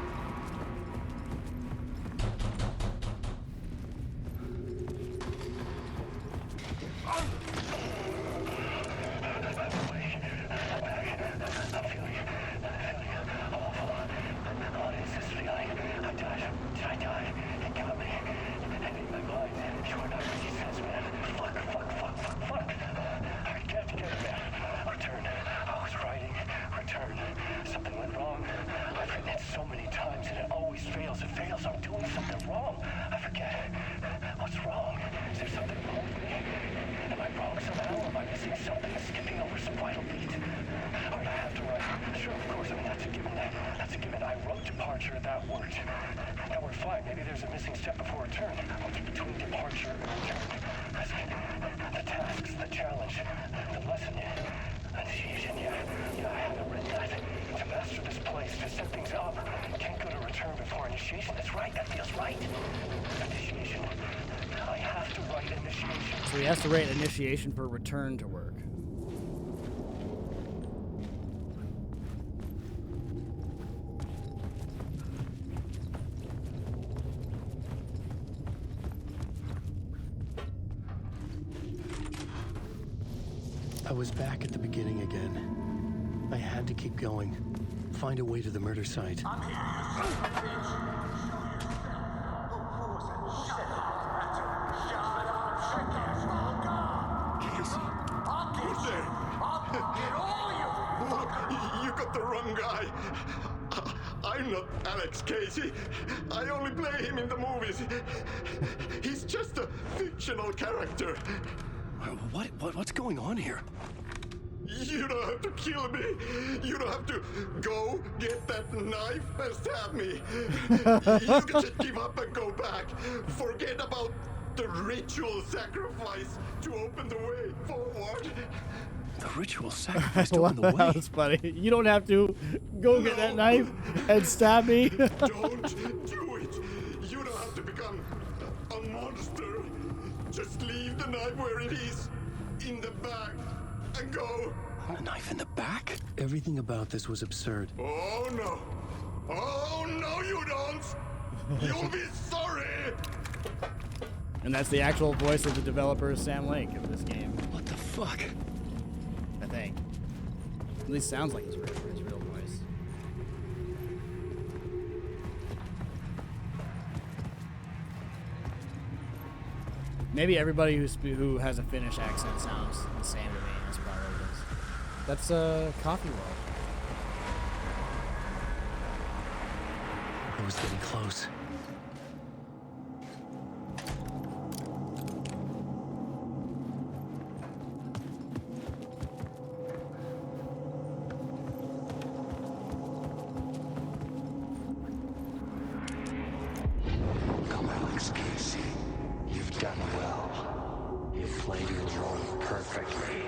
So he has to write initiation for return to work. I was back at the beginning again. I had to keep going. Find a way to the murder site. I'm here, you son of a bitch. Who was it? Who said that? That's a shot on trick, asshole. God. Casey. I'll get Who's you. there? I'll get all you. Look, you got the wrong guy. I'm not Alex Casey. I only play him in the movies. He's just a fictional character. What's going on here? You don't have to kill me. You don't have to go get that knife and stab me. You can just give up and go back. Forget about the ritual sacrifice to open the way forward. The ritual sacrifice to open the way? That was funny. You don't have to go get that knife and stab me. Don't do it. You don't have to become a monster. Just leave the knife where it is, in the bag, and go. A knife in the back? Everything about this was absurd. Oh no. Oh no, you don't. You'll be sorry. And that's the actual voice of the developer, Sam Lake, of this game. What the fuck? I think. At least sounds like his real voice. Maybe everybody who has a Finnish accent sounds the same to me. That's probably what it is. That's Coffee World. I was getting close. Come, Alex Casey. You've done well. You've played your role perfectly.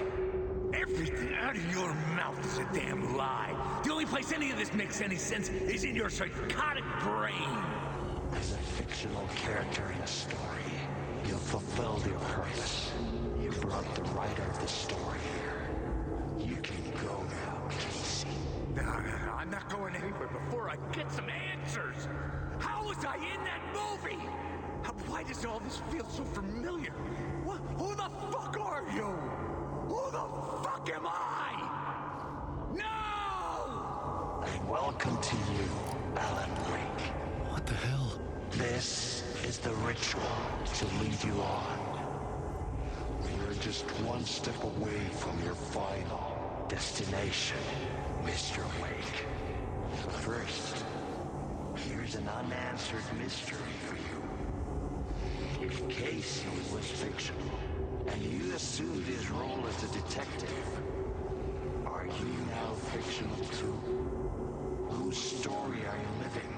Everything out of your mouth is a damn lie. The only place any of this makes any sense is in your psychotic brain. As a fictional character in a story, you've fulfilled your purpose. You brought the writer of the story here. You can go now, Casey. No, I'm not going anywhere before I get some answers. How was I in that movie? Why does all this feel so familiar? Who the fuck are you? Who the fuck am I? No! And welcome to you, Alan Wake. What the hell? This is the ritual to lead you on. We're just one step away from your final destination, Mr. Wake. But first, here's an unanswered mystery for you. If Casey was fictional, and you assumed his role as a detective, are you now fictional too? Whose story are you living,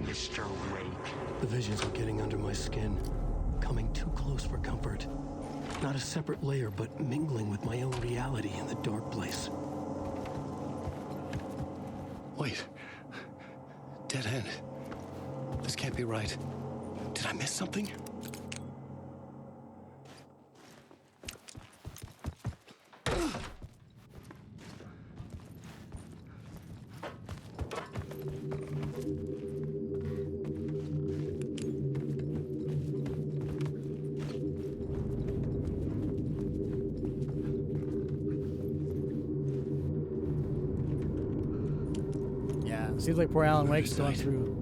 Mr. Wake? The visions were getting under my skin, coming too close for comfort. Not a separate layer, but mingling with my own reality in the dark place. Wait. Dead end. This can't be right. Did I miss something? Seems like poor Alan Wake's going through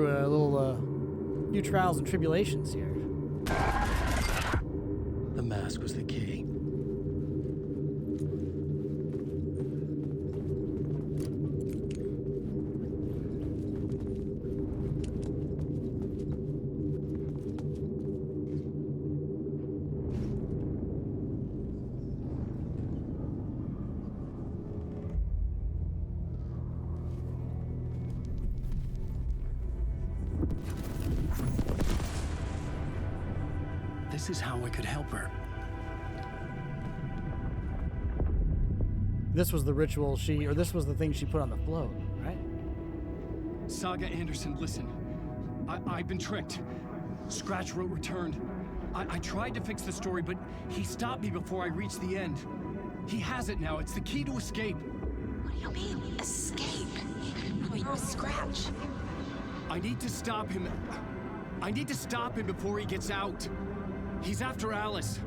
a little few trials and tribulations here. The mask was the key. This is how I could help her. This was the ritual this was the thing she put on the float, right? Saga Anderson, listen. I've been tricked. Scratch wrote returned. I tried to fix the story, but he stopped me before I reached the end. He has it now. It's the key to escape. What do you mean, escape? Oh, you're a Scratch. I need to stop him. I need to stop him before he gets out. He's after Alice.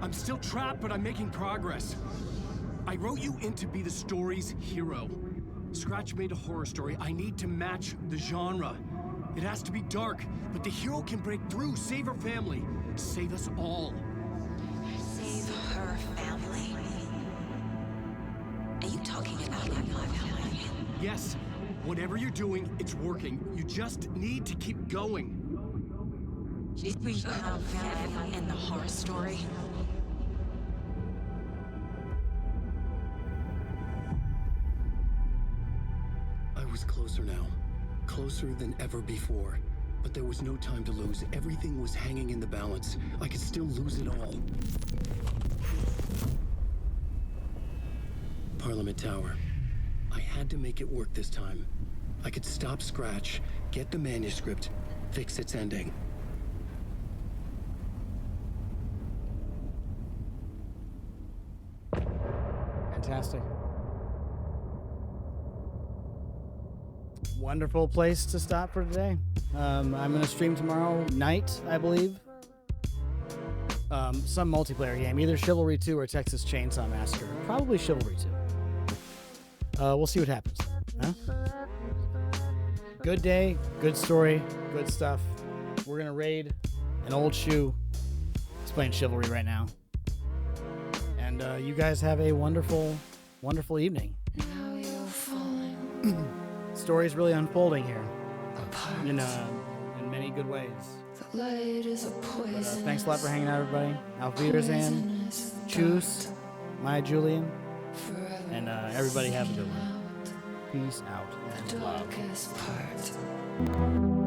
I'm still trapped, but I'm making progress. I wrote you in to be the story's hero. Scratch made a horror story. I need to match the genre. It has to be dark, but the hero can break through, save her family, save us all. Save her family? Are you talking about my family? Yes. Whatever you're doing, it's working. You just need to keep going. We have in the horror story. I was closer now. Closer than ever before. But there was no time to lose. Everything was hanging in the balance. I could still lose it all. Parliament Tower. I had to make it work this time. I could stop Scratch, get the manuscript, fix its ending. Fantastic. Wonderful place to stop for today. I'm going to stream tomorrow night, I believe. Some multiplayer game, either Chivalry 2 or Texas Chainsaw Massacre. Probably Chivalry 2. We'll see what happens. Huh? Good day, good story, good stuff. We're going to raid an old shoe. He's playing Chivalry right now. And you guys have a wonderful, wonderful evening. Story's really unfolding here in many good ways. But, thanks a lot for hanging out, everybody. Auf Wiedersehen, Tschüss, Maya Julian, and everybody have a good one. Peace out and love.